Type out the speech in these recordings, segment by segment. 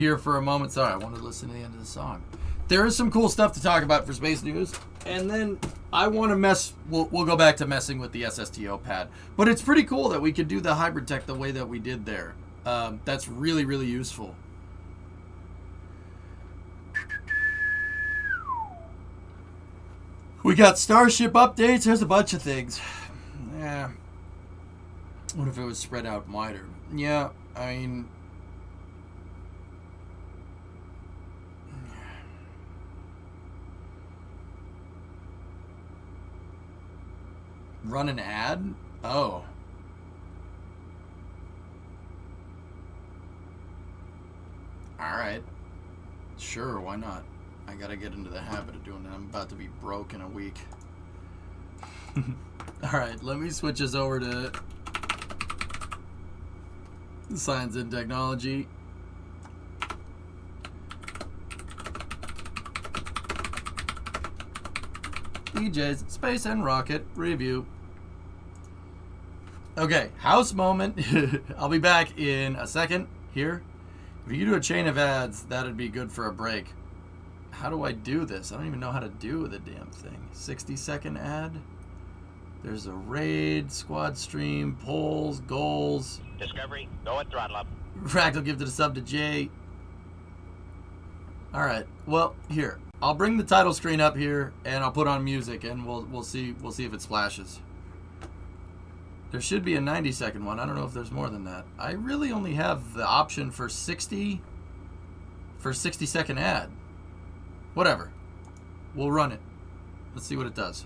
here for a moment. Sorry, I wanted to listen to the end of the song. There is some cool stuff to talk about for Space News, and then I want to mess. We'll go back to messing with the SSTO pad, but it's pretty cool that we could do the hybrid tech the way that we did there. That's really, really useful. We got Starship updates. There's a bunch of things. Yeah. What if it was spread out wider? Yeah, I mean, run an ad? Oh. Alright. Sure, why not? I gotta get into the habit of doing it. I'm about to be broke in a week. Alright, let me switch us over to Science and Technology. DJ's Space and Rocket Review. Okay, house moment. I'll be back in a second here. If you do a chain of ads, that'd be good for a break. How do I do this? I don't even know how to do the damn thing. 60-second ad. There's a raid, squad stream, polls, goals. Discovery, go and throttle up. Fractal gifted a sub to Jay. All right. Well, here. I'll bring the title screen up here, and I'll put on music, and we'll see if it splashes. There should be a 90-second one. I don't know if there's more than that. I really only have the option for 60-second ad. Whatever. We'll run it. Let's see what it does.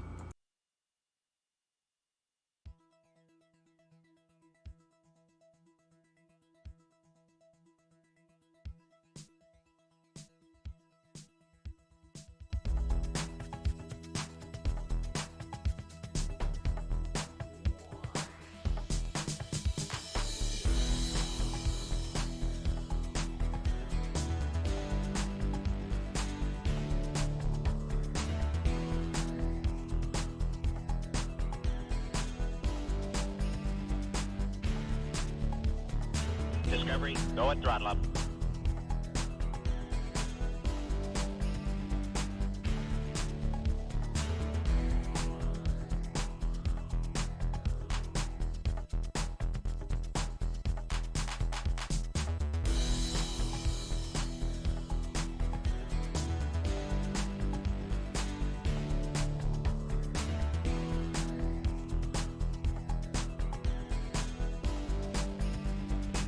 Discovery, go and throttle up.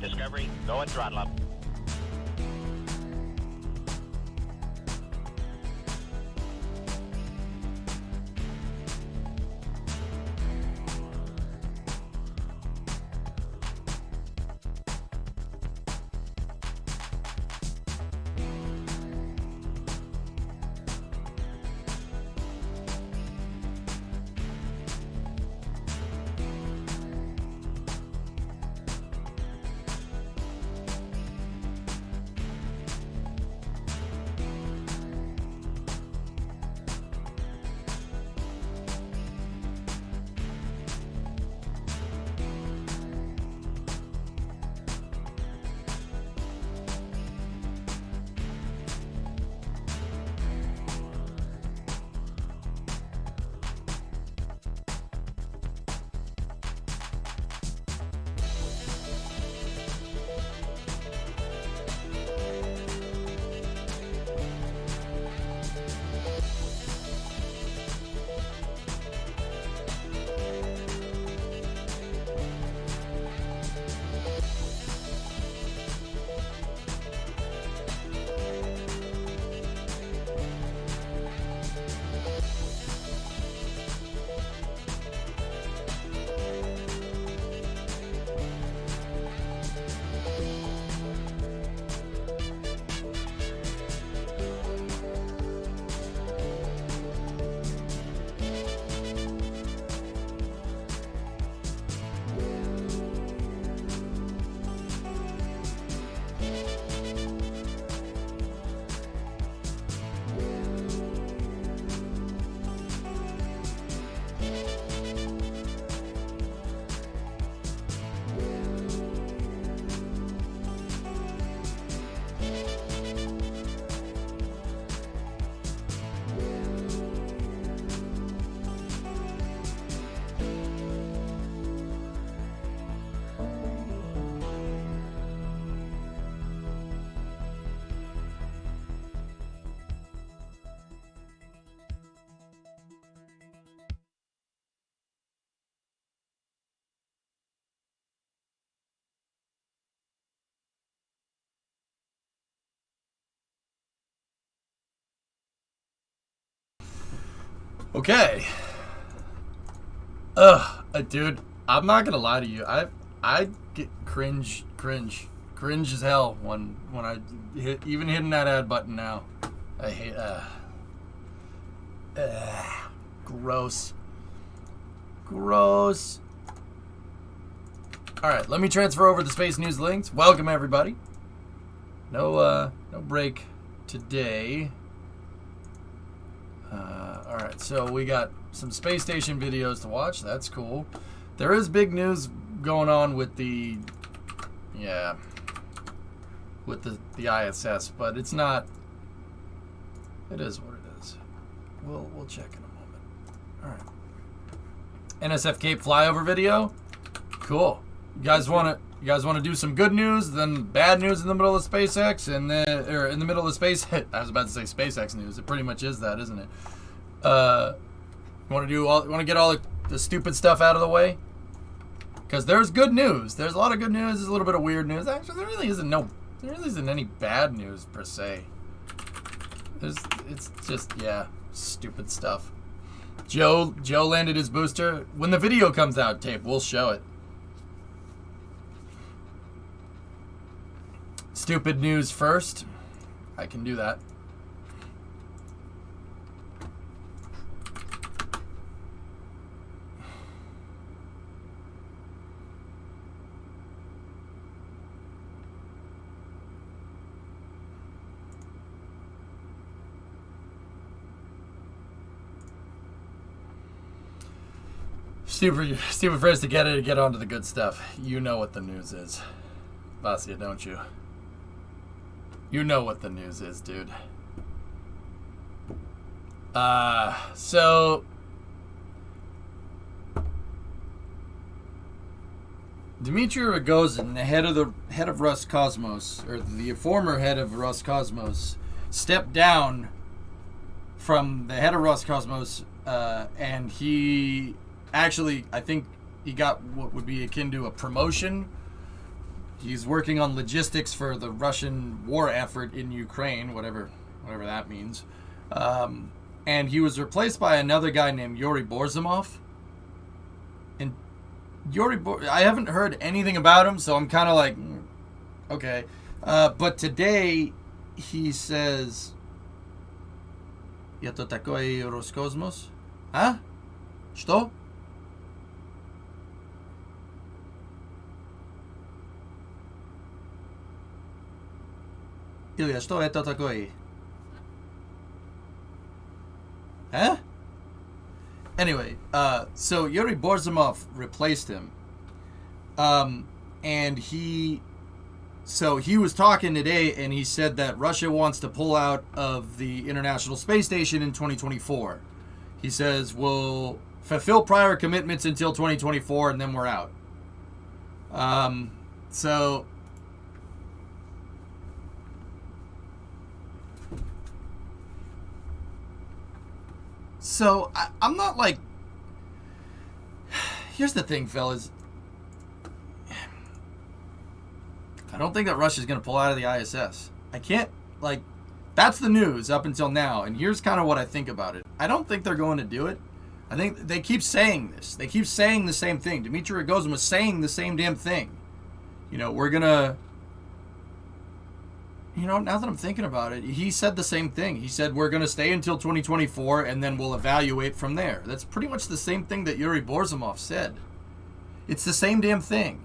Discovery, go and throttle up. Okay. Dude, I'm not gonna lie to you. I get cringe as hell when I even hitting that add button now. I hate. Gross. Gross. All right, let me transfer over the Space News links. Welcome everybody. No break today. All right, so we got some space station videos to watch. That's cool. There is big news going on with the ISS, but it's not. It is what it is. We'll check in a moment. All right. NSF Cape flyover video. Cool. You guys want to do some good news, then bad news in the middle of SpaceX, and then in the middle of space. I was about to say SpaceX news. It pretty much is that, isn't it? Want to get all the stupid stuff out of the way? Because there's good news. There's a lot of good news. There's a little bit of weird news. Actually, there really isn't any bad news per se. It's just stupid stuff. Joe landed his booster. When the video comes out, tape, we'll show it. Stupid news first. I can do that. Stupid phrase to get onto the good stuff. You know what the news is. Vasia, don't you? You know what the news is, dude. So Dmitry Rogozin, the head of Roscosmos, or the former head of Roscosmos, stepped down from the head of Roscosmos, and he actually, I think he got what would be akin to a promotion. He's working on logistics for the Russian war effort in Ukraine, whatever that means. And he was replaced by another guy named Yuri Borzimov. And I haven't heard anything about him, so I'm kind of like, okay. But today, he says, «Это такой Роскосмос?» А? Что? Илья, что это такое? Huh? Anyway, so Yuri Borzimov replaced him. And he was talking today, and he said that Russia wants to pull out of the International Space Station in 2024. He says, we'll fulfill prior commitments until 2024, and then we're out. So I'm not like. Here's the thing, fellas. I don't think that Russia's going to pull out of the ISS. I can't, like, that's the news up until now. And here's kind of what I think about it. I don't think they're going to do it. I think they keep saying this. They keep saying the same thing. Dmitry Rogozin was saying the same damn thing. You know, we're going to. You know, now that I'm thinking about it, he said the same thing. He said, we're going to stay until 2024, and then we'll evaluate from there. That's pretty much the same thing that Yuri Borzimov said. It's the same damn thing.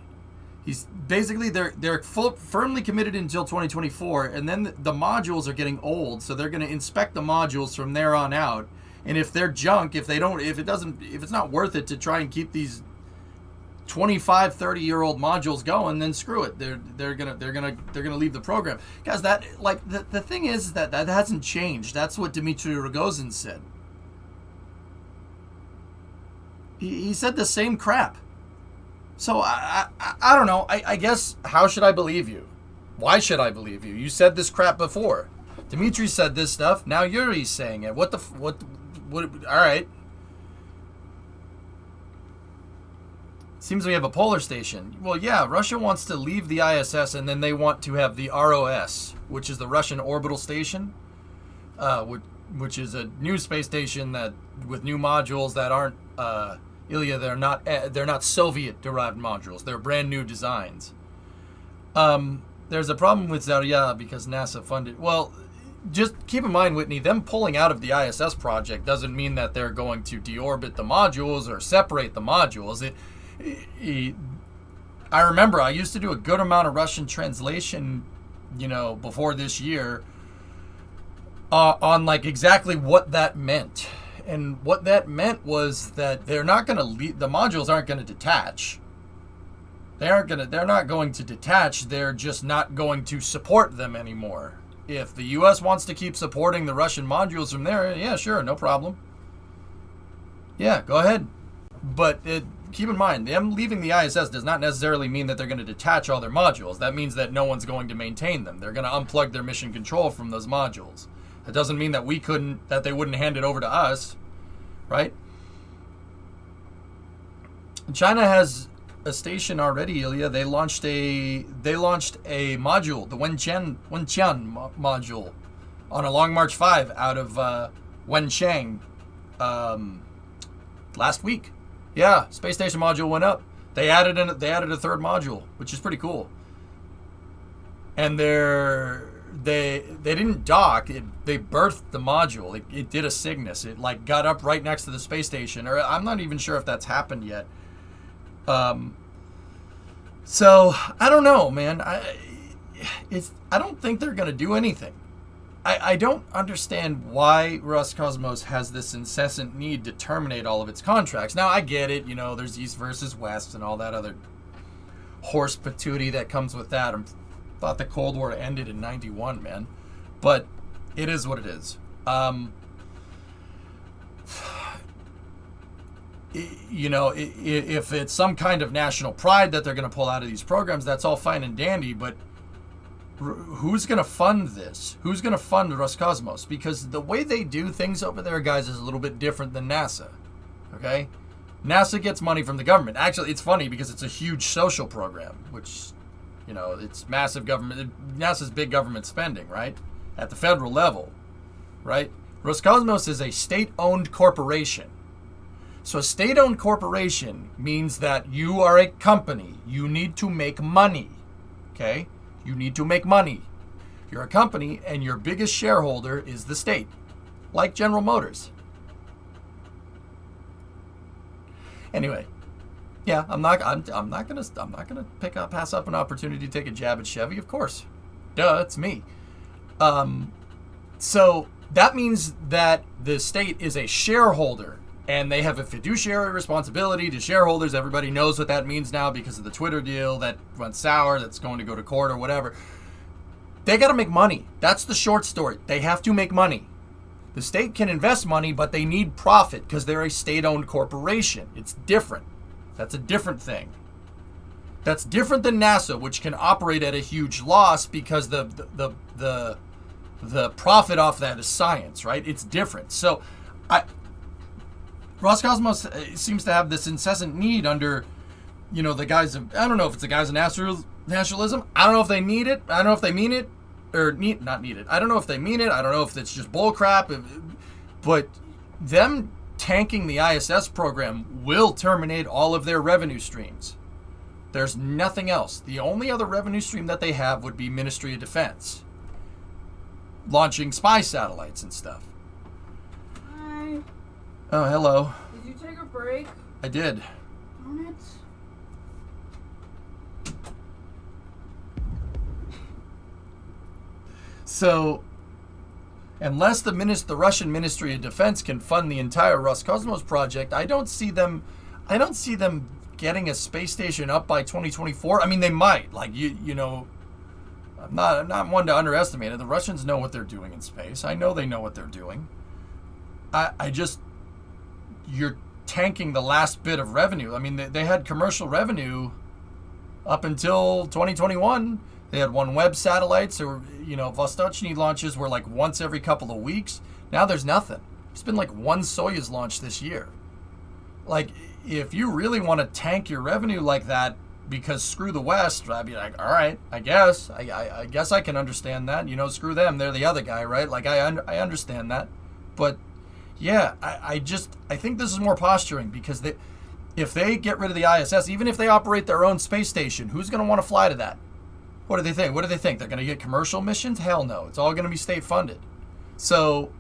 He's basically, they're firmly committed until 2024, and then the modules are getting old, so they're going to inspect the modules from there on out. And if they're junk, if it's not worth it to try and keep these 25, 30-year-old modules going, then screw it. They're gonna leave the program. Guys, that, like, the thing is that hasn't changed. That's what Dmitry Rogozin said. He said the same crap. So I don't know. I guess, how should I believe you? Why should I believe you? You said this crap before. Dmitry said this stuff. Now Yuri's saying it. What? All right. Seems we have a polar station. Well, yeah, Russia wants to leave the ISS, and then they want to have the ROS, which is the Russian orbital station, which is a new space station that with new modules that aren't Ilya. They're not Soviet derived modules. They're brand new designs. There's a problem with Zarya because NASA funded. Well, just keep in mind, Whitney, them pulling out of the ISS project doesn't mean that they're going to deorbit the modules or separate the modules. I remember I used to do a good amount of Russian translation, before this year, on like exactly what that meant. And what that meant was that they're not going to the modules aren't going to detach. They're not going to detach. They're just not going to support them anymore. If the U.S. wants to keep supporting the Russian modules from there, yeah, sure, no problem. Yeah, go ahead. But keep in mind, them leaving the ISS does not necessarily mean that they're going to detach all their modules. That means that no one's going to maintain them. They're going to unplug their mission control from those modules. That doesn't mean that they wouldn't hand it over to us, right? China has a station already, Ilya. They launched a module, the Wenqian module, on a Long March 5 out of Wenchang last week. Yeah, space station module went up. They added a third module, which is pretty cool. And they didn't dock. They birthed the module. It did a Cygnus. It like got up right next to the space station. Or I'm not even sure if that's happened yet. So I don't know, man. I don't think they're gonna do anything. I don't understand why Roscosmos has this incessant need to terminate all of its contracts. Now I get it. There's East versus West and all that other horse patootie that comes with that. I thought the Cold War ended in '91, man. But it is what it is. If it's some kind of national pride that they're going to pull out of these programs, that's all fine and dandy, but who's going to fund this? Who's going to fund Roscosmos? Because the way they do things over there, guys, is a little bit different than NASA, okay? NASA gets money from the government. Actually, it's funny because it's a huge social program, which, it's massive government. NASA's big government spending, right? At the federal level, right? Roscosmos is a state-owned corporation. So a state-owned corporation means that you are a company. You need to make money, okay? You need to make money. You're a company, and your biggest shareholder is the state, like General Motors. Anyway, yeah, I'm not gonna pass up an opportunity to take a jab at Chevy, of course. Duh, it's me. So that means that the state is a shareholder. And they have a fiduciary responsibility to shareholders. Everybody knows what that means now because of the Twitter deal that went sour, that's going to go to court or whatever. They got to make money. That's the short story. They have to make money. The state can invest money, but they need profit because they're a state-owned corporation. It's different. That's a different thing. That's different than NASA, which can operate at a huge loss because the profit off that is science, right? It's different. So Roscosmos seems to have this incessant need under, the guise of, I don't know if it's the guise of nationalism. I don't know if they need it. I don't know if they mean it. Not need it. I don't know if they mean it. I don't know if it's just bullcrap. But them tanking the ISS program will terminate all of their revenue streams. There's nothing else. The only other revenue stream that they have would be Ministry of Defense. Launching spy satellites and stuff. Hi. Oh, hello. Did you take a break? I did. Darn it. So, unless the Russian Ministry of Defense can fund the entire Roscosmos project, I don't see them getting a space station up by 2024. I mean, they might. Like I'm not one to underestimate it. The Russians know what they're doing in space. I know they know what they're doing. You're tanking the last bit of revenue. I mean, they had commercial revenue up until 2021. They had OneWeb satellites, or Vostochny launches were like once every couple of weeks. Now there's nothing. It's been like one Soyuz launch this year. Like, if you really want to tank your revenue like that, because screw the West, I'd be like, all right, I guess I can understand that. Screw them. They're the other guy, right? Like, I understand that. But yeah, I think this is more posturing because if they get rid of the ISS, even if they operate their own space station, who's going to want to fly to that? What do they think? What do they think? They're going to get commercial missions? Hell no. It's all going to be state funded. So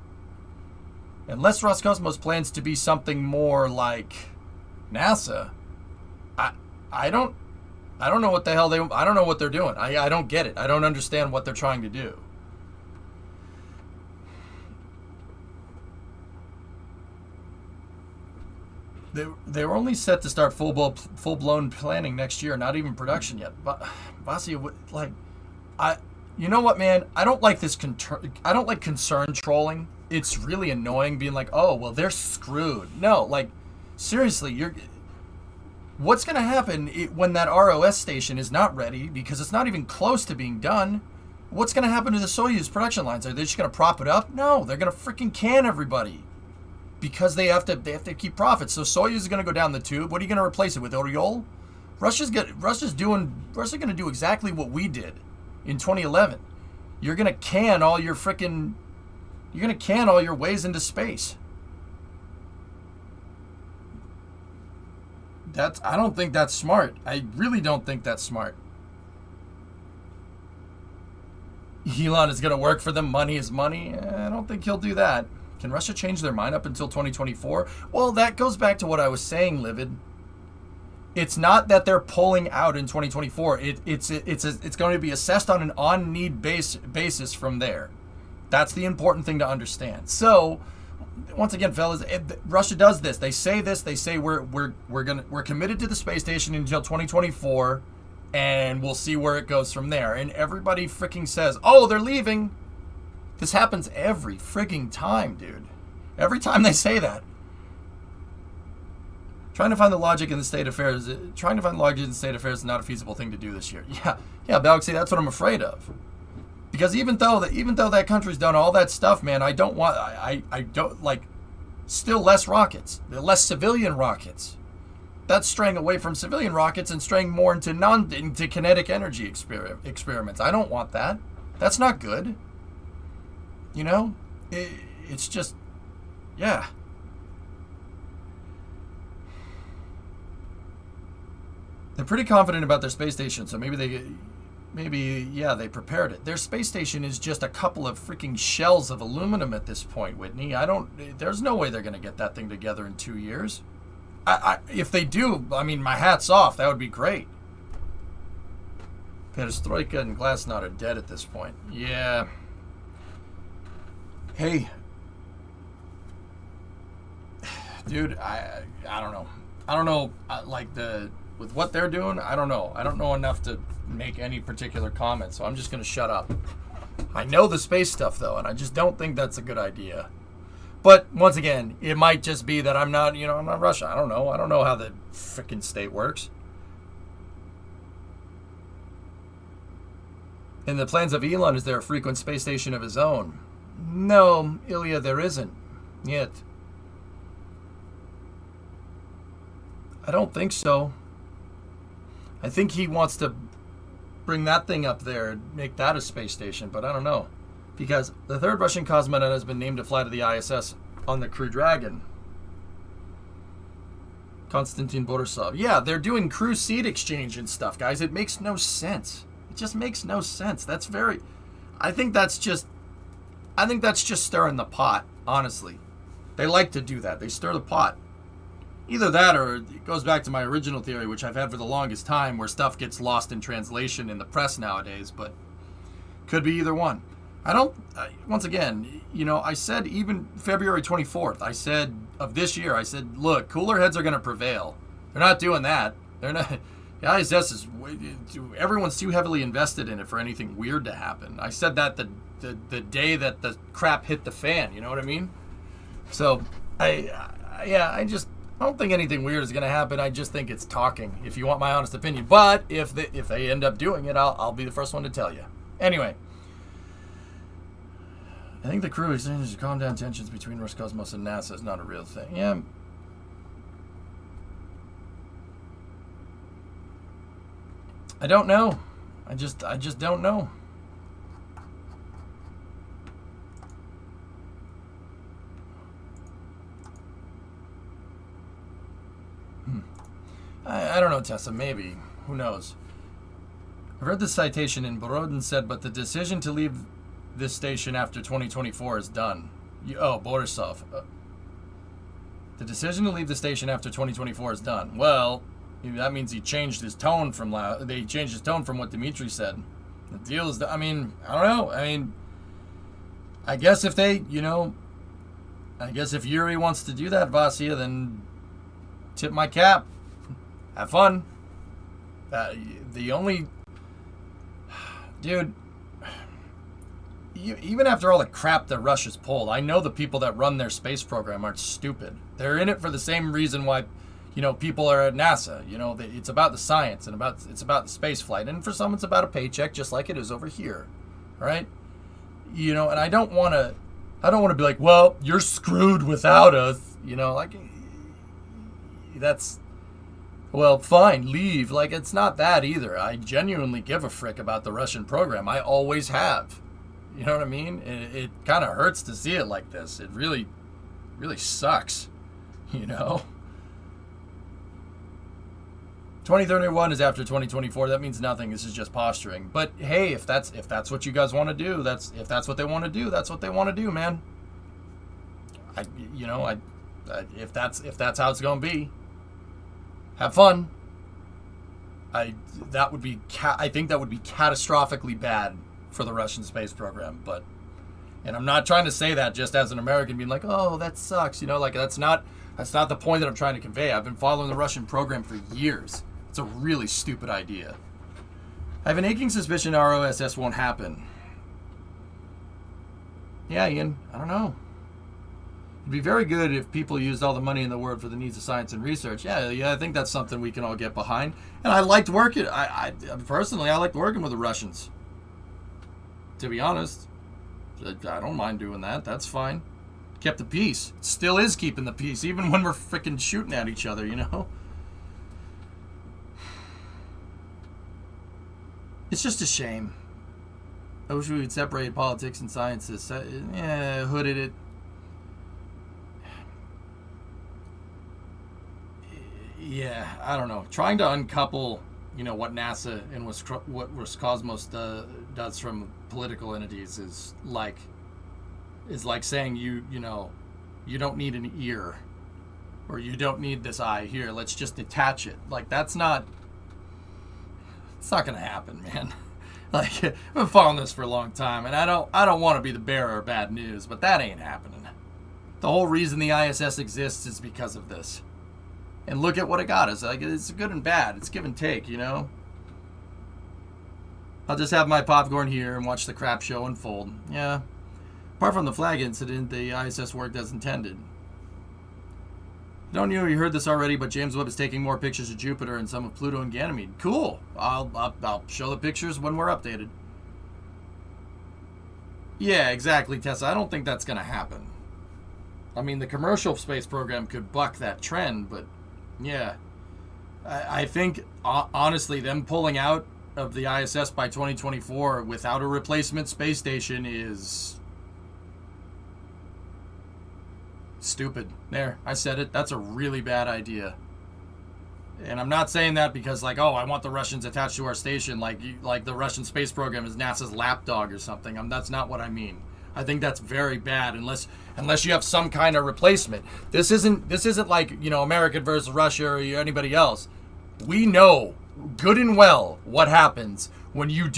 unless Roscosmos plans to be something more like NASA, I don't know what the hell I don't know what they're doing. I don't get it. I don't understand what they're trying to do. They were only set to start full-blown planning next year, not even production yet. But Vasi, you know what, man? I don't like this. I don't like concern trolling. It's really annoying being like, oh, well, they're screwed. No, like, seriously, what's going to happen when that ROS station is not ready because it's not even close to being done? What's going to happen to the Soyuz production lines? Are they just going to prop it up? No, they're going to freaking can everybody because they have to keep profits. So Soyuz is going to go down the tube. What are you going to replace it with? Oriole? Russia's going to do exactly what we did in 2011. You're going to can all your ways into space. I don't think that's smart. I really don't think that's smart. Elon is going to work for them. Money is money. I don't think he'll do that. Can Russia change their mind up until 2024? Well, that goes back to what I was saying, Livid. It's not that they're pulling out in 2024. It's going to be assessed on an on-need basis from there. That's the important thing to understand. So, once again, fellas, Russia does this. They say this. They say we're committed to the space station until 2024, and we'll see where it goes from there. And everybody freaking says, "Oh, they're leaving." This happens every freaking time, dude. Every time they say that. Trying to find logic in state affairs is not a feasible thing to do this year. Yeah, Galaxy, that's what I'm afraid of. Because even though that country's done all that stuff, man, I don't like still less rockets, less civilian rockets. That's straying away from civilian rockets and straying more into kinetic energy experiments. I don't want that. That's not good. You know, it's just, yeah. They're pretty confident about their space station, so maybe they prepared it. Their space station is just a couple of freaking shells of aluminum at this point, Whitney. There's no way they're going to get that thing together in 2 years. If they do, I mean, my hat's off. That would be great. Perestroika and Glasnost are dead at this point. Yeah. Hey. Dude, I don't know. I don't know, with what they're doing, I don't know. I don't know enough to make any particular comment, so I'm just going to shut up. I know the space stuff, though, and I just don't think that's a good idea. But, once again, it might just be that I'm not Russia. I don't know. I don't know how the frickin' state works. In the plans of Elon, is there a frequent space station of his own? No, Ilya, there isn't. Yet. I don't think so. I think he wants to bring that thing up there and make that a space station, but I don't know. Because the third Russian cosmonaut has been named to fly to the ISS on the Crew Dragon. Konstantin Borisov. Yeah, they're doing crew seat exchange and stuff, guys. It makes no sense. It just makes no sense. I think that's just stirring the pot, honestly. They like to do that. They stir the pot. Either that or it goes back to my original theory, which I've had for the longest time, where stuff gets lost in translation in the press nowadays, but could be either one. Once again, I said even February 24th, I said of this year, I said, look, cooler heads are going to prevail. They're not doing that. They're not. The ISS everyone's too heavily invested in it for anything weird to happen. I said that the day that the crap hit the fan, you know what I mean? So, I don't think anything weird is going to happen. I just think it's talking, if you want my honest opinion. But if they end up doing it, I'll be the first one to tell you. Anyway, I think the crew exchanges to calm down tensions between Roscosmos and NASA is not a real thing. Yeah. I don't know. I just don't know. I don't know, Tessa. Maybe. Who knows? I read the citation and Borodin said, but the decision to leave this station after 2024 is done. Borisov. The decision to leave the station after 2024 is done. Well, that means he changed his tone from they changed his tone from what Dmitry said. The deal is that, I mean, I don't know. I mean, I guess if they, I guess if Yuri wants to do that, Vasya, then tip my cap. Have fun. The only... Dude, even after all the crap that Russia's pulled, I know the people that run their space program aren't stupid. They're in it for the same reason why, people are at NASA. It's about the science and it's about the space flight. And for some, it's about a paycheck, just like it is over here, right? And I don't want to be like, well, you're screwed without us. That's... Well, fine, leave. It's not that either. I genuinely give a frick about the Russian program. I always have. You know what I mean? It kind of hurts to see it like this. It really, really sucks. 2031 is after 2024. That means nothing. This is just posturing. But hey, if that's what you guys want to do, if that's what they want to do, that's what they want to do, man. If that's how it's gonna be. Have fun. I think that would be catastrophically bad for the Russian space program. And I'm not trying to say that just as an American being like, oh, that sucks. That's not the point that I'm trying to convey. I've been following the Russian program for years. It's a really stupid idea. I have an aching suspicion ROSS won't happen. Yeah, Ian, I don't know. It'd be very good if people used all the money in the world for the needs of science and research. Yeah, I think that's something we can all get behind. And I liked working. I personally liked working with the Russians. To be honest, I don't mind doing that. That's fine. Kept the peace. It still is keeping the peace, even when we're freaking shooting at each other. It's just a shame. I wish we would separate politics and sciences. Hooded it. Yeah, I don't know. Trying to uncouple, what NASA and what Roscosmos does from political entities is like saying you don't need an ear, or you don't need this eye here. Let's just detach it. It's not gonna happen, man. I've been following this for a long time, and I don't want to be the bearer of bad news, but that ain't happening. The whole reason the ISS exists is because of this. And look at what it got us. It's good and bad. It's give and take, I'll just have my popcorn here and watch the crap show unfold. Yeah. Apart from the flag incident, the ISS worked as intended. Don't you heard this already, but James Webb is taking more pictures of Jupiter and some of Pluto and Ganymede. Cool. I'll show the pictures when we're updated. Yeah, exactly, Tessa. I don't think that's going to happen. I mean, the commercial space program could buck that trend, but... Yeah, I think, honestly, them pulling out of the ISS by 2024 without a replacement space station is stupid. There, I said it. That's a really bad idea. And I'm not saying that because, I want the Russians attached to our station, like the Russian space program is NASA's lapdog or something. That's not what I mean. I think that's very bad unless you have some kind of replacement. This isn't like, America versus Russia or anybody else. We know good and well what happens when you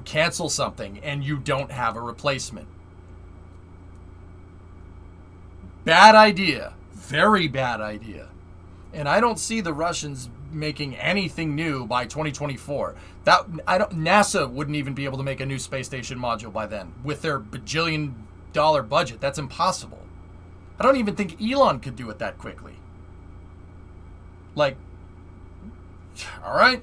cancel something and you don't have a replacement. Bad idea. Very bad idea. And I don't see the Russians making anything new by 2024. NASA wouldn't even be able to make a new space station module by then with their bajillion-dollar budget. That's impossible. I don't even think Elon could do it that quickly. All right.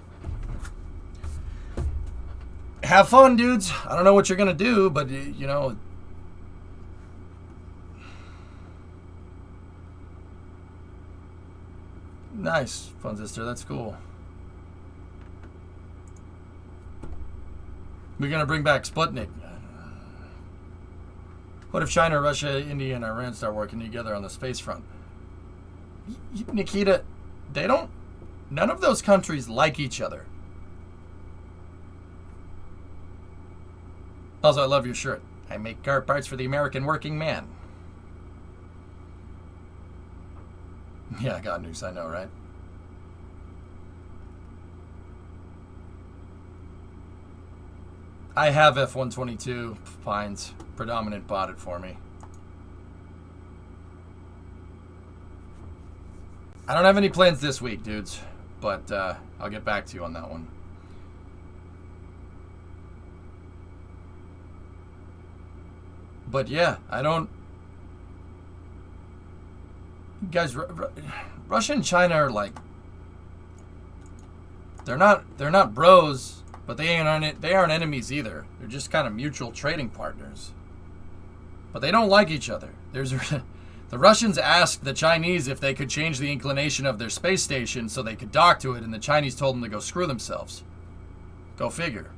Have fun, dudes. I don't know what you're going to do, but, Nice, Fun Sister. That's cool. We're going to bring back Sputnik. What if China, Russia, India, and Iran start working together on the space front? Nikita, they don't none of those countries like each other. Also, I love your shirt. I make car parts for the American working man. Yeah, God news, I know, right? I have F-122 Pines. Predominant bought it for me. I don't have any plans this week, dudes, but I'll get back to you on that one. But yeah, I don't... Guys, Russia and China are like... They're not bros, but they aren't enemies either. They're just kind of mutual trading partners. But they don't like each other. The Russians asked the Chinese if they could change the inclination of their space station so they could dock to it, and the Chinese told them to go screw themselves. Go figure.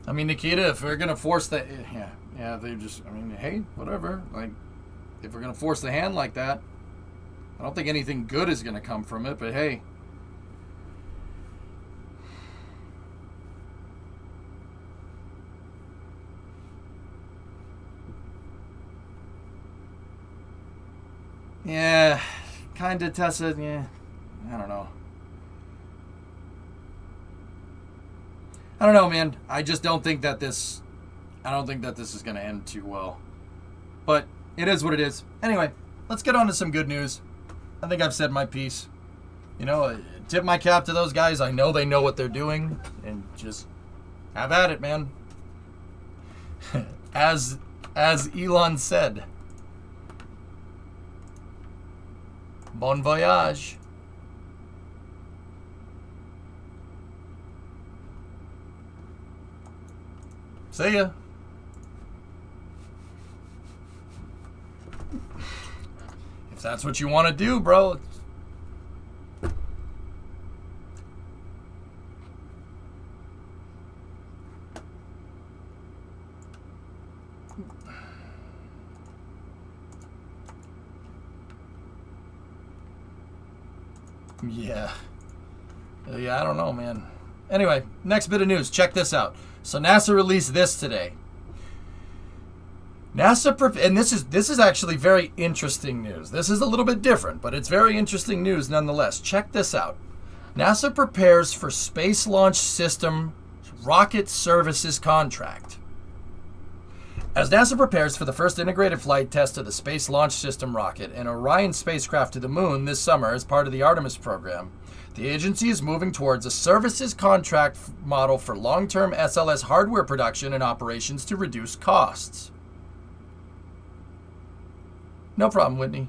I mean, Nikita, if we're gonna force the they just, I mean, hey, whatever. Like, if we're gonna force the hand like that, I don't think anything good is gonna come from it. But hey, yeah, kinda, Tessa. Yeah, I don't know. I don't know, man. I just don't think that this... I don't think that this is going to end too well. But it is what it is. Anyway, let's get on to some good news. I think I've said my piece. You know, tip my cap to those guys. I know they know what they're doing. And just have at it, man. As Elon said. Bon voyage. See ya. If that's what you want to do, bro. Yeah. Yeah, I don't know, man. Anyway, next bit of news. Check this out. So NASA released this today. And this is actually very interesting news. This is a little bit different, but it's very interesting news nonetheless. Check this out. NASA prepares for Space Launch System Rocket Services contract. As NASA prepares for the first integrated flight test of the Space Launch System rocket and Orion spacecraft to the moon this summer as part of the Artemis program, the agency is moving towards a services contract model for long-term SLS hardware production and operations to reduce costs. No problem, Whitney.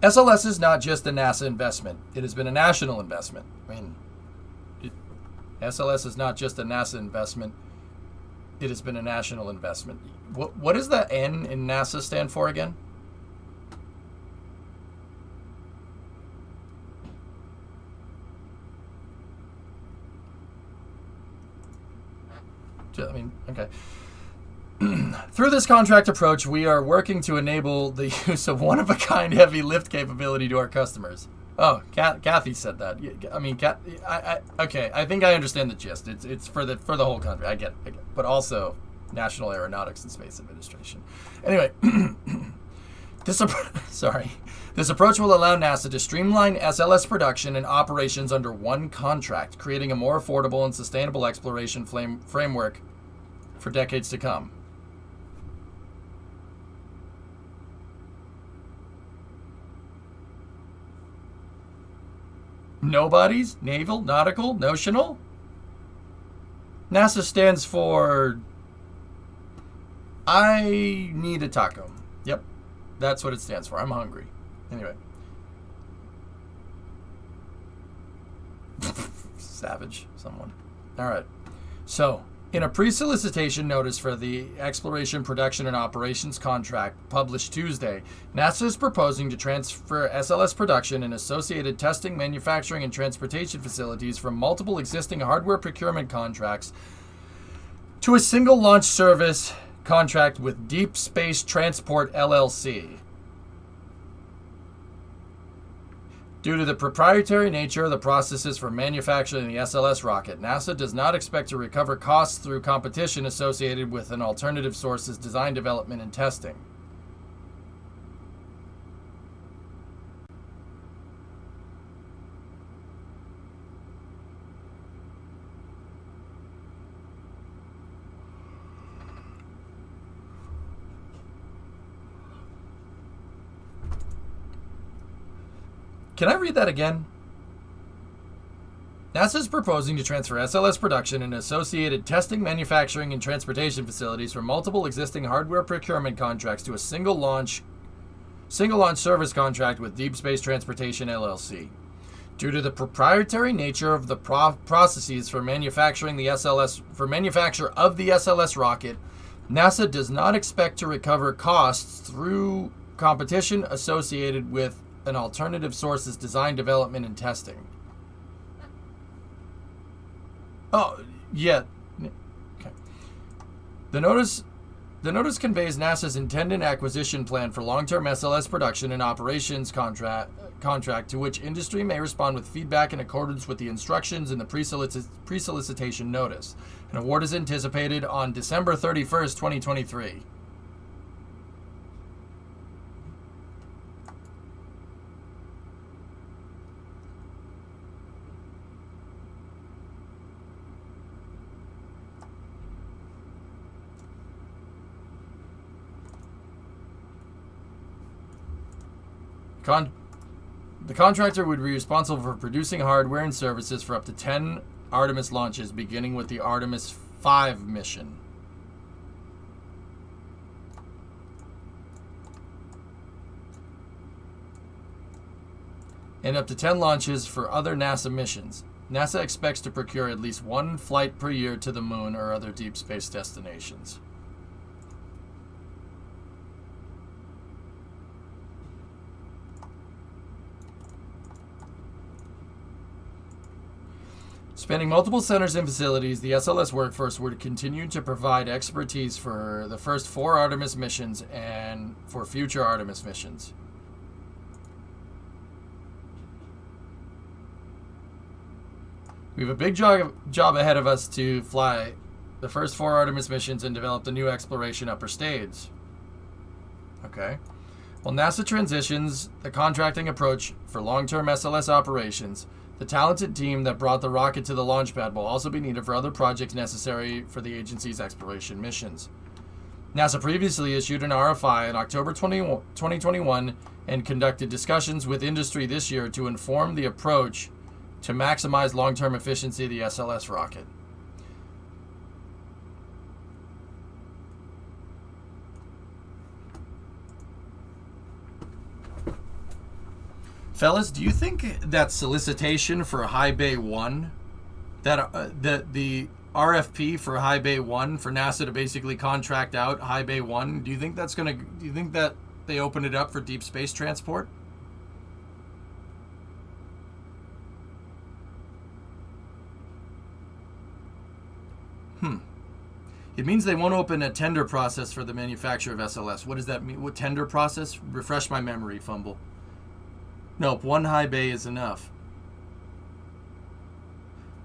SLS is not just a NASA investment. It has been a national investment. I mean, SLS is not just a NASA investment. It has been a national investment. What does the N in NASA stand for again? I mean, okay. Through this contract approach, we are working to enable the use of one-of-a-kind heavy lift capability to our customers. Oh, Kathy said that. I mean, okay. I think I understand the gist. It's for the whole country. I get it. But also, National Aeronautics and Space Administration. Anyway, this approach will allow NASA to streamline SLS production and operations under one contract, creating a more affordable and sustainable exploration framework for decades to come. Nobody's? Naval? Nautical? Notional? NASA stands for I need a taco. Yep. That's what it stands for. I'm hungry. Anyway. Savage. Someone. Alright. So, in a pre-solicitation notice for the Exploration, Production, and Operations contract published Tuesday, NASA is proposing to transfer SLS production and associated testing, manufacturing, and transportation facilities from multiple existing hardware procurement contracts to a single launch service contract with Deep Space Transport LLC. Due to the proprietary nature of the processes for manufacturing the SLS rocket, NASA does not expect to recover costs through competition associated with an alternative source's design, development, and testing. Can I read that again? NASA is proposing to transfer SLS production and associated testing, manufacturing, and transportation facilities from multiple existing hardware procurement contracts to a single launch service contract with Deep Space Transportation LLC. Due to the proprietary nature of the processes for manufacturing the manufacture of the SLS rocket, NASA does not expect to recover costs through competition associated with an alternative source's design, development, and testing. Oh, yeah. Okay. The notice conveys NASA's intended acquisition plan for long-term SLS production and operations contract to which industry may respond with feedback in accordance with the instructions in the pre-solicitation notice. An award is anticipated on December 31st, 2023. The contractor would be responsible for producing hardware and services for up to 10 Artemis launches, beginning with the Artemis 5 mission. And up to 10 launches for other NASA missions. NASA expects to procure at least one flight per year to the moon or other deep space destinations. Spanning multiple centers and facilities, the SLS workforce would continue to provide expertise for the first 4 Artemis missions and for future Artemis missions. We have a big job ahead of us to fly the first 4 Artemis missions and develop the new exploration upper stage. Okay. While NASA transitions the contracting approach for long-term SLS operations, the talented team that brought the rocket to the launch pad will also be needed for other projects necessary for the agency's exploration missions. NASA previously issued an RFI in October 2021 and conducted discussions with industry this year to inform the approach to maximize long-term efficiency of the SLS rocket. Fellas, do you think that solicitation for High Bay 1, that the RFP for High Bay 1 for NASA to basically contract out High Bay 1, do you think that they opened it up for deep space transport? It means they won't open a tender process for the manufacture of SLS. What does that mean? What tender process? Refresh my memory, Fumble. Nope, 1 high bay is enough.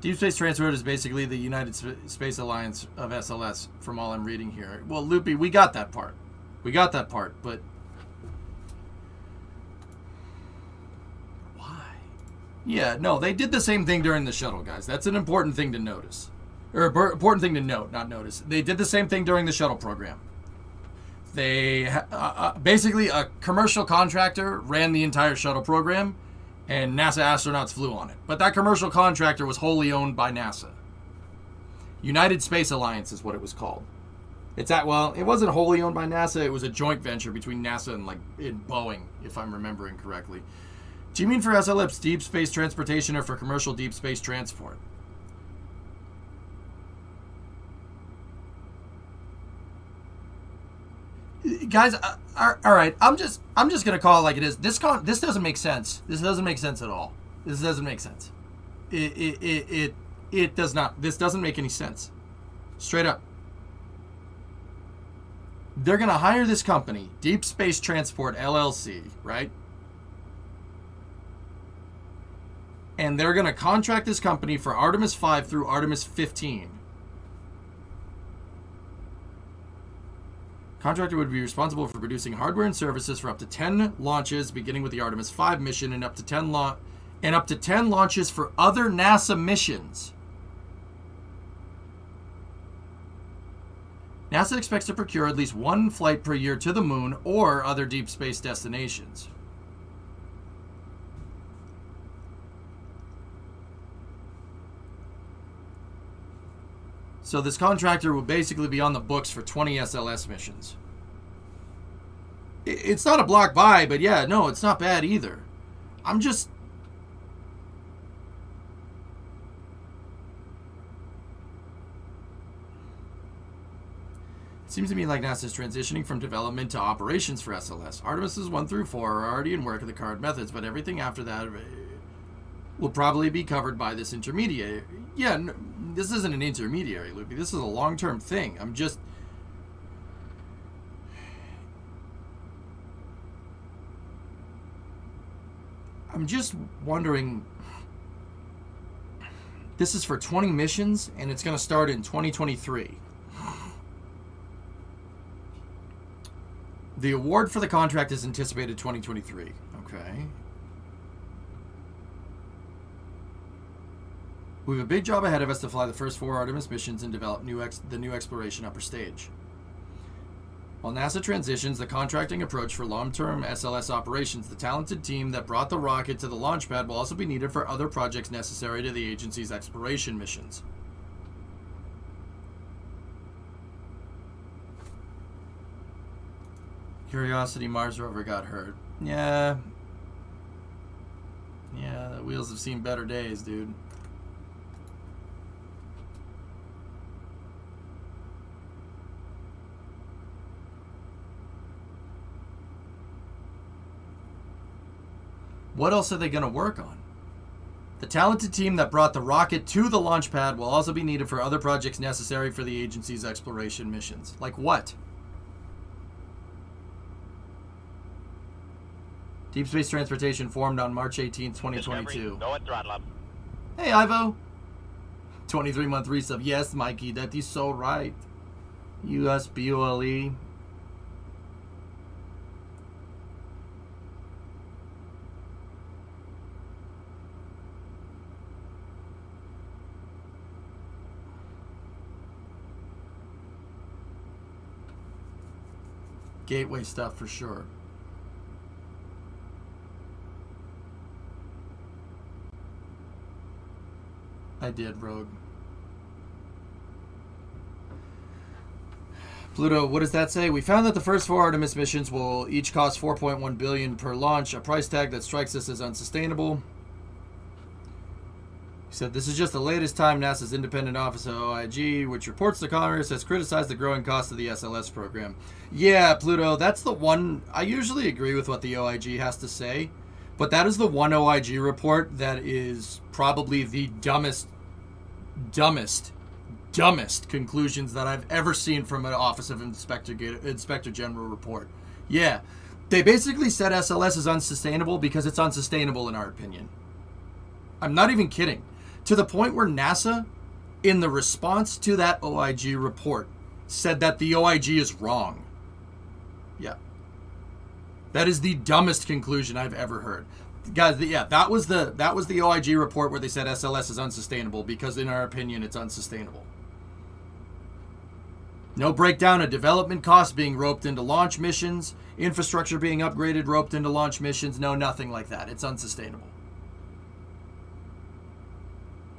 Deep Space Transport is basically the United Space Alliance of SLS, from all I'm reading here. Well, Loopy, we got that part. But why? Yeah, no, they did the same thing during the shuttle, guys. That's an important thing to notice. Or important thing to note, not notice. They did the same thing during the shuttle program. They basically, a commercial contractor ran the entire shuttle program, and NASA astronauts flew on it. But that commercial contractor was wholly owned by NASA. United Space Alliance is what it was called. It wasn't wholly owned by NASA. It was a joint venture between NASA and Boeing, if I'm remembering correctly. Do you mean for SLS deep space transportation or for commercial deep space transport? Guys, all right. I'm just gonna call it like it is. This doesn't make sense. This doesn't make sense at all. This doesn't make sense. It does not. This doesn't make any sense. Straight up. they're going to hire this company, Deep Space Transport LLC, right? And they're going to contract this company for Artemis 5 through Artemis 15. Contractor would be responsible for producing hardware and services for up to 10 launches, beginning with the Artemis 5 mission, and up to 10 launches for other NASA missions. NASA expects to procure at least one flight per year to the moon or other deep space destinations. So this contractor will basically be on the books for 20 SLS missions. It's not a block buy, but yeah, no, it's not bad either. I'm just... It seems to me like NASA is transitioning from development to operations for SLS. Artemises 1 through 4 are already in work of the current methods, but everything after that will probably be covered by this intermediary. Yeah, no, this isn't an intermediary, Loopy. This is a long-term thing. I'm just wondering. This is for 20 missions, and it's going to start in 2023. The award for the contract is anticipated 2023. Okay. We have a big job ahead of us to fly the first 4 Artemis missions and develop the new exploration upper stage. While NASA transitions the contracting approach for long-term SLS operations, the talented team that brought the rocket to the launch pad will also be needed for other projects necessary to the agency's exploration missions. Curiosity Mars rover got hurt. Yeah. Yeah, the wheels have seen better days, dude. What else are they going to work on? The talented team that brought the rocket to the launch pad will also be needed for other projects necessary for the agency's exploration missions. Like what? Deep Space Transportation formed on March 18, 2022. Discovery, go and throttle up. Hey, Ivo. 23-month resub. Yes, Mikey, that is so right. USBOLE. Gateway stuff for sure. I did, Rogue. Pluto, what does that say? We found that the first 4 Artemis missions will each cost $4.1 billion per launch, a price tag that strikes us as unsustainable. He said, this is just the latest time NASA's independent office of OIG, which reports to Congress, has criticized the growing cost of the SLS program. Yeah, Pluto, that's the one. I usually agree with what the OIG has to say, but that is the one OIG report that is probably the dumbest conclusions that I've ever seen from an Office of Inspector General report. Yeah, they basically said SLS is unsustainable because it's unsustainable in our opinion. I'm not even kidding. To the point where NASA, in the response to that OIG report, said that the OIG is wrong. Yeah. That is the dumbest conclusion I've ever heard. Guys, yeah, that was the OIG report where they said SLS is unsustainable because in our opinion it's unsustainable. No breakdown of development costs being roped into launch missions, infrastructure being upgraded, roped into launch missions, no, nothing like that. It's unsustainable.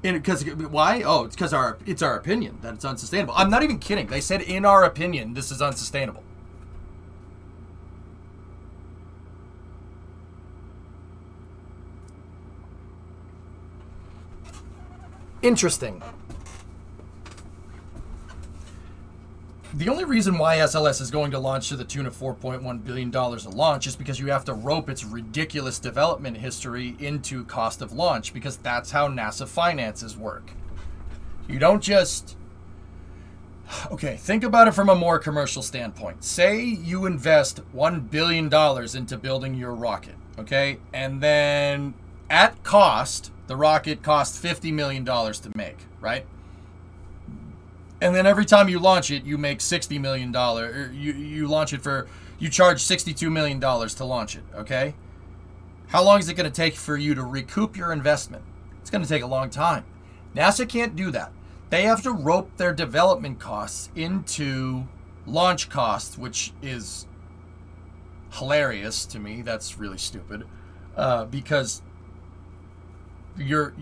Because why? Oh, it's because it's our opinion that it's unsustainable. I'm not even kidding. They said in our opinion this is unsustainable. Interesting. The only reason why SLS is going to launch to the tune of $4.1 billion a launch is because you have to rope its ridiculous development history into cost of launch, because that's how NASA finances work. You don't just... Okay, think about it from a more commercial standpoint. Say you invest $1 billion into building your rocket, okay? And then at cost, the rocket costs $50 million to make, right? And then every time you launch it, you make $60 million. You launch it for, you charge $62 million to launch it, okay? How long is it going to take for you to recoup your investment? It's going to take a long time. NASA can't do that. They have to rope their development costs into launch costs, which is hilarious to me. That's really stupid, because you're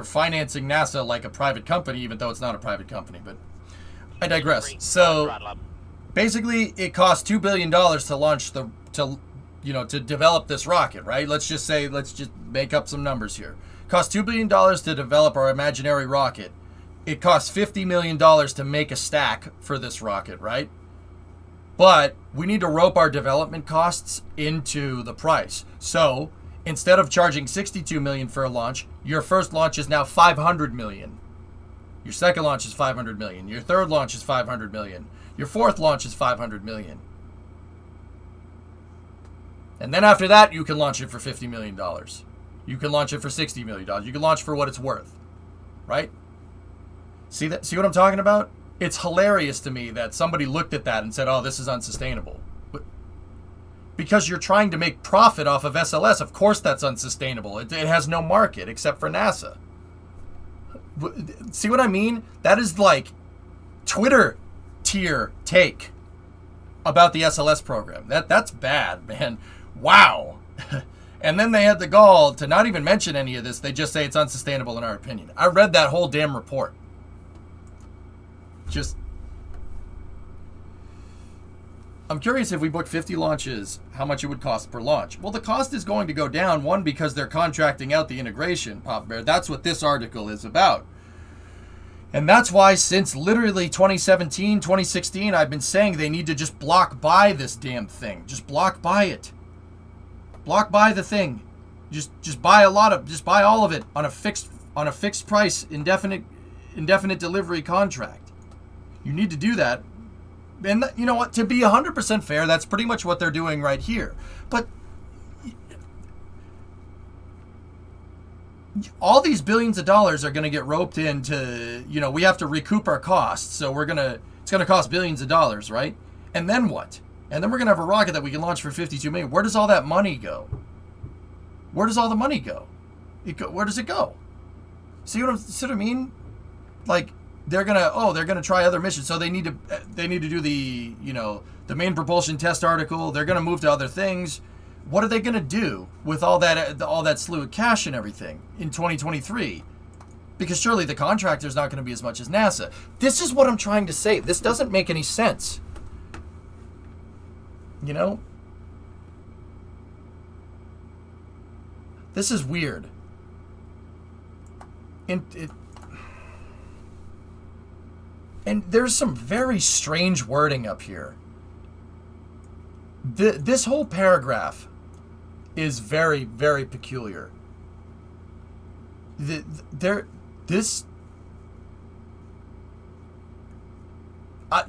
financing NASA like a private company, even though it's not a private company. But I digress. So basically, it costs $2 billion to launch to develop this rocket, right? Let's just make up some numbers here. It costs $2 billion to develop our imaginary rocket. It costs $50 million to make a stack for this rocket, right? But we need to rope our development costs into the price. So instead of charging $62 million for a launch, your first launch is now $500 million. Your second launch is $500 million. Your third launch is $500 million. Your fourth launch is $500 million. And then after that, you can launch it for $50 million. You can launch it for $60 million. You can launch for what it's worth, right? See what I'm talking about? It's hilarious to me that somebody looked at that and said, "Oh, this is unsustainable." But because you're trying to make profit off of SLS, of course that's unsustainable. It has no market except for NASA. See what I mean? That is like Twitter tier take about the SLS program. That's bad, man. Wow. And then they had the gall to not even mention any of this. They just say it's unsustainable in our opinion. I read that whole damn report. I'm curious, if we book 50 launches, how much it would cost per launch. Well, the cost is going to go down, one, because they're contracting out the integration, Pop Bear. That's what this article is about. And that's why since literally 2017, 2016, I've been saying they need to just block buy this damn thing. Just block buy it. Block buy the thing. Just buy all of it on a fixed price, indefinite delivery contract. You need to do that. And you know what? To be 100% fair, that's pretty much what they're doing right here. But all these billions of dollars are going to get roped into, we have to recoup our costs. So it's going to cost billions of dollars, right? And then what? And then we're going to have a rocket that we can launch for $52 million. Where does all that money go? Where does all the money go? Where does it go? See what I mean? Like, they're gonna try other missions. So they need to do the main propulsion test article. They're gonna move to other things. What are they gonna do with all that slew of cash and everything in 2023? Because surely the contractor's not gonna be as much as NASA. This is what I'm trying to say. This doesn't make any sense. This is weird. And there's some very strange wording up here. This whole paragraph is very, very peculiar.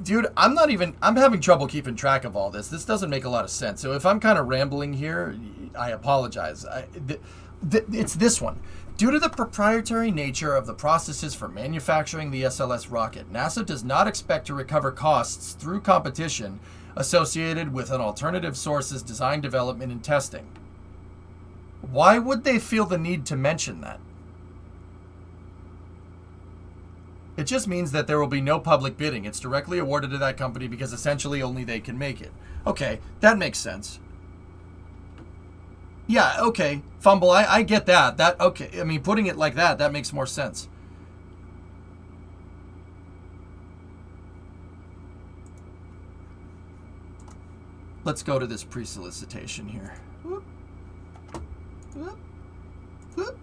Dude, I'm having trouble keeping track of all this. This doesn't make a lot of sense. So if I'm kind of rambling here, I apologize. It's this one. Due to the proprietary nature of the processes for manufacturing the SLS rocket, NASA does not expect to recover costs through competition associated with an alternative source's design, development, and testing. Why would they feel the need to mention that? It just means that there will be no public bidding. It's directly awarded to that company because essentially only they can make it. Okay, that makes sense. Yeah, okay, Fumble, I get that. Okay, I mean, putting it like that makes more sense. Let's go to this pre-solicitation here. Whoop. Whoop. Whoop.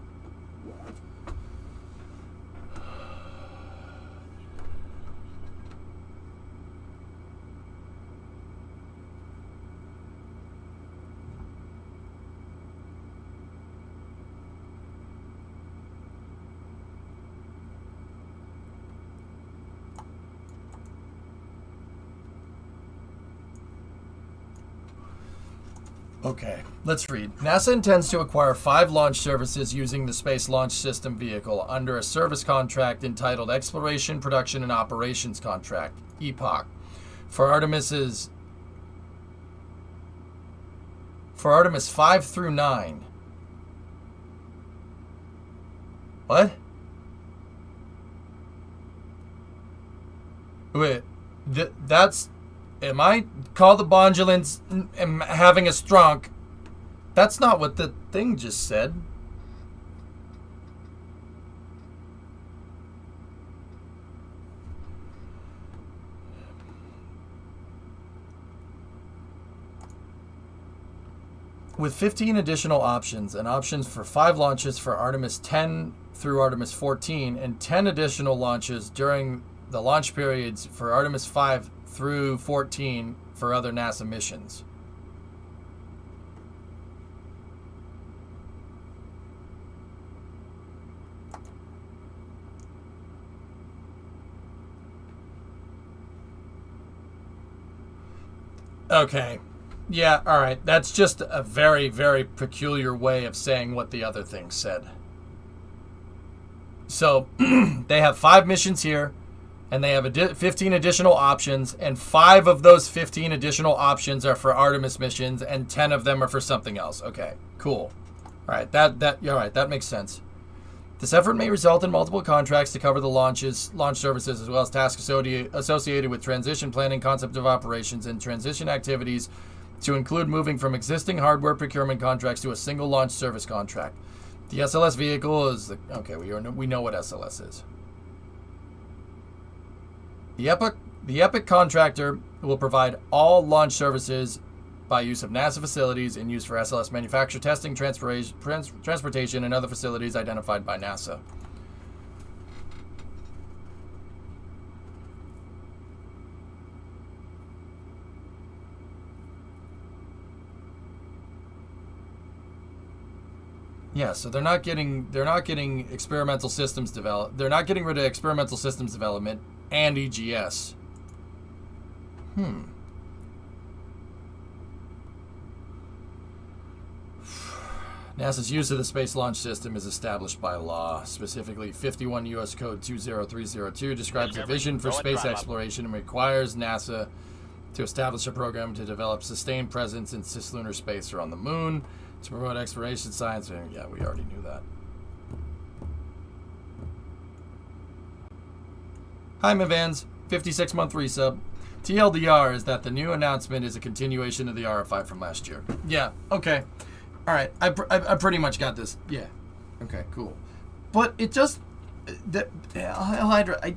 Okay, let's read. NASA intends to acquire 5 launch services using the Space Launch System vehicle under a service contract entitled Exploration, Production, and Operations Contract, EPOC, for Artemis 5 through 9. What? Wait, that's... Am I call the Bondulants am having a strunk? That's not what the thing just said. With 15 additional options and options for 5 launches for Artemis 10 through Artemis 14 and 10 additional launches during the launch periods for Artemis 5 through 14 for other NASA missions. Okay. Yeah, all right. That's just a very, very peculiar way of saying what the other thing said. So, they have 5 missions here. And they have 15 additional options, and 5 of those 15 additional options are for Artemis missions, and 10 of them are for something else. Okay, cool. All right, that makes sense. This effort may result in multiple contracts to cover the launch services, as well as tasks associated with transition planning, concept of operations, and transition activities, to include moving from existing hardware procurement contracts to a single launch service contract. The SLS vehicle is we know what SLS is. The EPIC contractor will provide all launch services by use of NASA facilities and use for SLS manufacture, testing, transportation, and other facilities identified by NASA. Yeah, so they're not getting experimental systems developed. They're not getting rid of experimental systems development and EGS. NASA's use of the Space Launch System is established by law. Specifically, 51 U.S. Code 20302 describes a vision for space exploration and requires NASA to establish a program to develop sustained presence in cislunar space or on the moon, to promote exploration science. Yeah, we already knew that. Hi, Mavans. 56-month resub. TLDR is that the new announcement is a continuation of the RFI from last year. Yeah, okay. All right, I pretty much got this. Yeah. Okay, cool. But it just... Hydra,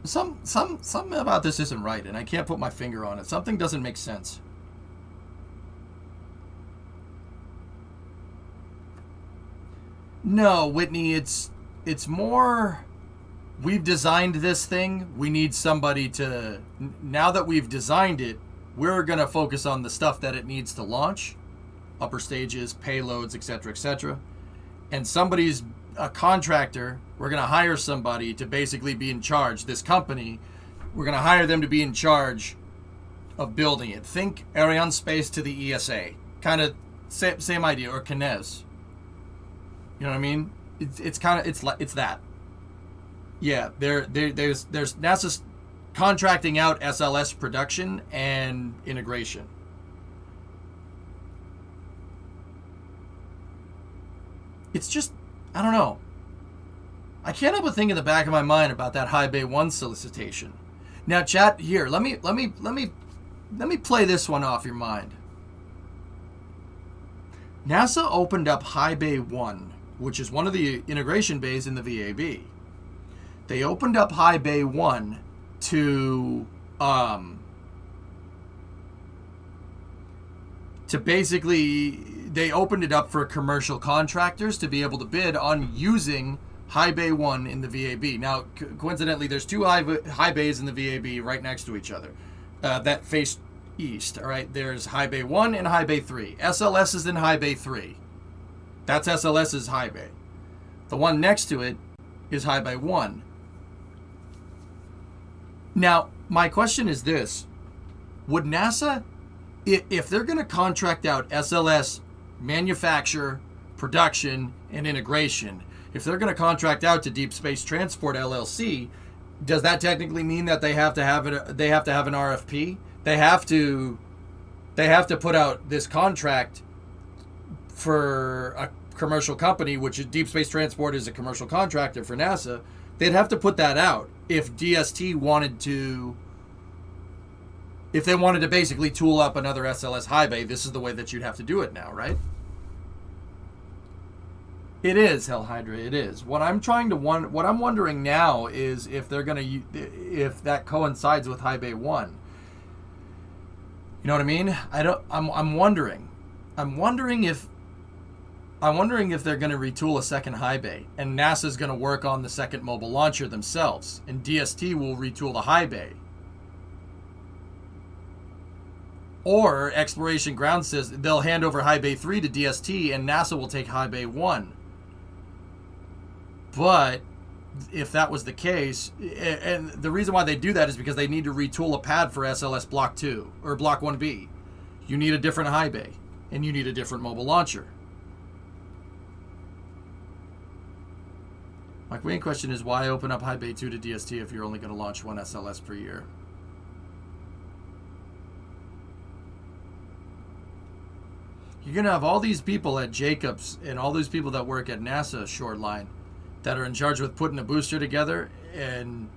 Something about this isn't right, and I can't put my finger on it. Something doesn't make sense. No, Whitney, it's more we've designed this thing. We need somebody to... Now that we've designed it, we're going to focus on the stuff that it needs to launch. Upper stages, payloads, etc., etc. And somebody's a contractor. We're going to hire somebody to basically be in charge. This company, we're going to hire them to be in charge of building it. Think Arianespace to the ESA. Kind of same idea, or Kinéis. You know what I mean? It's that. Yeah, there's NASA's contracting out SLS production and integration. It's just, I don't know. I can't help but think in the back of my mind about that High Bay 1 solicitation. Now, chat, here, let me play this one off your mind. NASA opened up High Bay 1, which is one of the integration bays in the VAB. They opened up High Bay 1 to basically, they opened it up for commercial contractors to be able to bid on using High Bay 1 in the VAB. Now, coincidentally, there's 2 high bays in the VAB right next to each other that face east. All right, there's High Bay 1 and High Bay 3. SLS is in High Bay 3. That's SLS's High Bay. The one next to it is High Bay 1. Now, my question is this. Would NASA, if they're going to contract out SLS manufacture, production, and integration, if they're going to contract out to Deep Space Transport LLC, does that technically mean that they have to have it? They have to have an RFP. They have to put out this contract for a commercial company, which is Deep Space Transport is a commercial contractor for NASA. They'd have to put that out if DST wanted to. If they wanted to basically tool up another SLS high bay, this is the way that you'd have to do it now, right? It is, Hell Hydra. It is. What I'm wondering now is if they're if that coincides with High Bay 1. You know what I mean? I'm wondering if they're going to retool a second high bay, and NASA's going to work on the second mobile launcher themselves, and DST will retool the high bay. Or Exploration Ground says they'll hand over High Bay 3 to DST, and NASA will take High Bay 1. But if that was the case, and the reason why they do that is because they need to retool a pad for SLS Block 2 or Block 1B. You need a different high bay, and you need a different mobile launcher. My main question is, why open up High Bay 2 to DST if you're only going to launch one SLS per year? You're going to have all these people at Jacobs and all these people that work at NASA short line that are in charge with putting a booster together. And,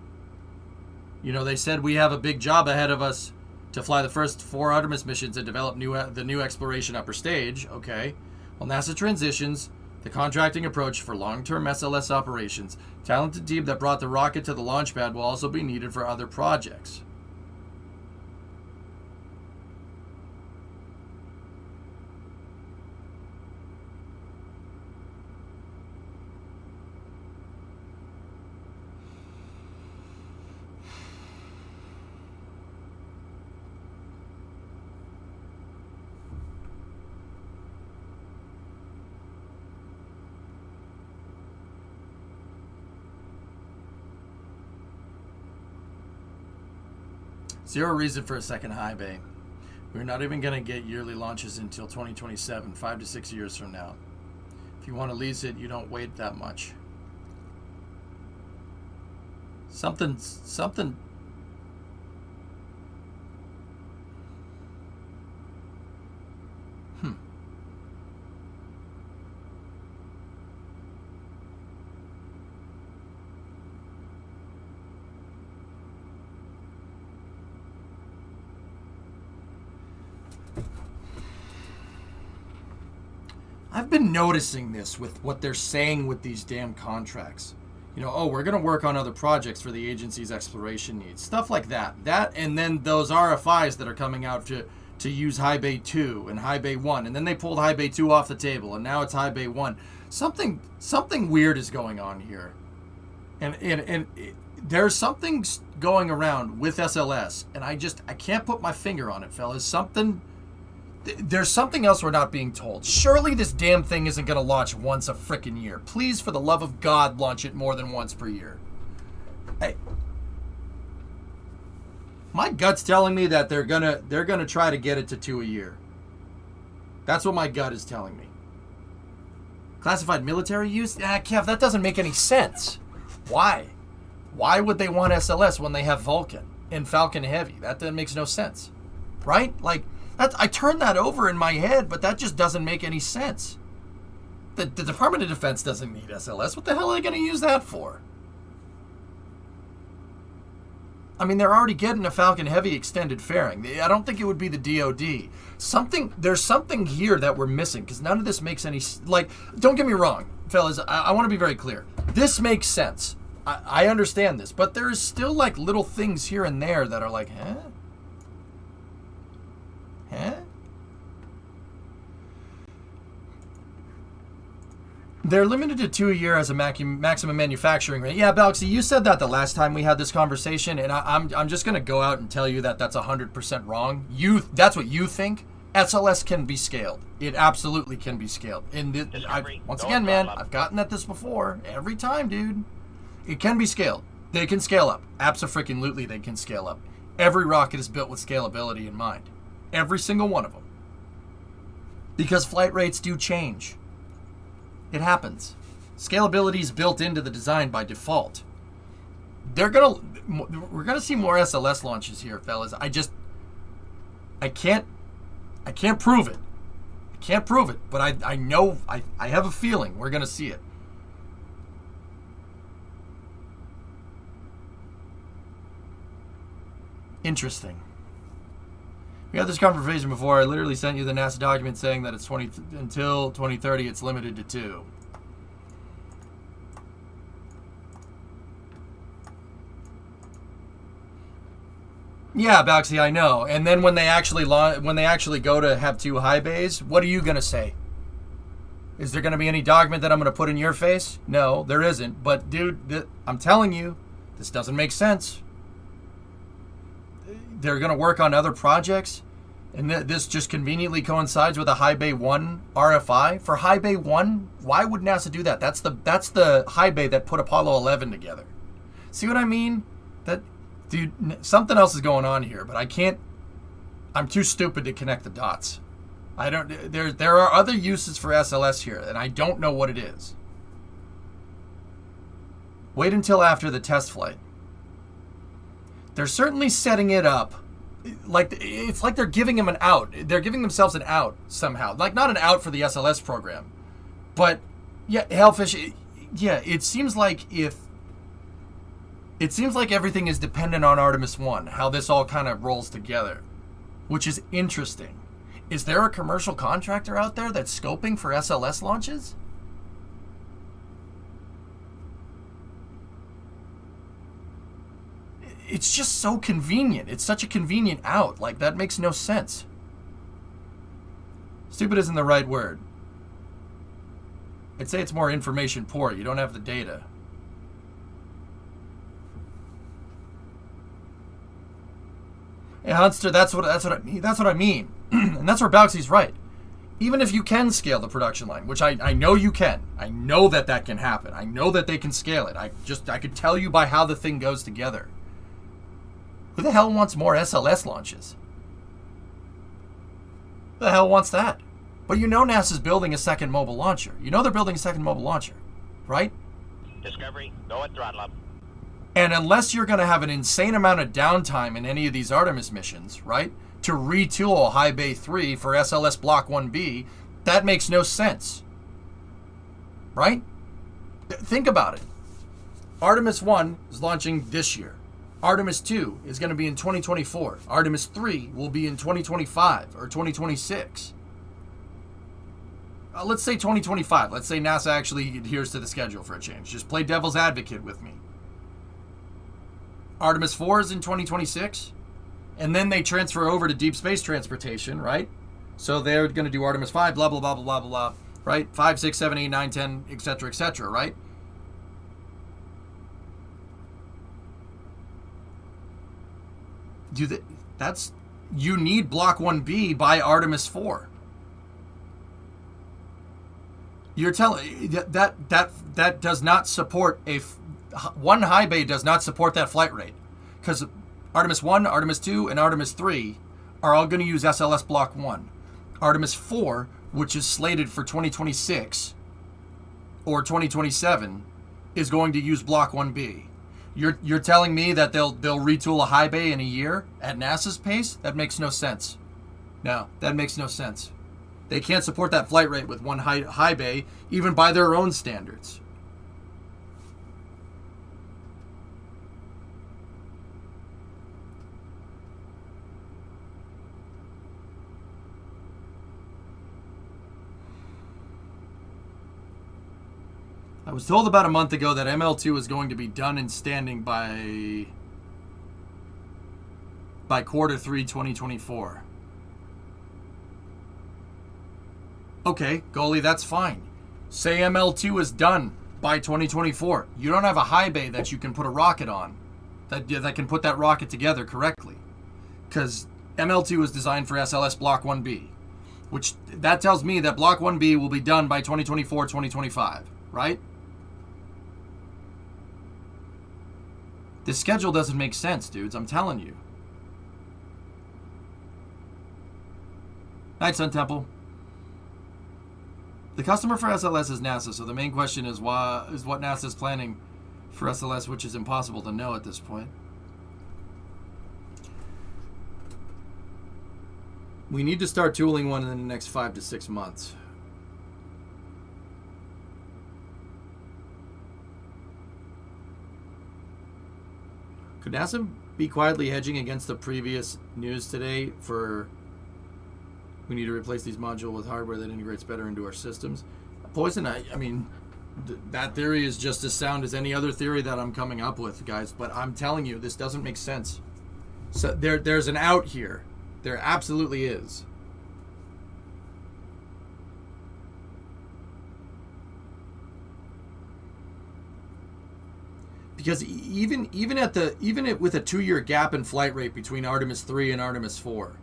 you know, they said we have a big job ahead of us to fly the first 4 Artemis missions and develop the new exploration upper stage. Okay. Well, NASA transitions the contracting approach for long-term SLS operations. Talented team that brought the rocket to the launch pad will also be needed for other projects. Zero reason for a second high bay. We're not even going to get yearly launches until 2027, 5 to 6 years from now. If you want to lease it, you don't wait that much. Something. I've been noticing this with what they're saying with these damn contracts. You know, oh, we're going to work on other projects for the agency's exploration needs. Stuff like that. That, and then those RFIs that are coming out to use High Bay 2 and High Bay 1. And then they pulled High Bay 2 off the table, and now it's High Bay 1. Something weird is going on here. And there's something going around with SLS, and I can't put my finger on it, fellas. There's something else we're not being told. Surely this damn thing isn't going to launch once a frickin' year. Please, for the love of God, launch it more than once per year. My gut's telling me that they're gonna try to get it to 2 a year. That's what my gut is telling me. Classified military use? Kev, that doesn't make any sense. Why? Why would they want SLS when they have Vulcan and Falcon Heavy? That makes no sense, right? Like. I turned that over in my head, but that just doesn't make any sense. The Department of Defense doesn't need SLS. What the hell are they going to use that for? I mean, they're already getting a Falcon Heavy extended fairing. I don't think it would be the DOD. There's something here that we're missing, because none of this makes any... Like, don't get me wrong, fellas. I want to be very clear. This makes sense. I understand this, but there's still, like, little things here and there that are like, huh? Huh? They're limited to 2 a year as a maximum manufacturing rate. Yeah, Balaxy, you said that the last time we had this conversation, and I'm just going to go out and tell you that that's 100% wrong. That's what you think. SLS can be scaled. It absolutely can be scaled. And once again, man, I've gotten at this before. Every time, dude. It can be scaled. They can scale up. Abso-freaking-lutely, they can scale up. Every rocket is built with scalability in mind. Every single one of them. Because flight rates do change. It happens. Scalability is built into the design by default. We're gonna see more SLS launches here, fellas. I can't prove it. I can't prove it, but I know, I have a feeling we're gonna see it. Interesting. We had this conversation before. I literally sent you the NASA document saying that it's until 2030 it's limited to 2. Yeah, Baxi, I know. And then when they actually go to have 2 high bays, what are you gonna say? Is there gonna be any document that I'm gonna put in your face? No, there isn't. But dude, I'm telling you, this doesn't make sense. They're going to work on other projects, and this just conveniently coincides with a High Bay 1 RFI. For High Bay 1, why would NASA do that? That's the High Bay that put Apollo 11 together. See what I mean? Dude, something else is going on here, but I'm too stupid to connect the dots. There are other uses for SLS here, and I don't know what it is. Wait until after the test flight. They're certainly setting it up like it's like they're giving him an out. They're giving themselves an out somehow. Like not an out for the SLS program. But yeah, Hellfish, yeah, it seems like everything is dependent on Artemis 1, how this all kind of rolls together, which is interesting. Is there a commercial contractor out there that's scoping for SLS launches? It's just so convenient. It's such a convenient out. Like, that makes no sense. Stupid isn't the right word. I'd say it's more information poor. You don't have the data. Hey, Hunster, that's what I mean. And that's where Bauxi's right. Even if you can scale the production line, which I know you can. I know that can happen. I know that they can scale it. I could tell you by how the thing goes together. Who the hell wants more SLS launches? Who the hell wants that? But you know NASA's building a second mobile launcher. You know they're building a second mobile launcher, right? Discovery, go at throttle up. And unless you're going to have an insane amount of downtime in any of these Artemis missions, right, to retool High Bay 3 for SLS Block 1B, that makes no sense. Right? Think about it. Artemis 1 is launching this year. Artemis 2 is going to be in 2024. Artemis 3 will be in 2025 or 2026. Let's say 2025. Let's say NASA actually adheres to the schedule for a change. Just play devil's advocate with me. Artemis 4 is in 2026. And then they transfer over to deep space transportation, right? So they're going to do Artemis 5, blah, blah, blah, blah, blah, blah, right? 5, 6, 7, 8, 9, 10, etc., right? You need Block 1B by Artemis 4. You're telling that does not support one high bay does not support that flight rate, because Artemis 1, Artemis 2, and Artemis 3 are all going to use SLS Block 1. Artemis 4, which is slated for 2026 or 2027, is going to use Block 1B. You're telling me that they'll retool a high bay in a year at NASA's pace? That makes no sense. No, that makes no sense. They can't support that flight rate with one high bay, even by their own standards. I was told about a month ago that ML2 is going to be done and standing by Q3 2024. Okay, goalie, that's fine. Say ML2 is done by 2024. You don't have a high bay that you can put a rocket on that can put that rocket together correctly. Because ML2 is designed for SLS Block 1B, which that tells me that Block 1B will be done by 2024, 2025, right? This schedule doesn't make sense, dudes. I'm telling you. Night, Sun Temple. The customer for SLS is NASA, so the main question is what NASA is planning for SLS, which is impossible to know at this point. We need to start tooling one in the next 5 to 6 months. Could NASA be quietly hedging against the previous news today for we need to replace these modules with hardware that integrates better into our systems? Poison, I mean, that theory is just as sound as any other theory that I'm coming up with, guys. But I'm telling you, this doesn't make sense. So there's an out here. There absolutely is. Because even with a 2-year gap in flight rate between Artemis 3 and Artemis 4,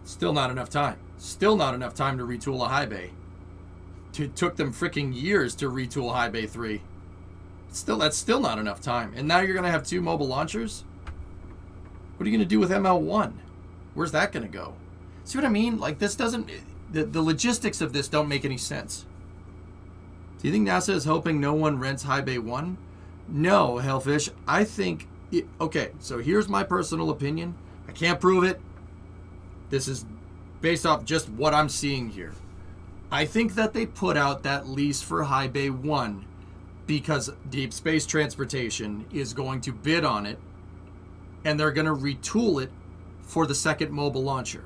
still not enough time. Still not enough time to retool a high bay. It took them freaking years to retool high bay 3. That's still not enough time. And now you're going to have 2 mobile launchers? What are you going to do with ML1? Where's that going to go? See what I mean? Like, this doesn't... The logistics of this don't make any sense. Do you think NASA is hoping no one rents high bay 1? No, Hellfish. I think... Okay, so here's my personal opinion. I can't prove it. This is based off just what I'm seeing here. I think that they put out that lease for High Bay 1 because Deep Space Transportation is going to bid on it, and they're going to retool it for the second mobile launcher,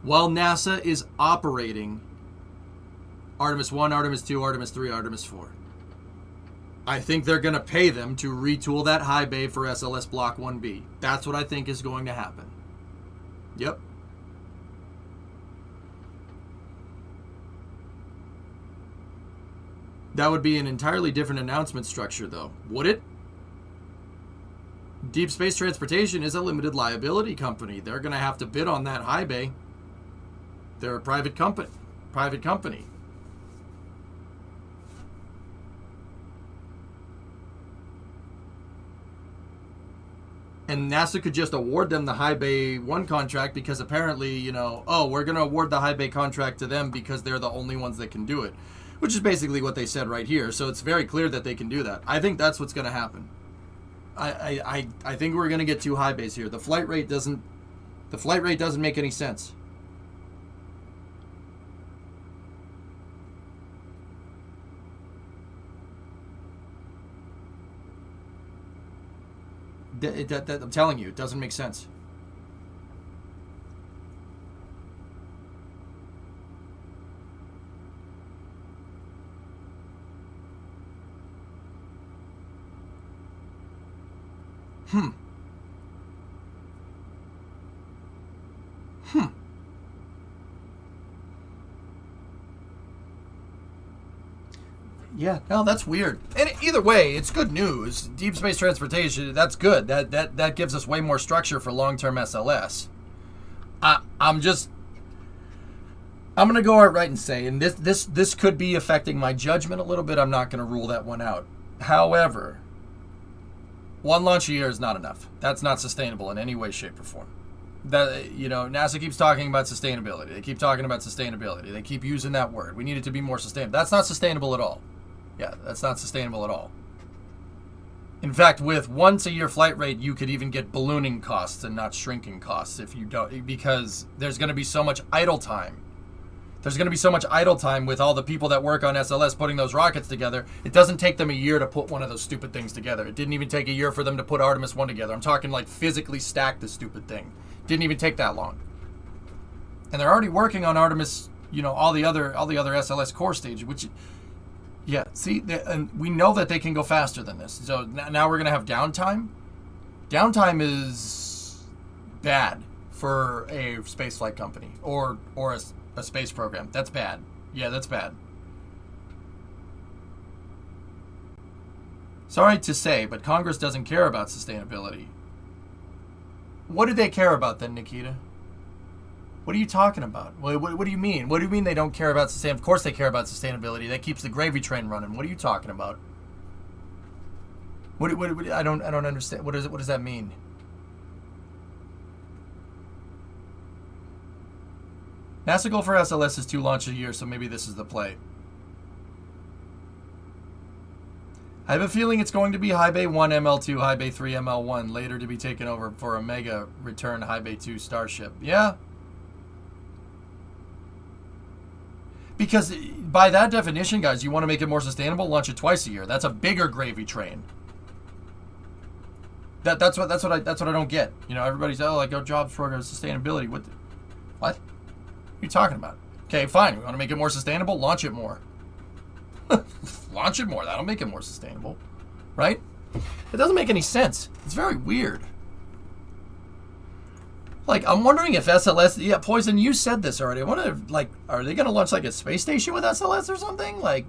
while NASA is operating Artemis 1, Artemis 2, Artemis 3, Artemis 4. I think they're going to pay them to retool that high bay for SLS Block 1B. That's what I think is going to happen. Yep. That would be an entirely different announcement structure, though. Would it? Deep Space Transportation is a limited liability company. They're going to have to bid on that high bay. They're a private company. And NASA could just award them the High Bay 1 contract because apparently, we're going to award the High Bay contract to them because they're the only ones that can do it, which is basically what they said right here. So it's very clear that they can do that. I think that's what's going to happen. I think we're going to get 2 high bays here. The flight rate doesn't make any sense. I'm telling you, it doesn't make sense. Yeah, no, that's weird. And either way, it's good news. Deep Space Transportation, that's good. That gives us way more structure for long-term SLS. I'm going to go out right and say, and this could be affecting my judgment a little bit. I'm not going to rule that one out. However, 1 launch a year is not enough. That's not sustainable in any way, shape, or form. NASA keeps talking about sustainability. They keep talking about sustainability. They keep using that word. We need it to be more sustainable. That's not sustainable at all. Yeah, that's not sustainable at all. In fact, with once a year flight rate, you could even get ballooning costs and not shrinking costs if you don't, because there's going to be so much idle time. There's going to be so much idle time with all the people that work on SLS putting those rockets together. It doesn't take them a year to put one of those stupid things together. It didn't even take a year for them to put Artemis 1 together. I'm talking like physically stack this stupid thing. Didn't even take that long. And they're already working on Artemis, all the other SLS core stage, which, yeah, see, and we know that they can go faster than this. So now we're going to have downtime. Downtime is bad for a spaceflight company or a space program. That's bad. Yeah, that's bad. Sorry to say, but Congress doesn't care about sustainability. What do they care about then, Nikita? What are you talking about? What do you mean? What do you mean they don't care about sustainability? Of course they care about sustainability. That keeps the gravy train running. What are you talking about? What I don't understand. What does that mean? NASA goal for SLS is 2 launches a year, so maybe this is the play. I have a feeling it's going to be High Bay 1 ML2, High Bay 3 ML1, later to be taken over for a mega return High Bay 2 Starship. Yeah. Because by that definition, guys, you want to make it more sustainable, launch it twice a year. That's a bigger gravy train. That's what I don't get. You know, everybody's like, oh, jobs program sustainability. What are you talking about? Okay, fine. We want to make it more sustainable, launch it more. Launch it more. That'll make it more sustainable. Right? It doesn't make any sense. It's very weird. Like, I'm wondering if SLS... Yeah, Poison, you said this already. I wonder if, like, are they going to launch, like, a space station with SLS or something? Like,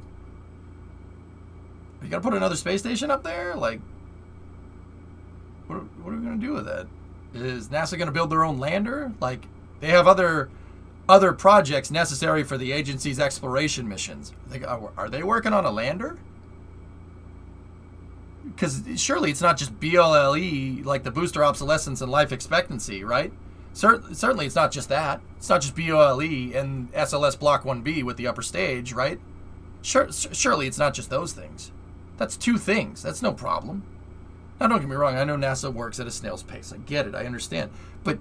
you got to put another space station up there? Like, what are we going to do with that? Is NASA going to build their own lander? Like, they have other projects necessary for the agency's exploration missions. Are they working on a lander? Because surely it's not just BOLE, like the booster obsolescence and life expectancy, right? Certainly it's not just that. It's not just BOLE and SLS Block 1B with the upper stage, right? Surely it's not just those things. That's 2 things. That's no problem. Now, don't get me wrong. I know NASA works at a snail's pace. I get it. I understand. But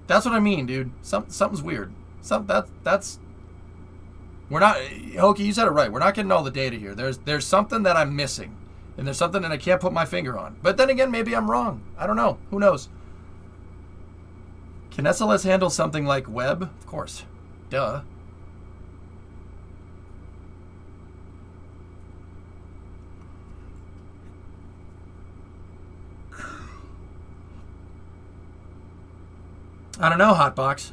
that's what I mean, dude. Something's weird. We're not... Hokie, you said it right. We're not getting all the data here. There's something that I'm missing. And there's something that I can't put my finger on. But then again, maybe I'm wrong. I don't know. Who knows? Can SLS handle something like web? Of course. Duh. I don't know, Hotbox.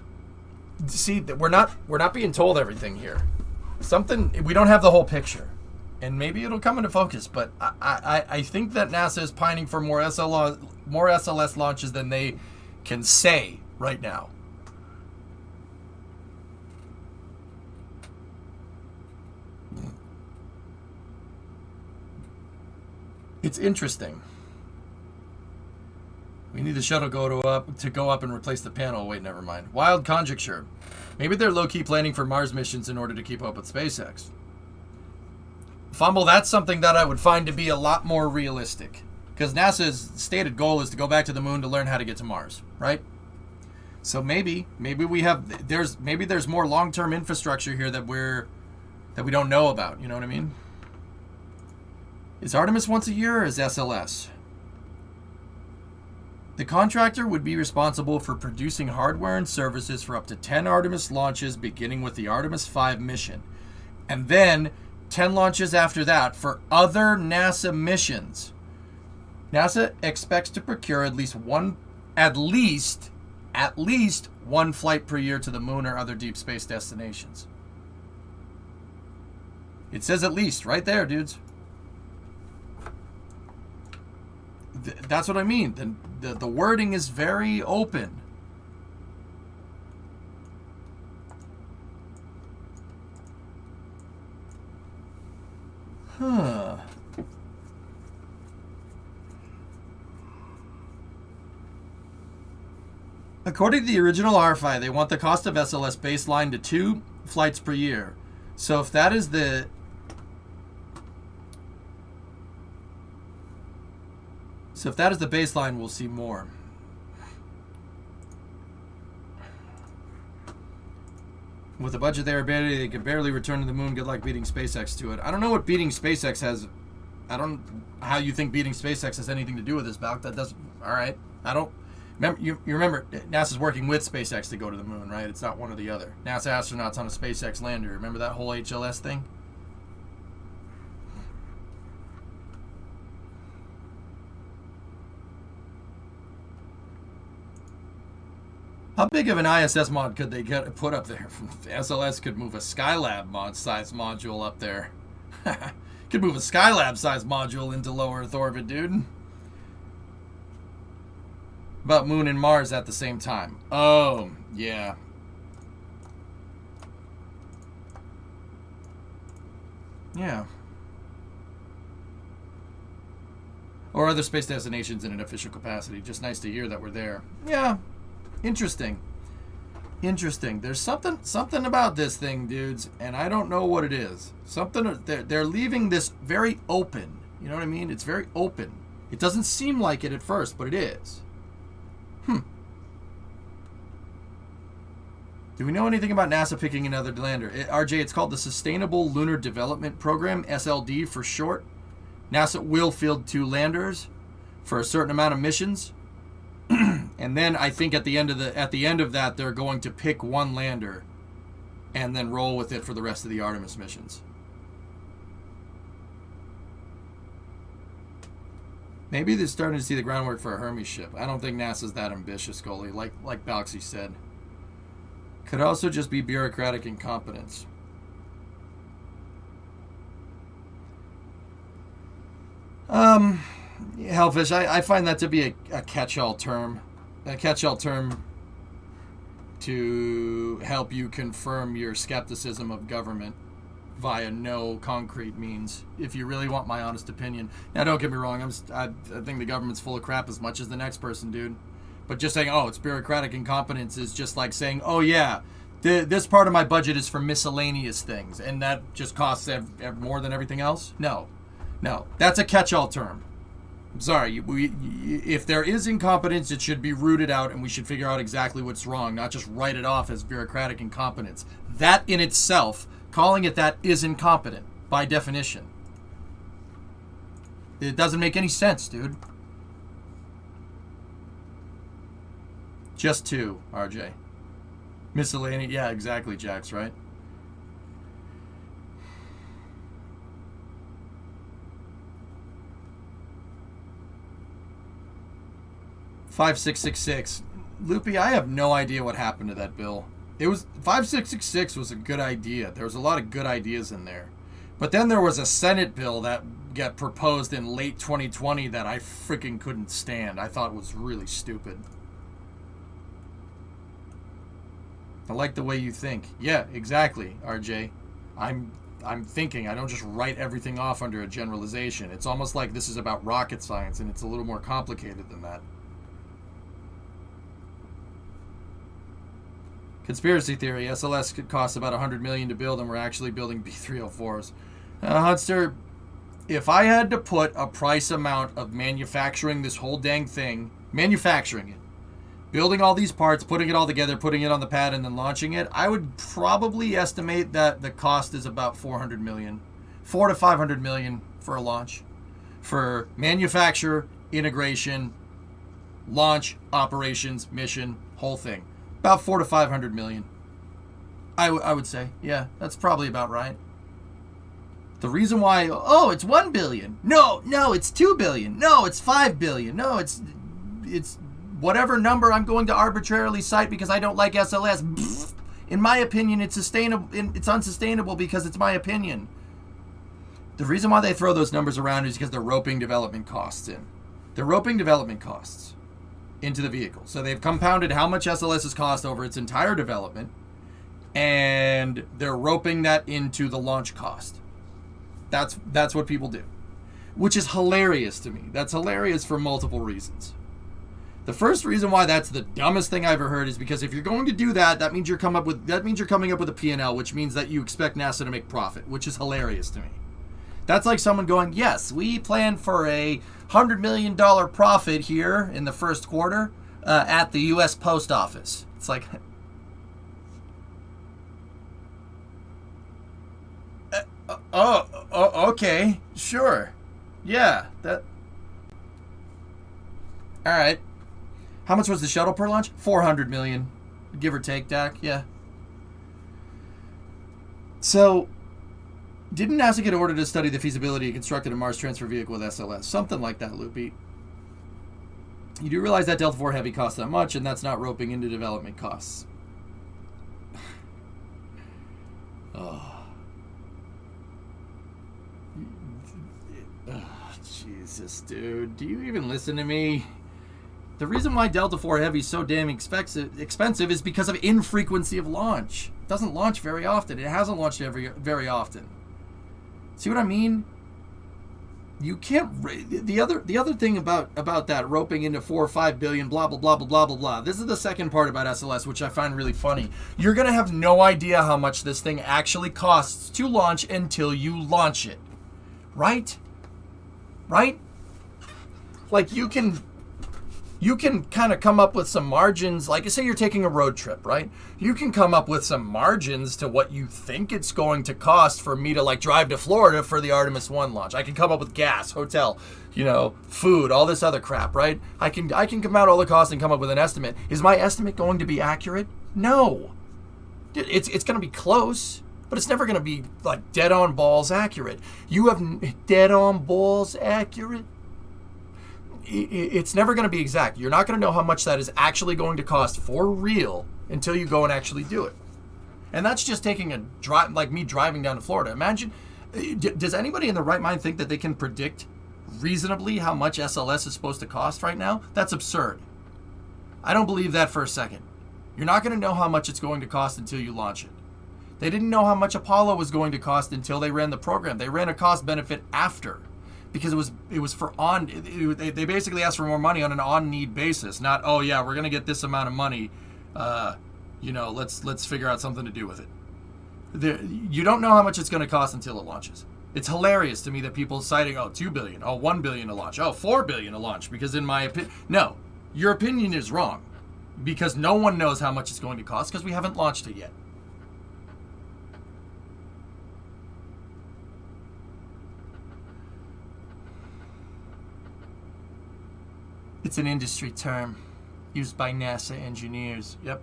See, we're not being told everything here. We don't have the whole picture. And maybe it'll come into focus, but I think that NASA is pining for more SLS launches than they can say right now. It's interesting. We need the shuttle to go up and replace the panel. Wait, never mind. Wild conjecture. Maybe they're low-key planning for Mars missions in order to keep up with SpaceX. Fumble, that's something that I would find to be a lot more realistic. Because NASA's stated goal is to go back to the moon to learn how to get to Mars, right? So maybe there's more long-term infrastructure here that we don't know about, you know what I mean? Is Artemis once a year or is SLS? The contractor would be responsible for producing hardware and services for up to 10 Artemis launches beginning with the Artemis 5 mission. And then 10 launches after that for other NASA missions. NASA expects to procure at least one flight per year to the moon or other deep space destinations. It says at least right there, dudes. That's what I mean. The wording is very open. Huh. According to the original RFI, they want the cost of SLS baseline to 2 flights per year. So if that is the baseline, we'll see more. With the budget they could barely return to the moon. Good luck beating SpaceX to it. I don't know what beating SpaceX has. I don't how you think beating SpaceX has anything to do with this, Balk. That doesn't. All right. I don't. Remember, you remember NASA's working with SpaceX to go to the moon, right? It's not one or the other. NASA astronauts on a SpaceX lander. Remember that whole HLS thing? How big of an ISS mod could they put up there? SLS could move a Skylab mod-sized module up there. Could move a Skylab-sized module into low Earth orbit, dude. But Moon and Mars at the same time. Oh, yeah. Yeah. Or other space destinations in an official capacity. Just nice to hear that we're there. Yeah. Interesting. Interesting. There's something about this thing, dudes, and I don't know what it is. They're leaving this very open. You know what I mean? It's very open. It doesn't seem like it at first, but it is. Do we know anything about NASA picking another lander? RJ, it's called the Sustainable Lunar Development Program, SLD for short. NASA will field 2 landers for a certain amount of missions. And then I think at the end of that, they're going to pick 1 lander and then roll with it for the rest of the Artemis missions. Maybe they're starting to see the groundwork for a Hermes ship. I don't think NASA's that ambitious, Goalie, like Balxy said. Could also just be bureaucratic incompetence. Hellfish, I find that to be a catch-all term. A catch-all term to help you confirm your skepticism of government via no concrete means, if you really want my honest opinion. Now, don't get me wrong, I think the government's full of crap as much as the next person, dude. But just saying, oh, it's bureaucratic incompetence is just like saying, oh, yeah, this part of my budget is for miscellaneous things, and that just costs more than everything else? No. That's a catch-all term. I'm sorry. If there is incompetence, it should be rooted out, and we should figure out exactly what's wrong, not just write it off as bureaucratic incompetence. That in itself, calling it that, is incompetent, by definition. It doesn't make any sense, dude. Just 2, RJ. Miscellaneous. Yeah, exactly, Jax, right? $5666. Loopy, I have no idea what happened to that bill. It was 5666 was a good idea. There was a lot of good ideas in there. But then there was a Senate bill that got proposed in late 2020 that I freaking couldn't stand. I thought was really stupid. I like the way you think. Yeah, exactly, RJ. I'm thinking. I don't just write everything off under a generalization. It's almost like this is about rocket science, and it's a little more complicated than that. Conspiracy theory. SLS could cost about $100 million to build, and we're actually building B304s. Hunster, if I had to put a price amount of manufacturing this whole dang thing, manufacturing it, building all these parts, putting it all together, putting it on the pad, and then launching it, I would probably estimate that the cost is about $400 million. $400 to $500 million for a launch. For manufacture, integration, launch, operations, mission, whole thing. About $400 to $500 million. I would say. Yeah, that's probably about right. The reason why, oh, it's $1 billion. No, it's $2 billion. No, it's $5 billion. No, it's whatever number I'm going to arbitrarily cite because I don't like SLS. In my opinion, it's unsustainable because it's my opinion. The reason why they throw those numbers around is because they're roping development costs in. They're roping development costs into the vehicle. So they've compounded how much SLS has cost over its entire development, and they're roping that into the launch cost. That's what people do, which is hilarious to me. That's hilarious for multiple reasons. The first reason why that's the dumbest thing I ever heard is because if you're going to do that, that means you're coming up with a P&L, which means that you expect NASA to make profit, which is hilarious to me. That's like someone going, yes, we plan for a $100 million profit here in the first quarter at the U.S. Post Office. It's like, okay, sure. Yeah, that. All right. How much was the shuttle per launch? $400 million, give or take, Dak. Yeah. So, didn't NASA get ordered to study the feasibility of constructing a Mars transfer vehicle with SLS? Something like that, Loopy. You do realize that Delta IV Heavy costs that much, and that's not roping into development costs. Oh, Jesus, dude. Do you even listen to me? The reason why Delta IV Heavy is so damn expensive is because of infrequency of launch. It doesn't launch very often. It hasn't launched very often. See what I mean? You can't. The other thing about that roping into 4 or 5 billion, blah blah blah blah blah blah blah. This is the second part about SLS, which I find really funny. You're gonna have no idea how much this thing actually costs to launch until you launch it, right? Right? Like you can kind of come up with some margins. Like say you're taking a road trip, right? You can come up with some margins to what you think it's going to cost for me to like drive to Florida for the Artemis 1 launch. I can come up with gas, hotel, food, all this other crap, right? I can come out all the costs and come up with an estimate. Is my estimate going to be accurate? No. It's going to be close, but it's never going to be like dead on balls accurate. You have dead on balls accurate? It's never going to be exact. You're not going to know how much that is actually going to cost for real until you go and actually do it. And that's just taking a drive, like me driving down to Florida. Imagine, does anybody in the right mind think that they can predict reasonably how much SLS is supposed to cost right now? That's absurd. I don't believe that for a second. You're not going to know how much it's going to cost until you launch it. They didn't know how much Apollo was going to cost until they ran the program. They ran a cost benefit after. Because it was for they basically asked for more money on an on-need basis, not, oh yeah, we're gonna get this amount of money, let's figure out something to do with it. You don't know how much it's gonna cost until it launches. It's hilarious to me that people citing, oh, 2 billion, oh, 1 billion to launch, oh, 4 billion to launch, because in my opinion, no, your opinion is wrong, because no one knows how much it's going to cost because we haven't launched it yet. It's an industry term used by NASA engineers. Yep.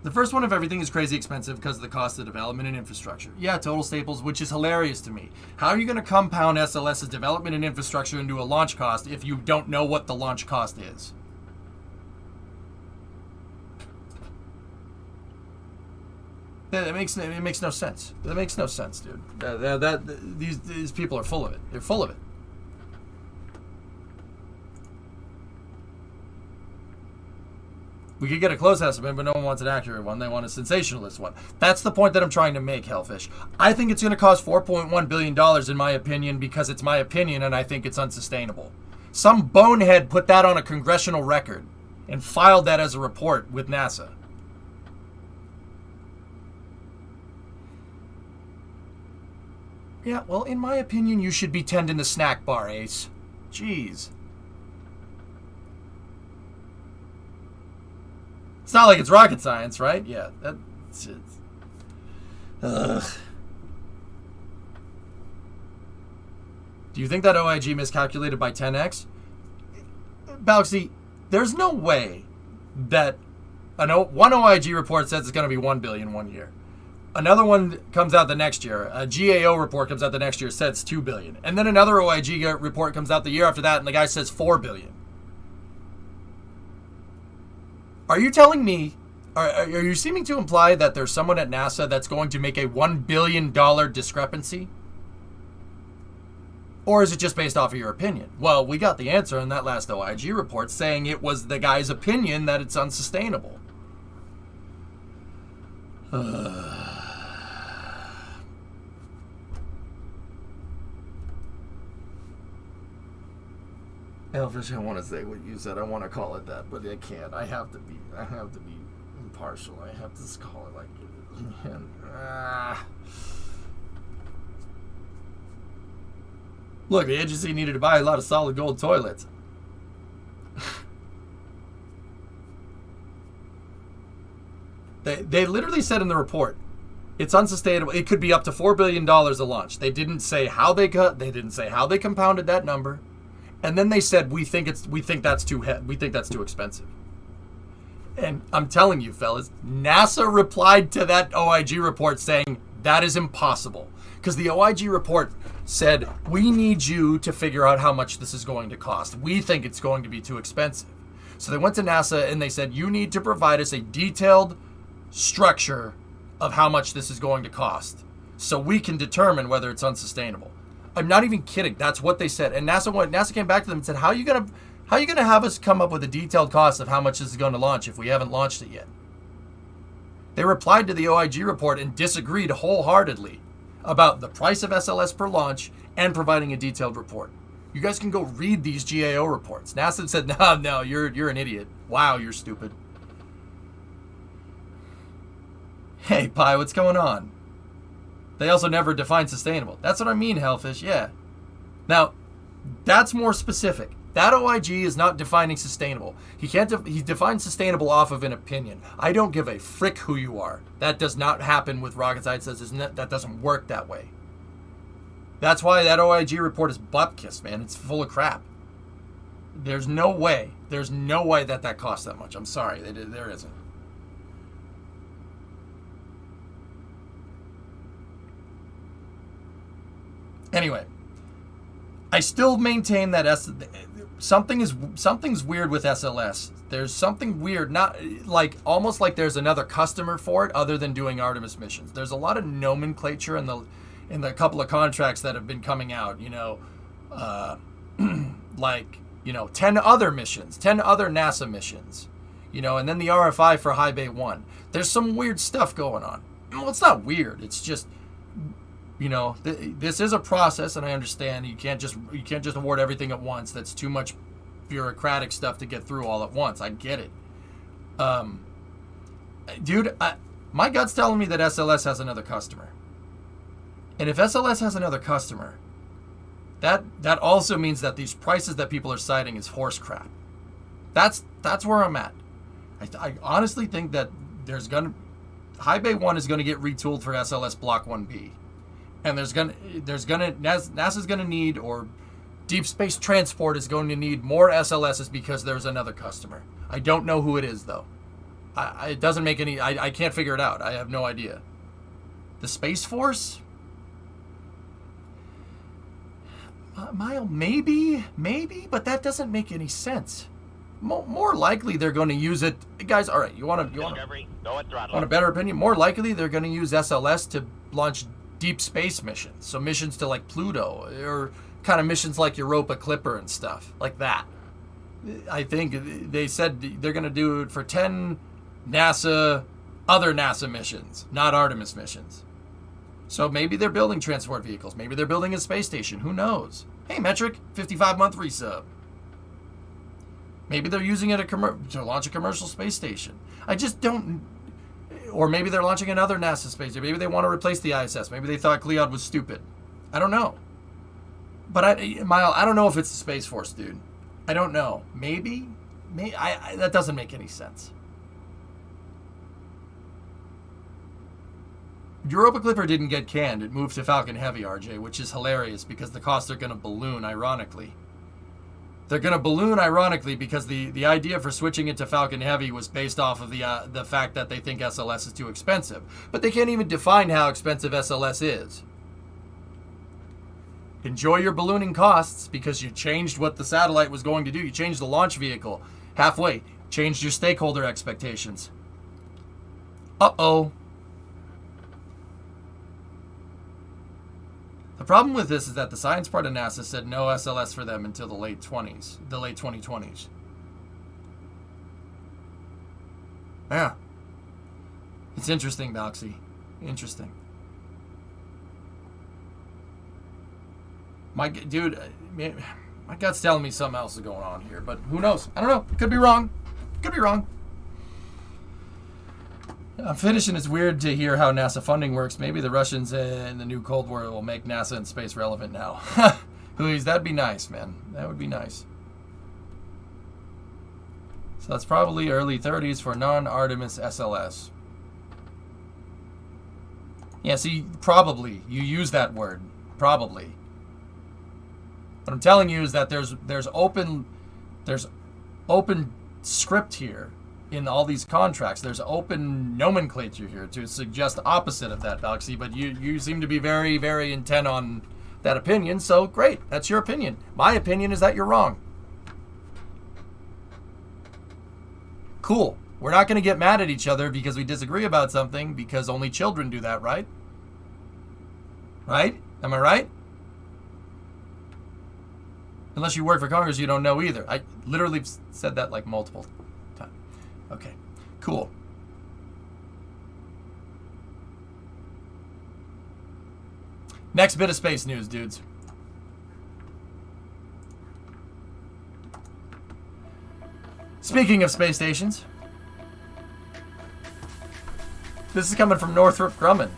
The first one of everything is crazy expensive because of the cost of development and infrastructure. Yeah, total staples, which is hilarious to me. How are you going to compound SLS's development and infrastructure into a launch cost if you don't know what the launch cost is? It makes no sense. That makes no sense, dude. These people are full of it. They're full of it. We could get a close estimate, but no one wants an accurate one. They want a sensationalist one. That's the point that I'm trying to make, Hellfish. I think it's going to cost $4.1 billion, in my opinion, because it's my opinion, and I think it's unsustainable. Some bonehead put that on a congressional record and filed that as a report with NASA. Yeah, well, in my opinion, you should be tending the snack bar, Ace. Jeez. It's not like it's rocket science, right? Yeah, that's it. Ugh. Do you think that OIG miscalculated by 10x? Balaxy, there's no way that one OIG report says it's going to be 1 billion one year. Another one comes out the next year. A GAO report comes out the next year, says 2 billion. And then another OIG report comes out the year after that, and the guy says 4 billion. Are you telling me, are you seeming to imply that there's someone at NASA that's going to make a $1 billion discrepancy? Or is it just based off of your opinion? Well, we got the answer in that last OIG report saying it was the guy's opinion that it's unsustainable. Elvis, I want to say what you said. I want to call it that, but I can't. I have to be impartial. I have to just call it like it is. Look, the agency needed to buy a lot of solid gold toilets. They literally said in the report, it's unsustainable. It could be up to $4 billion a launch. They didn't say how they compounded that number. And then they said, we think that's too expensive. And I'm telling you, fellas, NASA replied to that OIG report saying that is impossible. Because the OIG report said, we need you to figure out how much this is going to cost. We think it's going to be too expensive. So they went to NASA and they said, you need to provide us a detailed structure of how much this is going to cost so we can determine whether it's unsustainable. I'm not even kidding. That's what they said. And NASA came back to them and said, how are you gonna have us come up with a detailed cost of how much this is going to launch if we haven't launched it yet? They replied to the OIG report and disagreed wholeheartedly about the price of SLS per launch and providing a detailed report. You guys can go read these GAO reports. NASA said, no, you're an idiot. Wow, you're stupid. Hey, Pi, what's going on? They also never define sustainable. That's what I mean, Hellfish, yeah. Now, that's more specific. That OIG is not defining sustainable. He defines sustainable off of an opinion. I don't give a frick who you are. That does not happen with rocket science. That doesn't work that way. That's why that OIG report is butt-kissed, man. It's full of crap. There's no way. There's no way that costs that much. I'm sorry. There isn't. Anyway, I still maintain that something's weird with SLS. There's something weird, not like almost like there's another customer for it other than doing Artemis missions. There's a lot of nomenclature in the couple of contracts that have been coming out, like, 10 other missions, 10 other NASA missions, and then the RFI for High Bay 1. There's some weird stuff going on. Well, it's not weird. It's just, this is a process, and I understand you can't just award everything at once. That's too much bureaucratic stuff to get through all at once. I get it. Dude, my gut's telling me that SLS has another customer. And if SLS has another customer, that also means that these prices that people are citing is horse crap. That's where I'm at. I honestly think that High Bay 1 is gonna get retooled for SLS Block 1B. And NASA's gonna need, or Deep Space Transport is going to need more SLSs because there's another customer. I don't know who it is though. It doesn't make any. I can't figure it out. I have no idea. The Space Force? Mile, maybe, but that doesn't make any sense. More likely they're going to use it, guys. All right, you want a better opinion? More likely they're going to use SLS to launch deep space missions, so missions to like Pluto, or kind of missions like Europa Clipper and stuff like that. I think they said they're going to do it for 10 other NASA missions, not Artemis missions. So maybe they're building transport vehicles. Maybe they're building a space station. Who knows? Hey, Metric, 55-month resub. Maybe they're using it to launch a commercial space station. I just don't... Or maybe they're launching another NASA space station. Maybe they want to replace the ISS. Maybe they thought Gliad was stupid. I don't know. But, Mile, I don't know if it's the Space Force, dude. I don't know. Maybe? That doesn't make any sense. Europa Clipper didn't get canned. It moved to Falcon Heavy, RJ, which is hilarious because the costs are going to balloon, ironically. They're going to balloon, ironically, because the idea for switching it to Falcon Heavy was based off of the fact that they think SLS is too expensive. But they can't even define how expensive SLS is. Enjoy your ballooning costs because you changed what the satellite was going to do. You changed the launch vehicle halfway. Changed your stakeholder expectations. Uh-oh. The problem with this is that the science part of NASA said no SLS for them until the late 2020s. Yeah. It's interesting, Doxy. Interesting. My gut's telling me something else is going on here, but who knows? I don't know. Could be wrong. Could be wrong. I'm finishing. It's weird to hear how NASA funding works. Maybe the Russians in the new Cold War will make NASA and space relevant now. Please, that'd be nice, man. That would be nice. So that's probably early 30s for non-Artemis SLS. Yeah, see, probably. You use that word. Probably. What I'm telling you is that there's open script here. In all these contracts, there's open nomenclature here to suggest the opposite of that, Doxy, but you seem to be very, very intent on that opinion, so great, that's your opinion. My opinion is that you're wrong. Cool. We're not going to get mad at each other because we disagree about something, because only children do that, right? Right? Am I right? Unless you work for Congress, you don't know either. I literally said that like multiple times. Okay, cool. Next bit of space news, dudes. Speaking of space stations, this is coming from Northrop Grumman.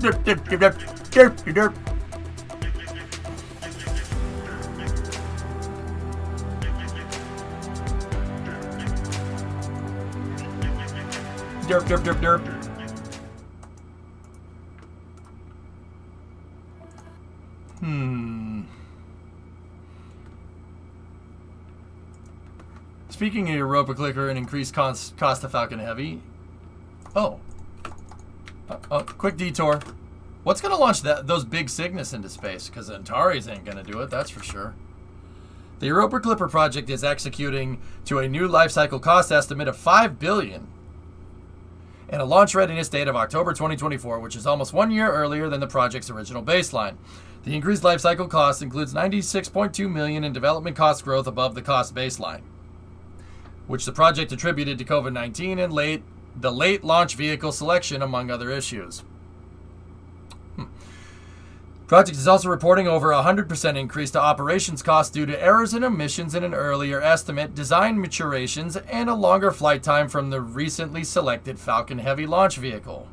Derp, derp, derp, derp. Speaking of Europa Clicker and increased cost of Falcon Heavy. Oh. Quick detour. What's going to launch those big Cygnus into space? Because Antares ain't going to do it, that's for sure. The Europa Clipper project is executing to a new life cycle cost estimate of $5 billion and a launch readiness date of October 2024, which is almost 1 year earlier than the project's original baseline. The increased life cycle cost includes $96.2 million in development cost growth above the cost baseline, which the project attributed to COVID-19 and the late launch vehicle selection, among other issues. Project is also reporting over 100% increase to operations costs due to errors and omissions in an earlier estimate, design maturations, and a longer flight time from the recently selected Falcon Heavy launch vehicle.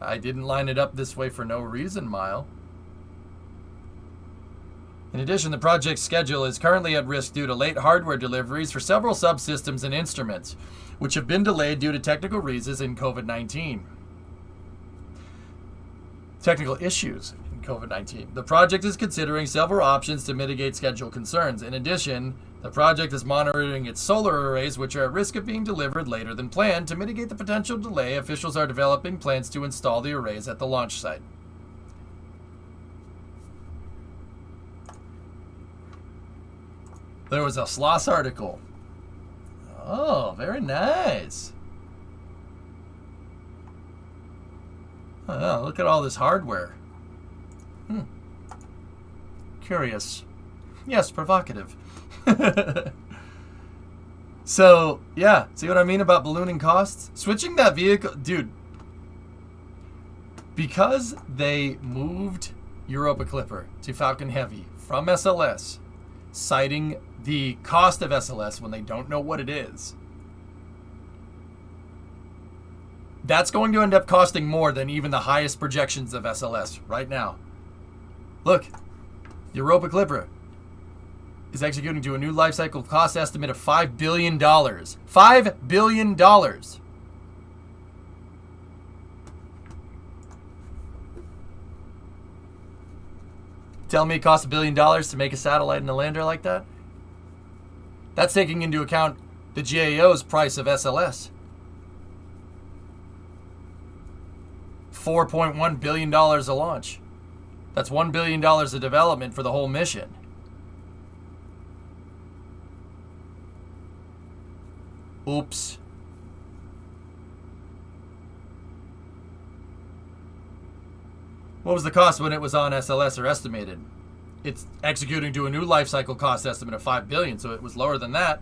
I didn't line it up this way for no reason, Mile. In addition, the project's schedule is currently at risk due to late hardware deliveries for several subsystems and instruments, which have been delayed due to technical reasons in COVID-19. Technical issues in COVID-19. The project is considering several options to mitigate schedule concerns. In addition, the project is monitoring its solar arrays, which are at risk of being delivered later than planned. To mitigate the potential delay, officials are developing plans to install the arrays at the launch site. There was a Sloss article. Oh, very nice. Oh, look at all this hardware. Curious. Yes, provocative. So, yeah, see what I mean about ballooning costs? Switching that vehicle, dude, because they moved Europa Clipper to Falcon Heavy from SLS, citing the cost of SLS when they don't know what it is. That's going to end up costing more than even the highest projections of SLS right now. Look, Europa Clipper is executing to a new life cycle cost estimate of $5 billion. $5 billion. Tell me it costs $1 billion to make a satellite and a lander like that? That's taking into account the GAO's price of SLS. $4.1 billion a launch. That's $1 billion of development for the whole mission. Oops. What was the cost when it was on SLS or estimated? It's executing to a new life cycle cost estimate of $5 billion, so it was lower than that.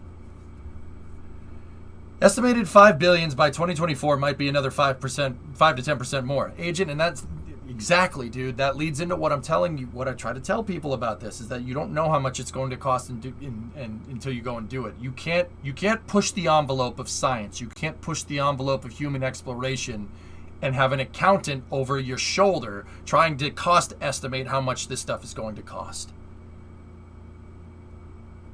Estimated $5 billion by 2024 might be another 5% to 10% more. Agent, and that's exactly, dude. That leads into what I'm telling you. What I try to tell people about this is that you don't know how much it's going to cost until you go and do it. You can't push the envelope of science. You can't push the envelope of human exploration and have an accountant over your shoulder trying to cost estimate how much this stuff is going to cost.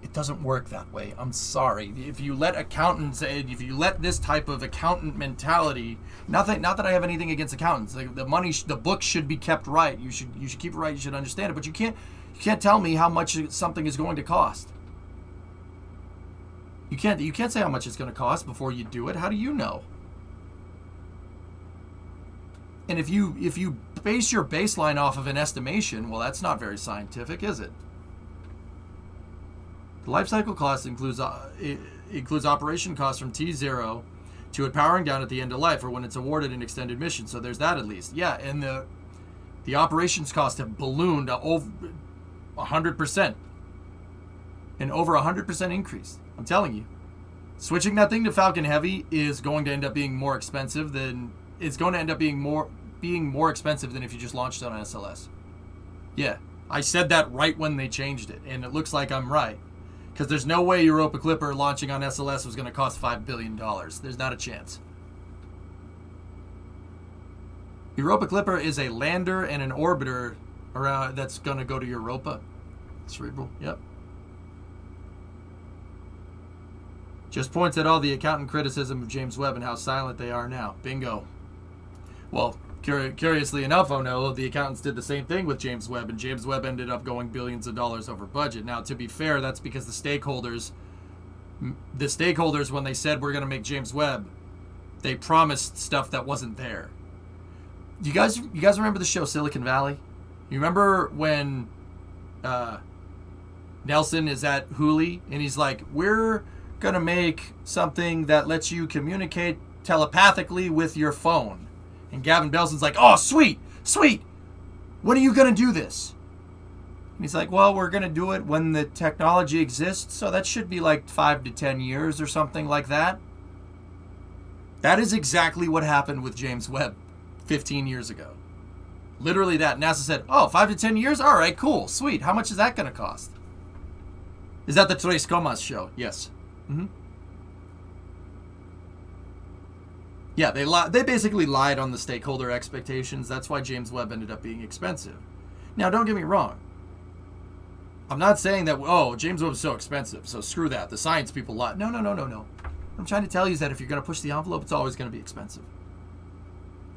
It doesn't work that way. I'm sorry. If you let accountants, if you let this type of accountant mentality, not that I have anything against accountants. The money, the books should be kept right. You should keep it right. You should understand it. But you can't tell me how much something is going to cost. You can't say how much it's going to cost before you do it. How do you know? And if you base your baseline off of an estimation, well, that's not very scientific, is it? The life cycle cost includes operation costs from T0 to it powering down at the end of life or when it's awarded an extended mission. So there's that at least. Yeah, and the operations costs have ballooned over 100%. An over 100% increase. I'm telling you. Switching that thing to Falcon Heavy is going to end up being more expensive than it's going to end up being more expensive than if you just launched it on SLS. Yeah, I said that right when they changed it, and it looks like I'm right. Because there's no way Europa Clipper launching on SLS was going to cost $5 billion. There's not a chance. Europa Clipper is a lander and an orbiter around that's going to go to Europa. Cerebral, yep. Just points at all the accountant criticism of James Webb and how silent they are now. Bingo. Well, curiously enough, oh no, the accountants did the same thing with James Webb, and James Webb ended up going billions of dollars over budget. Now, to be fair, that's because the stakeholders, when they said we're going to make James Webb, they promised stuff that wasn't there. You guys remember the show Silicon Valley? You remember when Nelson is at Hooli and he's like, we're going to make something that lets you communicate telepathically with your phone. And Gavin Belson's like, oh, sweet. When are you going to do this? And he's like, well, we're going to do it when the technology exists. So that should be like 5 to 10 years or something like that. That is exactly what happened with James Webb 15 years ago. Literally that. NASA said, oh, 5 to 10 years? All right, cool, sweet. How much is that going to cost? Is that the Tres Comas show? Yes. Mm-hmm. Yeah, they basically lied on the stakeholder expectations. That's why James Webb ended up being expensive. Now, don't get me wrong. I'm not saying that, oh, James Webb's so expensive, so screw that. The science people lied. No. What I'm trying to tell you is that if you're going to push the envelope, it's always going to be expensive.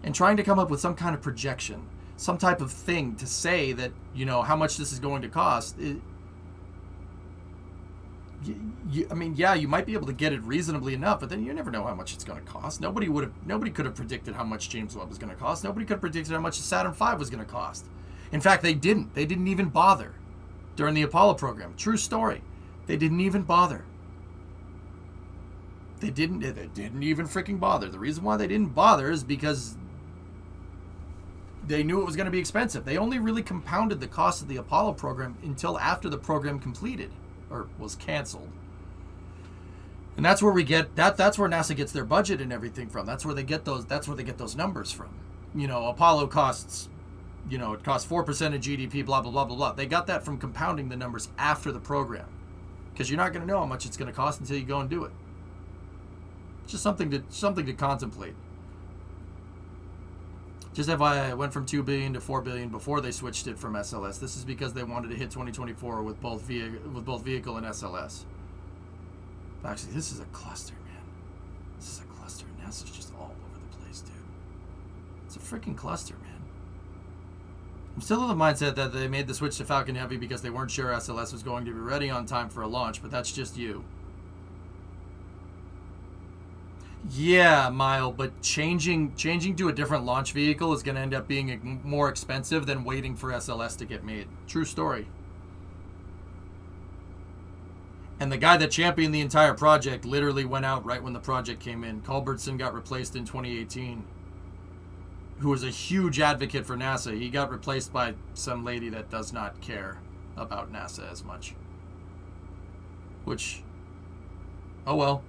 And trying to come up with some kind of projection, some type of thing to say that, how much this is going to cost, you might be able to get it reasonably enough, but then you never know how much it's going to cost. Nobody could have predicted how much James Webb was going to cost. Nobody could have predicted how much the Saturn V was going to cost. In fact, they didn't. They didn't even bother during the Apollo program. True story. They didn't even bother. They didn't even freaking bother. The reason why they didn't bother is because they knew it was going to be expensive. They only really compounded the cost of the Apollo program until after the program completed. Or was canceled. And that's where we get that's where NASA gets their budget and everything from. That's where they get those numbers from. Apollo costs, it costs 4% of GDP, blah blah blah blah blah. They got that from compounding the numbers after the program. Because you're not going to know how much it's going to cost until you go and do it. Just something to contemplate. Just FYI, it went from $2 billion to $4 billion before they switched it from SLS. This is because they wanted to hit 2024 with both vehicle and SLS. Actually, this is a cluster, man. This is a cluster. NASA's just all over the place, dude. It's a freaking cluster, man. I'm still in the mindset that they made the switch to Falcon Heavy because they weren't sure SLS was going to be ready on time for a launch, but that's just you. Yeah, Mile, but changing to a different launch vehicle is going to end up being more expensive than waiting for SLS to get made. True story. And the guy that championed the entire project literally went out right when the project came in. Culbertson got replaced in 2018, who was a huge advocate for NASA. He got replaced by some lady that does not care about NASA as much. Which, oh well.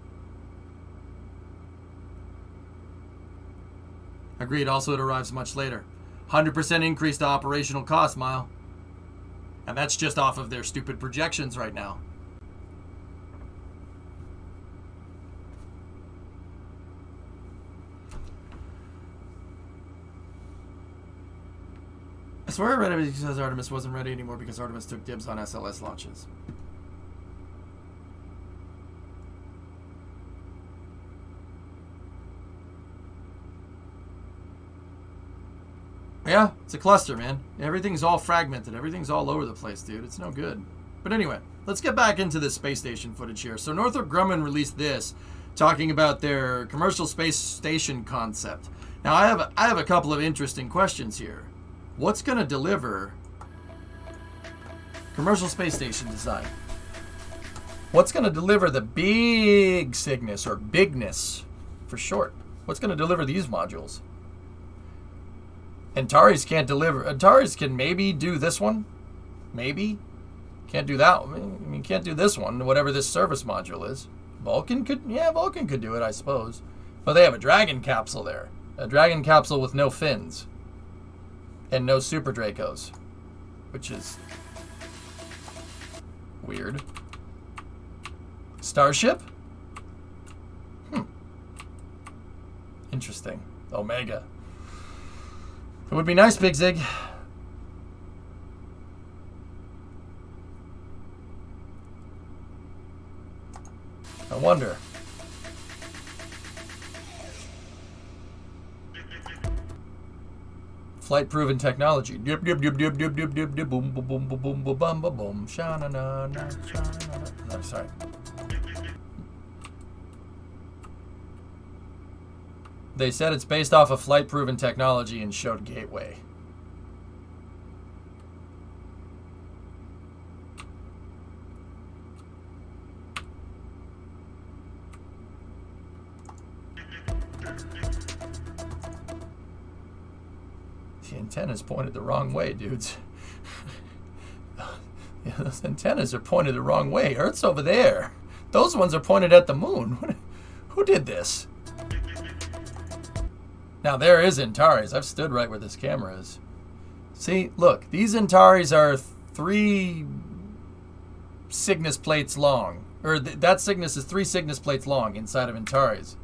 Agreed. Also, it arrives much later. 100% increase to operational cost, Mile. And that's just off of their stupid projections right now. I swear I read it because Artemis wasn't ready anymore because Artemis took dibs on SLS launches. Yeah, it's a cluster, man. Everything's all fragmented. Everything's all over the place, dude. It's no good. But anyway, let's get back into this space station footage here. So Northrop Grumman released this, talking about their commercial space station concept. Now, I have a couple of interesting questions here. What's going to deliver commercial space station design? What's going to deliver the big signess or bigness for short. What's going to deliver these modules? Antares can't deliver. Antares can maybe do this one. Maybe. Can't do that. I mean, can't do this one, whatever this service module is. Vulcan could, yeah, Vulcan could do it, I suppose. But they have a Dragon capsule there. A Dragon capsule with no fins. And no Super Dracos. Which is weird. Starship? Interesting. Omega. It would be nice, Big Zig. I wonder. Flight proven technology. Dip dip dip dip dip dip dip dip boom boom boom boom boom boom boom boom sha na na na sha na na. I'm sorry. They said it's based off of flight proven technology and showed Gateway. The antenna's pointed the wrong way, dudes. Yeah, those antennas are pointed the wrong way. Earth's over there. Those ones are pointed at the moon. Who did this? Now there is Antares. I've stood right where this camera is. See, look, these Antares are 3 Cygnus plates long. Or that Cygnus is 3 Cygnus plates long inside of Antares.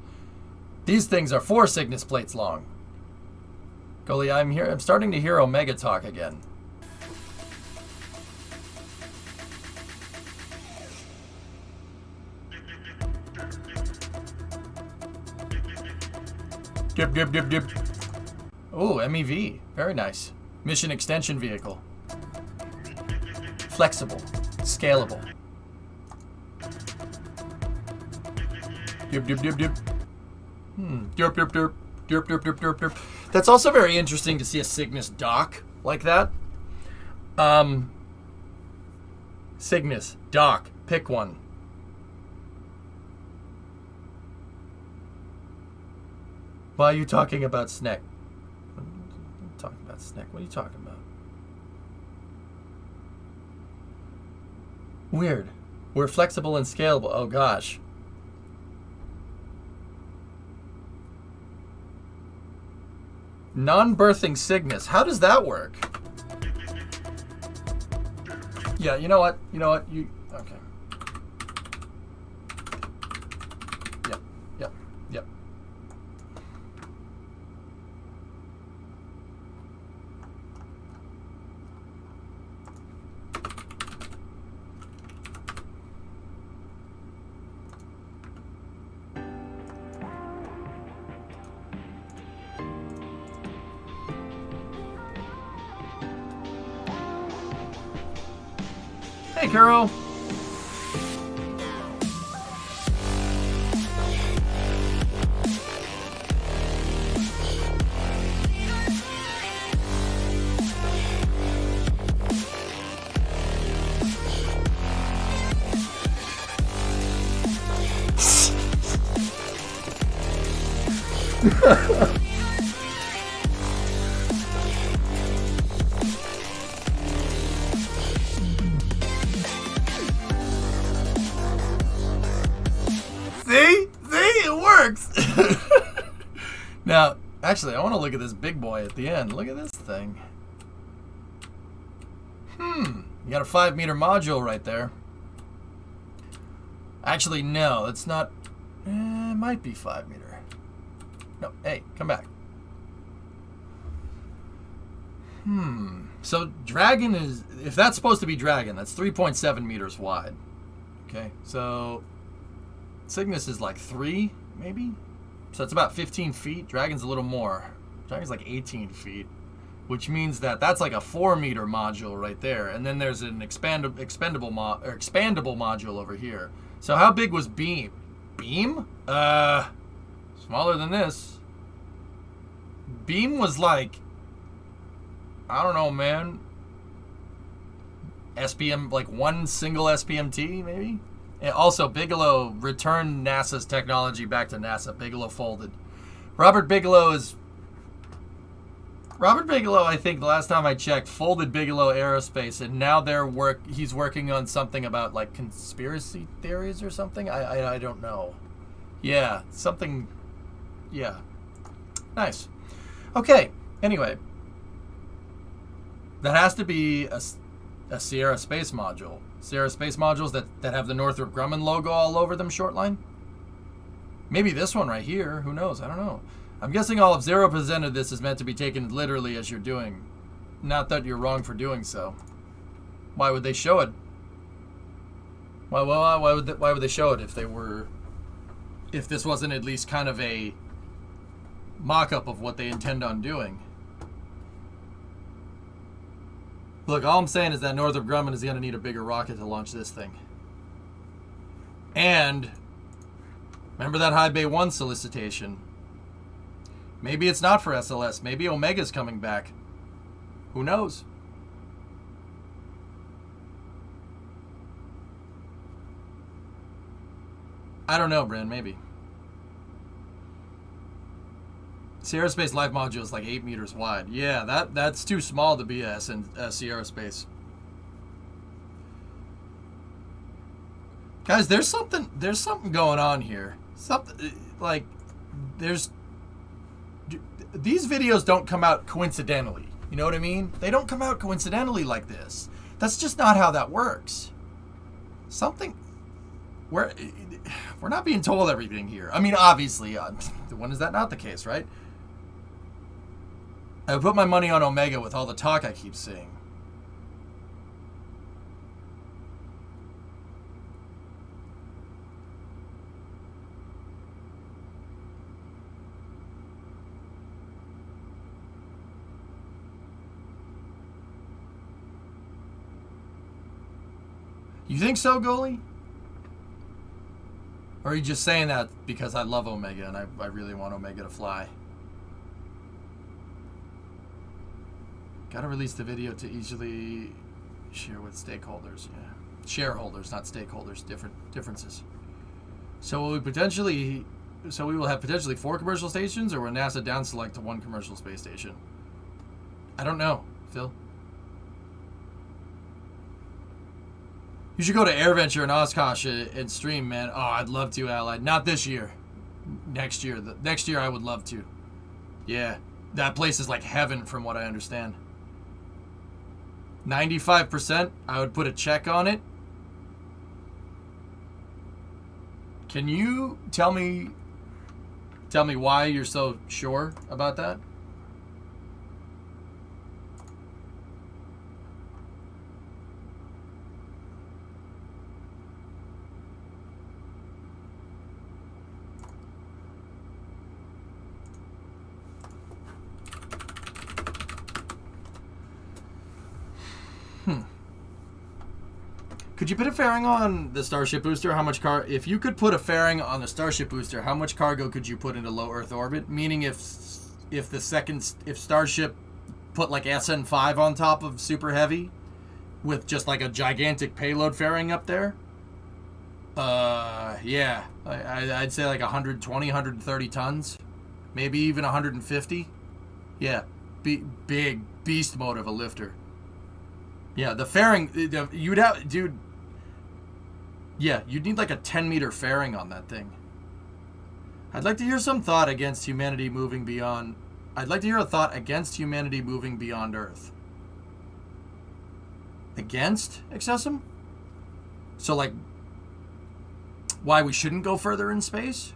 These things are 4 Cygnus plates long. Golly, I'm starting to hear Omega talk again. Dip, dip, dip, dip. Oh, MEV. Very nice. Mission extension vehicle. Flexible. Scalable. Dip, dip, dip, dip. Derp, derp, derp. Derp, derp, derp, derp, derp. That's also very interesting to see a Cygnus dock like that. Cygnus, dock. Pick one. Why are you talking about Sneck? Talking about Sneck? What are you talking about? Weird. We're flexible and scalable. Oh gosh. Non-birthing Cygnus. How does that work? Yeah, you know what? You know what? Okay. Yep. Yep. Yep. Hey, Kuro. See, it works. Now, actually, I want to look at this big boy at the end. Look at this thing. You got a 5-meter module right there. Actually, no, it's not. It might be 5 meter. No, hey, come back. So Dragon is, if that's supposed to be Dragon, that's 3.7 meters wide. Okay, so Cygnus is like 3, maybe? So it's about 15 feet. Dragon's a little more. Dragon's like 18 feet, which means that that's like a 4-meter module right there. And then there's an expandable module over here. So how big was Beam? Beam? Smaller than this. Beam was like, I don't know, man. SPM, like one single SPMT, maybe? And also, Bigelow returned NASA's technology back to NASA. Bigelow folded. Robert Bigelow, I think the last time I checked, folded Bigelow Aerospace, and now he's working on something about like conspiracy theories or something. I don't know. Yeah, something. Yeah. Nice. Okay. Anyway, that has to be a Sierra Space Module. Sierra Space Modules that have the Northrop Grumman logo all over them, short line. Maybe this one right here. Who knows? I don't know. I'm guessing all of Zero presented this is meant to be taken literally as you're doing. Not that you're wrong for doing so. Why would they show it? Why would they show it if this wasn't at least kind of a mock-up of what they intend on doing? Look, all I'm saying is that Northrop Grumman is going to need a bigger rocket to launch this thing. And remember that High Bay 1 solicitation? Maybe it's not for SLS. Maybe Omega's coming back. Who knows? I don't know, Brand. Maybe. Sierra Space Life Module is like 8 meters wide. Yeah, that's too small to be a Sierra Space. Guys, there's something going on here. These videos don't come out coincidentally. You know what I mean? They don't come out coincidentally like this. That's just not how that works. We're not being told everything here. I mean, obviously, when is that not the case, right? I would put my money on Omega with all the talk I keep seeing. You think so, goalie? Or are you just saying that because I love Omega and I really want Omega to fly? Gotta release the video to easily share with stakeholders. Yeah, shareholders, not stakeholders. Differences. So we will have potentially 4 commercial stations, or will NASA down select to 1 commercial space station? I don't know, Phil. You should go to AirVenture and Oshkosh and stream, man. Oh, I'd love to, Allied. Not this year. Next year. Next year I would love to. Yeah. That place is like heaven from what I understand. 95%, I would put a check on it. Can you tell me why you're so sure about that? Could you put a fairing on the Starship booster? How much if you could put a fairing on the Starship booster, how much cargo could you put into low Earth orbit? Meaning if Starship put like SN5 on top of Super Heavy with just like a gigantic payload fairing up there? Yeah. I'd say like 120, 130 tons. Maybe even 150. Yeah. Big beast mode of a lifter. Yeah, the fairing, you'd have, dude. Yeah, you'd need like a 10-meter fairing on that thing. I'd like to hear some thought against humanity moving beyond. I'd like to hear a thought against humanity moving beyond Earth. Against Excessum? So, like, why we shouldn't go further in space?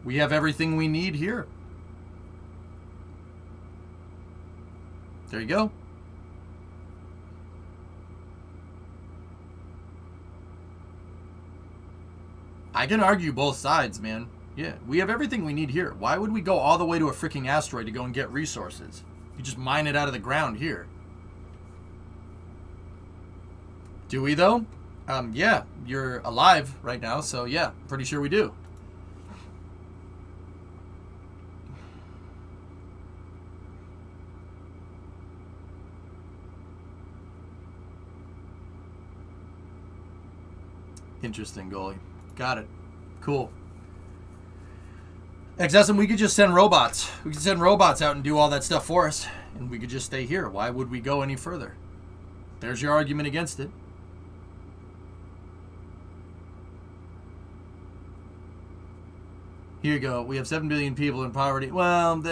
We have everything we need here. There you go. I can argue both sides, man. Yeah, we have everything we need here. Why would we go all the way to a freaking asteroid to go and get resources? You just mine it out of the ground here. Do we, though? Yeah, you're alive right now, so yeah, pretty sure we do. Interesting, goalie. Got it. Cool. XSM, we could just send robots. We could send robots out and do all that stuff for us, and we could just stay here. Why would we go any further? There's your argument against it. Here you go. We have 7 billion people in poverty. Well,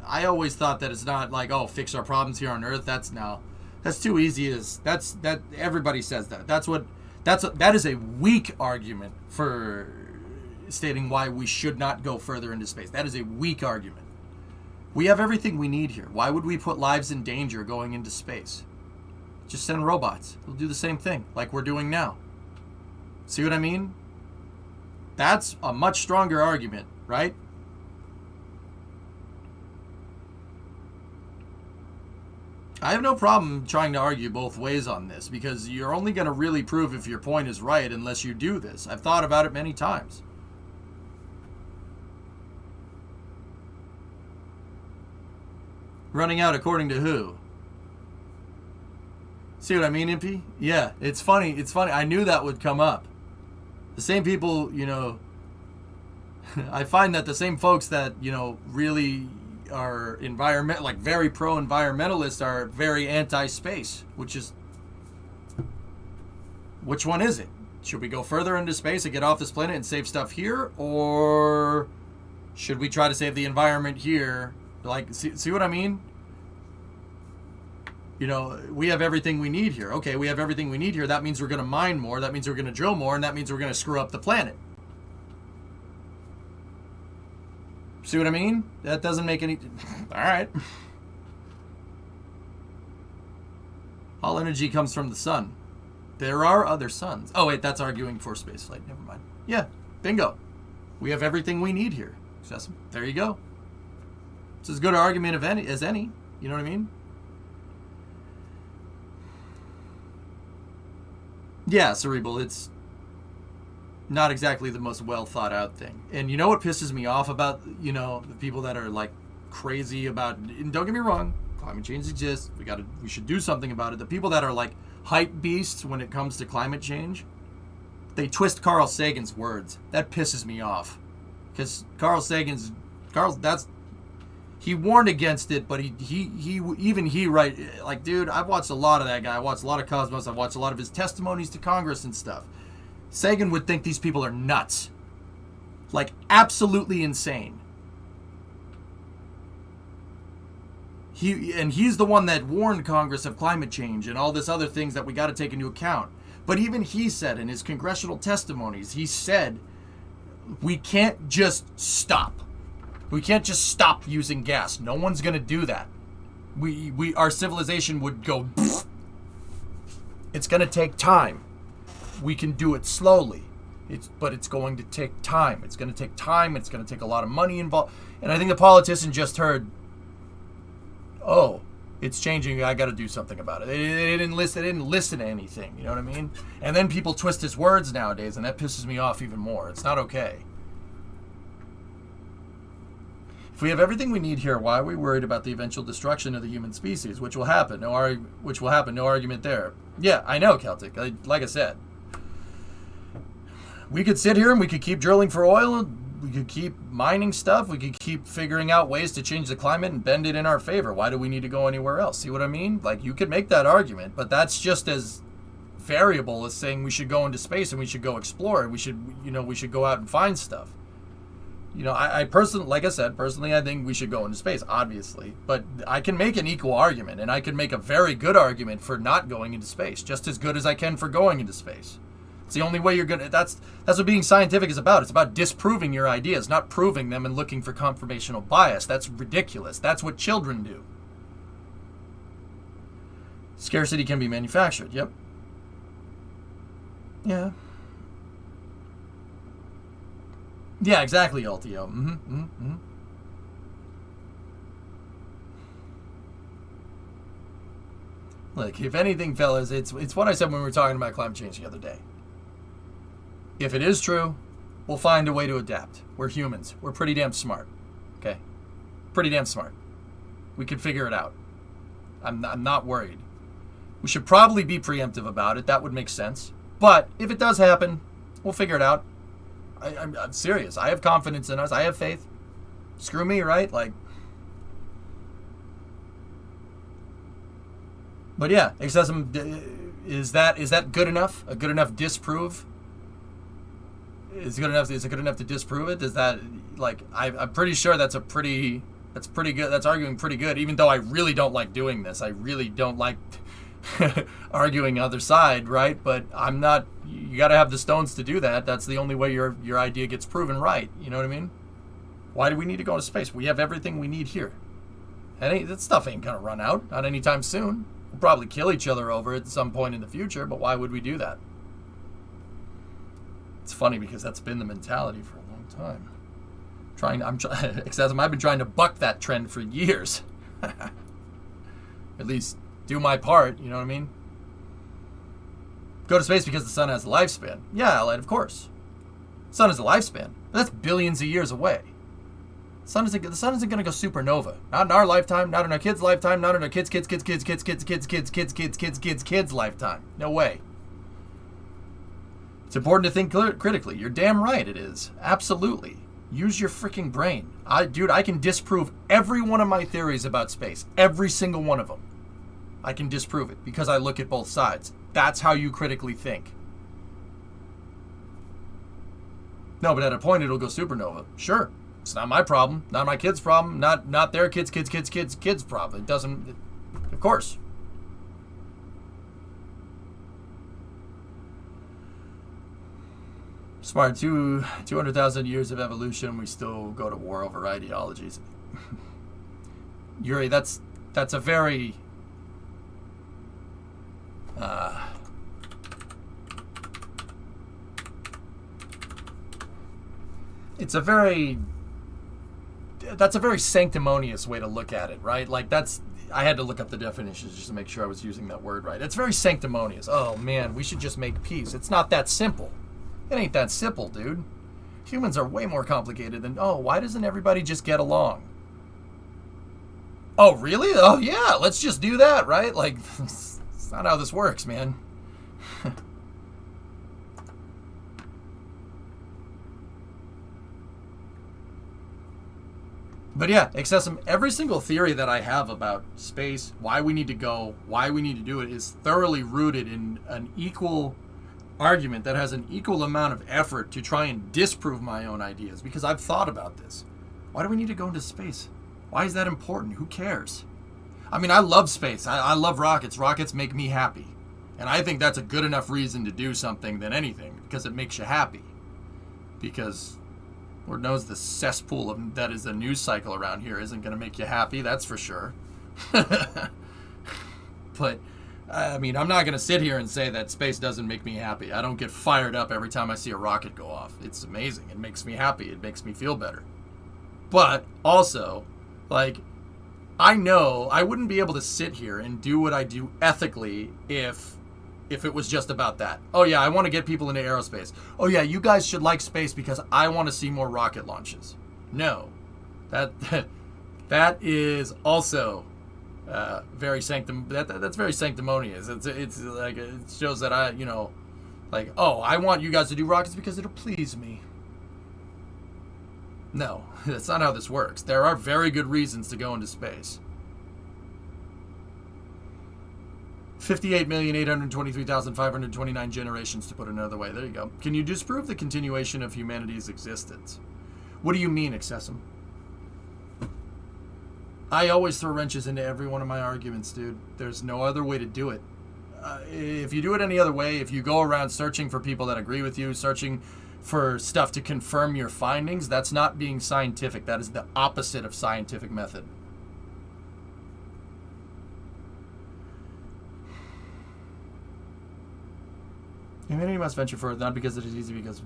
I always thought that it's not like, oh, fix our problems here on Earth. That's too easy. That everybody says that. That is a weak argument for stating why we should not go further into space. That is a weak argument. We have everything we need here. Why would we put lives in danger going into space? Just send robots. They'll do the same thing like we're doing now. See what I mean? That's a much stronger argument, right? I have no problem trying to argue both ways on this because you're only going to really prove if your point is right unless you do this. I've thought about it many times. Running out according to who? See what I mean, Impy? Yeah, it's funny. It's funny. I knew that would come up. The same people, I find that the same folks that, really are very pro-environmentalists are very anti-space, which one is it? Should we go further into space and get off this planet and save stuff here? Or should we try to save the environment here? Like, see what I mean? We have everything we need here. Okay, we have everything we need here. That means we're going to mine more. That means we're going to drill more. And that means we're going to screw up the planet. See what I mean? That doesn't make any... All right. All energy comes from the sun. There are other suns. Oh, wait, that's arguing for spaceflight. Never mind. Yeah, bingo. We have everything we need here. There you go. It's as good an argument as any. You know what I mean? Yeah, Cerebral, it's not exactly the most well thought out thing. And you know what pisses me off about, the people that are like crazy about, and don't get me wrong, climate change exists. We should do something about it. The people that are like hype beasts when it comes to climate change, they twist Carl Sagan's words. That pisses me off. Because he warned against it, but like, dude, I've watched a lot of that guy. I watched a lot of Cosmos. I've watched a lot of his testimonies to Congress and stuff. Sagan would think these people are nuts. Like, absolutely insane. He's the one that warned Congress of climate change and all this other things that we got to take into account. But even he said in his congressional testimonies, he said, we can't just stop. We can't just stop using gas. No one's going to do that. Our civilization would go... It's going to take time. We can do it slowly. But it's going to take time. It's going to take time. It's going to take a lot of money involved. And I think the politician just heard, oh, it's changing. I got to do something about it. They didn't listen to anything. You know what I mean? And then people twist his words nowadays, and that pisses me off even more. It's not okay. If we have everything we need here, why are we worried about the eventual destruction of the human species, which will happen? No argument there. Yeah, I know, Celtic. Like I said, we could sit here and we could keep drilling for oil. We could keep mining stuff. We could keep figuring out ways to change the climate and bend it in our favor. Why do we need to go anywhere else? See what I mean? Like, you could make that argument, but that's just as variable as saying we should go into space and we should go explore. We should go out and find stuff. I personally, like I said, I think we should go into space, obviously. But I can make an equal argument, and I can make a very good argument for not going into space, just as good as I can for going into space. It's the only way you're gonna. That's what being scientific is about. It's about disproving your ideas, not proving them and looking for confirmational bias. That's ridiculous. That's what children do. Scarcity can be manufactured. Yep. Yeah. Yeah, exactly, Altio. Look, if anything, fellas, it's what I said when we were talking about climate change the other day. If it is true, we'll find a way to adapt. We're humans. We're pretty damn smart. Okay? Pretty damn smart. We can figure it out. I'm not worried. We should probably be preemptive about it. That would make sense. But if it does happen, we'll figure it out. I'm serious. I have confidence in us. I have faith. Screw me, right? Like, but yeah, excessive. Is that good enough? A good enough disprove? Is it good enough? Is it good enough to disprove it? Is that like I'm pretty sure that's pretty good. That's arguing pretty good. Even though I really don't like doing this. I really don't like arguing other side, right? But I'm not. You got to have the stones to do that. That's the only way your idea gets proven right. You know what I mean? Why do we need to go to space? We have everything we need here. That stuff ain't gonna run out. Not anytime soon. We'll probably kill each other over it at some point in the future. But why would we do that? It's funny because that's been the mentality for a long time. I've been trying to buck that trend for years. At least do my part, you know what I mean? Go to space because the sun has a lifespan. Yeah, Allied, of course. The sun has a lifespan. But that's billions of years away. The sun isn't going to go supernova. Not in our lifetime, not in our kids' lifetime, not in our kids' lifetime. No way. It's important to think critically. You're damn right it is. Absolutely. Use your freaking brain. I can disprove every one of my theories about space. Every single one of them. I can disprove it because I look at both sides. That's how you critically think. No, but at a point it'll go supernova. Sure. It's not my problem. Not my kids' problem. Not their kids' problem. It doesn't... Of course. Smart. 200,000 years of evolution, we still go to war over ideologies. Yuri, that's a very... that's a very sanctimonious way to look at it, right? Like I had to look up the definitions just to make sure I was using that word right. It's very sanctimonious. Oh man, we should just make peace. It's not that simple. It ain't that simple, dude. Humans are way more complicated than, why doesn't everybody just get along? Oh, really? Oh, yeah, let's just do that, right? Like, it's not how this works, man. But yeah, excessive. Every single theory that I have about space, why we need to go, why we need to do it, is thoroughly rooted in an equal argument that has an equal amount of effort to try and disprove my own ideas, because I've thought about this. Why do we need to go into space? Why is that important? Who cares? I mean, I love space. I love rockets. Rockets make me happy. And I think that's a good enough reason to do something than anything, because it makes you happy. Because Lord knows the cesspool that is the news cycle around here isn't going to make you happy, that's for sure. But, I mean, I'm not going to sit here and say that space doesn't make me happy. I don't get fired up every time I see a rocket go off. It's amazing. It makes me happy. It makes me feel better. But, also, like, I know I wouldn't be able to sit here and do what I do ethically if it was just about that. Oh yeah, I want to get people into aerospace. Oh yeah, you guys should like space because I want to see more rocket launches. No. That is also very that's very sanctimonious. It's like, it shows that I want you guys to do rockets because it'll please me. No, that's not how this works. There are very good reasons to go into space. 58,823,529 generations, to put it another way. There you go. Can you disprove the continuation of humanity's existence? What do you mean, Excessum? I always throw wrenches into every one of my arguments, dude. There's no other way to do it. If you do it any other way, if you go around searching for people that agree with you, searching for stuff to confirm your findings, that's not being scientific. That is the opposite of scientific method. Humanity must venture forward, not because it is easy, because...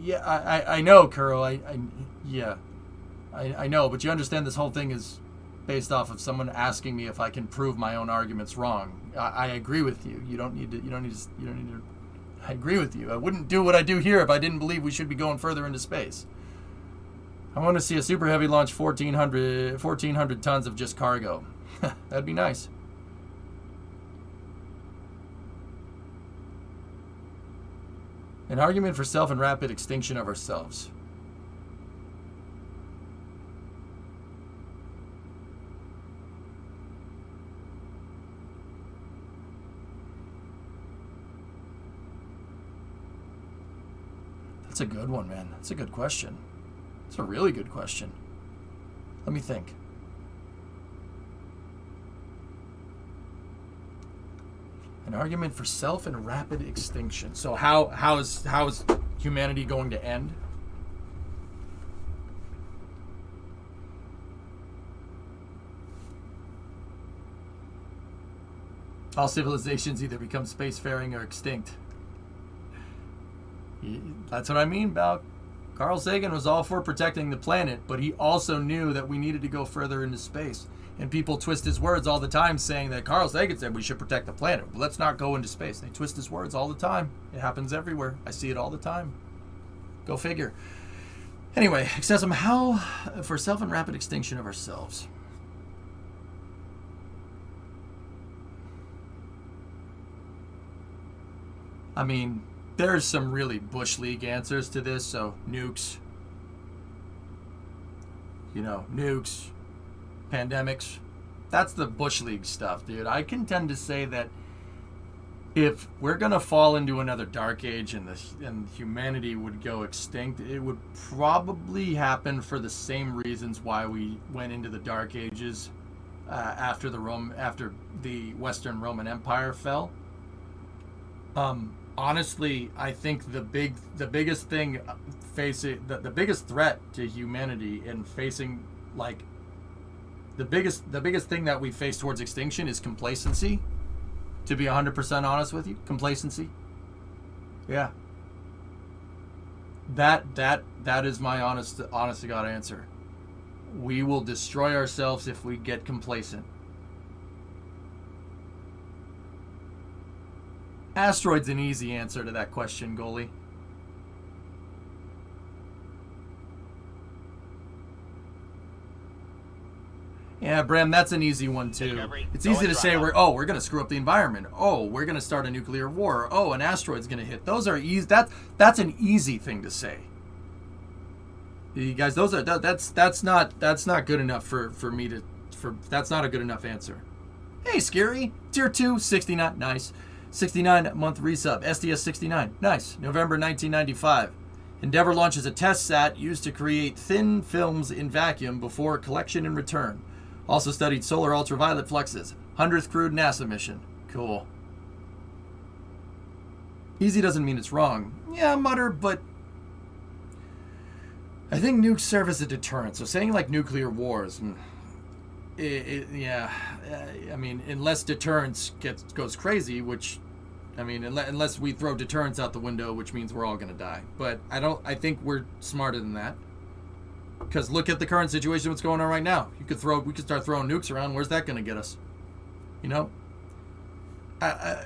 Yeah, I know, Kuro. I know, but you understand this whole thing is based off of someone asking me if I can prove my own arguments wrong. I agree with you. You don't need to... I agree with you. I wouldn't do what I do here if I didn't believe we should be going further into space. I want to see a super heavy launch 1,400 tons of just cargo. That'd be nice. An argument for self and rapid extinction of ourselves. That's a good one, man. That's a good question. It's a really good question. Let me think. An argument for self and rapid extinction. So how is humanity going to end? All civilizations either become spacefaring or extinct. That's what I mean about Carl Sagan was all for protecting the planet, but he also knew that we needed to go further into space. And people twist his words all the time saying that Carl Sagan said we should protect the planet. Well, let's not go into space. They twist his words all the time. It happens everywhere. I see it all the time. Go figure. Anyway, excessive how for self and rapid extinction of ourselves. I mean, there's some really Bush League answers to this, so nukes. Nukes, pandemics. That's the Bush League stuff, dude. I can tend to say that if we're going to fall into another dark age and humanity would go extinct, it would probably happen for the same reasons why we went into the dark ages after the Western Roman Empire fell. Honestly, I think the biggest thing facing the biggest threat to humanity and facing like the biggest thing that we face towards extinction is complacency. To be 100% honest with you, complacency. Yeah. That is my honest to God answer. We will destroy ourselves if we get complacent. Asteroid's an easy answer to that question, goalie. Yeah, Bram, that's an easy one too. Discovery. It's easy to say we're going to screw up the environment. Oh, we're going to start a nuclear war. Oh, an asteroid's going to hit. Those are easy. That's an easy thing to say. You guys, that's not good enough for me to that's not a good enough answer. Hey, Scary, tier 2, 69, nice. 69-month resub, SDS69, nice. November 1995. Endeavour launches a test sat used to create thin films in vacuum before collection and return. Also studied solar ultraviolet fluxes. 100th crewed NASA mission. Cool. Easy doesn't mean it's wrong. Yeah, mutter, but I think nukes serve as a deterrent. So saying like nuclear wars, yeah, I mean, unless deterrence goes crazy, which, I mean, unless we throw deterrence out the window, which means we're all going to die. But I think we're smarter than that. Because look at the current situation, what's going on right now. We could start throwing nukes around. Where's that going to get us? You know?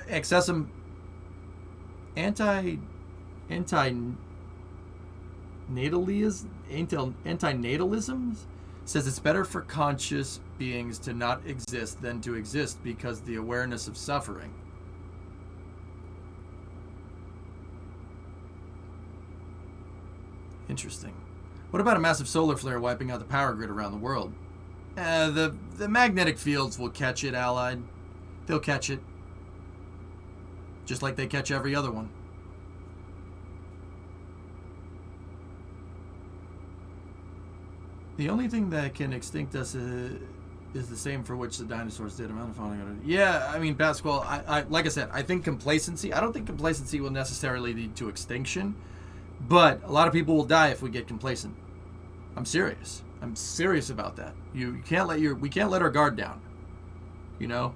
Excessive antinatalism says it's better for conscious beings to not exist than to exist because the awareness of suffering. Interesting. What about a massive solar flare wiping out the power grid around the world? The magnetic fields will catch it, Allied. They'll catch it. Just like they catch every other one. The only thing that can extinct us is the same for which the dinosaurs did. Yeah, I mean, Pasquale, I like I said, I think complacency, I don't think complacency will necessarily lead to extinction, but a lot of people will die if we get complacent. I'm serious. I'm serious about that. We can't let our guard down. You know?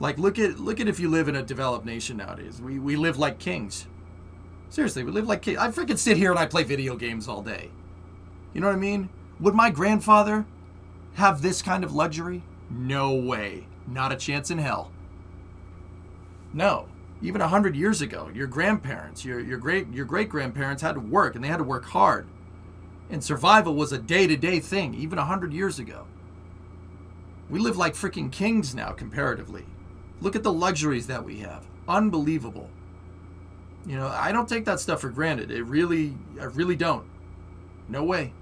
Like, look at if you live in a developed nation nowadays. We live like kings. Seriously, we live like kings. I freaking sit here and I play video games all day. You know what I mean? Would my grandfather have this kind of luxury? No way. Not a chance in hell. No. Even 100 years ago, your grandparents, your great-grandparents had to work, and they had to work hard. And survival was a day-to-day thing, even 100 years ago. We live like freaking kings now, comparatively. Look at the luxuries that we have. Unbelievable. You know, I don't take that stuff for granted. I really don't. No way.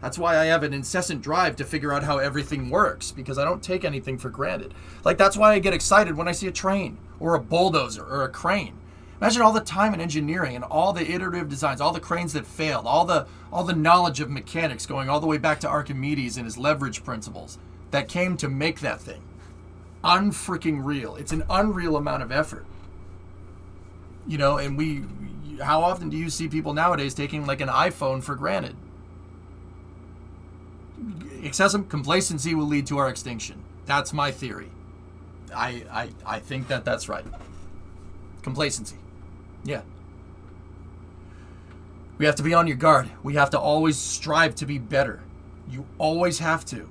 That's why I have an incessant drive to figure out how everything works, because I don't take anything for granted. Like, that's why I get excited when I see a train or a bulldozer or a crane. Imagine all the time in engineering and all the iterative designs, all the cranes that failed, all the knowledge of mechanics going all the way back to Archimedes and his leverage principles that came to make that thing. Unfreaking real. It's an unreal amount of effort. You know, and how often do you see people nowadays taking like an iPhone for granted? Excessive complacency will lead to our extinction. That's my theory. I think that's right. Complacency. Yeah. We have to be on your guard. We have to always strive to be better. You always have to.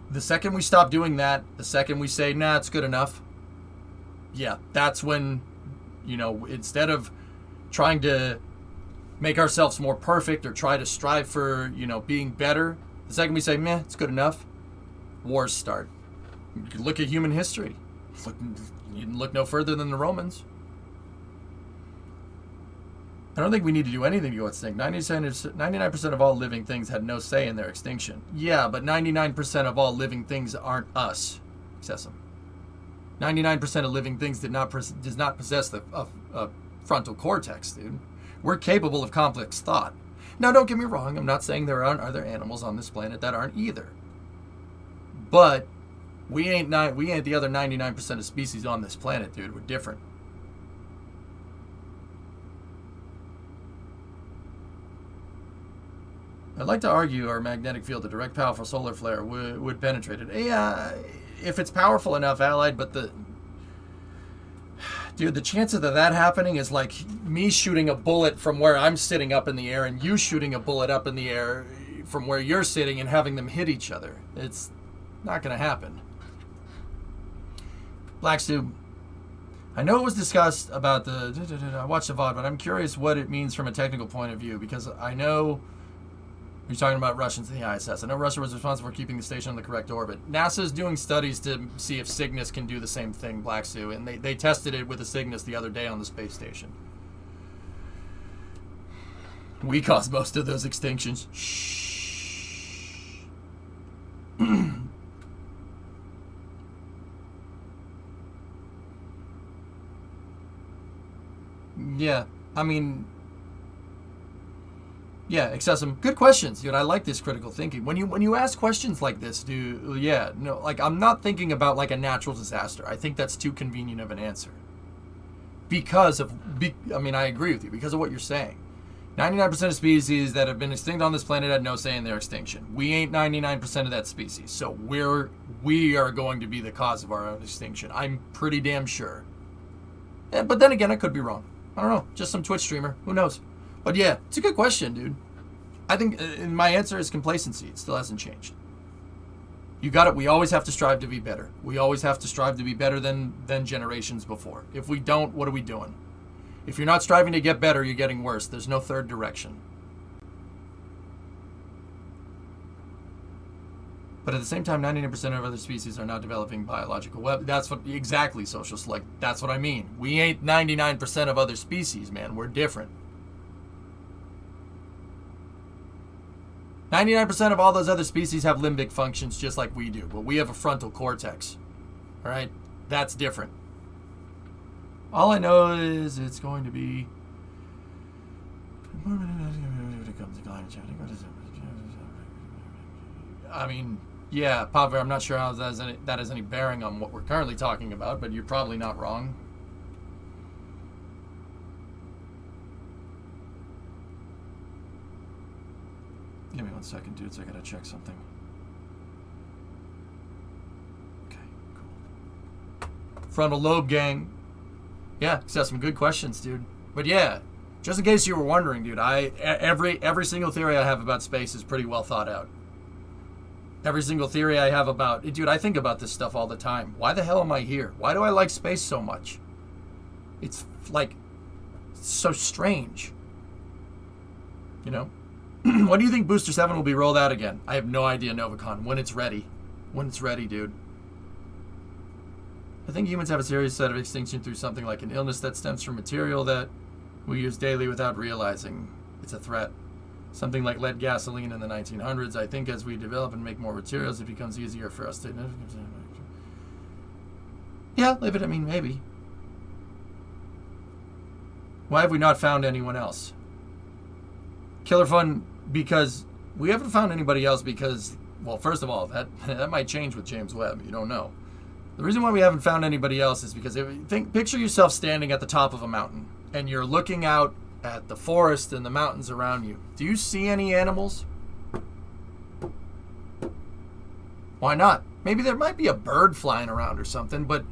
The second we stop doing that, the second we say, nah, it's good enough, yeah, that's when, you know, instead of trying to make ourselves more perfect or try to strive for, you know, being better, the second we say, meh, it's good enough, wars start. You can look at human history. You can look no further than the Romans. I don't think we need to do anything to go extinct. 99% of all living things had no say in their extinction. Yeah, but 99% of all living things aren't us. Excessive. 99% of living things does not possess a frontal cortex, dude. We're capable of complex thought. Now, don't get me wrong. I'm not saying there aren't other animals on this planet that aren't either. But we ain't the other 99% of species on this planet, dude. We're different. I'd like to argue our magnetic field, a direct powerful solar flare, would penetrate it. Yeah, if it's powerful enough, Allied, but the chances of that happening is like me shooting a bullet from where I'm sitting up in the air and you shooting a bullet up in the air from where you're sitting and having them hit each other. It's not going to happen. Black Soup. I know it was discussed about I watched the VOD, but I'm curious what it means from a technical point of view, because I know you're talking about Russians and the ISS. I know Russia was responsible for keeping the station on the correct orbit. NASA is doing studies to see if Cygnus can do the same thing, Black Sue, and they tested it with a Cygnus the other day on the space station. We caused most of those extinctions. Shh. Yeah, I mean... Yeah, excessive. Good questions, dude. I like this critical thinking. When you ask questions like this, dude, yeah, no, like I'm not thinking about like a natural disaster. I think that's too convenient of an answer. I agree with you because of what you're saying. 99% of species that have been extinct on this planet had no say in their extinction. We ain't 99% of that species, so we are going to be the cause of our own extinction. I'm pretty damn sure. Yeah, but then again, I could be wrong. I don't know. Just some Twitch streamer. Who knows? But yeah, it's a good question, dude. I think my answer is complacency. It still hasn't changed. You got it. We always have to strive to be better. We always have to strive to be better than generations before. If we don't, what are we doing? If you're not striving to get better, you're getting worse. There's no third direction. But at the same time, 99% of other species are not developing biological weapons. That's what exactly, social select. That's what I mean. We ain't 99% of other species, man. We're different. 99% of all those other species have limbic functions just like we do, but we have a frontal cortex. All right? That's different. All I know is it's going to be... I mean, yeah, Paver, I'm not sure how that has any bearing on what we're currently talking about, but you're probably not wrong. Give me 1 second, dudes. I gotta check something. Okay, cool. Frontal lobe gang. Yeah, got some good questions, dude. But yeah, just in case you were wondering, dude, every single theory I have about space is pretty well thought out. Every single theory I have about... Dude, I think about this stuff all the time. Why the hell am I here? Why do I like space so much? It's, like, so strange. You know? When do you think Booster 7 will be rolled out again? I have no idea, Novacon. When it's ready. When it's ready, dude. I think humans have a serious set of extinction through something like an illness that stems from material that we use daily without realizing it's a threat. Something like lead gasoline in the 1900s. I think as we develop and make more materials, it becomes easier for us to... Yeah, maybe. Why have we not found anyone else? Killer Fun, because we haven't found anybody else because, well, first of all, that might change with James Webb. You don't know. The reason why we haven't found anybody else is because picture yourself standing at the top of a mountain and you're looking out at the forest and the mountains around you. Do you see any animals? Why not? Maybe there might be a bird flying around or something, but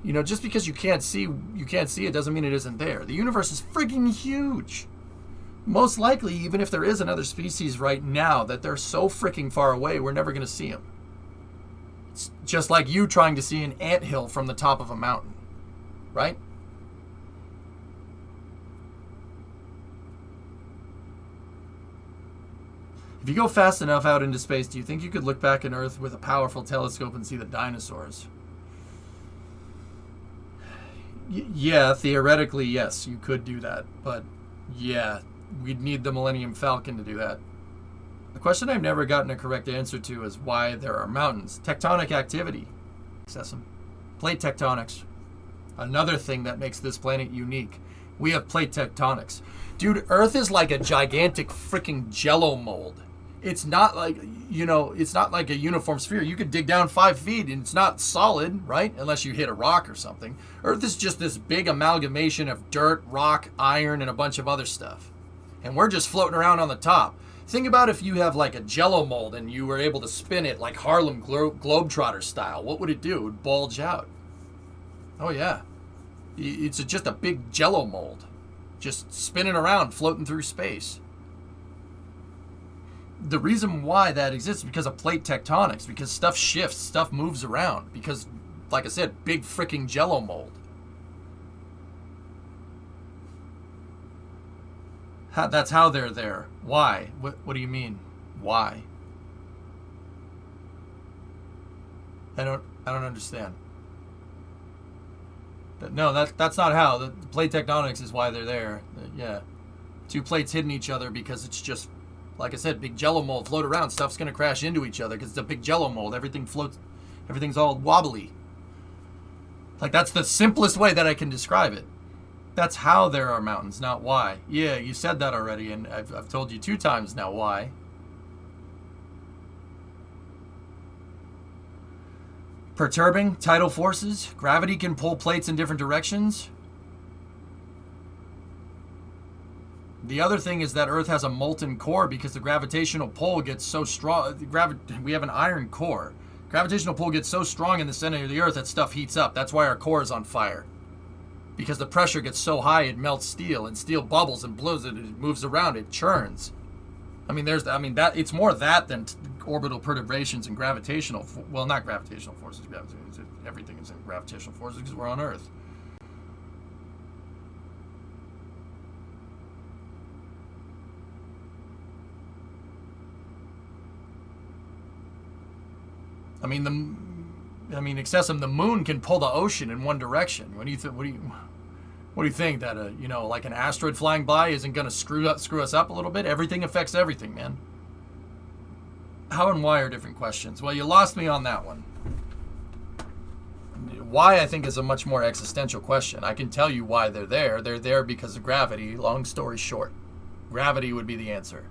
just because you can't see it doesn't mean it isn't there. The universe is freaking huge. Most likely, even if there is another species right now, that they're so freaking far away, we're never going to see them. It's just like you trying to see an anthill from the top of a mountain, right? If you go fast enough out into space, do you think you could look back at Earth with a powerful telescope and see the dinosaurs? Yeah, theoretically, yes, you could do that. But, yeah, we'd need the Millennium Falcon to do that. The question I've never gotten a correct answer to is why there are mountains. Tectonic activity. Plate tectonics. Another thing that makes this planet unique. We have plate tectonics. Dude, Earth is like a gigantic freaking jello mold. It's not like, it's not like a uniform sphere. You could dig down 5 feet and it's not solid, right? Unless you hit a rock or something. Earth is just this big amalgamation of dirt, rock, iron, and a bunch of other stuff. And we're just floating around on the top. Think about if you have like a jello mold and you were able to spin it like Harlem Globetrotter style. What would it do? It would bulge out. Oh, yeah. It's just a big jello mold. Just spinning around, floating through space. The reason why that exists is because of plate tectonics, because stuff shifts, stuff moves around, because, like I said, big freaking jello mold. That's how they're there. Why? What do you mean? Why? I don't understand. No, that's not how. The plate tectonics is why they're there. Yeah. 2 plates hitting each other because it's just, like I said, big jello mold float around. Stuff's going to crash into each other because it's a big jello mold. Everything floats. Everything's all wobbly. Like, that's the simplest way that I can describe it. That's how there are mountains, not why. Yeah, you said that already, and I've told you 2 times now why. Perturbing tidal forces. Gravity can pull plates in different directions. The other thing is that Earth has a molten core because the gravitational pull gets so strong. We have an iron core. Gravitational pull gets so strong in the center of the Earth that stuff heats up. That's why our core is on fire. Because the pressure gets so high it melts steel, and steel bubbles and blows it. It moves around. It churns. That it's more that than orbital perturbations and gravitational. Well, not gravitational forces. Everything is in gravitational forces because we're on Earth. Excessum, the moon can pull the ocean in one direction. What do you think that like an asteroid flying by isn't going to screw us up a little bit? Everything affects everything, man. How and why are different questions. Well, you lost me on that one. Why, I think, is a much more existential question. I can tell you why they're there. They're there because of gravity. Long story short, gravity would be the answer.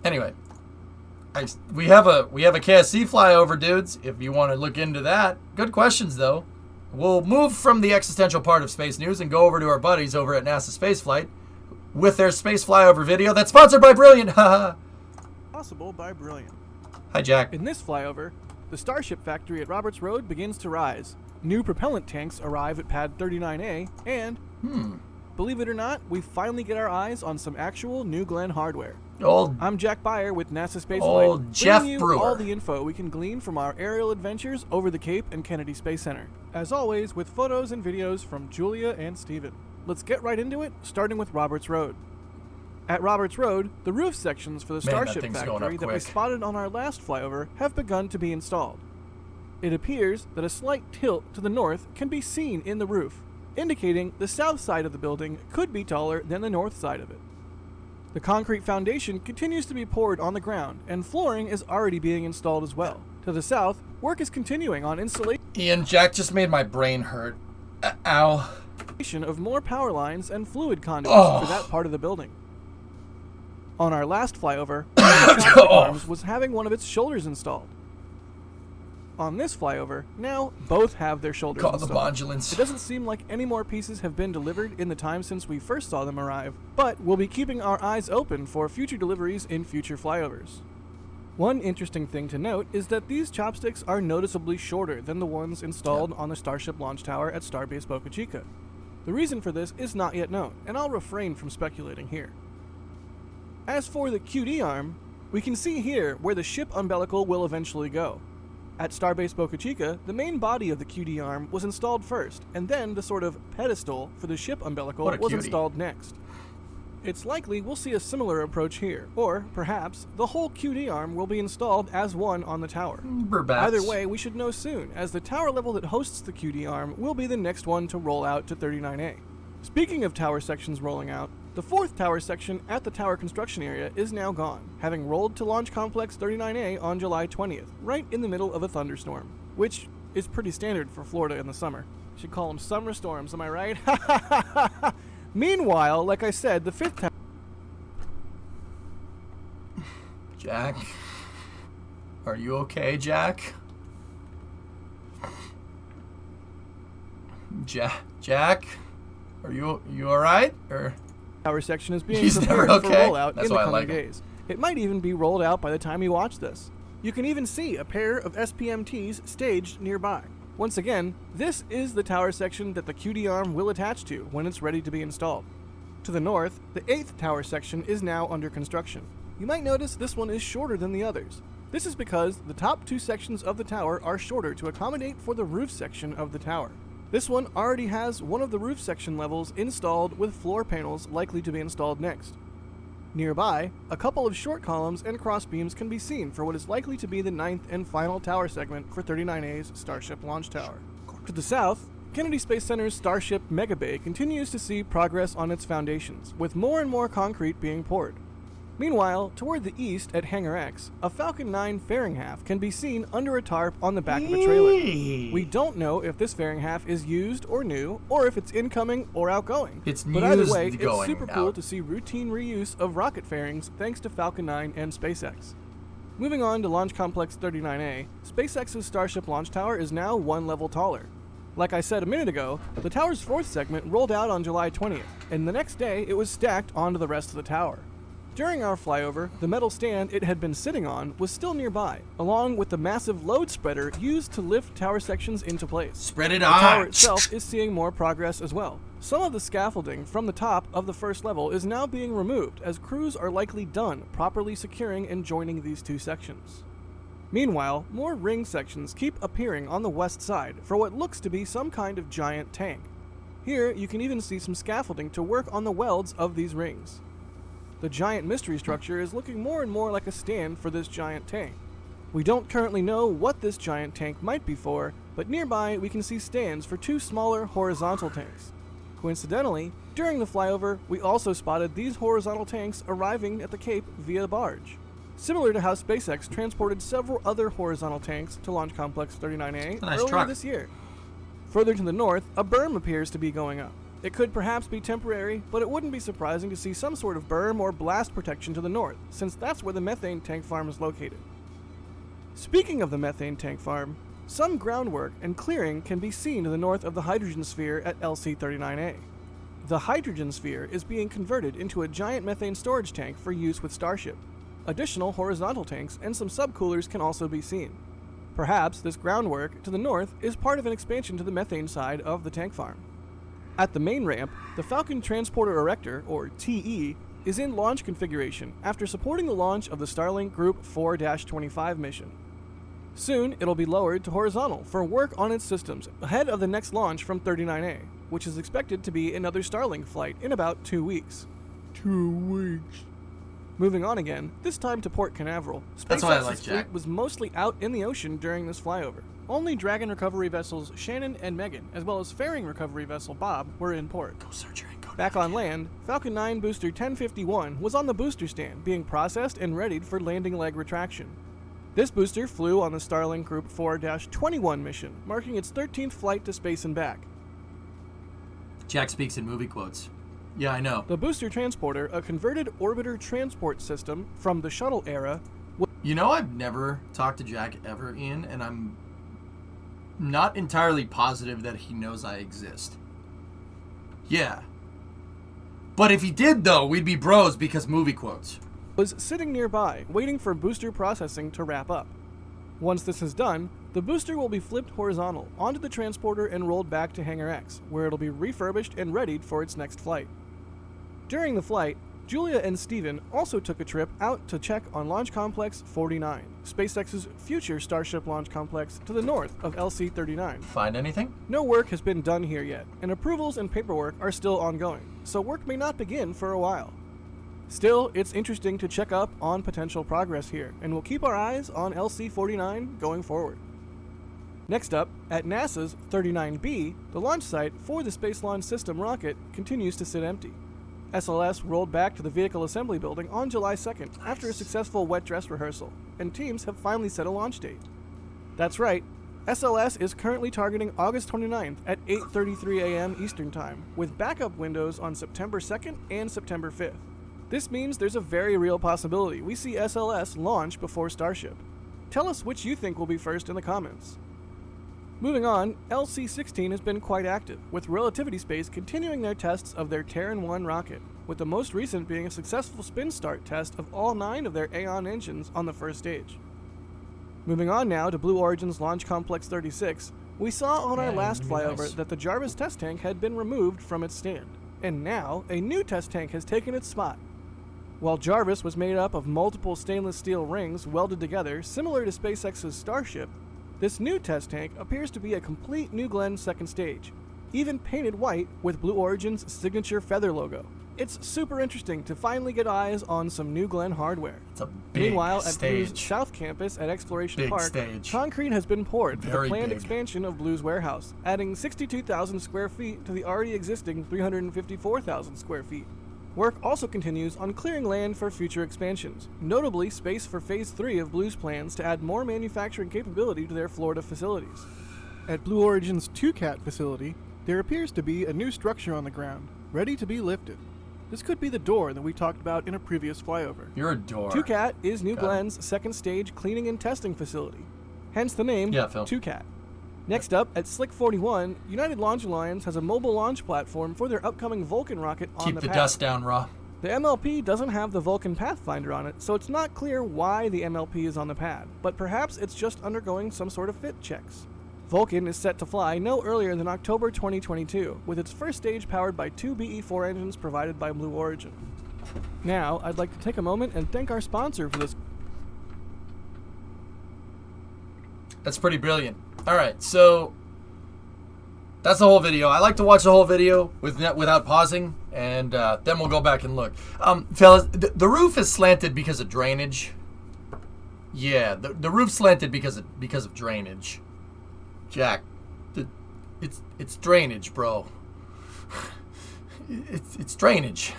Anyway, we have a KSC flyover, dudes. If you want to look into that, good questions though. We'll move from the existential part of space news and go over to our buddies over at NASA Spaceflight with their space flyover video that's sponsored by Brilliant. Possible by Brilliant. Hi, Jack. In this flyover, the Starship factory at Roberts Road begins to rise. New propellant tanks arrive at Pad 39A, and believe it or not, we finally get our eyes on some actual New Glenn hardware. I'm Jack Beyer with NASA Spaceflight, old Jeff bringing you Brewer. all the info we can glean from our aerial adventures over the Cape and Kennedy Space Center. As always, with photos and videos from Julia and Steven. Let's get right into it, starting with Roberts Road. At Roberts Road, the roof sections for the Man, that Starship thing's going factory up that we quick. spotted on our last flyover have begun to be installed. It appears that a slight tilt to the north can be seen in the roof, indicating the south side of the building could be taller than the north side of it. The concrete foundation continues to be poured on the ground, and flooring is already being installed as well. To the south, work is continuing on installation Ian, Jack just made my brain hurt. Ow. of more power lines and fluid conduits for that part of the building. On our last flyover, one of the chopstick arms was having one of its shoulders installed. On this flyover, now both have their shoulders Call the installed. modulants. It doesn't seem like any more pieces have been delivered in the time since we first saw them arrive, but we'll be keeping our eyes open for future deliveries in future flyovers. One interesting thing to note is that these chopsticks are noticeably shorter than the ones installed on the Starship launch tower at Starbase Boca Chica. The reason for this is not yet known, and I'll refrain from speculating here. As for the QD arm, we can see here where the ship umbilical will eventually go. At Starbase Boca Chica, the main body of the QD arm was installed first, and then the sort of pedestal for the ship umbilical What a was cutie. installed next. It's likely we'll see a similar approach here, or perhaps the whole QD arm will be installed as one on the tower. Burbats. Either way, we should know soon, as the tower level that hosts the QD arm will be the next one to roll out to 39A. Speaking of tower sections rolling out, the fourth tower section at the tower construction area is now gone, having rolled to Launch Complex 39A on July 20th, right in the middle of a thunderstorm, which is pretty standard for Florida in the summer. Should call them summer storms, am I right? Meanwhile, like I said, the fifth tower... Jack? Are you okay, Jack? Jack? Are you alright? Or tower section is being He's prepared never for okay. rollout That's in the why I coming like him. days. It might even be rolled out by the time you watch this. You can even see a pair of SPMTs staged nearby. Once again, this is the tower section that the QD arm will attach to when it's ready to be installed. To the north, the 8th tower section is now under construction. You might notice this one is shorter than the others. This is because the top two sections of the tower are shorter to accommodate for the roof section of the tower. This one already has one of the roof section levels installed with floor panels likely to be installed next. Nearby, a couple of short columns and crossbeams can be seen for what is likely to be the 9th and final tower segment for 39A's Starship launch tower. To the south, Kennedy Space Center's Starship Mega Bay continues to see progress on its foundations, with more and more concrete being poured. Meanwhile, toward the east at Hangar X, a Falcon 9 fairing half can be seen under a tarp on the back of a trailer. We don't know if this fairing half is used or new, or if it's incoming or outgoing. It's but either used way, it's going super cool out. to see routine reuse of rocket fairings thanks to Falcon 9 and SpaceX. Moving on to Launch Complex 39A, SpaceX's Starship launch tower is now one level taller. Like I said a minute ago, the tower's fourth segment rolled out on July 20th, and the next day it was stacked onto the rest of the tower. During our flyover, the metal stand it had been sitting on was still nearby, along with the massive load spreader used to lift tower sections into place. spread it The tower out. itself is seeing more progress as well. Some of the scaffolding from the top of the first level is now being removed, as crews are likely done properly securing and joining these two sections. Meanwhile, more ring sections keep appearing on the west side for what looks to be some kind of giant tank. Here, you can even see some scaffolding to work on the welds of these rings. The giant mystery structure is looking more and more like a stand for this giant tank. We don't currently know what this giant tank might be for, but nearby we can see stands for two smaller horizontal tanks. Coincidentally, during the flyover, we also spotted these horizontal tanks arriving at the Cape via barge. Similar to how SpaceX transported several other horizontal tanks to Launch Complex 39A Nice earlier truck. this year. Further to the north, a berm appears to be going up. It could perhaps be temporary, but it wouldn't be surprising to see some sort of berm or blast protection to the north, since that's where the methane tank farm is located. Speaking of the methane tank farm, some groundwork and clearing can be seen to the north of the hydrogen sphere at LC-39A. The hydrogen sphere is being converted into a giant methane storage tank for use with Starship. Additional horizontal tanks and some subcoolers can also be seen. Perhaps this groundwork to the north is part of an expansion to the methane side of the tank farm. At the main ramp, the Falcon Transporter Erector, or TE, is in launch configuration after supporting the launch of the Starlink Group 4-25 mission. Soon, it'll be lowered to horizontal for work on its systems ahead of the next launch from 39A, which is expected to be another Starlink flight in about 2 weeks. 2 weeks. Moving on again, this time to Port Canaveral. That's why I like SpaceX's Jack. fleet was mostly out in the ocean during this flyover. Only Dragon recovery vessels Shannon and Megan, as well as fairing recovery vessel Bob, were in port. Go search her and go Back on land, Falcon 9 booster 1051 was on the booster stand, being processed and readied for landing leg retraction. This booster flew on the Starlink Group 4-21 mission, marking its 13th flight to space and back. Jack speaks in movie quotes. Yeah, I know. The booster transporter, a converted orbiter transport system from the shuttle era, You know, I've never talked to Jack ever, Ian, and I'm not entirely positive that he knows I exist. Yeah. But if he did, though, we'd be bros because movie quotes. was sitting nearby, waiting for booster processing to wrap up. Once this is done, the booster will be flipped horizontal onto the transporter and rolled back to Hangar X, where it'll be refurbished and readied for its next flight. During the flight, Julia and Steven also took a trip out to check on Launch Complex 49, SpaceX's future Starship launch complex to the north of LC-39. Find anything? No work has been done here yet, and approvals and paperwork are still ongoing, so work may not begin for a while. Still, it's interesting to check up on potential progress here, and we'll keep our eyes on LC-49 going forward. Next up, at NASA's 39B, the launch site for the Space Launch System rocket continues to sit empty. SLS rolled back to the Vehicle Assembly Building on July 2nd after a successful wet dress rehearsal, and teams have finally set a launch date. That's right, SLS is currently targeting August 29th at 8:33 a.m. Eastern Time, with backup windows on September 2nd and September 5th. This means there's a very real possibility we see SLS launch before Starship. Tell us which you think will be first in the comments. Moving on, LC-16 has been quite active, with Relativity Space continuing their tests of their Terran 1 rocket, with the most recent being a successful spin start test of all 9 of their Aeon engines on the first stage. Moving on now to Blue Origin's Launch Complex 36, we saw on our last flyover that the Jarvis test tank had been removed from its stand, and now a new test tank has taken its spot. While Jarvis was made up of multiple stainless steel rings welded together, similar to SpaceX's Starship, this new test tank appears to be a complete New Glenn second stage, even painted white with Blue Origin's signature feather logo. It's super interesting to finally get eyes on some New Glenn hardware. It's a big Meanwhile, at stage. Blue's South Campus at Exploration Big Park, stage. concrete has been poured for the Very planned big. expansion of Blue's warehouse, adding 62,000 square feet to the already existing 354,000 square feet. Work also continues on clearing land for future expansions, notably space for Phase 3 of Blue's plans to add more manufacturing capability to their Florida facilities. At Blue Origin's 2CAT facility, there appears to be a new structure on the ground, ready to be lifted. This could be the door that we talked about in a previous flyover. You're a door. 2CAT is New Got it. Glenn's second stage cleaning and testing facility, hence the name Yeah, Phil. 2CAT. Next up, at Slick 41, United Launch Alliance has a mobile launch platform for their upcoming Vulcan rocket on Keep the the pad. dust down, Raw. The MLP doesn't have the Vulcan Pathfinder on it, so it's not clear why the MLP is on the pad, but perhaps it's just undergoing some sort of fit checks. Vulcan is set to fly no earlier than October 2022, with its first stage powered by 2 BE-4 engines provided by Blue Origin. Now, I'd like to take a moment and thank our sponsor for this. That's pretty brilliant. All right, so that's the whole video. I like to watch the whole video without pausing, and then we'll go back and look. Fellas, the roof is slanted because of drainage. Yeah, the roof's slanted because of drainage. Jack, it's drainage, bro. It's drainage.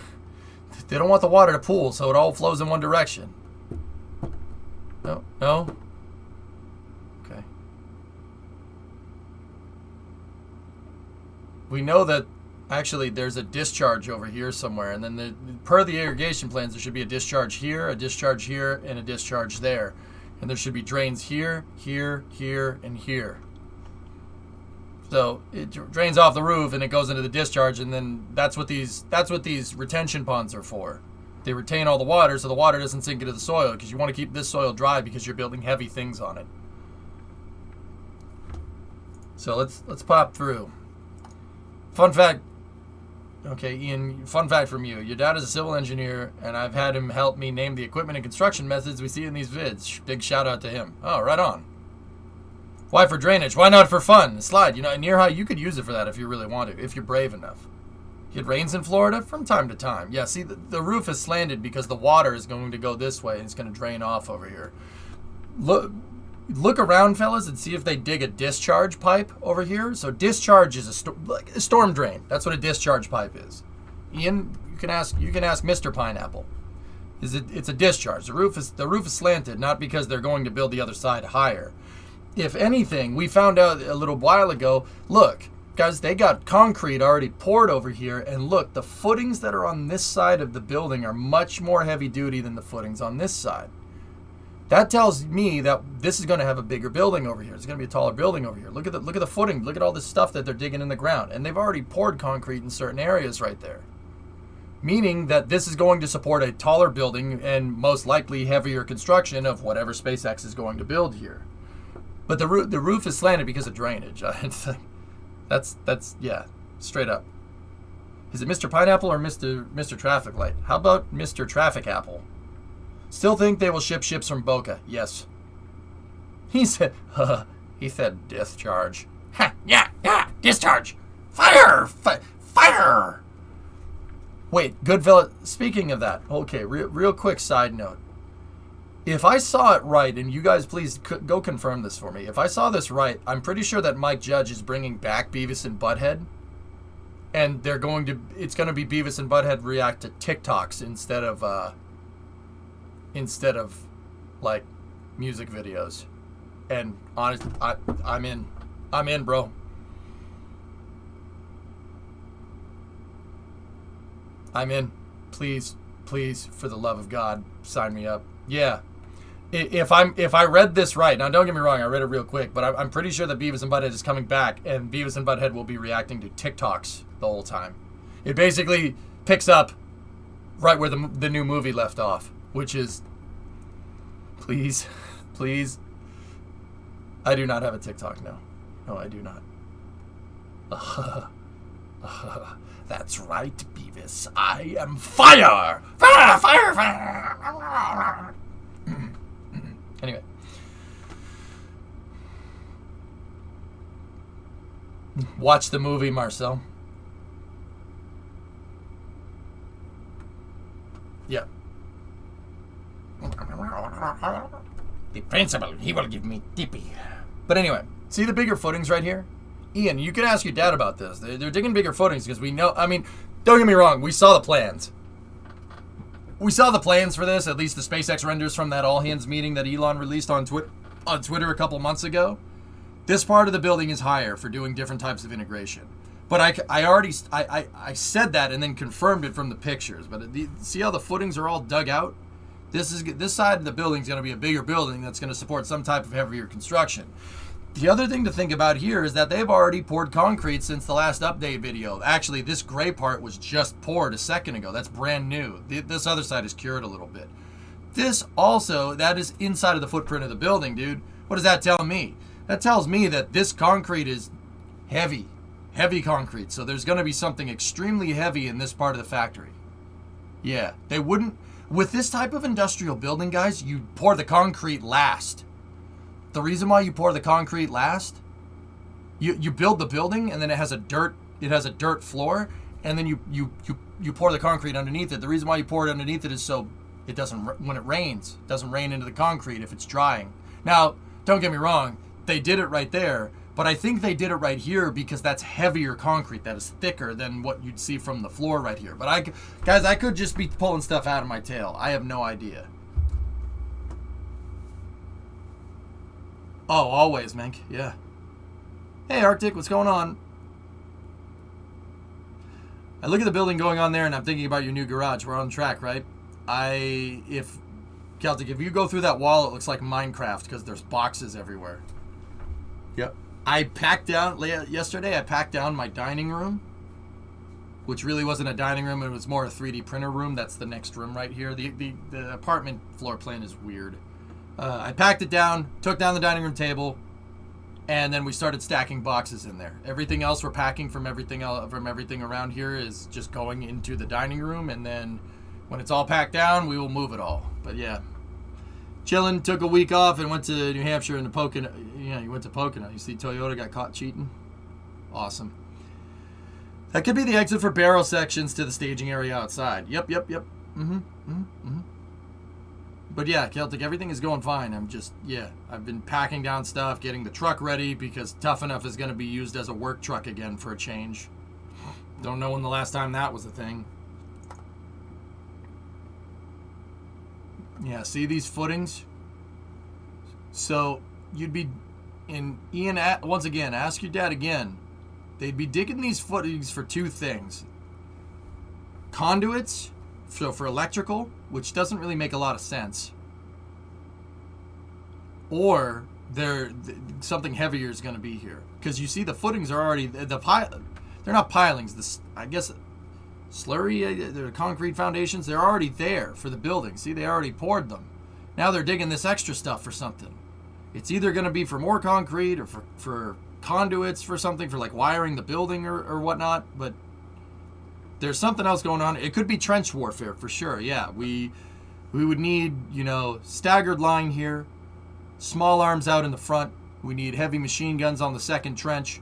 They don't want the water to pool, so it all flows in one direction. No. Okay. We know that actually there's a discharge over here somewhere, and then per the irrigation plans, there should be a discharge here, and a discharge there. And there should be drains here, here, here, and here. So it drains off the roof and it goes into the discharge, and then that's what these retention ponds are for. They retain all the water so the water doesn't sink into the soil, because you want to keep this soil dry because you're building heavy things on it. So let's pop through. Fun fact. Okay, Ian, fun fact from you. Your dad is a civil engineer, and I've had him help me name the equipment and construction methods we see in these vids. Big shout out to him. Oh, right on. Why for drainage? Why not for fun? Slide. You know, near high, you could use it for that if you really want to, if you're brave enough. It rains in Florida from time to time. Yeah, see, the roof is slanted because the water is going to go this way and it's going to drain off over here. Look around, fellas, and see if they dig a discharge pipe over here. So discharge is like a storm drain. That's what a discharge pipe is. Ian, you can ask Mr. Pineapple. It's a discharge. The roof is slanted, not because they're going to build the other side higher. If anything, we found out a little while ago, look, guys, they got concrete already poured over here, and look, the footings that are on this side of the building are much more heavy duty than the footings on this side. That tells me that this is going to have a bigger building over here. It's going to be a taller building over here. Look at the footing. Look at all this stuff that they're digging in the ground, and they've already poured concrete in certain areas right there. Meaning that this is going to support a taller building and most likely heavier construction of whatever SpaceX is going to build here. But the roof is slanted because of drainage. That's yeah, straight up. Is it Mr. Pineapple or Mr. Traffic Light? How about Mr. Traffic Apple? Still think they will ship ships from Boca? Yes. He said discharge. Ha, yeah, discharge. Fire, fire. Wait, Goodfella, speaking of that, okay, real quick side note. If I saw it right, and you guys please go confirm this for me. If I saw this right, I'm pretty sure that Mike Judge is bringing back Beavis and Butthead. And it's going to be Beavis and Butthead react to TikToks instead of like music videos. And honest, I'm in, bro. I'm in. Please, for the love of God, sign me up. Yeah. If I read this right, now don't get me wrong, I read it real quick, but I'm pretty sure that Beavis and Butthead is coming back, and Beavis and Butthead will be reacting to TikToks the whole time. It basically picks up right where the new movie left off, which is, please, I do not have a TikTok, no. No, I do not. That's right, Beavis. I am fire! Fire! Anyway. Watch the movie, Marcel. Yeah. The principal, he will give me tippy. But anyway, see the bigger footings right here? Ian, you could ask your dad about this. They're digging bigger footings because we know, I mean, don't get me wrong, we saw the plans. We saw the plans for this, at least the SpaceX renders from that all-hands meeting that Elon released on Twitter a couple months ago. This part of the building is higher for doing different types of integration. But I said that and then confirmed it from the pictures. But see how the footings are all dug out? This side of the building is going to be a bigger building that's going to support some type of heavier construction. The other thing to think about here is that they've already poured concrete since the last update video. Actually, this gray part was just poured a second ago. That's brand new. This other side is cured a little bit. This also, that is inside of the footprint of the building, dude. What does that tell me? That tells me that this concrete is heavy concrete. So there's going to be something extremely heavy in this part of the factory. Yeah, they wouldn't. With this type of industrial building, guys, you pour the concrete last. The reason why you pour the concrete last, you build the building and then it has a dirt floor, and then you pour the concrete underneath it. The reason why you pour it underneath it is so it doesn't, when it rains, it doesn't rain into the concrete if it's drying. Now, don't get me wrong, they did it right there, but I think they did it right here because that's heavier concrete, that is thicker than what you'd see from the floor right here. But I could just be pulling stuff out of my tail. I have no idea. Oh, always, Mink. Yeah. Hey, Arctic, what's going on? I look at the building going on there, and I'm thinking about your new garage. We're on track, right? Celtic, if you go through that wall, it looks like Minecraft because there's boxes everywhere. Yep. Yesterday, I packed down my dining room, which really wasn't a dining room. It was more a 3D printer room. That's the next room right here. The apartment floor plan is weird. I packed it down, took down the dining room table, and then we started stacking boxes in there. Everything else we're packing from everything around here is just going into the dining room, and then when it's all packed down, we will move it all. But yeah, chilling. Took a week off and went to New Hampshire and the Pocono. Yeah, you went to Pocono. You see Toyota got caught cheating. Awesome. That could be the exit for barrel sections to the staging area outside. Yep. But yeah, Celtic, everything is going fine. I've been packing down stuff, getting the truck ready, because Tough Enough is going to be used as a work truck again for a change. Don't know when the last time that was a thing. Yeah, see these footings? So you'd be Ian, once again, ask your dad again. They'd be digging these footings for two things. Conduits, so for electrical, which doesn't really make a lot of sense. Or something heavier is going to be here. Because you see the footings are already, they're not pilings. I guess slurry, the concrete foundations, they're already there for the building. See, they already poured them. Now they're digging this extra stuff for something. It's either going to be for more concrete or for conduits for something, for like wiring the building or whatnot, but there's something else going on. It could be trench warfare for sure. Yeah, we would need, staggered line here, small arms out in the front. We need heavy machine guns on the second trench,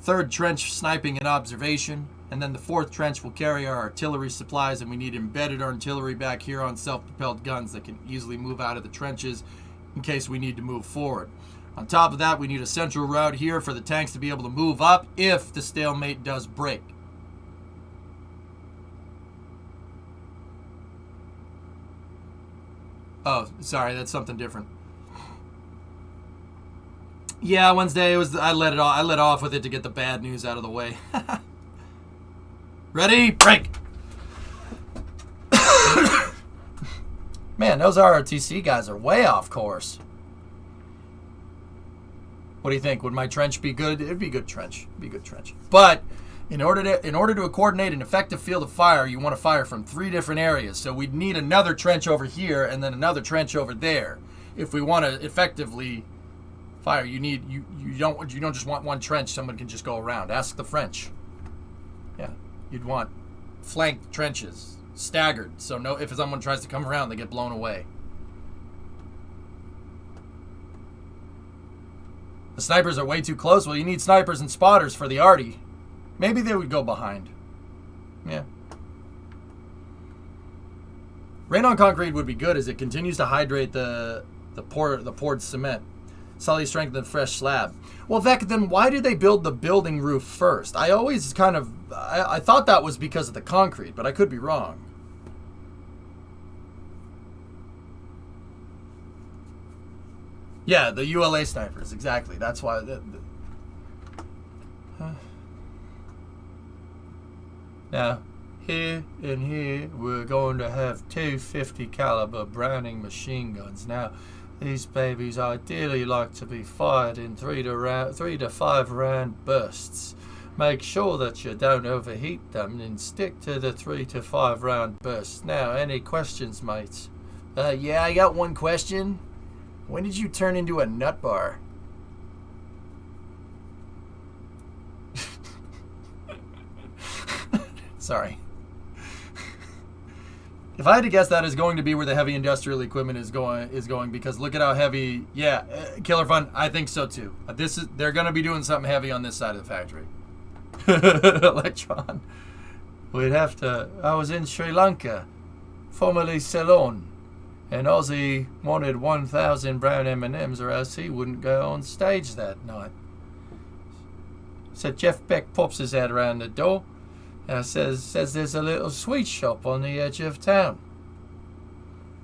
third trench sniping and observation, and then the fourth trench will carry our artillery supplies, and we need embedded artillery back here on self-propelled guns that can easily move out of the trenches in case we need to move forward. On top of that, we need a central route here for the tanks to be able to move up if the stalemate does break. Oh, sorry, that's something different. Yeah, Wednesday I let off with it to get the bad news out of the way. Ready? Break. Man, those ROTC guys are way off course. What do you think? Would my trench be good? It'd be a good trench. It'd be a good trench. But in order to coordinate an effective field of fire, you want to fire from 3 different areas. So we'd need another trench over here and then another trench over there. If we want to effectively fire, you don't just want one trench someone can just go around. Ask the French. Yeah. You'd want flanked trenches, staggered, so if someone tries to come around, they get blown away. The snipers are way too close. Well, you need snipers and spotters for the arty. Maybe they would go behind. Yeah. Rain on concrete would be good as it continues to hydrate the poured cement. Sully strengthened fresh slab. Well, Vec, then why did they build the building roof first? I always I thought that was because of the concrete, but I could be wrong. Yeah, the ULA snipers, exactly. That's why. Now, here and here, we're going to have 250 caliber Browning machine guns. Now, these babies ideally like to be fired in 3 to 5 round bursts. Make sure that you don't overheat them and stick to the 3 to 5 round bursts. Now, any questions, mates? Yeah, I got one question. When did you turn into a nut bar? Sorry. If I had to guess, that is going to be where the heavy industrial equipment is going because look at how heavy. Yeah, Killer Fun. I think so too. They're going to be doing something heavy on this side of the factory. Electron. We'd have to. I was in Sri Lanka, formerly Ceylon, and Ozzy wanted 1,000 brown M&Ms or else he wouldn't go on stage that night. So Jeff Beck pops his head around the door. Says there's a little sweet shop on the edge of town.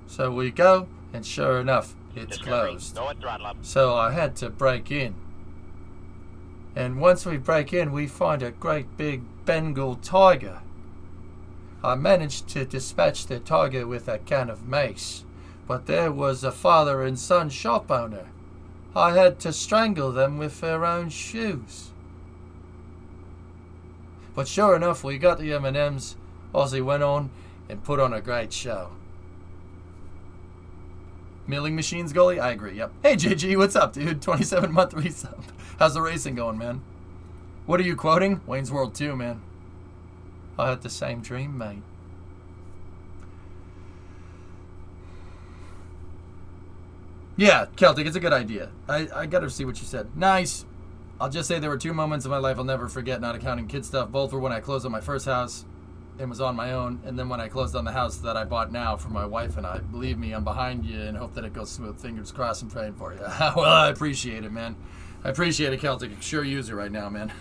So we go, and sure enough, it's closed. Go and throttle up. So I had to break in. And once we break in, we find a great big Bengal tiger. I managed to dispatch the tiger with a can of mace, but there was a father and son shop owner. I had to strangle them with their own shoes. But sure enough, we got the M&Ms. Ozzy went on and put on a great show. Milling machines, goalie? I agree, yep. Hey, JG, what's up, dude? 27-month resub. How's the racing going, man? What are you quoting? Wayne's World 2, man. I had the same dream, mate. Yeah, Celtic, it's a good idea. I gotta see what you said. Nice. I'll just say there were 2 moments in my life I'll never forget, not accounting kid stuff. Both were when I closed on my first house and was on my own, and then when I closed on the house that I bought now for my wife and I. Believe me, I'm behind you and hope that it goes smooth. Fingers crossed and praying for you. Well, I appreciate it, man. I appreciate it, Celtic. I'm sure use it right now, man.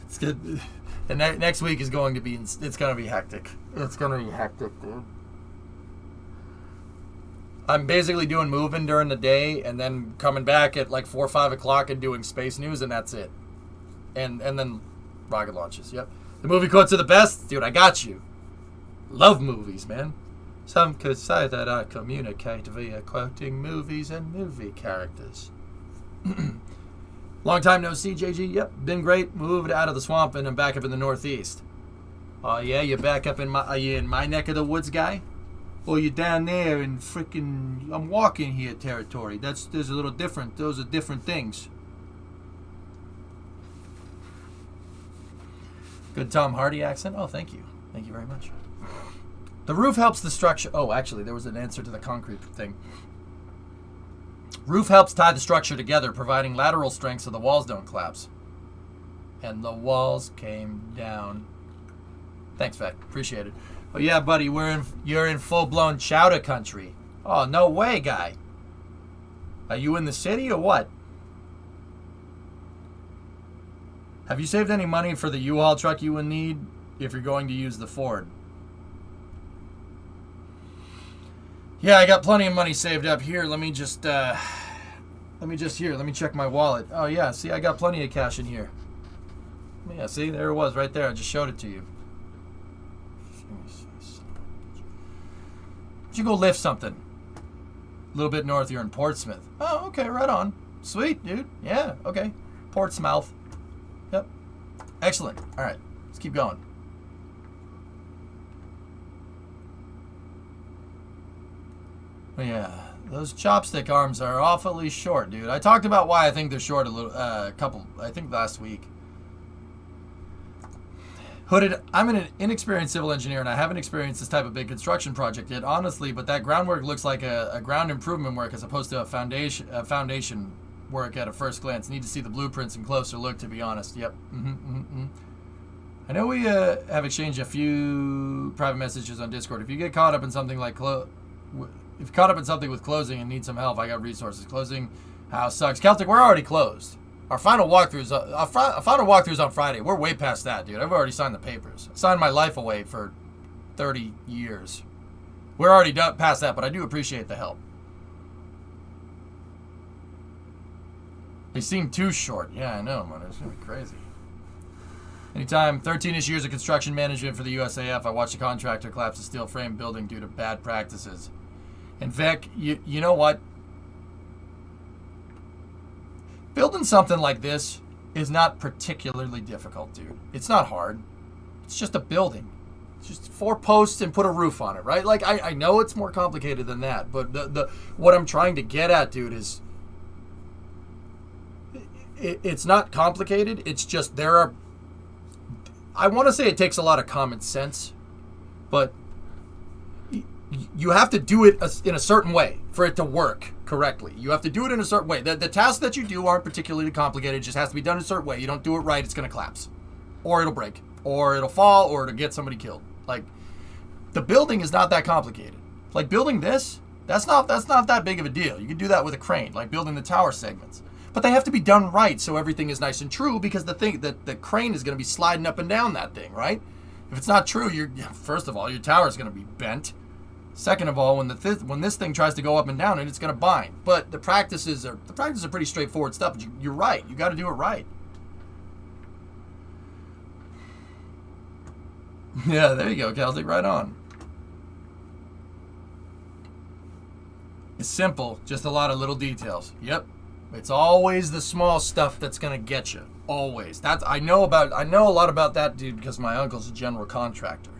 It's good. And next week is going to be, it's going to be hectic. It's going to be hectic, dude. I'm basically doing moving during the day and then coming back at like 4 or 5 o'clock and doing space news, and that's it. And then rocket launches. Yep. The movie quotes are the best. Dude, I got you. Love movies, man. Some could say that I communicate via quoting movies and movie characters. Long time no see, JG. Yep, been great. Moved out of the swamp and I'm back up in the Northeast. Oh yeah, you're back up in my. Are you in my neck of the woods, guy? Or you down there in freaking? I'm walking here territory. There's a little different. Those are different things. Good Tom Hardy accent. Oh, thank you. Thank you very much. The roof helps the structure. Oh, actually, there was an answer to the concrete thing. Roof helps tie the structure together, providing lateral strength so the walls don't collapse. And the walls came down. Thanks, Vec. Appreciate it. Oh yeah, buddy, you're in full-blown chowder country. Oh, no way, guy. Are you in the city or what? Have you saved any money for the U-Haul truck you will need if you're going to use the Ford? Yeah, I got plenty of money saved up here. Let me check my wallet. Oh yeah, see, I got plenty of cash in here. Yeah, see, there it was right there. I just showed it to you. Why don't you go lift something? A little bit north, you're in Portsmouth. Oh, okay, right on. Sweet, dude. Yeah, okay. Portsmouth. Yep. Excellent. All right, let's keep going. Yeah, those chopstick arms are awfully short, dude. I talked about why I think they're short I think last week. Hooded, I'm an inexperienced civil engineer and I haven't experienced this type of big construction project yet, honestly, but that groundwork looks like a ground improvement work as opposed to a foundation work at a first glance. Need to see the blueprints and closer look, to be honest. Yep. I know we have exchanged a few private messages on Discord. If you get caught up in something like with closing and need some help, I got resources. Closing house sucks. Celtic, we're already closed. Our final walkthrough's on Friday. We're way past that, dude. I've already signed the papers. I signed my life away for 30 years. We're already past that, but I do appreciate the help. They seem too short. Yeah, I know, man. It's gonna be crazy. Anytime, 13-ish years of construction management for the USAF, I watched a contractor collapse a steel frame building due to bad practices. And Vec, you know what? Building something like this is not particularly difficult, dude. It's not hard. It's just a building. It's just 4 posts and put a roof on it, right? Like, I know it's more complicated than that, but what I'm trying to get at, dude, is it's not complicated. It's just I want to say it takes a lot of common sense, but you have to do it in a certain way for it to work correctly. You have to do it in a certain way. The tasks that you do aren't particularly complicated. It just has to be done in a certain way. You don't do it right, it's going to collapse. Or it'll break. Or it'll fall, or it'll get somebody killed. Like, the building is not that complicated. Like, building this, that's not that big of a deal. You can do that with a crane, like building the tower segments. But they have to be done right so everything is nice and true, because the crane is going to be sliding up and down that thing, right? If it's not true, first of all, your tower is going to be bent. Second of all, when this thing tries to go up and down, it's going to bind. But the practices are pretty straightforward stuff. But you're right. You got to do it right. Yeah, there you go, Celtic. Right on. It's simple, just a lot of little details. Yep. It's always the small stuff that's going to get you. Always. I know a lot about that dude because my uncle's a general contractor.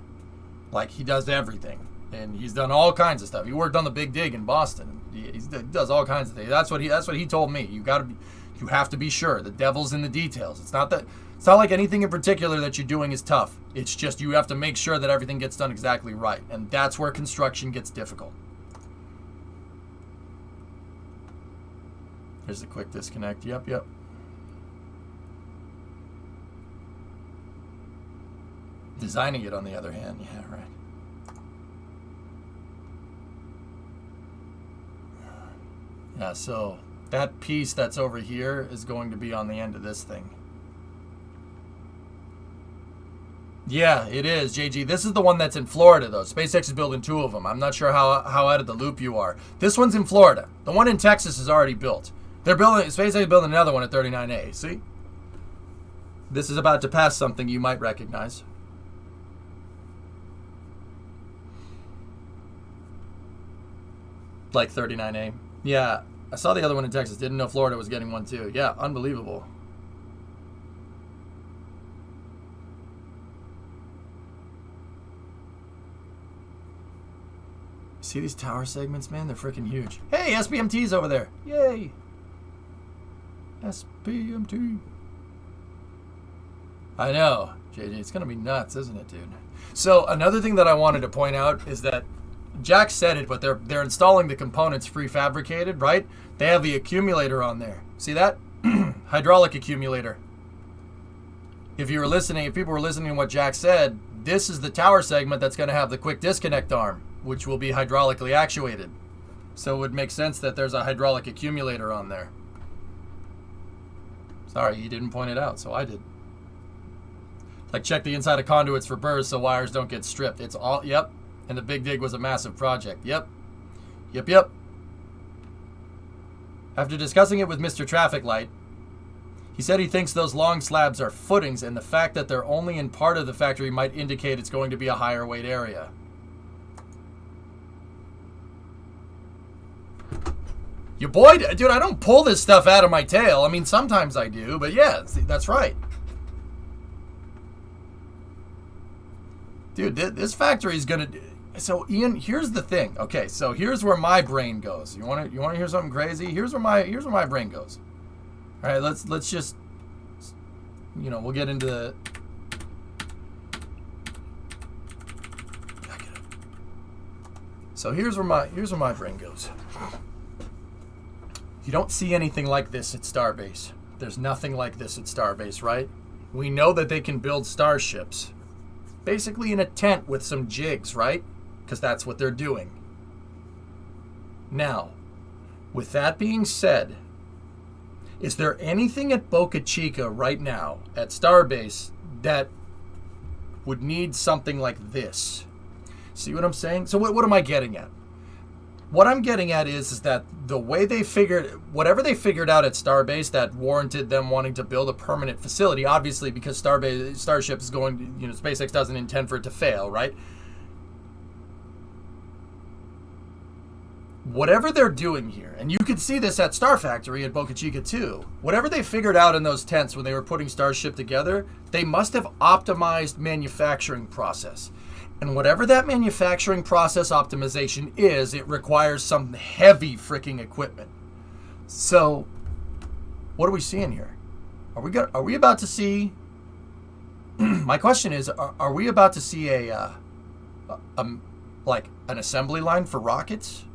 Like, he does everything. And he's done all kinds of stuff. He worked on the Big Dig in Boston. He does all kinds of things. That's what he told me. You have to be sure. The devil's in the details. It's not like anything in particular that you're doing is tough. It's just you have to make sure that everything gets done exactly right. And that's where construction gets difficult. There's a quick disconnect. Yep. Designing it, on the other hand, yeah, right. Yeah, so that piece that's over here is going to be on the end of this thing. Yeah, it is, JG. This is the one that's in Florida, though. SpaceX is building 2 of them. I'm not sure how out of the loop you are. This one's in Florida. The one in Texas is already built. SpaceX is building another one at 39A. See? This is about to pass something you might recognize. Like 39A. Yeah, I saw the other one in Texas. Didn't know Florida was getting one, too. Yeah, unbelievable. See these tower segments, man? They're freaking huge. Hey, SPMT's over there. Yay. SPMT. I know, JJ. It's going to be nuts, isn't it, dude? So another thing that I wanted to point out is that Jack said it, but they're installing the components prefabricated, right? They have the accumulator on there. See that? Hydraulic accumulator. If people were listening to what Jack said, this is the tower segment that's going to have the quick disconnect arm, which will be hydraulically actuated. So it would make sense that there's a hydraulic accumulator on there. Sorry, he didn't point it out, so I did. Like, check the inside of conduits for burrs so wires don't get stripped. It's all, yep. And the Big Dig was a massive project. Yep. Yep. After discussing it with Mr. Traffic Light, he said he thinks those long slabs are footings, and the fact that they're only in part of the factory might indicate it's going to be a higher weight area. Your boy, dude, I don't pull this stuff out of my tail. I mean, sometimes I do, but yeah, that's right. Dude, this factory is gonna. So, Ian, here's the thing. Okay, so here's where my brain goes. You want to hear something crazy? Here's where my brain goes. All right, let's just, we'll get into the. So here's where my brain goes. You don't see anything like this at Starbase. There's nothing like this at Starbase, right? We know that they can build starships. Basically in a tent with some jigs, right? Because that's what they're doing. Now, with that being said, is there anything at Boca Chica right now, at Starbase, that would need something like this? See what I'm saying? So what am I getting at? What I'm getting at is that the way whatever they figured out at Starbase that warranted them wanting to build a permanent facility, obviously because Starship is going, SpaceX doesn't intend for it to fail, right? Whatever they're doing here, and you could see this at Star Factory at Boca Chica too, whatever they figured out in those tents when they were putting Starship together, they must have optimized manufacturing process. And whatever that manufacturing process optimization is, it requires some heavy freaking equipment. So, what are we seeing here? Are we about to see? My question is: are we about to see like an assembly line for rockets?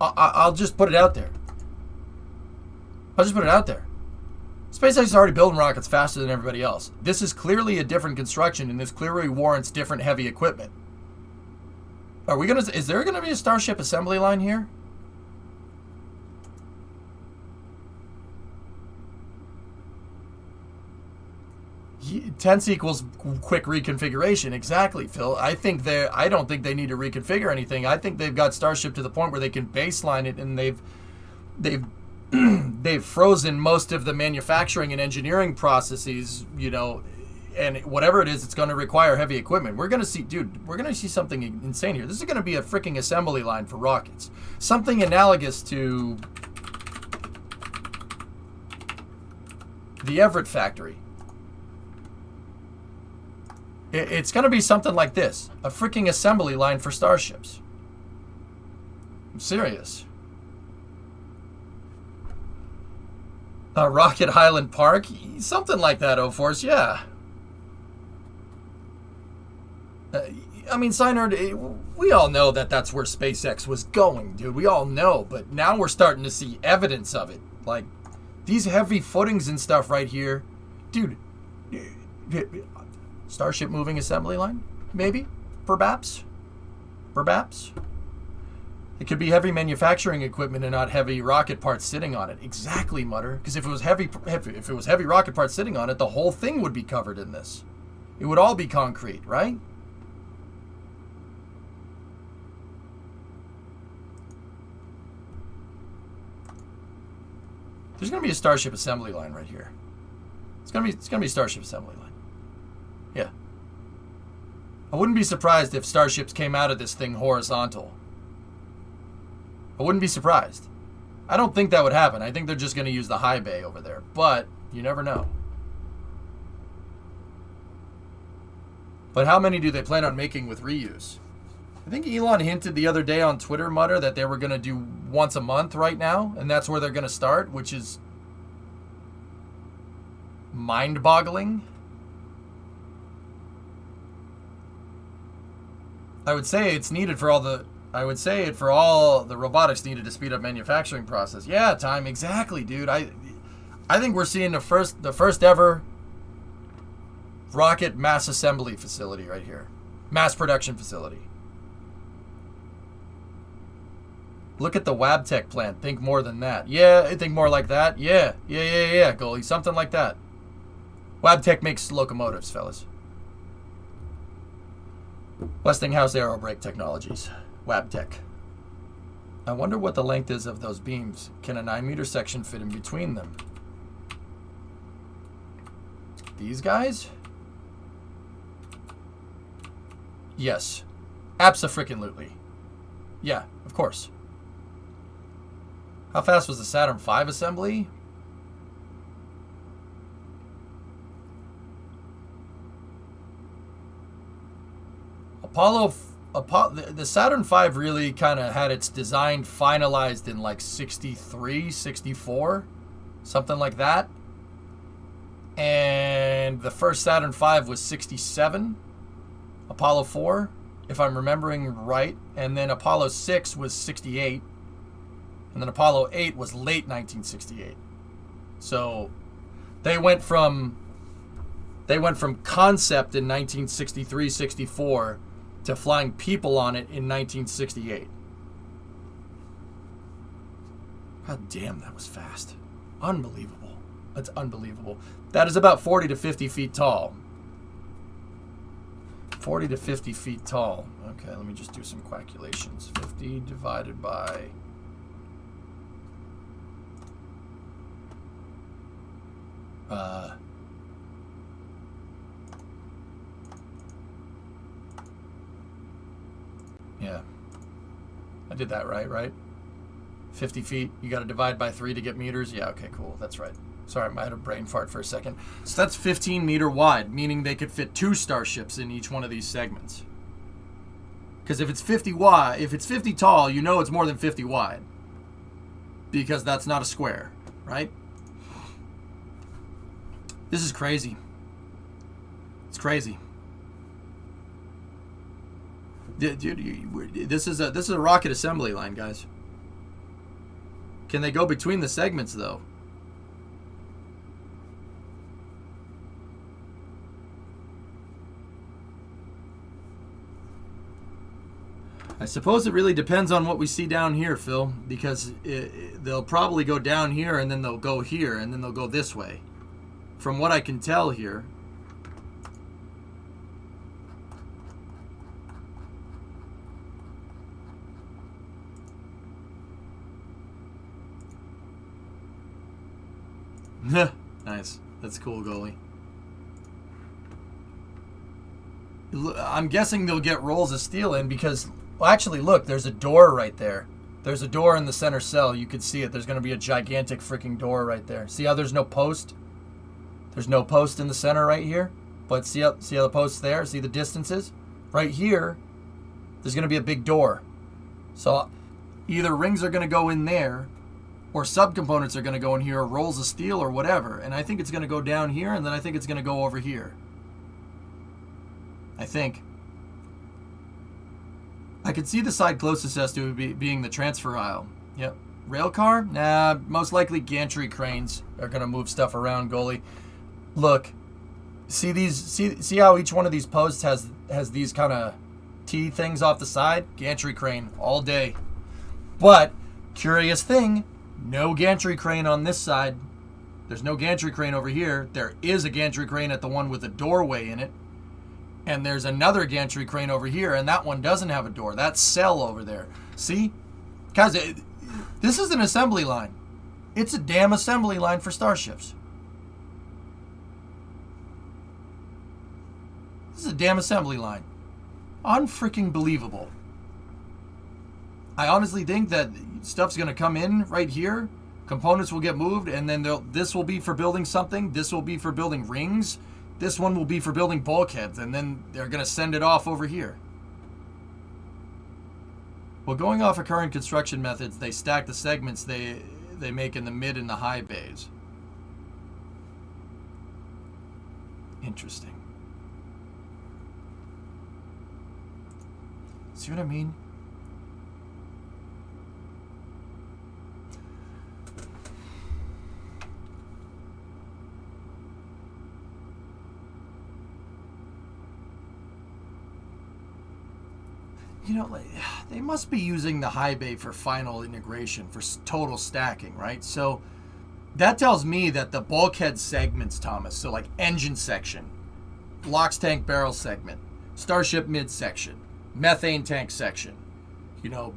I'll just put it out there. SpaceX is already building rockets faster than everybody else. This is clearly a different construction, and this clearly warrants different heavy equipment. Is there gonna be a Starship assembly line here? Tense equals quick reconfiguration. Exactly, Phil. I don't think they need to reconfigure anything. I think they've got Starship to the point where they can baseline it, and they've frozen most of the manufacturing and engineering processes, and whatever it is, it's going to require heavy equipment. We're going to see something insane here. This is going to be a freaking assembly line for rockets. Something analogous to the Everett factory. It's going to be something like this. A freaking assembly line for starships. I'm serious. Rocket Highland Park? Something like that, O-Force, yeah. Synerd, we all know that that's where SpaceX was going, dude. We all know, but now we're starting to see evidence of it. Like, these heavy footings and stuff right here. Dude, Starship moving assembly line? Maybe? Perhaps? Perhaps? It could be heavy manufacturing equipment and not heavy rocket parts sitting on it. Exactly, Mutter. Because if it was heavy rocket parts sitting on it, the whole thing would be covered in this. It would all be concrete, right? There's gonna be a Starship assembly line right here. It's gonna be a Starship assembly line. Yeah. I wouldn't be surprised if starships came out of this thing horizontal. I wouldn't be surprised. I don't think that would happen. I think they're just going to use the high bay over there. But you never know. But how many do they plan on making with reuse? I think Elon hinted the other day on Twitter, Mutter, that they were going to do once a month right now. And that's where they're going to start, which is mind-boggling. I would say it's needed for all the... I would say it for all the robotics needed to speed up manufacturing process. Yeah, time exactly, dude. I think we're seeing the first ever rocket mass assembly facility right here, mass production facility. Look at the Wabtec plant. Think more than that. Yeah, I think more like that. Yeah, goalie, something like that. Wabtec makes locomotives, fellas. Westinghouse Aerobrake Technologies. Wabtec. I wonder what the length is of those beams. Can a 9-meter section fit in between them? These guys? Yes. Abso-frickin-lutely. Yeah, of course. How fast was the Saturn V assembly? The Saturn V really kind of had its design finalized in like 63, 64, something like that. And the first Saturn V was 67, Apollo 4, if I'm remembering right. And then Apollo 6 was 68. And then Apollo 8 was late 1968. So they went from concept in 1963, 64 to flying people on it in 1968. God damn, that was fast. Unbelievable. That's unbelievable. That is about 40 to 50 feet tall. 40 to 50 feet tall. Okay, let me just do some calculations. 50 divided by... Yeah. I did that right? 50 feet. You got to divide by 3 to get meters. Yeah, okay, cool. That's right. Sorry, I had a brain fart for a second. So that's 15 meter wide, meaning they could fit 2 starships in each one of these segments. Because if it's 50 wide, if it's 50 tall, you know it's more than 50 wide. Because that's not a square, right? This is crazy. It's crazy. Dude, this is a rocket assembly line, guys. Can they go between the segments, though? I suppose it really depends on what we see down here, Phil, because they'll probably go down here, and then they'll go here, and then they'll go this way. From what I can tell here... Nice. That's cool, goalie. I'm guessing they'll get rolls of steel in because... Well, actually, look, there's a door right there. There's a door in the center cell. You could see it. There's going to be a gigantic freaking door right there. See how there's no post? There's no post in the center right here. But see how the post's there? See the distances? Right here, there's going to be a big door. So either rings are going to go in there, or subcomponents are going to go in here, or rolls of steel, or whatever. And I think it's going to go down here, and then I think it's going to go over here. I think. I could see the side closest as to being the transfer aisle. Yep. Rail car? Nah, most likely gantry cranes are going to move stuff around, goalie. Look, See these? See how each one of these posts has these kind of T things off the side? Gantry crane all day. But curious thing, no gantry crane on this side. There's no gantry crane over here. There is a gantry crane at the one with a doorway in it. And there's another gantry crane over here, and that one doesn't have a door. That's cell over there. See? Guys, this is an assembly line. It's a damn assembly line for starships. This is a damn assembly line. Unfreaking believable. I honestly think that stuff's going to come in right here. Components will get moved, and then this will be for building something. This will be for building rings. This one will be for building bulkheads, and then they're going to send it off over here. Well, going off of current construction methods, they stack the segments they make in the mid and the high bays. Interesting. See what I mean? You know, like, they must be using the high bay for final integration, for total stacking, right? So that tells me that the bulkhead segments, Thomas, so like engine section, LOX tank barrel segment, starship midsection, methane tank section, you know,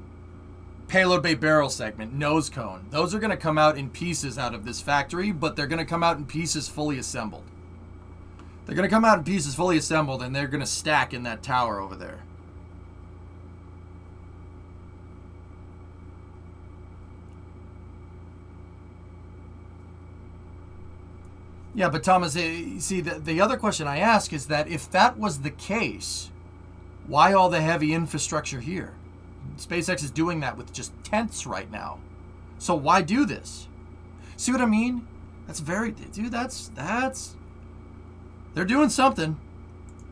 payload bay barrel segment, nose cone. Those are going to come out in pieces out of this factory, but they're going to come out in pieces fully assembled. They're going to come out in pieces fully assembled, and they're going to stack in that tower over there. Yeah, but Thomas, see, the other question I ask is that if that was the case, why all the heavy infrastructure here? SpaceX is doing that with just tents right now. So why do this? See what I mean? That's very, dude, that's, they're doing something.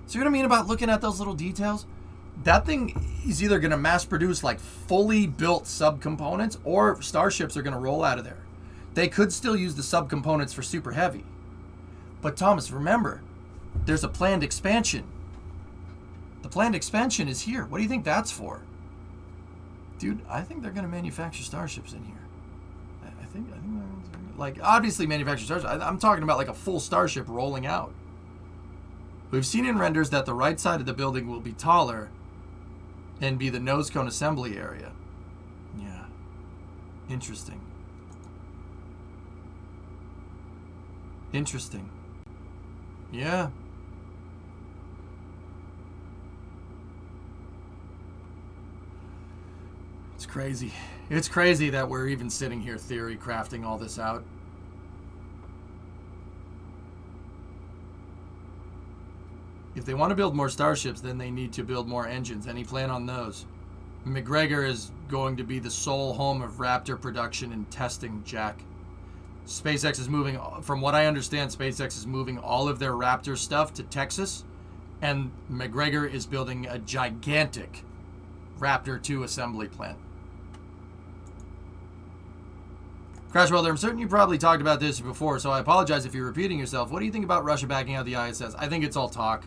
See what I mean about looking at those little details? That thing is either going to mass produce like fully built subcomponents, or starships are going to roll out of there. They could still use the subcomponents for super heavy. But Thomas, remember, there's a planned expansion. The planned expansion is here. What do you think that's for? Dude, I think they're going to manufacture starships in here. I think like, obviously manufacture starships. I'm talking about like a full starship rolling out. We've seen in renders that the right side of the building will be taller and be the nose cone assembly area. Yeah. Interesting. Interesting. Yeah. It's crazy. It's crazy that we're even sitting here theory crafting all this out. If they want to build more starships, then they need to build more engines. Any plan on those? McGregor is going to be the sole home of Raptor production and testing, Jack. SpaceX is moving, from what I understand, SpaceX is moving all of their Raptor stuff to Texas, and McGregor is building a gigantic Raptor 2 assembly plant. Crash Welder, I'm certain you probably talked about this before, so I apologize if you're repeating yourself. What do you think about Russia backing out the ISS? I think it's all talk.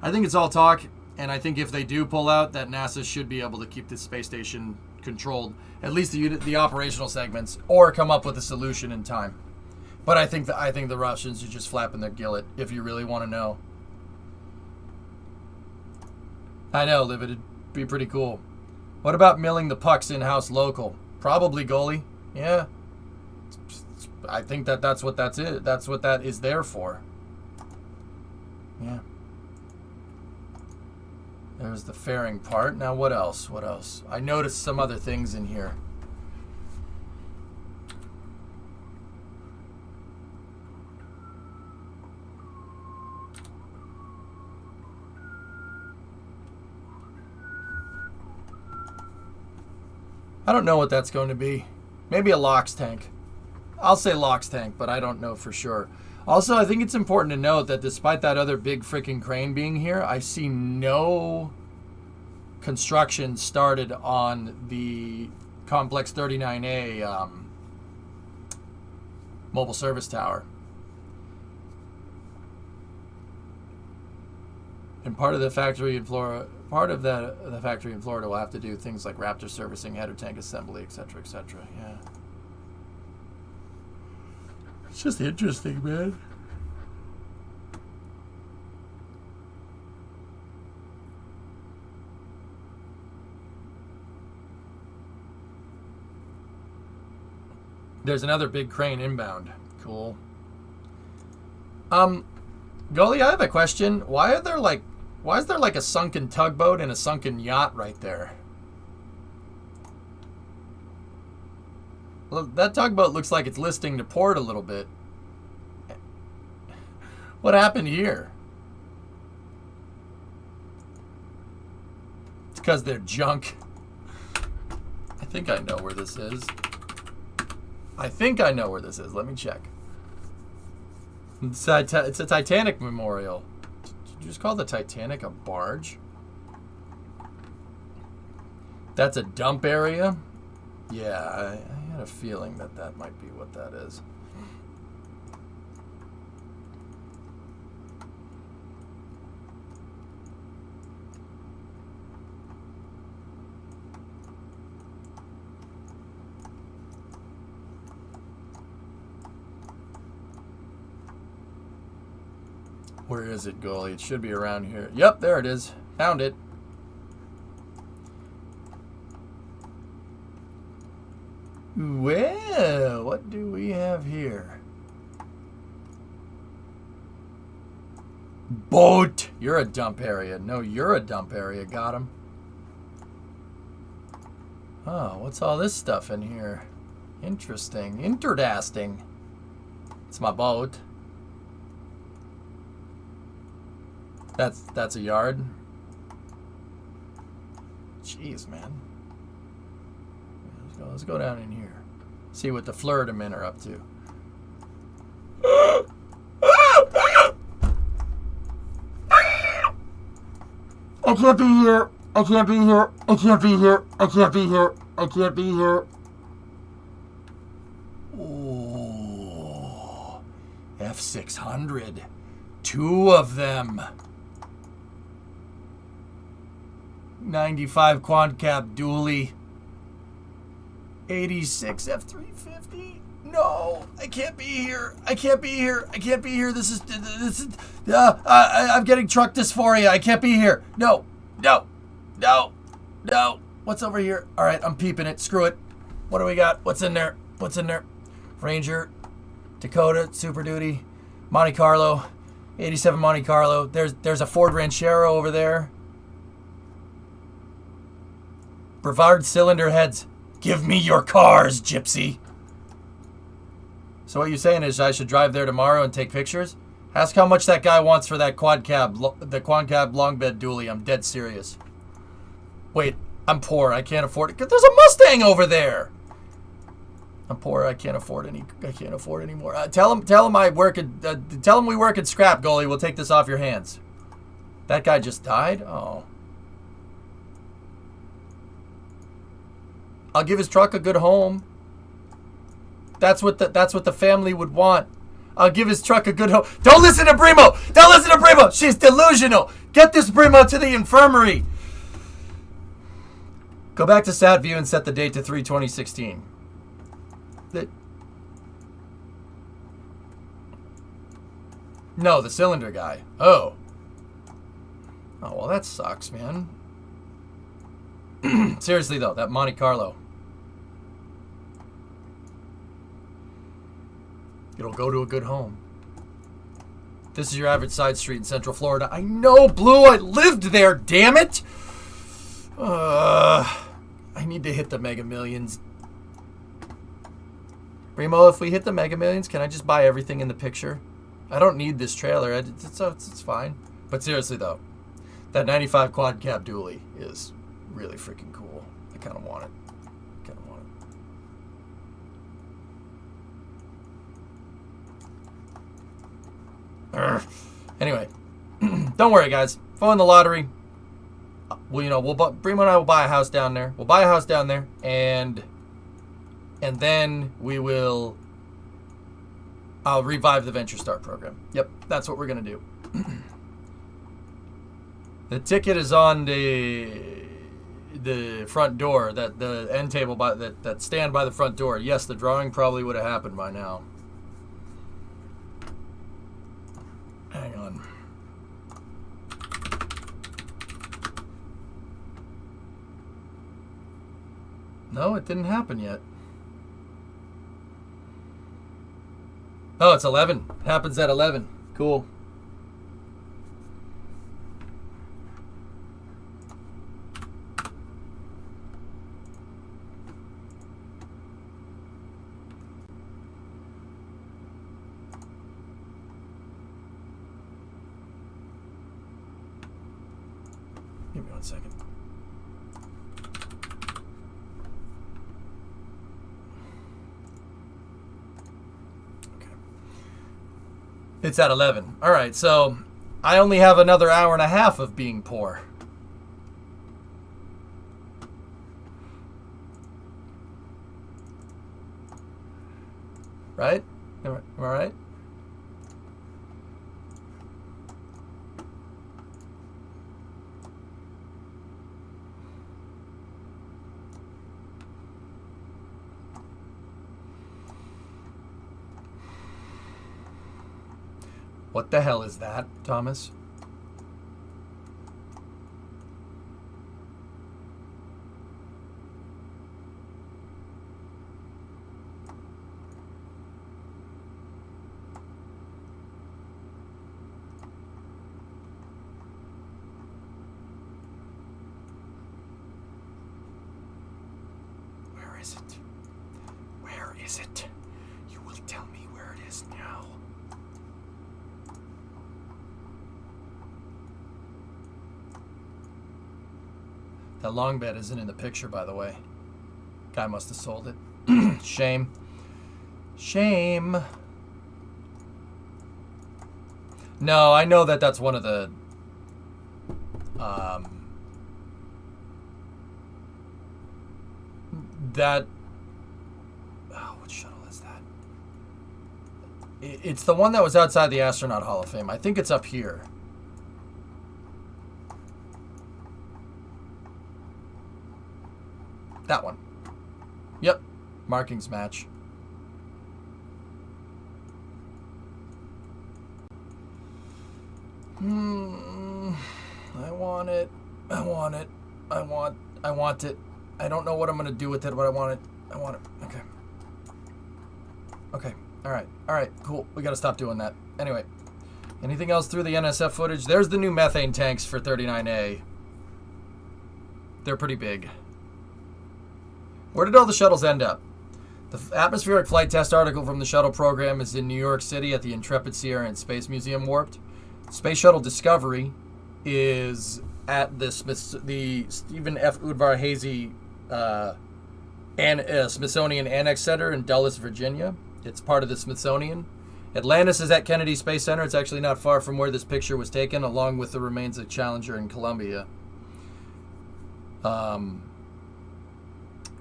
I think it's all talk. And I think if they do pull out, that NASA should be able to keep this space station controlled, at least the operational segments, or come up with a solution in time. But I think the Russians are just flapping their gillet, if you really want to know. I know, Liv, it'd be pretty cool. What about milling the pucks in-house local? Probably, goalie. Yeah. I think that's what that's it. That's what that is there for. Yeah. There's the fairing part. Now what else? What else? I noticed some other things in here. I don't know what that's going to be. Maybe a LOX tank. I'll say LOX tank, but I don't know for sure. Also, I think it's important to note that despite that other big freaking crane being here, I see no construction started on the Complex 39A mobile service tower. And part of the factory in Florida, the factory in Florida will have to do things like Raptor servicing, header tank assembly, etc., etc. Yeah. It's just interesting, man. There's another big crane inbound. Cool. Goalie, I have a question. Why is there like a sunken tugboat and a sunken yacht right there? Look, that tugboat looks like it's listing to port a little bit. What happened here? It's because they're junk. I think I know where this is. Let me check. It's a Titanic memorial. Did you just call the Titanic a barge? That's a dump area? Yeah, I had a feeling that might be what that is. Where is it, goalie? It should be around here. Yep, there it is. Found it. Well, what do we have here? Boat! You're a dump area. No, you're a dump area. Got him. Oh, what's all this stuff in here? Interesting. Interdasting. It's my boat. That's a yard. Jeez, man. Let's go down in here. See what the Florida men are up to. I can't be here. I can't be here. I can't be here. I can't be here. I can't be here. Oh, F600. 2 of them. 95 quad cab dually. 86 F350. No, I can't be here. I can't be here. I can't be here. This is. I'm getting truck dysphoria. I can't be here. No. What's over here? All right, I'm peeping it. Screw it. What do we got? What's in there? Ranger, Dakota, Super Duty, Monte Carlo, 87 Monte Carlo. There's a Ford Ranchero over there. Brevard cylinder heads. Give me your cars, gypsy. So what you're saying is I should drive there tomorrow and take pictures? Ask how much that guy wants for that quad cab long bed dually. I'm dead serious. Wait, I'm poor. I can't afford it. There's a Mustang over there. I'm poor. I can't afford any more. Tell him I work at. Tell him we work at Scrap, goalie. We'll take this off your hands. That guy just died. Oh. I'll give his truck a good home. That's what the family would want. I'll give his truck a good home. Don't listen to Brimo. Don't listen to Brimo. She's delusional. Get this Brimo to the infirmary. Go back to stat view and set the date to 3/2016. No, the cylinder guy. Oh, well, that sucks, man. Seriously, though, that Monte Carlo. It'll go to a good home. This is your average side street in Central Florida. I know, Blue. I lived there, damn it. I need to hit the Mega Millions. Remo, if we hit the Mega Millions, can I just buy everything in the picture? I don't need this trailer. It's fine. But seriously, though, that 95 quad cab dually is really freaking cool. I kind of want it. Anyway, don't worry, guys. If I win the lottery, Brimo and I will buy a house down there. We'll buy a house down there, and then we will I'll revive the Venture Start program. Yep, that's what we're going to do. The ticket is on the front door, that the end table by that stand by the front door. Yes, the drawing probably would have happened by now. Hang on. No, it didn't happen yet. Oh, it's 11. Happens at 11. Cool. Give me 1 second. Okay. It's at 11. All right, so I only have another hour and a half of being poor. Right? Am I right? What the hell is that, Thomas? Where is it? Where is it? You will tell me where it is now. That long bed isn't in the picture, by the way. Guy must have sold it. Shame. Shame. No, I know that that's one of the... that... Oh, what shuttle is that? It's the one that was outside the Astronaut Hall of Fame. I think it's up here. That one. Yep. Markings match. I want it. I want it. I want it. I don't know what I'm going to do with it, but I want it. I want it. Okay. Okay. All right. Cool. We got to stop doing that. Anyway. Anything else through the NSF footage? There's the new methane tanks for 39A. They're pretty big. Where did all the shuttles end up? The atmospheric flight test article from the shuttle program is in New York City at the Intrepid Sierra and Space Museum Warped. Space Shuttle Discovery is at the Stephen F. Udvar Hazy Smithsonian Annex Center in Dulles, Virginia. It's part of the Smithsonian. Atlantis is at Kennedy Space Center. It's actually not far from where this picture was taken, along with the remains of Challenger in Columbia.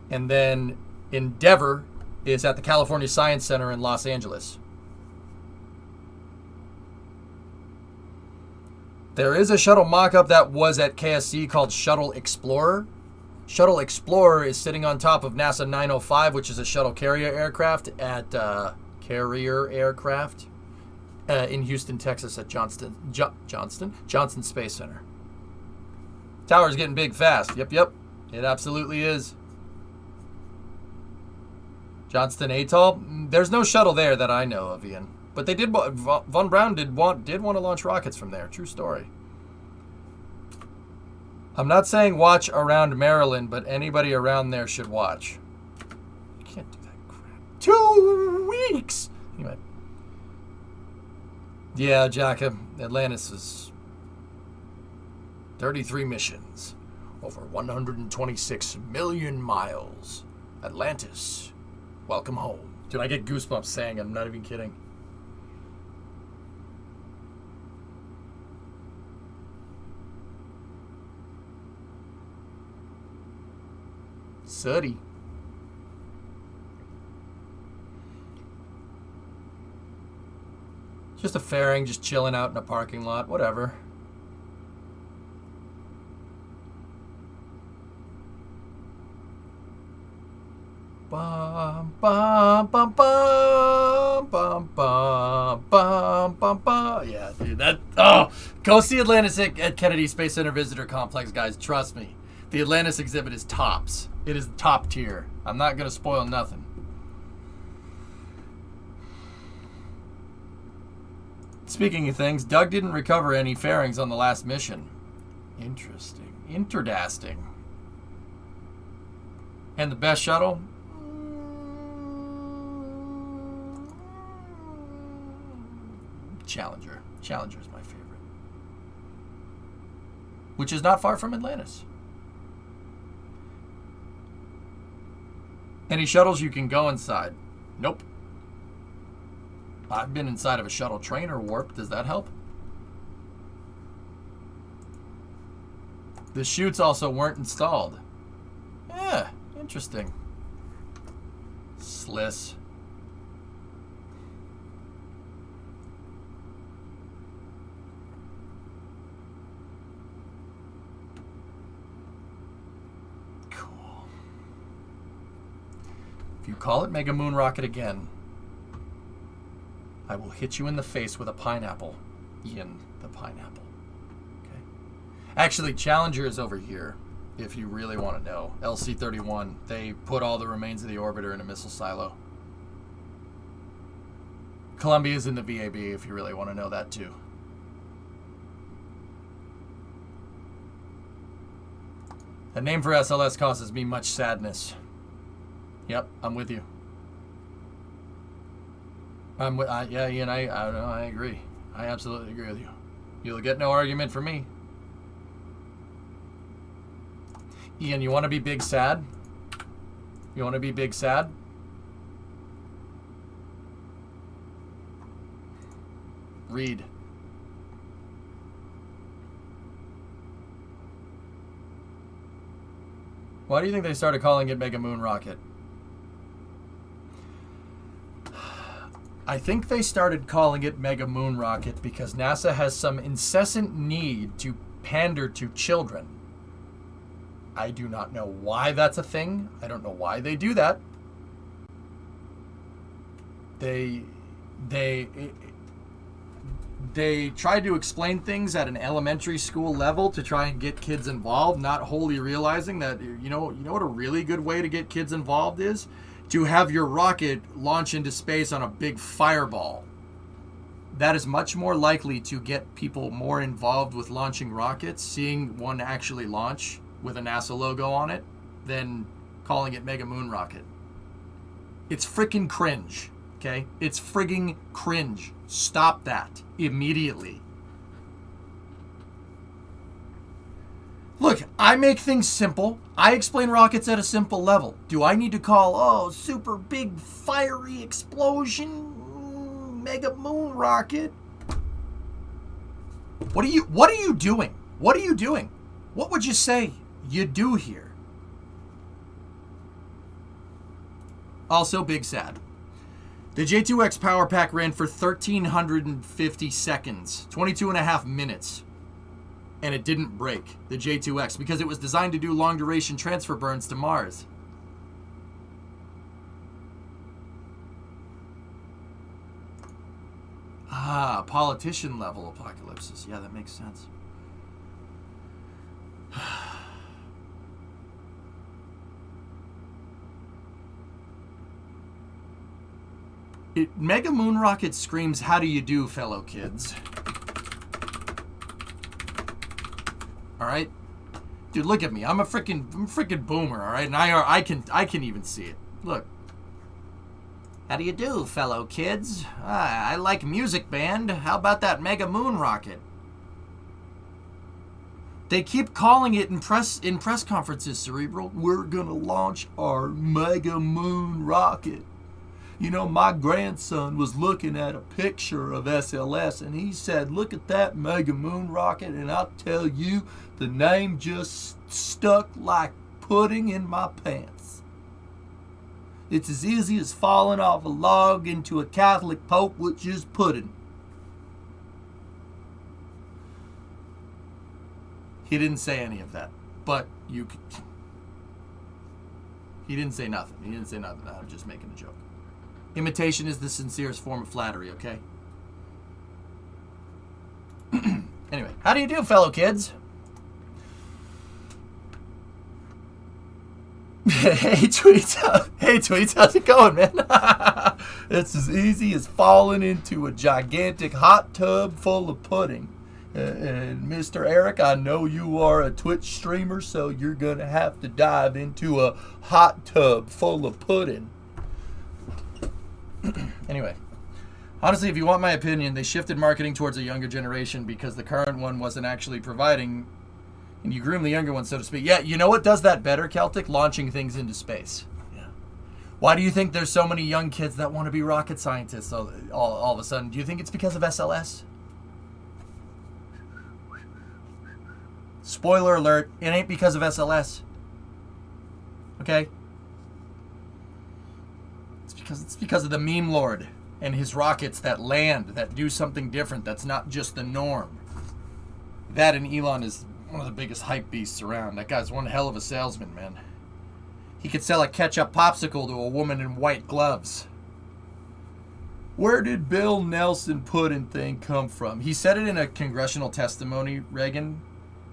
And then Endeavour is at the California Science Center in Los Angeles. There is a shuttle mock-up that was at KSC called Shuttle Explorer. Shuttle Explorer is sitting on top of NASA 905, which is a shuttle carrier aircraft at in Houston, Texas at Johnson Space Center. Tower's getting big fast. Yep. It absolutely is. Johnston Atoll? There's no shuttle there that I know of, Ian. But they did. Von Braun did want to launch rockets from there. True story. I'm not saying watch around Maryland, but anybody around there should watch. You can't do that crap. 2 weeks. Anyway. Yeah, Jacob. Atlantis is 33 missions, over 126 million miles. Atlantis. Welcome home. Dude, I get goosebumps saying it. I'm not even kidding. Sooty. Just a fairing, just chilling out in a parking lot, whatever. Bum, bum, bum, bum, bum, bum, bum, bum, bum. Yeah, dude, go see Atlantis at Kennedy Space Center Visitor Complex, guys. Trust me. The Atlantis exhibit is tops. It is top tier. I'm not going to spoil nothing. Speaking of things, Doug didn't recover any fairings on the last mission. Interesting. Interdasting. And the best shuttle? Challenger. Challenger is my favorite. Which is not far from Atlantis. Any shuttles you can go inside? Nope. I've been inside of a shuttle trainer warp. Does that help? The chutes also weren't installed. Yeah, interesting. Sliss. Cool. If you call it Mega Moon Rocket again, I will hit you in the face with a pineapple. Ian, the pineapple. Okay. Actually, Challenger is over here, if you really want to know. LC-31. They put all the remains of the orbiter in a missile silo. Columbia is in the VAB, if you really want to know that too. A name for SLS causes me much sadness. Yep, I'm with you. Yeah, Ian, I agree. I absolutely agree with you. You'll get no argument from me. Ian, you want to be big sad? You want to be big sad? Read. Why do you think they started calling it Mega Moon Rocket? I think they started calling it Mega Moon Rocket because NASA has some incessant need to pander to children. I do not know why that's a thing. I don't know why they do that. They try to explain things at an elementary school level to try and get kids involved, not wholly realizing that, you know what a really good way to get kids involved is? To have your rocket launch into space on a big fireball. That is much more likely to get people more involved with launching rockets, seeing one actually launch with a NASA logo on it, than calling it Mega Moon Rocket. It's freaking cringe, okay? It's frigging cringe. Stop that immediately. Look, I make things simple. I explain rockets at a simple level. Do I need to call, super big fiery explosion, Mega Moon Rocket? What are you doing? What are you doing? What would you say you do here? Also, big sad. The J2X power pack ran for 1,350 seconds, 22 and a half minutes. And it didn't break, the J2X, because it was designed to do long-duration transfer burns to Mars. Ah, politician-level apocalypses. Yeah, that makes sense. Mega Moon Rocket screams, "How do you do, fellow kids?" All right, dude, look at me. I'm a freaking boomer. All right, and I can even see it. Look. How do you do, fellow kids? I like Music Band. How about that Mega Moon Rocket? They keep calling it in press conferences, Cerebral. We're gonna launch our Mega Moon Rocket. You know, my grandson was looking at a picture of SLS and he said, look at that Mega Moon Rocket, and I'll tell you, the name just stuck like pudding in my pants. It's as easy as falling off a log into a Catholic pope, which is pudding. He didn't say any of that. But you could... He didn't say nothing. He didn't say nothing. I'm just making a joke. Imitation is the sincerest form of flattery, okay? Anyway, how do you do, fellow kids? Hey, Tweets, how's it going, man? It's as easy as falling into a gigantic hot tub full of pudding. And Mr. Eric, I know you are a Twitch streamer, so you're going to have to dive into a hot tub full of pudding. Anyway, honestly, if you want my opinion, they shifted marketing towards a younger generation because the current one wasn't actually providing, and you groom the younger one, so to speak. Yeah, you know what does that better, Celtic? Launching things into space. Yeah. Why do you think there's so many young kids that want to be rocket scientists all of a sudden? Do you think it's because of SLS? Spoiler alert, it ain't because of SLS. Okay? It's because of the meme lord and his rockets that land, that do something different, that's not just the norm. That and Elon is one of the biggest hype beasts around. That guy's one hell of a salesman, man. He could sell a ketchup popsicle to a woman in white gloves. Where did Bill Nelson pudding thing come from? He said it in a congressional testimony, Reagan.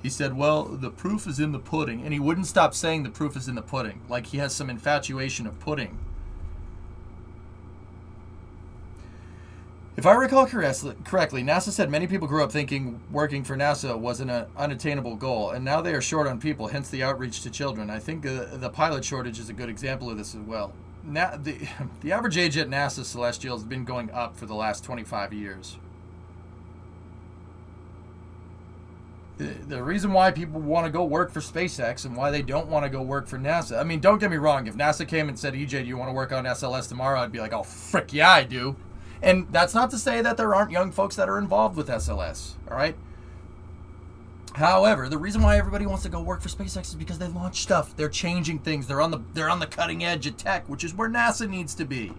He said, well, the proof is in the pudding. And he wouldn't stop saying the proof is in the pudding. Like he has some infatuation of pudding. If I recall correctly, NASA said many people grew up thinking working for NASA was an unattainable goal, and now they are short on people, hence the outreach to children. I think the pilot shortage is a good example of this as well. The average age at NASA Celestial has been going up for the last 25 years. The reason why people want to go work for SpaceX and why they don't want to go work for NASA, I mean, don't get me wrong, if NASA came and said, EJ, do you want to work on SLS tomorrow? I'd be like, oh, frick, yeah, I do. And that's not to say that there aren't young folks that are involved with SLS, all right? However, the reason why everybody wants to go work for SpaceX is because they launch stuff. They're changing things. They're on the cutting edge of tech, which is where NASA needs to be.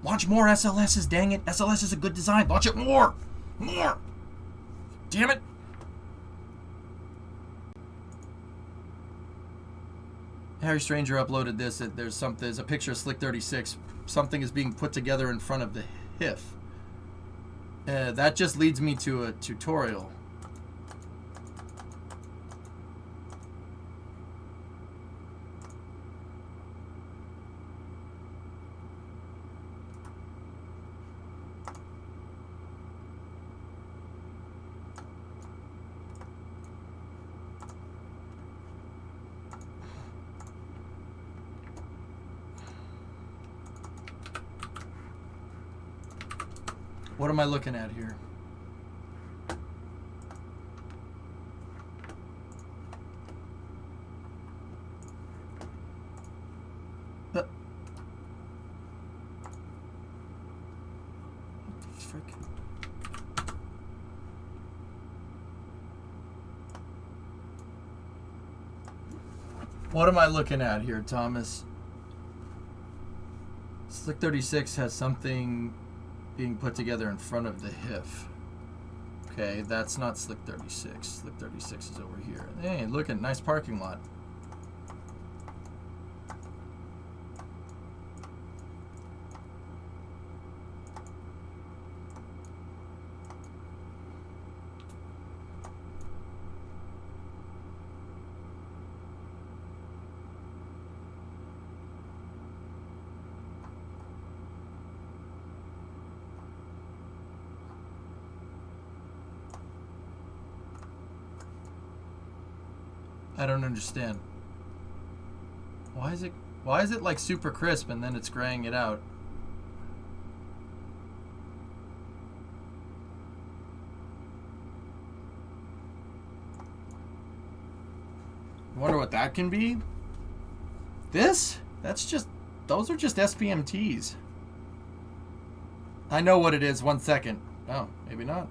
Launch more SLSs, dang it. SLS is a good design. Launch it more. More. Damn it. Harry Stranger uploaded this. There's a picture of Slick 36. Something is being put together in front of the HIF. That just leads me to a tutorial. What am I looking at here? What the frick? What am I looking at here, Thomas? Slick 36 has something being put together in front of the HIF. Okay, that's not Slick 36. Slick 36 is over here. Hey, look at nice parking lot. I don't understand. Why is it like super crisp and then it's graying it out? I wonder what that can be. Those are just SPMTs. I know what it is. 1 second. Oh, maybe not.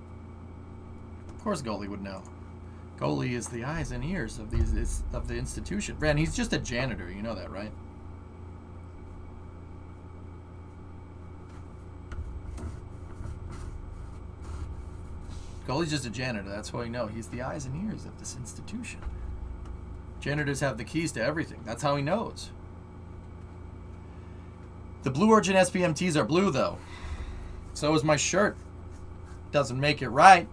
Of course Goalie would know. Goalie is the eyes and ears of the institution. Brand, he's just a janitor. You know that, right? Goalie's just a janitor. That's what we know. He's the eyes and ears of this institution. Janitors have the keys to everything. That's how he knows. The Blue Origin SPMTs are blue, though. So is my shirt. Doesn't make it right.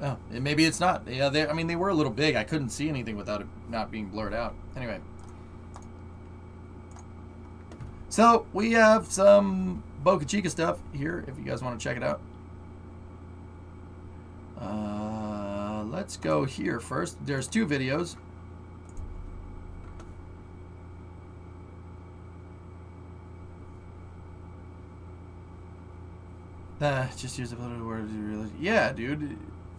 Oh, maybe it's not. Yeah, they were a little big. I couldn't see anything without it not being blurred out. Anyway. So, we have some Boca Chica stuff here, if you guys want to check it out. Let's go here first. There's 2 videos. Just use a little word. Yeah, dude.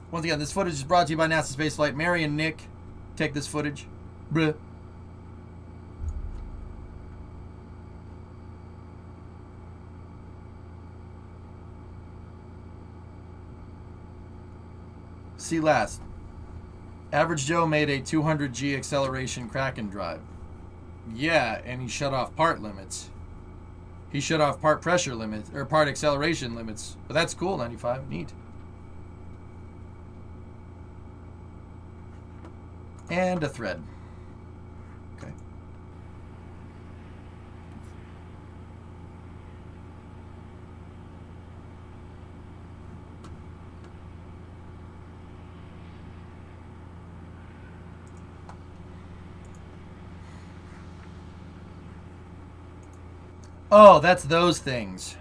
Once again, this footage is brought to you by NASA Spaceflight. Mary and Nick take this footage. Bruh. See last. Average Joe made a 200G acceleration Kraken drive. Yeah, and he shut off part limits. He shut off part pressure limits, or part acceleration limits. But that's cool, 95. Neat. And a thread. Okay. Oh, that's those things.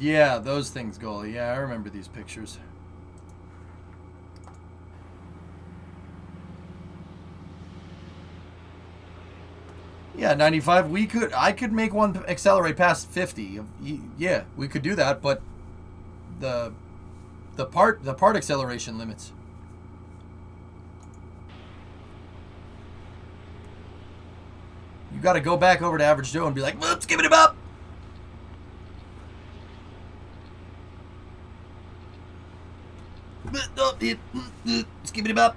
Yeah, those things, goalie. Yeah, I remember these pictures. Yeah, 95. I could make one accelerate past 50. Yeah, we could do that, but the part acceleration limits. You got to go back over to Average Joe and be like, "Let's give it up." Let's give it up.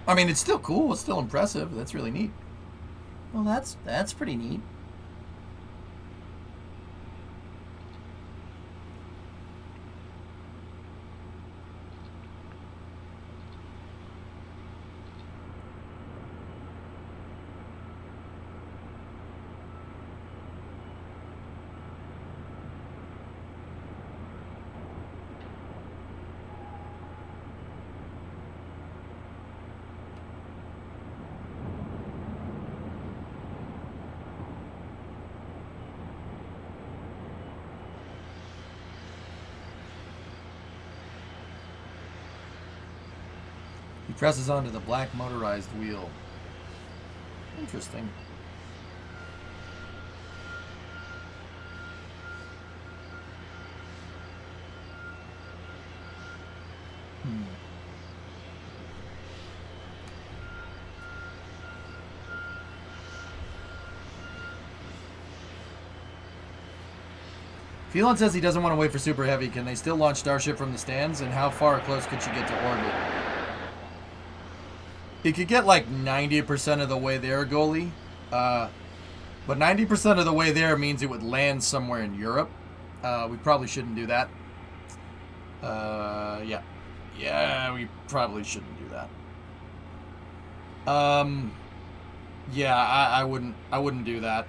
I mean, it's still cool. It's still impressive. That's really neat. Well, that's pretty neat. He presses onto the black motorized wheel. Interesting. Phelan says he doesn't want to wait for Super Heavy. Can they still launch Starship from the stands? And how far close could she get to orbit? It could get like 90% of the way there, goalie. But 90% of the way there means it would land somewhere in Europe. We probably shouldn't do that. Yeah. Yeah, we probably shouldn't do that. Yeah, I wouldn't do that.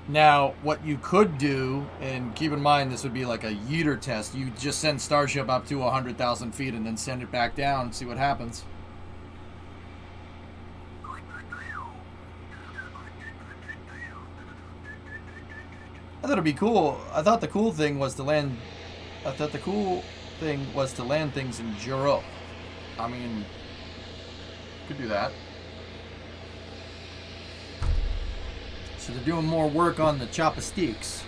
Now, what you could do, and keep in mind this would be like a yeeter test, you just send Starship up to 100,000 feet and then send it back down and see what happens. I thought it'd be cool. I thought the cool thing was to land things in Europe. I mean, could do that. So they're doing more work on the chopsticks.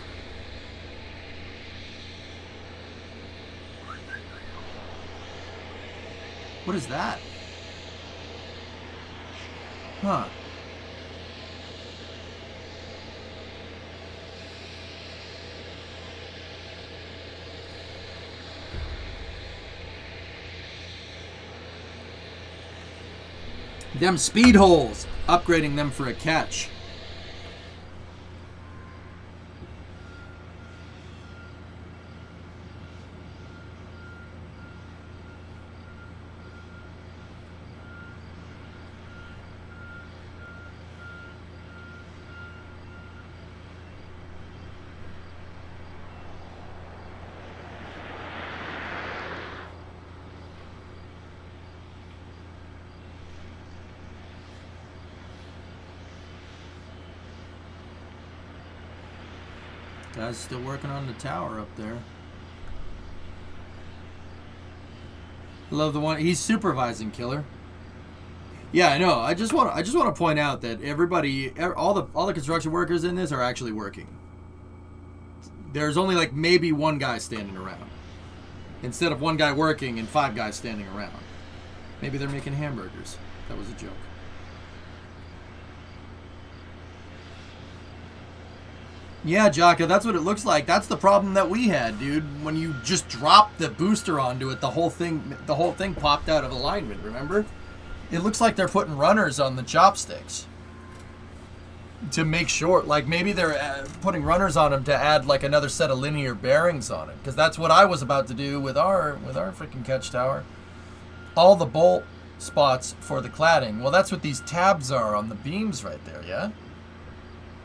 What is that? Huh. Them speed holes. Upgrading them for a catch. Guys still working on the tower up there. I love the one he's supervising, Killer. Yeah, I know. I just want to point out that everybody, all the construction workers in this are actually working. There's only like maybe one guy standing around, instead of one guy working and 5 guys standing around. Maybe they're making hamburgers. That was a joke. Yeah, Jaka, that's what it looks like. That's the problem that we had, dude. When you just dropped the booster onto it, the whole thing popped out of alignment, remember? It looks like they're putting runners on the chopsticks to make sure, like maybe they're putting runners on them to add like another set of linear bearings on it, because that's what I was about to do with our freaking catch tower. All the bolt spots for the cladding. Well, that's what these tabs are on the beams right there, yeah?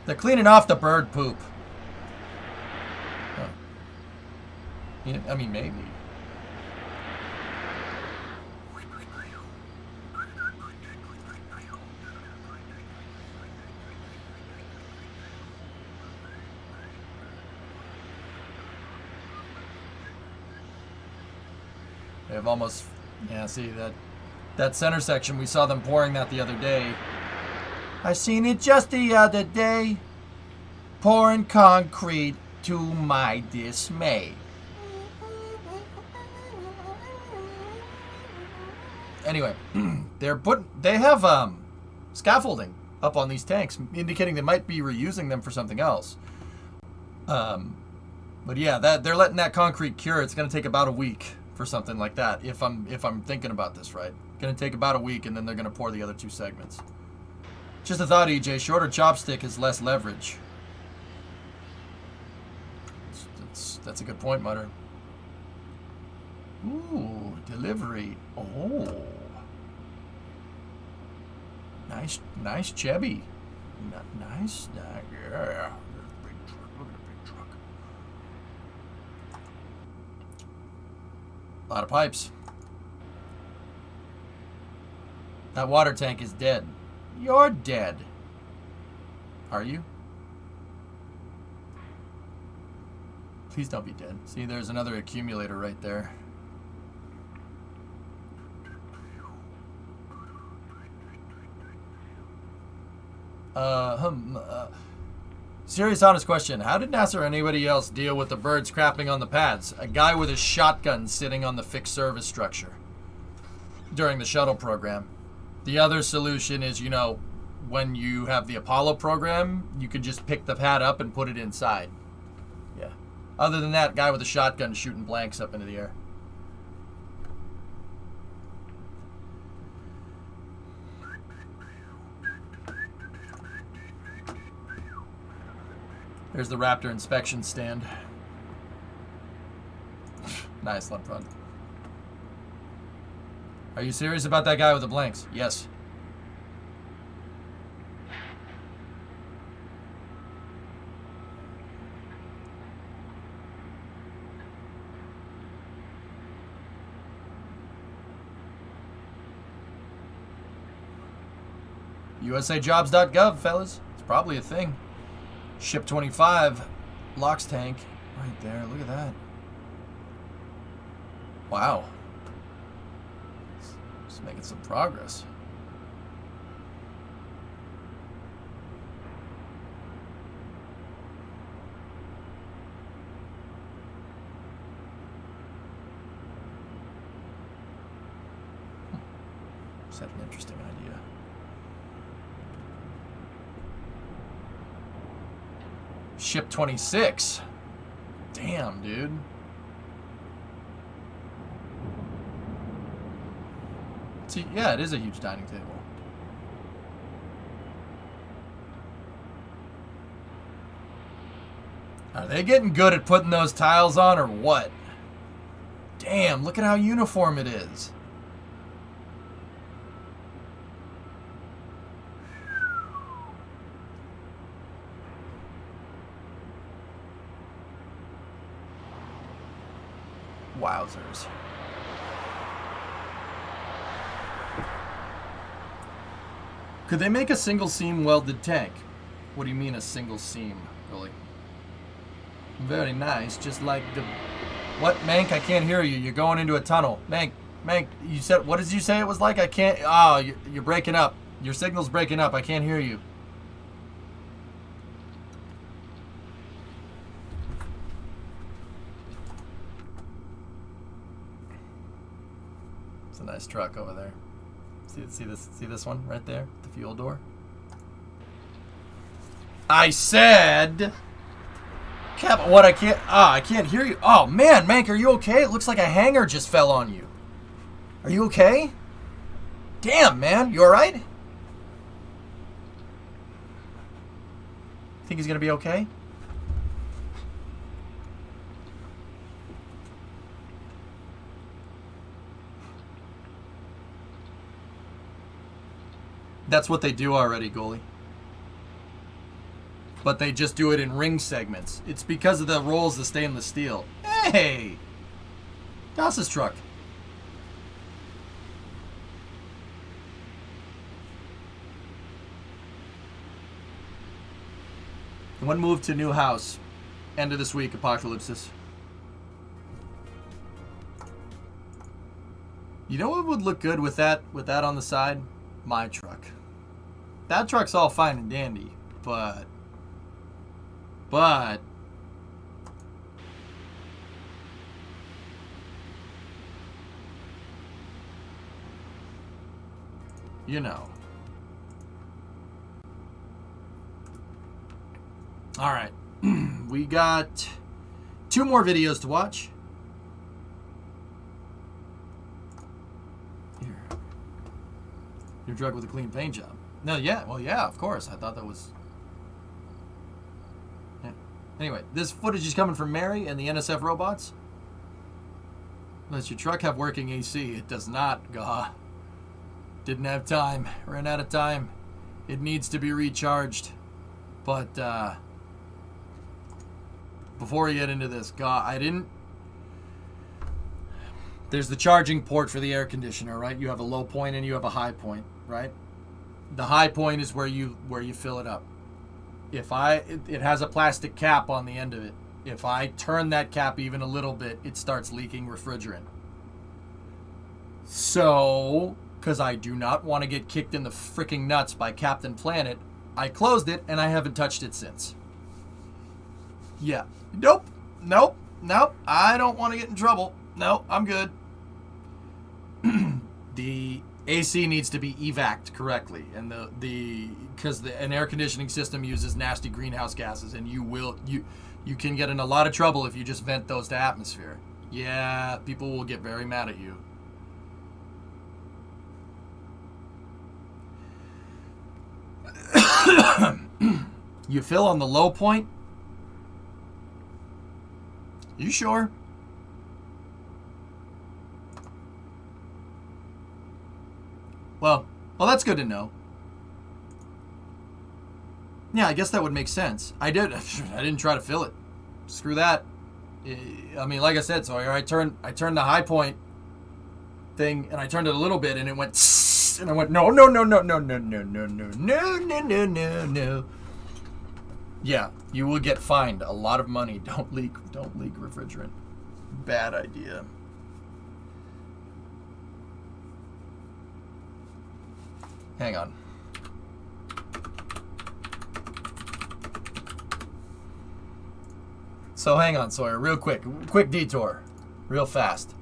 They're cleaning off the bird poop. Huh. Yeah, I mean, maybe. They've almost, yeah, see that center section, we saw them pouring that the other day. I seen it just the other day, pouring concrete to my dismay. Anyway, they have scaffolding up on these tanks, indicating they might be reusing them for something else. But yeah, they're letting that concrete cure. It's going to take about a week for something like that, if I'm thinking about this right. Going to take about a week, and then they're going to pour the other 2 segments. Just a thought, EJ. Shorter chopstick is less leverage. That's a good point, Mutter. Ooh, delivery. Oh. Nice Chevy. Nice. Yeah. Big truck. Look at the big truck. A lot of pipes. That water tank is dead. You're dead. Are you? Please don't be dead. See, there's another accumulator right there. Serious honest question. How did NASA or anybody else deal with the birds crapping on the pads? A guy with a shotgun sitting on the fixed service structure during the shuttle program. The other solution is, you know, when you have the Apollo program, you could just pick the pad up and put it inside. Yeah. Other than that, guy with a shotgun shooting blanks up into the air. There's the Raptor inspection stand. Nice, left front. Are you serious about that guy with the blanks? Yes. USAjobs.gov, fellas. It's probably a thing. Ship 25, LOX tank, right there. Look at that. Wow. Just making some progress. Just had an interesting idea. Ship 26. Damn, dude. See, yeah, it is a huge dining table. Are they getting good at putting those tiles on or what? Damn, look at how uniform it is. Wowzers. Could they make a single seam welded tank? What do you mean a single seam, really? Very nice, just like the... What, Mank? I can't hear you. You're going into a tunnel. Mank, you said... What did you say it was like? I can't... Oh, you're breaking up. Your signal's breaking up. I can't hear you. It's a nice truck over there. See this one right there? The fuel door? I said... Cap, what I can't hear you. Oh, man, Mank, are you okay? It looks like a hanger just fell on you. Are you okay? Damn, man, you alright? Think he's gonna be okay? That's what they do already, goalie. But they just do it in ring segments. It's because of the rolls of stainless steel. Hey! Das' truck. One move to new house. End of this week, Apocalypsis. You know what would look good with that on the side? My truck. That truck's all fine and dandy, but you know. All right. We got 2 more videos to watch. Here. New truck with a clean paint job. No, yeah. Well, yeah, of course. I thought that was... Yeah. Anyway, this footage is coming from Mary and the NSF robots. Does your truck have working AC? It does not. Gah. Didn't have time. Ran out of time. It needs to be recharged. But, before we get into this, I didn't... There's the charging port for the air conditioner, right? You have a low point and you have a high point, right? The high point is where you fill it up. It has a plastic cap on the end of it. If I turn that cap even a little bit, it starts leaking refrigerant. So, because I do not want to get kicked in the freaking nuts by Captain Planet, I closed it and I haven't touched it since. Yeah. Nope. I don't want to get in trouble. No, I'm good. The AC needs to be evac'd correctly, and because an air conditioning system uses nasty greenhouse gases, and you can get in a lot of trouble if you just vent those to atmosphere. Yeah, people will get very mad at you. You fill on the low point? You sure? Well, that's good to know. Yeah, I guess that would make sense. I didn't try to fill it. Screw that. I mean, like I said, Sawyer, I turned the high point thing, and I turned it a little bit, and it went, and I went, no. Yeah, you will get fined a lot of money. Don't leak refrigerant. Bad idea. Hang on. So hang on, Sawyer, real quick detour, real fast.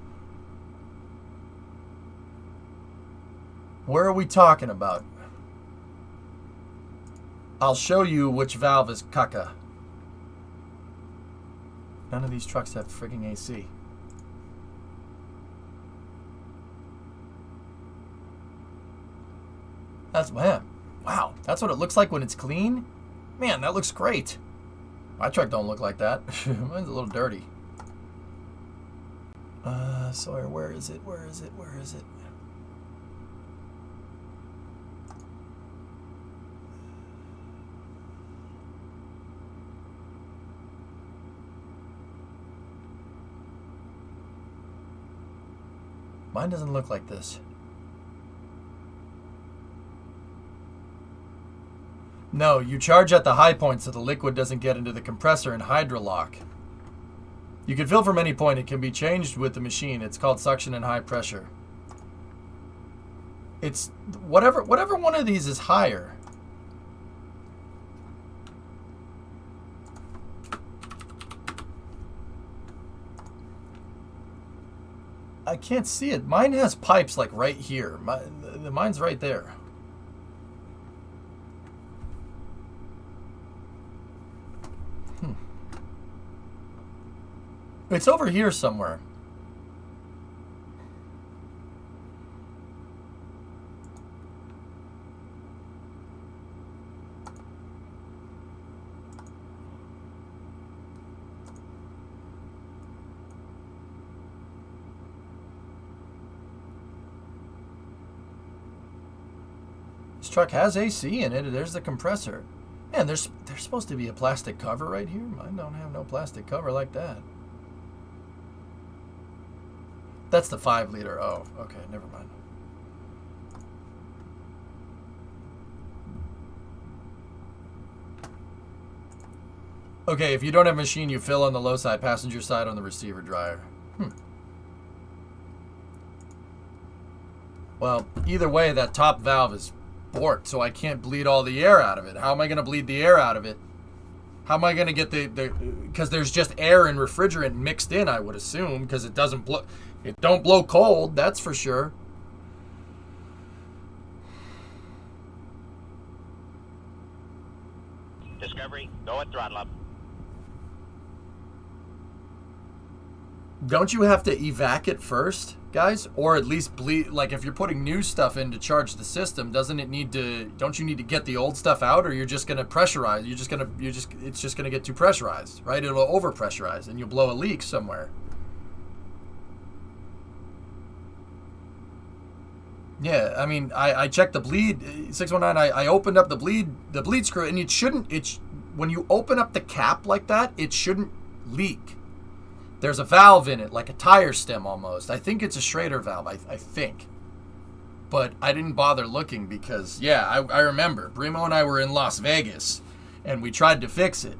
Where are we talking about? I'll show you which valve is caca. None of these trucks have frigging AC. That's, man, wow, that's what it looks like when it's clean? Man, that looks great. My truck don't look like that. Mine's a little dirty. Sawyer, where is it? Where is it? Where is it? Mine doesn't look like this. No, you charge at the high point so the liquid doesn't get into the compressor and hydrolock. You can fill from any point. It can be changed with the machine. It's called suction and high pressure. It's whatever one of these is higher. I can't see it. Mine has pipes like right here. Mine's right there. It's over here somewhere. This truck has AC in it. There's the compressor. Man, there's supposed to be a plastic cover right here. Mine don't have no plastic cover like that. That's the 5 liter. Oh, okay, never mind. Okay, if you don't have a machine, you fill on the low side, passenger side on the receiver dryer. Well, either way, that top valve is borked, so I can't bleed all the air out of it. How am I going to bleed the air out of it? How am I going to get the because there's just air and refrigerant mixed in, I would assume, because it doesn't blow. It don't blow cold, that's for sure. Discovery, go at throttle up. Don't you have to evac it first, guys? Or at least bleed, like if you're putting new stuff in to charge the system, don't you need to get the old stuff out, or you're just going to pressurize? It's just going to get too pressurized, right? It'll over pressurize and you'll blow a leak somewhere. Yeah, I mean, I checked the bleed, 619, I opened up the bleed screw, and when you open up the cap like that, it shouldn't leak. There's a valve in it, like a tire stem almost. I think it's a Schrader valve, I think. But I didn't bother looking because, yeah, I remember. Brimo and I were in Las Vegas, and we tried to fix it.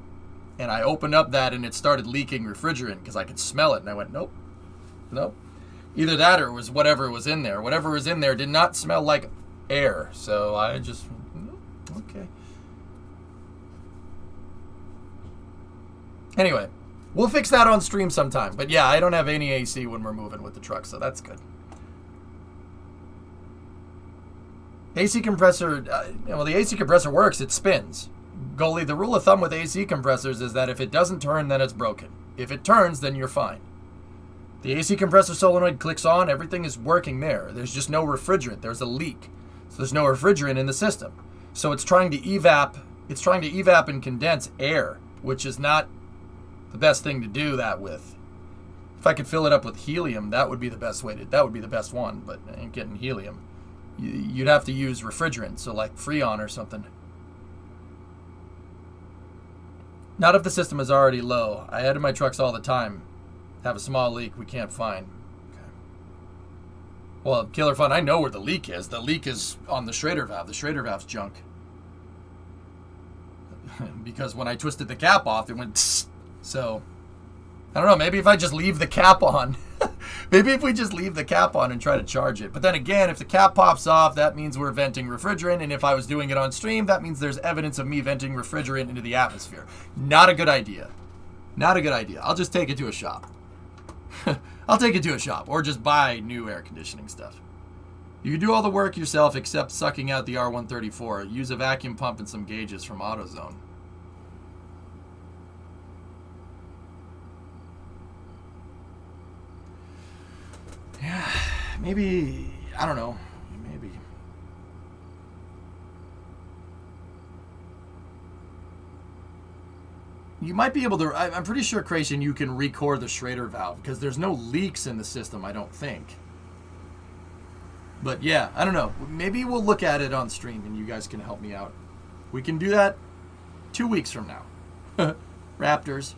And I opened up that, and it started leaking refrigerant because I could smell it. And I went, nope. Either that or it was whatever was in there. Whatever was in there did not smell like air. So I just, okay. Anyway, we'll fix that on stream sometime. But yeah, I don't have any AC when we're moving with the truck, so that's good. AC compressor, well, the AC compressor works. It spins. Goalie, the rule of thumb with AC compressors is that if it doesn't turn, then it's broken. If it turns, then you're fine. The AC compressor solenoid clicks on, everything is working there. There's just no refrigerant. There's a leak. So there's no refrigerant in the system. So it's trying to evap and condense air, which is not the best thing to do that with. If I could fill it up with helium, that would be the best that would be the best one, but I ain't getting helium. You'd have to use refrigerant, so like Freon or something. Not if the system is already low. I edit my trucks all the time. Have a small leak we can't find. Okay. Well, Killer Fun, I know where the leak is. The leak is on the Schrader valve. The Schrader valve's junk. Because when I twisted the cap off, it went tss. So, I don't know. Maybe if I just leave the cap on. Maybe if we just leave the cap on and try to charge it. But then again, if the cap pops off, that means we're venting refrigerant. And if I was doing it on stream, that means there's evidence of me venting refrigerant into the atmosphere. Not a good idea. Not a good idea. I'll just take it to a shop. I'll take it to a shop or just buy new air conditioning stuff. You can do all the work yourself except sucking out the R134. Use a vacuum pump and some gauges from AutoZone. Yeah, maybe, I don't know, maybe. You might be able to. I'm pretty sure, Creation, you can recore the Schrader valve because there's no leaks in the system, I don't think. But yeah, I don't know. Maybe we'll look at it on stream and you guys can help me out. We can do that 2 weeks from now. Raptors.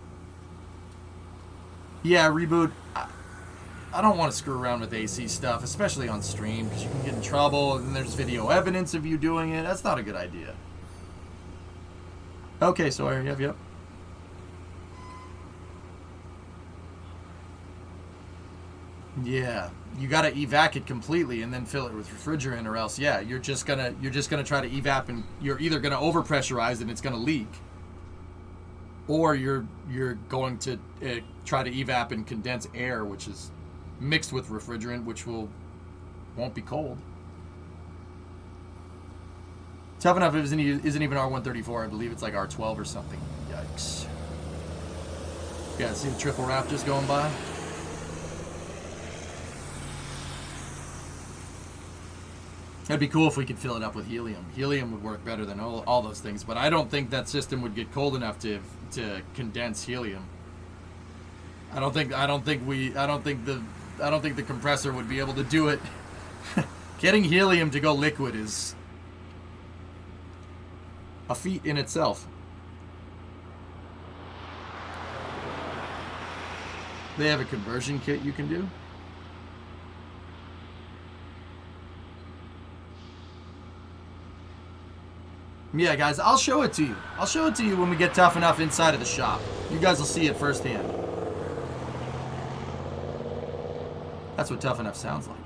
Yeah, reboot. I don't want to screw around with AC stuff, especially on stream, because you can get in trouble and there's video evidence of you doing it. That's not a good idea. Okay, Sawyer. Yep. Yeah, you got to evac it completely and then fill it with refrigerant, or else, yeah, you're just gonna try to evap, and you're either gonna overpressurize and it's gonna leak, or you're going to try to evap and condense air, which is mixed with refrigerant, which won't be cold. Tough Enough isn't even R134. I believe it's like R12 or something. Yikes. Yeah, see the triple Raptors going by? It'd be cool if we could fill it up with helium. Helium would work better than all those things, but I don't think that system would get cold enough to condense helium. I don't think the compressor would be able to do it. Getting helium to go liquid is a feat in itself. They have a conversion kit you can do. Yeah, guys, I'll show it to you. I'll show it to you when we get Tough Enough inside of the shop. You guys will see it firsthand. That's what Tough Enough sounds like.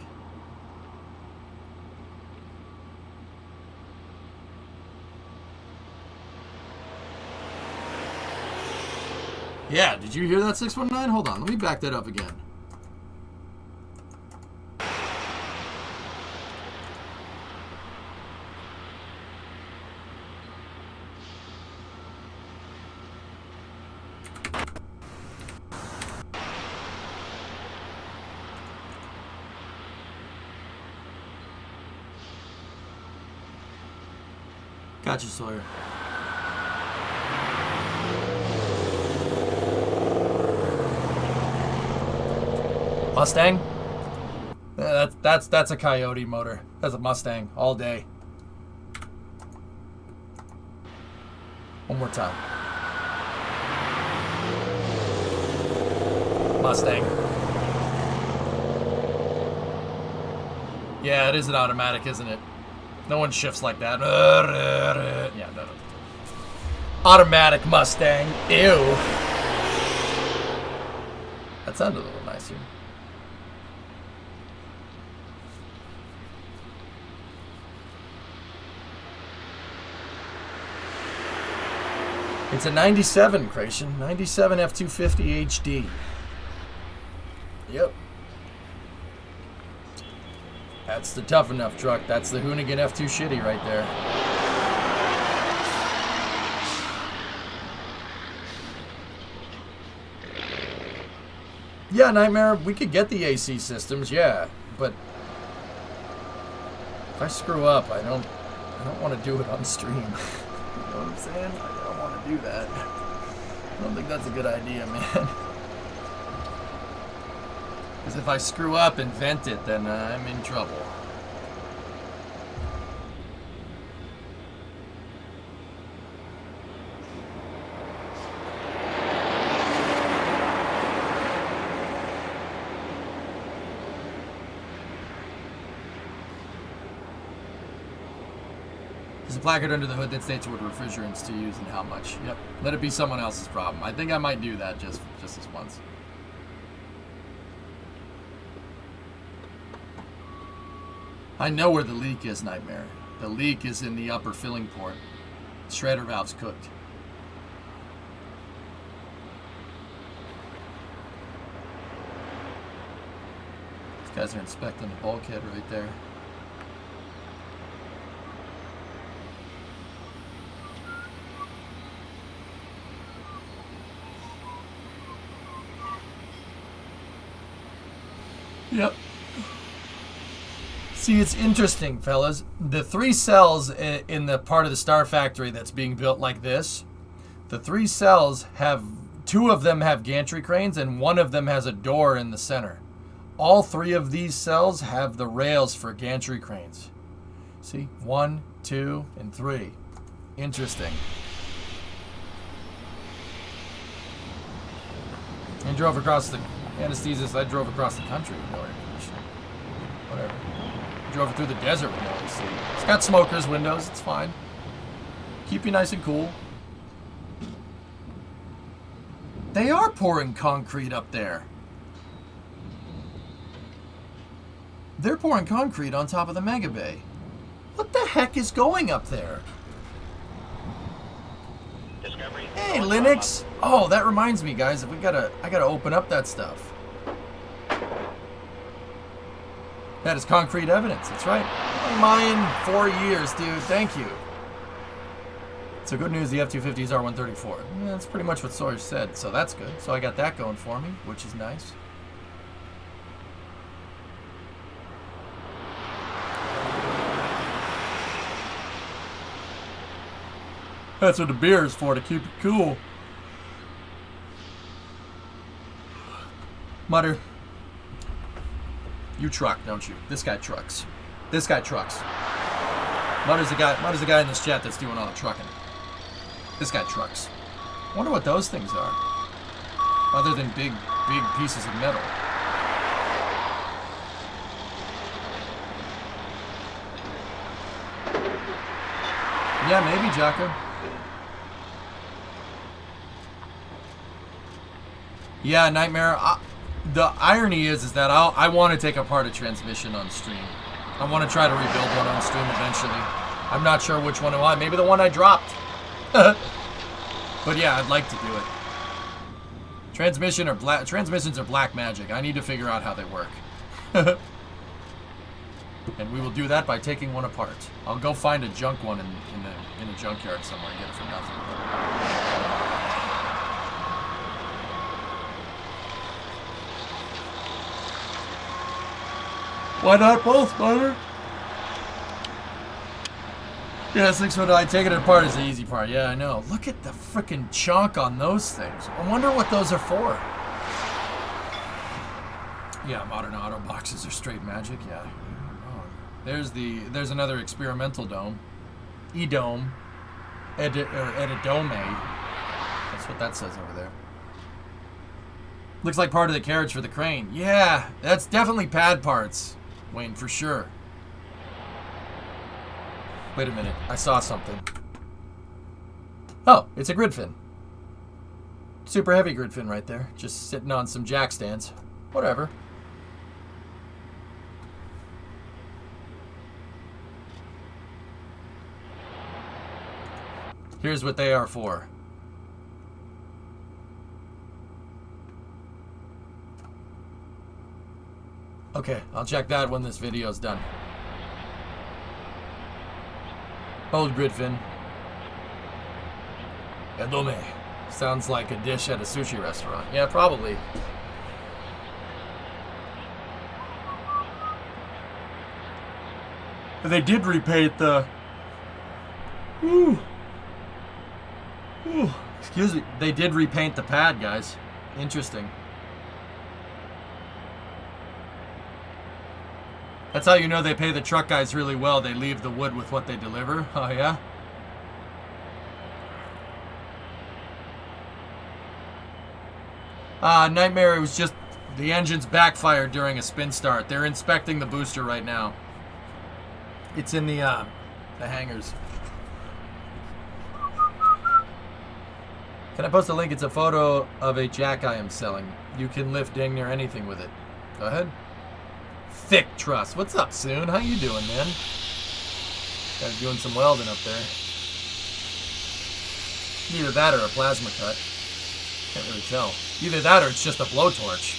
Yeah, did you hear that 619? Hold on, let me back that up again. Gotcha, Sawyer. Mustang? That's a Coyote motor. That's a Mustang all day. One more time. Mustang. Yeah, it is an automatic, isn't it? No one shifts like that. Yeah, no. Automatic Mustang. Ew. That sounded a little nicer. It's a 97, Creation. 97 F250 HD. Yep. That's the Tough Enough truck. That's the Hoonigan F2 Shitty right there. Yeah, Nightmare, we could get the AC systems, yeah, but if I screw up, I don't want to do it on stream. You know what I'm saying? I don't want to do that. I don't think that's a good idea, man. Because if I screw up and vent it, then I'm in trouble. There's a placard under the hood that states what refrigerants to use and how much. Yep. Let it be someone else's problem. I think I might do that just this once. I know where the leak is, Nightmare. The leak is in the upper filling port. Shredder valve's cooked. These guys are inspecting the bulkhead right there. Yep. See, it's interesting, fellas. The 3 cells in the part of the Star Factory that's being built like this, The 3 cells have, 2 of them have gantry cranes and 1 of them has a door in the center. All 3 of these cells have the rails for gantry cranes. See, 1, 2, and 3. Interesting. And drove across the anesthesis. I drove across the country with no air conditioning. Whatever. Drove through the desert with no AC. It's got smokers windows. It's fine. Keep you nice and cool. They are pouring concrete up there. They're pouring concrete on top of the Mega Bay. What the heck is going up there? Discovery. Hey, Linux. Oh, that reminds me, guys. I gotta open up that stuff. That is concrete evidence. That's right. Mine 4 years, dude. Thank you. So good news, the F-250 is R-134. Yeah, that's pretty much what Sawyer said, so that's good. So I got that going for me, which is nice. That's what the beer is for, to keep it cool. Mutter. You truck, don't you? This guy trucks. This guy trucks. Mutter's the guy in this chat that's doing all the trucking. This guy trucks. I wonder what those things are. Other than big pieces of metal. Yeah, maybe, Jocko. Yeah, Nightmare. The irony is that I want to take apart a transmission on stream. I want to try to rebuild one on stream eventually. I'm not sure which one it was. Maybe the one I dropped. But yeah, I'd like to do it. Transmissions are black magic. I need to figure out how they work. And we will do that by taking one apart. I'll go find a junk one in a junkyard somewhere and get it for nothing. Why not both, Butter? Yeah, 6-foot. Taking it apart is the easy part. Yeah, I know. Look at the frickin' chunk on those things. I wonder what those are for. Yeah, modern auto boxes are straight magic. Yeah. There's another experimental dome. E-dome. Edidome. That's what that says over there. Looks like part of the carriage for the crane. Yeah, that's definitely pad parts, Wayne, for sure. Wait a minute, I saw something. Oh, it's a grid fin. Super heavy grid fin right there. Just sitting on some jack stands. Whatever. Here's what they are for. Okay, I'll check that when this video's done. Old grid fin. Edome. Sounds like a dish at a sushi restaurant. Yeah, probably. They did repaint the... Ooh. Ooh. Excuse me. They did repaint the pad, guys. Interesting. That's how you know they pay the truck guys really well. They leave the wood with what they deliver. Oh, yeah? Nightmare, it was just the engine's backfired during a spin start. They're inspecting the booster right now. It's in the hangars. Can I post a link? It's a photo of a jack I am selling. You can lift dang near anything with it. Go ahead. Thick Trust. What's up, Soon? How you doing, man? Guys doing some welding up there. Either that or a plasma cut. Can't really tell. Either that or it's just a blowtorch.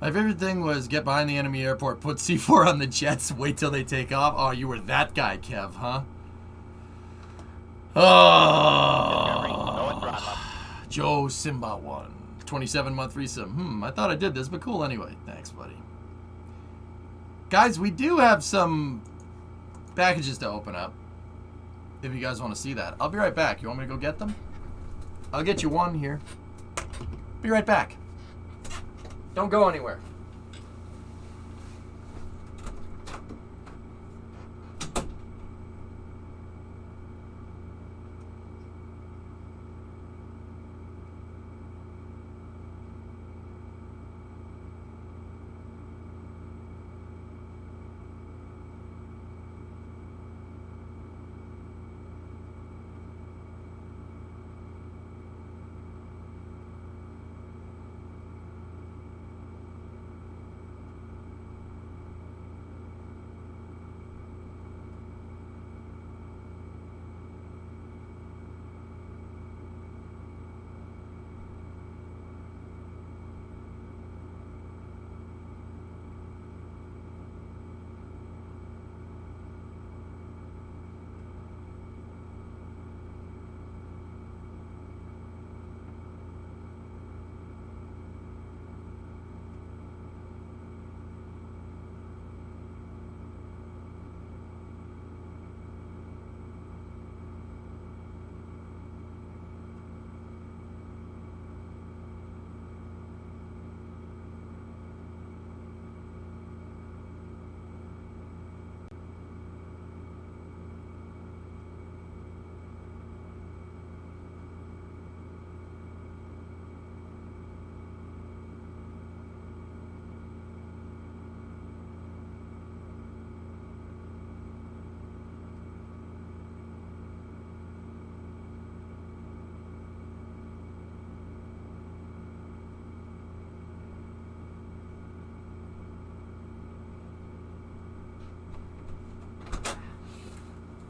My favorite thing was get behind the enemy airport, put C4 on the jets, wait till they take off. Oh, you were that guy, Kev, huh? Discovery, go Oh, at throttle up. Joe Simba 1. 27-month resub. I thought I did this, but cool anyway. Thanks, buddy. Guys, we do have some packages to open up. If you guys want to see that. I'll be right back. You want me to go get them? I'll get you one here. Be right back. Don't go anywhere.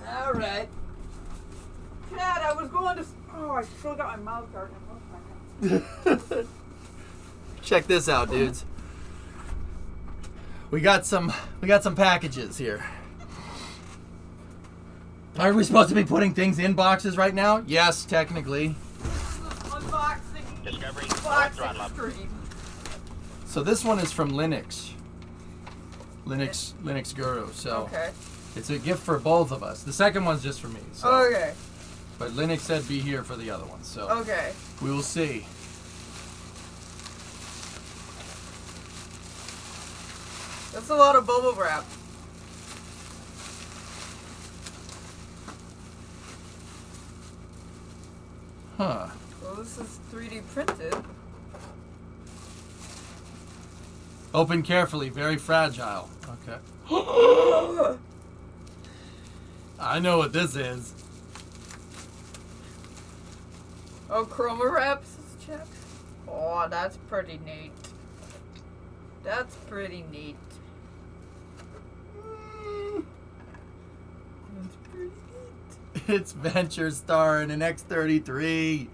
All right. Chad, I was going to. Oh, I still got my mouth guard. Check this out, dudes. We got some packages here. Are we supposed to be putting things in boxes right now? Yes, technically. Unboxing. Discovery, go at Boxing throttle up. stream. So this one is from Linux Guru. So Okay. it's a gift for both of us. The second one's just for me. So. Okay. But Linux said be here for the other one. So Okay. we will see. That's a lot of bubble wrap. Huh. Well, this is 3D printed. Open carefully. Very fragile. Okay. I know what this is. Oh, chroma wraps, check. Oh, that's pretty neat. That's pretty neat. That's pretty neat. It's Venture Star and an X33.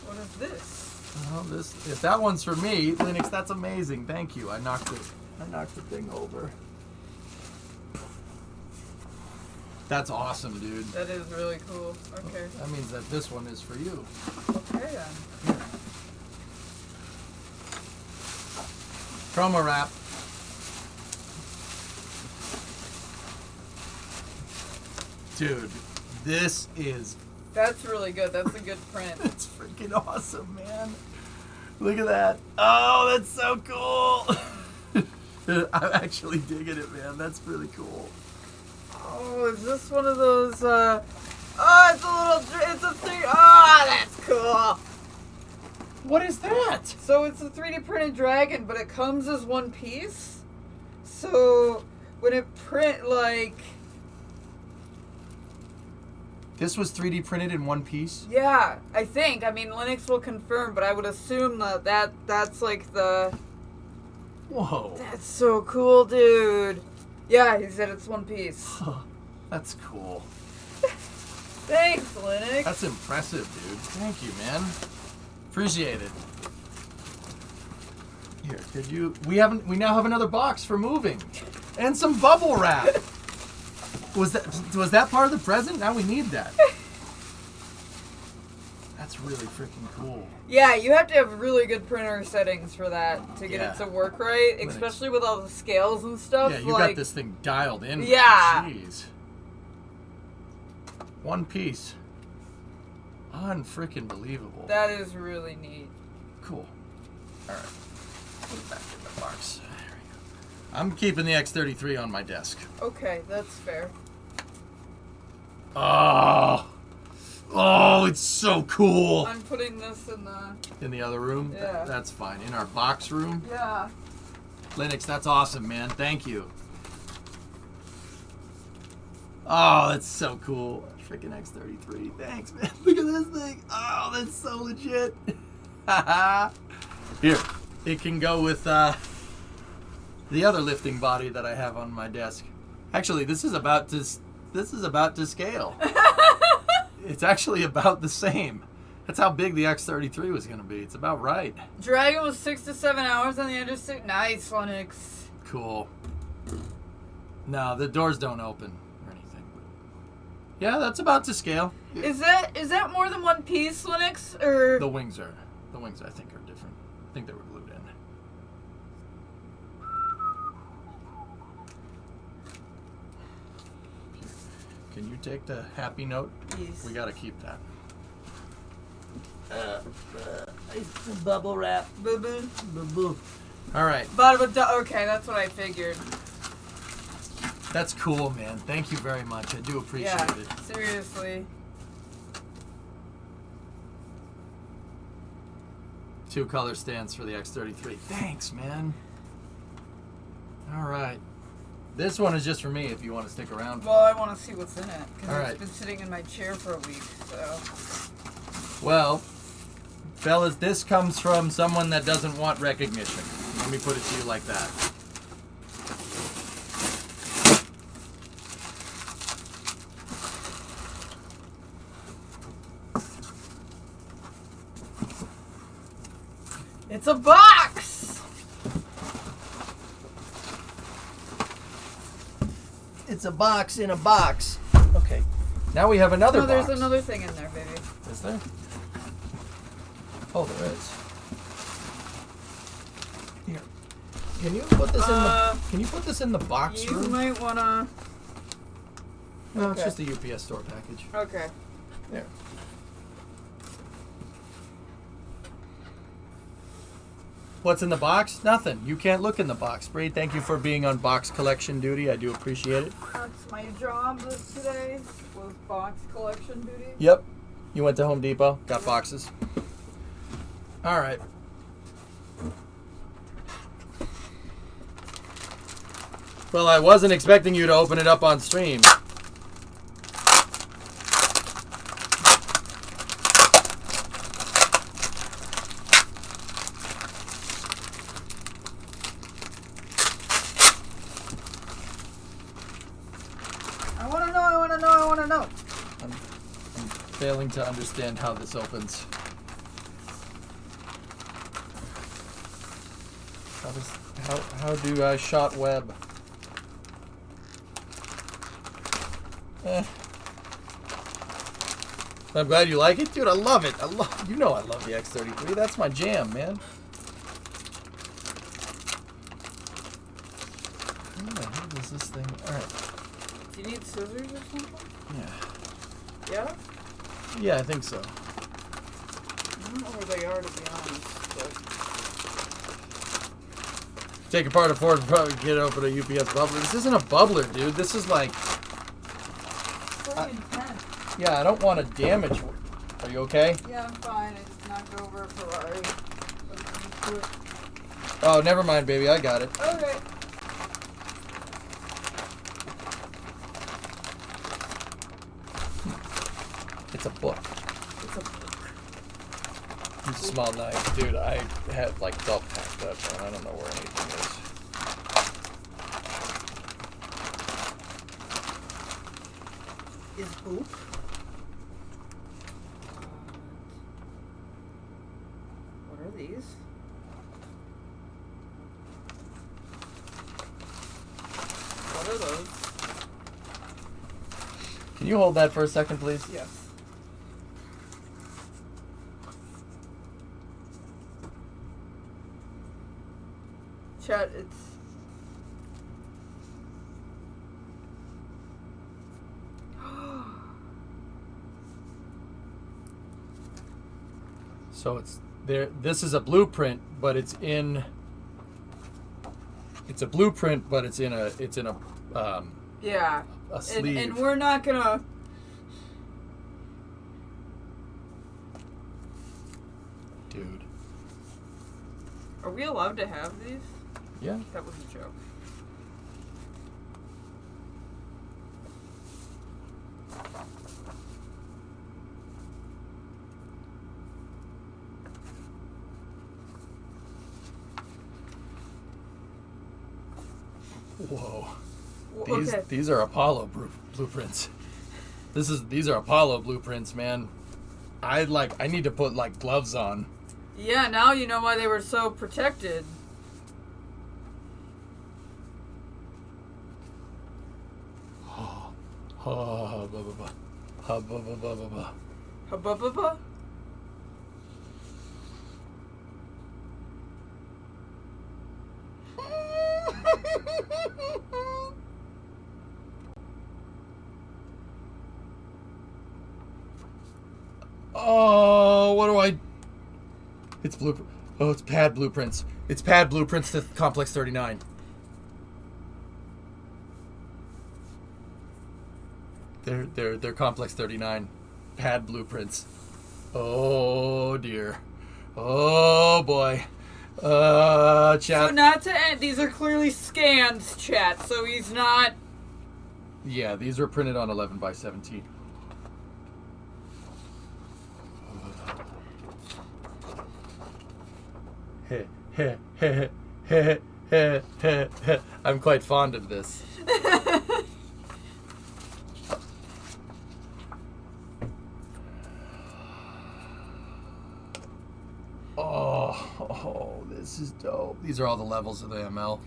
What is this? Well, if that one's for me, Linux, that's amazing. Thank you. I knocked the thing over. That's awesome, dude. That is really cool. Okay. That means that this one is for you. Okay then. Chroma wrap. Dude, this is That's really good. That's a good print. it's freaking awesome, man. Look at that. Oh, that's so cool. I'm actually digging it, man. That's really cool. Oh, is this one of those, it's a three, that's cool. What is that? So it's a 3D printed dragon, but it comes as one piece. So when it print, like, This was 3D printed in one piece? yeah, I think. I mean, Linux will confirm, but I would assume that's like the, Whoa. that's so cool, dude. Yeah, he said it's one piece. That's cool. Thanks, Linux. That's impressive, dude. Thank you, man. Appreciate it. Here, could you? We now have another box for moving, and some bubble wrap. Was that part of the present? Now we need that. That's really freaking cool. Yeah, you have to have really good printer settings for that to get Yeah. it to work right, Linux. especially with all the scales and stuff. Yeah, you like, got this thing dialed in. Yeah. Jeez. One piece. Unfreaking believable. That is really neat. Cool. All right. Put it back in the box. There we go. I'm keeping the X33 on my desk. Okay, that's fair. Oh. Oh, it's so cool. I'm putting this in the... In the other room? Yeah. That's fine. In our box room? Yeah. Linux, that's awesome, man. Thank you. Oh, that's so cool. Freaking X33. Thanks, man. Look at this thing. Oh, that's so legit. Here, it can go with the other lifting body that I have on my desk. Actually, this is about to scale. It's actually about the same. That's how big the X33 was going to be. It's about right. Dragon was 6 to 7 hours on the interstate. Nice, Linux. Cool. No, the doors don't open or anything. But yeah, that's about to scale. Is that more than one piece, Linux? Or The wings I think, are different. I think they were glued in. Can you take the happy note? Yes. We got to keep that. Bubble wrap. Boo-boo. Boo. All right. Okay, that's what I figured. That's cool, man. Thank you very much. I do appreciate Yeah, it. seriously. 2 color stands for the X33. Thanks, man. All right. This one is just for me if you want to stick around for Well, it. I want to see what's in it All because right. it's been sitting in my chair for a week. So Well, fellas, this comes from someone that doesn't want recognition. Let me put it to you like that. it's a box. It's a box in a box. Okay. Now we have another No, box. there's another thing in there, baby. Is there? Oh, there is. Here. Can you put this in the? Can you put this in the box You room? might wanna. No, it's Okay. just a UPS store package. Okay. There. What's in the box? Nothing. You can't look in the box. Braid, thank you for being on box collection duty. I do appreciate it. That's my job today. Was box collection duty. Yep. You went to Home Depot, got boxes. All right. Well, I wasn't expecting you to open it up on stream. I wanna know. I'm failing to understand how this opens. How do I shot web? I'm glad you like it, dude. I love it. I love the X33. That's my jam, man. How the hell does this thing? All right. Do you need scissors or something? Yeah. Yeah. Yeah, I think so. I don't know where they are, to be honest. But Take apart a Ford, probably get open a UPS bubbler. This isn't a bubbler, dude. This is like, it's pretty intense. yeah, I don't want to damage. Are you okay? Yeah, I'm fine. I just knocked over a Ferrari. Oh, never mind, baby. I got it. Okay. It's a book. It's a book. It's a small knife. Dude, I had like belt packed up, and I don't know where anything Is boop? these. What are those? Can you hold that for a second, please? Yes. Chat, it's... So it's there. This is a blueprint, but it's in. It's a blueprint, but it's in a. It's in a. Yeah. A sleeve. And we're not gonna. Dude. Are we allowed to have these? Yeah. That was a joke. Whoa. Okay. These are Apollo blueprints. These are Apollo blueprints, man. I need to put like gloves on. Yeah, now you know why they were so protected. Hubba. Oh, what do I? It's blueprint. Oh, it's pad blueprints. It's pad blueprints to Complex 39. They're Complex 39 pad blueprints. Oh dear. Oh boy. Chat. So not to end, these are clearly scans, chat, so he's not... Yeah, these were printed on 11 by 17. I'm quite fond of this. Oh, this is dope. These are all the levels of the ML.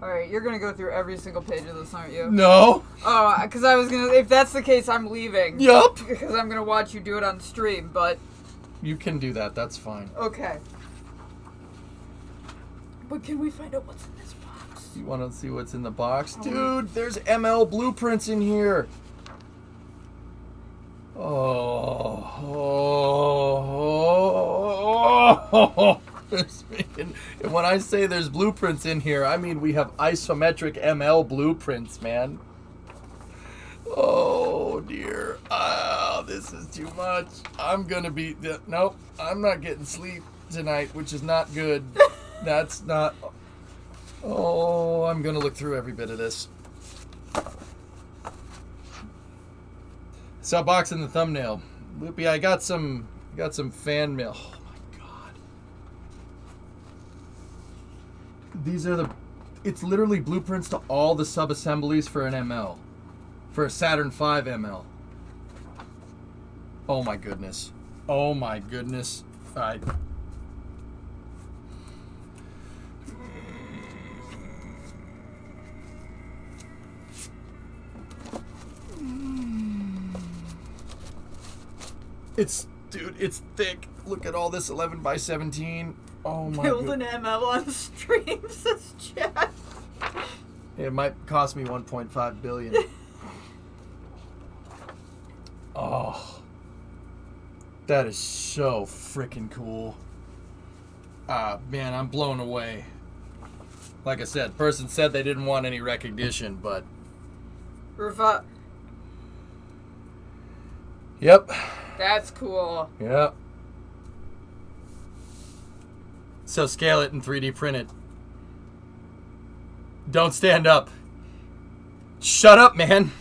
Alright, you're gonna go through every single page of this, aren't you? No. Oh, because I was gonna... If that's the case, I'm leaving. Yup. Because I'm gonna watch you do it on stream, but... You can do that. That's fine. Okay. But can we find out what's in this box? You want to see what's in the box? Dude, there's ML blueprints in here. And when I say there's blueprints in here, I mean we have isometric ML blueprints, man. Oh dear. This is too much. I'm gonna be... Nope, I'm not getting sleep tonight, which is not good. That's not... Oh, I'm gonna look through every bit of this. Saw box in the thumbnail. Loopy, I got some fan mail. Oh my god. These are it's literally blueprints to all the sub-assemblies for an ML. For a Saturn V ML. Oh my goodness. Oh my goodness. Dude, it's thick. Look at all this 11 by 17. Oh my god. Build an ML on stream, says chat. It might cost me 1.5 billion. Oh. That is so freaking cool. Man, I'm blown away. Like I said, person said they didn't want any recognition, but... Yep. That's cool. Yep. So scale it and 3D print it. Don't stand up. Shut up, man.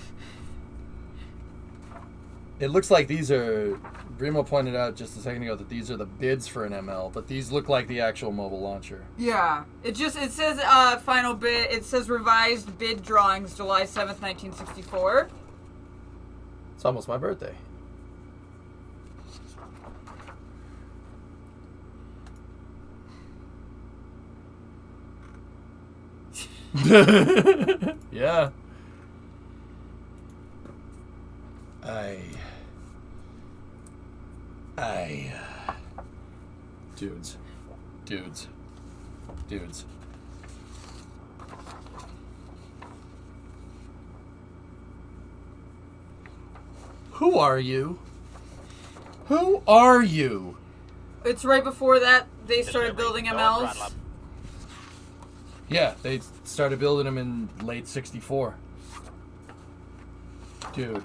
It looks like these are... Brimo pointed out just a second ago that these are the bids for an ML, but these look like the actual mobile launcher. Yeah. It says final bid. It says revised bid drawings July 7th, 1964. It's almost my birthday. Yeah. Dudes. Who are you? Who are you? It's right before that they Delivery. started building Go MLs. throttle up. Yeah, they started building them in late '64. Dude,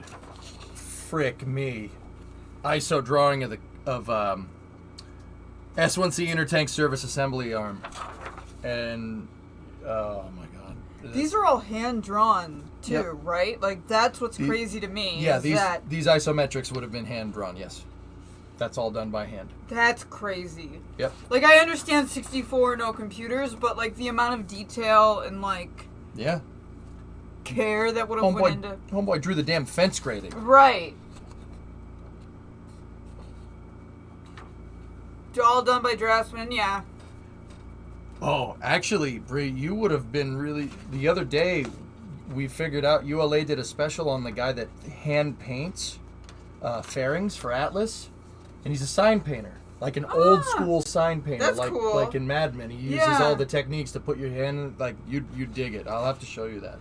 frick me. ISO drawing of S1C intertank service assembly arm, and oh my god, These are all hand drawn too, Yep. right? Like that's what's crazy to me. Yeah, is these that these isometrics would have been hand drawn. Yes, that's all done by hand. that's crazy. Yep. Like I understand 64 no computers, but like the amount of detail and like Yeah. care that would have went into Homeboy drew the damn fence grading. right. All done by draftsmen, yeah. Oh, actually, Bree, you would have been really. The other day, we figured out ULA did a special on the guy that hand paints fairings for Atlas, and he's a sign painter, like an old school sign painter, that's like cool. like in Mad Men. He uses Yeah. all the techniques to put your hand in, like you dig it. I'll have to show you that.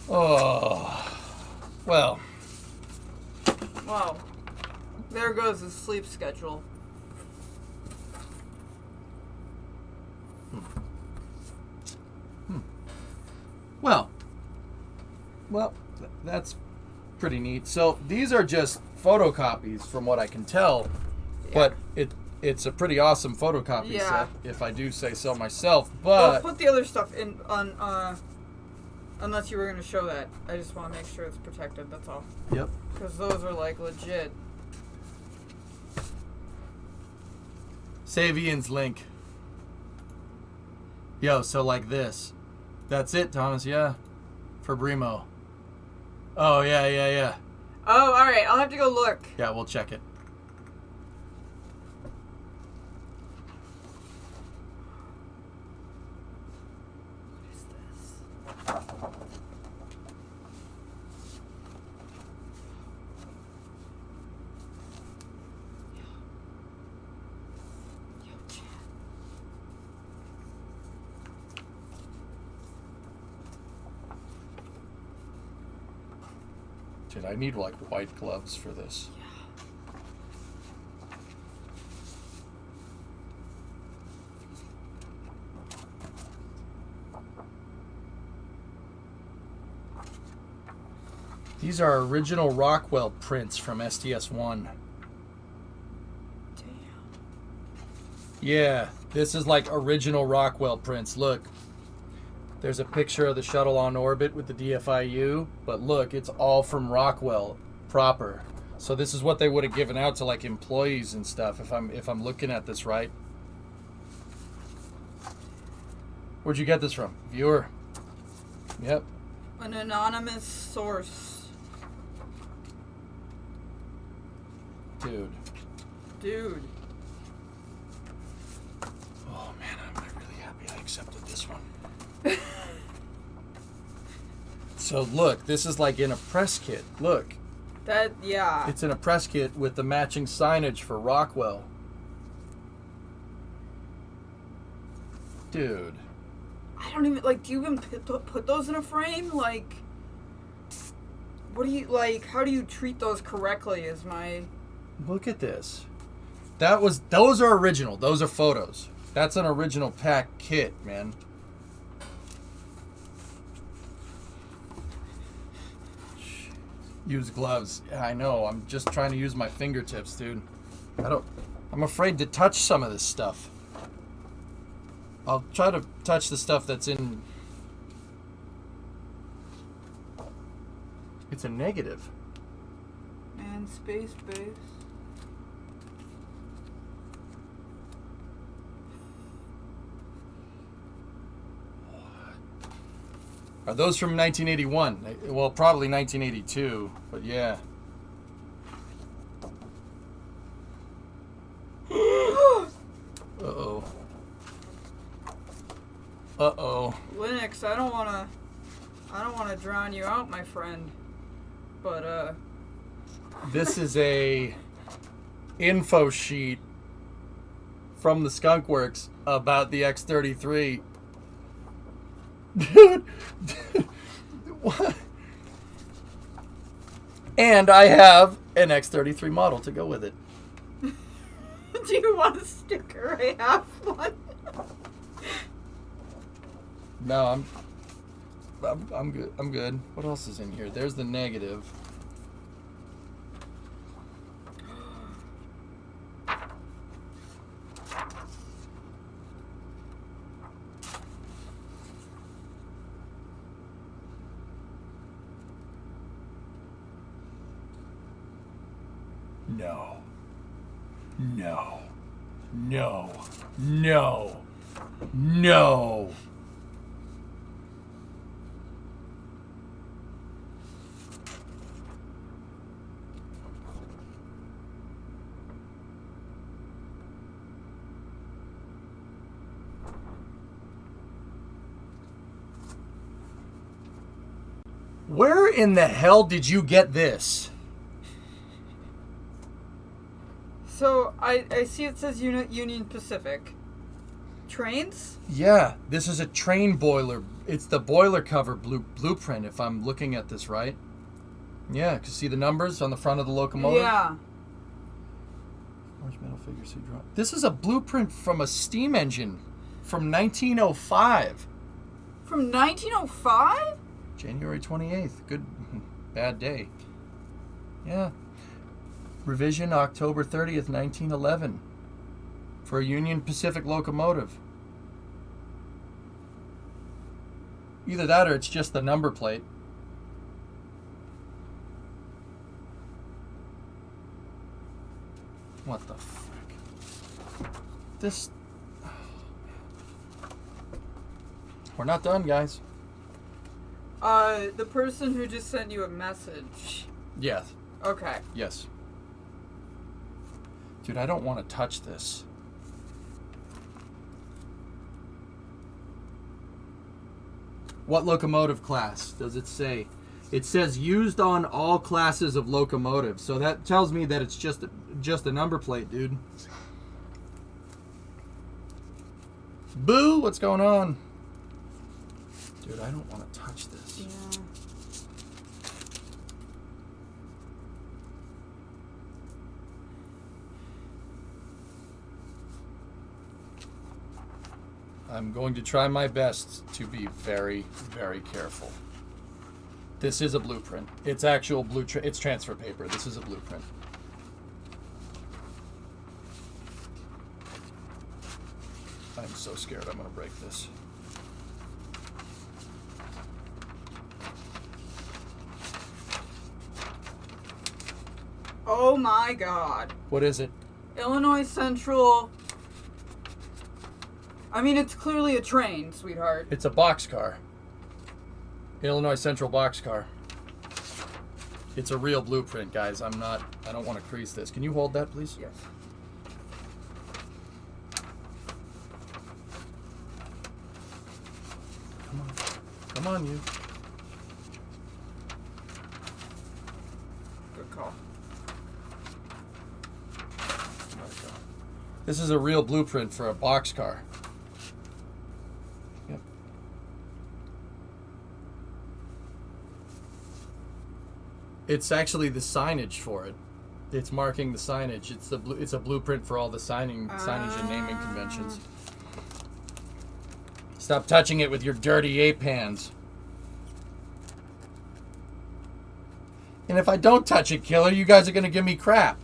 Oh, well. Wow. There goes his sleep schedule. Well, that's pretty neat. So these are just photocopies from what I can tell, but it's a pretty awesome photocopy Yeah. set, if I do say so myself. Well, But put the other stuff in on unless you were gonna show that. I just want to make sure it's protected. That's all. yep. Because those are like legit. Save Ian's link. Yo, so like this. That's it, Thomas, yeah. For Bremo. Oh, yeah. Oh, all right. I'll have to go look. Yeah, we'll check it. What is this? Yo, chat. Dude, I need like white gloves for this. These are original Rockwell prints from STS-1. Damn. Yeah, this is like original Rockwell prints. Look, there's a picture of the shuttle on orbit with the DFIU, but look, it's all from Rockwell proper. So this is what they would have given out to like employees and stuff. If I'm looking at this right. Where'd you get this from? Viewer. Yep. An anonymous source. Dude. Dude. Oh man, I'm really happy I accepted this one. So look, this is like in a press kit. Look, That, yeah. it's in a press kit with the matching signage for Rockwell. Dude. I don't even, like, do you even put those in a frame? Like, what do you, like, how do you treat those correctly is my... Look at this. Those are original. Those are photos. That's an original pack kit, man. Use gloves. Yeah, I know. I'm just trying to use my fingertips, dude. I'm afraid to touch some of this stuff. I'll try to touch the stuff that's in... It's a negative. Man, space base. Are those from 1981? Well, probably 1982, but yeah. Uh-oh. Uh-oh. Linux, I don't wanna drown you out, my friend. But This is a info sheet from the Skunk Works about the X33. Dude. What? And I have an X33 model to go with it. do you want a sticker? I have one. No, I'm good. I'm good. What else is in here? There's the negative. No. No. No. No. No. Where in the hell did you get this? So I see it says Union Pacific. Trains? Yeah, this is a train boiler. It's the boiler cover blueprint, if I'm looking at this right. Yeah, can you see the numbers on the front of the locomotive? Yeah. Large metal figures who draw. This is a blueprint from a steam engine from 1905. From 1905? January 28th. Good, bad day. Yeah. Revision October 30th, 1911. For a Union Pacific locomotive. Either that or it's just the number plate. What the frick? This... We're not done, guys. The person who just sent you a message. Yes. Okay. Yes. Dude, I don't want to touch this. What locomotive class does it say? It says used on all classes of locomotives. So that tells me that it's just a number plate, dude. Boo! What's going on? Dude, I don't want to touch this. Yeah. I'm going to try my best to be very, very careful. This is a blueprint. It's actual it's transfer paper. This is a blueprint. I'm so scared I'm going to break this. Oh my god. What is it? Illinois Central. I mean, it's clearly a train, sweetheart. It's a boxcar. Illinois Central boxcar. It's a real blueprint, guys. I don't want to crease this. Can you hold that, please? Yes. Come on. Come on, you. Good call. This is a real blueprint for a boxcar. Yep. It's actually the signage for it. It's marking the signage. It's a blueprint for all the signage and naming conventions. Stop touching it with your dirty ape hands. And if I don't touch it, killer, you guys are going to give me crap.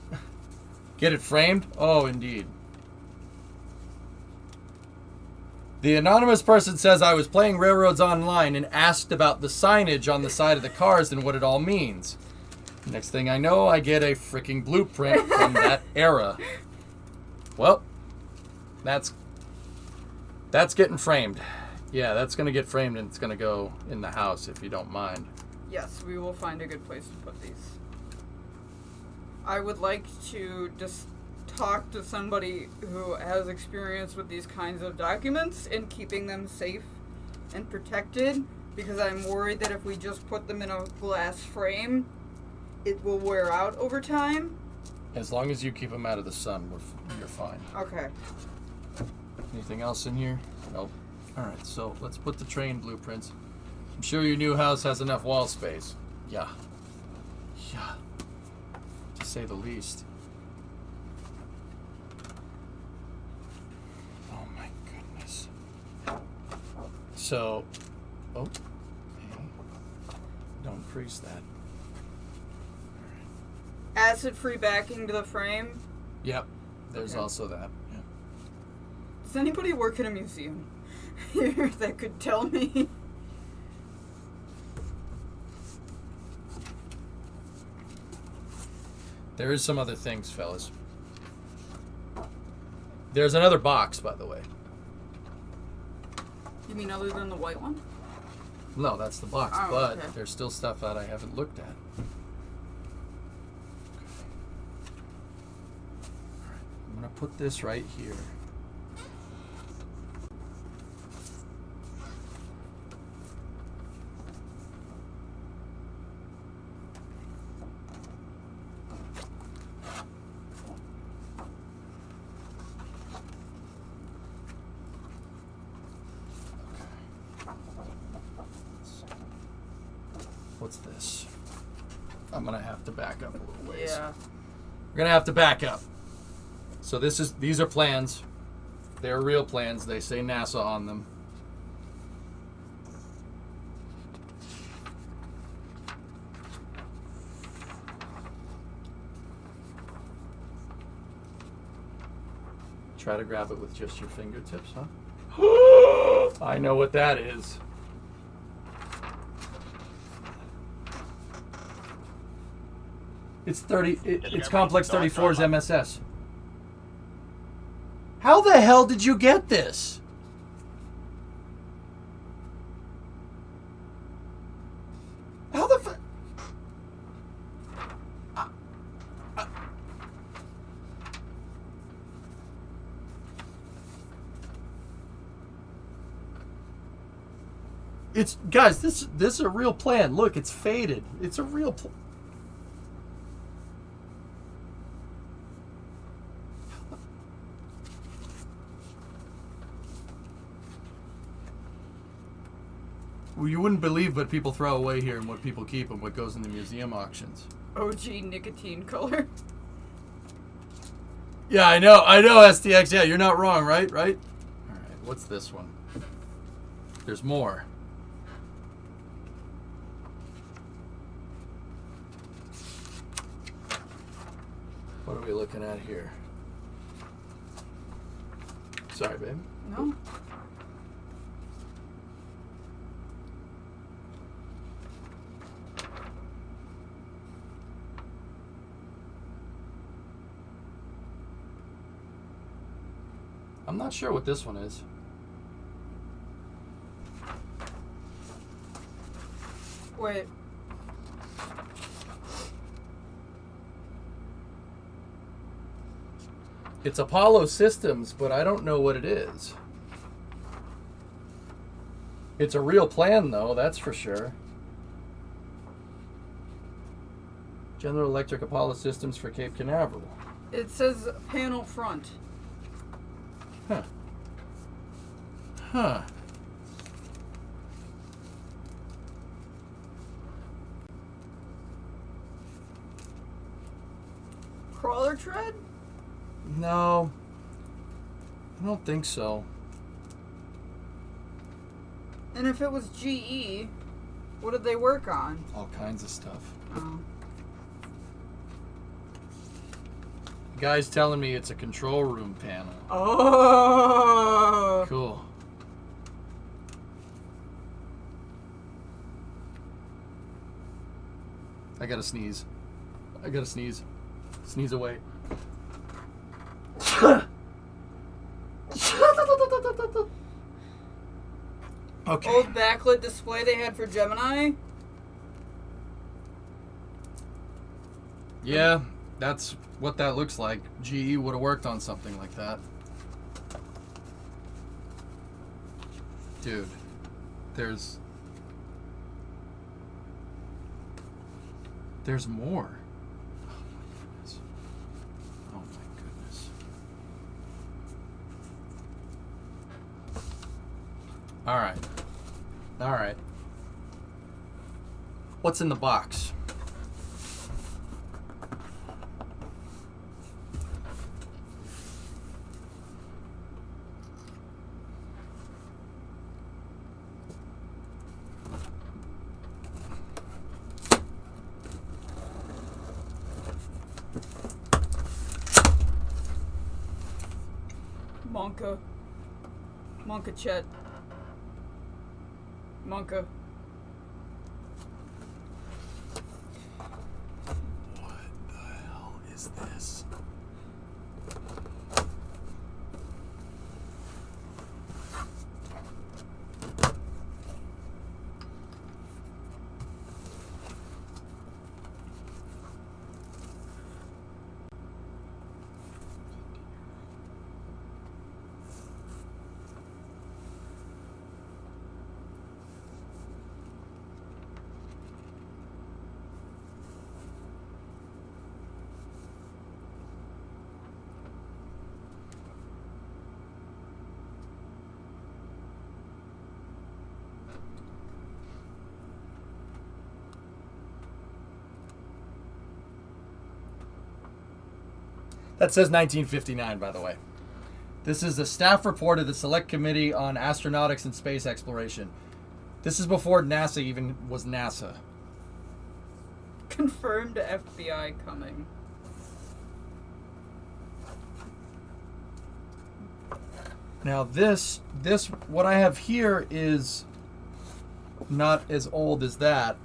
Get it framed? Oh, indeed. The anonymous person says I was playing Railroads Online and asked about the signage on the side of the cars and what it all means. Next thing I know, I get a freaking blueprint from that era. Well, that's getting framed. Yeah, that's going to get framed and it's going to go in the house if you don't mind. Yes, we will find a good place to put these. I would like to just talk to somebody who has experience with these kinds of documents and keeping them safe and protected because I'm worried that if we just put them in a glass frame, it will wear out over time. As long as you keep them out of the sun, you're fine. Okay. Anything else in here? Nope. Alright, so let's put the train blueprints. I'm sure your new house has enough wall space. Yeah. Yeah. To say the least. Oh my goodness. So, oh, hey, don't crease that. Acid-free backing to the frame. Yep, there's Okay. also that. Yeah. Does anybody work in a museum here that could tell me? There is some other things, fellas. There's another box, by the way. You mean other than the white one? No, that's the box, Oh, but okay. there's still stuff that I haven't looked at. I'm gonna put this right here. What's this? I'm gonna have to back up a little ways. Yeah. We're gonna have to back up. So these are plans. They're real plans. They say NASA on them. Try to grab it with just your fingertips, huh? I know what that is. It's 30. It's Complex 34's MSS. How the hell did you get this? How the fuck? It's guys. This is a real plan. Look, it's faded. It's a real plan. Well, you wouldn't believe what people throw away here and what people keep and what goes in the museum auctions. OG nicotine color. Yeah, I know, STX. Yeah, you're not wrong, right? Right? All right, what's this one? There's more. What are we looking at here? Sorry, babe. No. I'm not sure what this one is. Wait. It's Apollo Systems, but I don't know what it is. It's a real plan, though, that's for sure. General Electric Apollo Systems for Cape Canaveral. It says panel front. Huh. Huh. Crawler tread? No. I don't think so. And if it was GE, what did they work on? All kinds of stuff. Oh. The guy's telling me it's a control room panel. Oh. Cool. I gotta sneeze. I gotta sneeze. Sneeze away. Okay. Old backlit display they had for Gemini? Yeah, that's what that looks like. GE would have worked on something like that. Dude, There's more. Oh my goodness. All right. What's in the box? Monka Chet. Monka. What the hell is this? That says 1959, by the way. This is a staff report of the Select Committee on Astronautics and Space Exploration. This is before NASA even was NASA. Confirmed FBI coming. Now this, what I have here is not as old as that.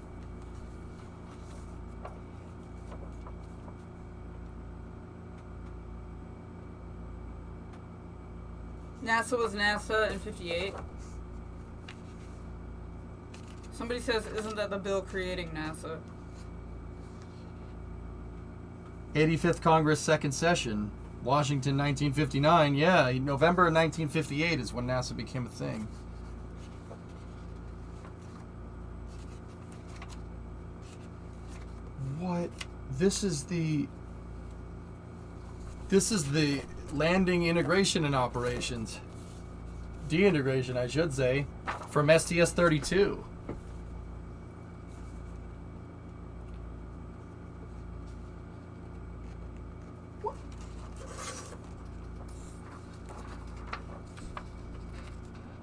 NASA was NASA in 58. Somebody says, isn't that the bill creating NASA? 85th Congress, second session, Washington, 1959. Yeah, November of 1958 is when NASA became a thing. What? This is the landing integration and operations. De-integration, I should say, from STS-32.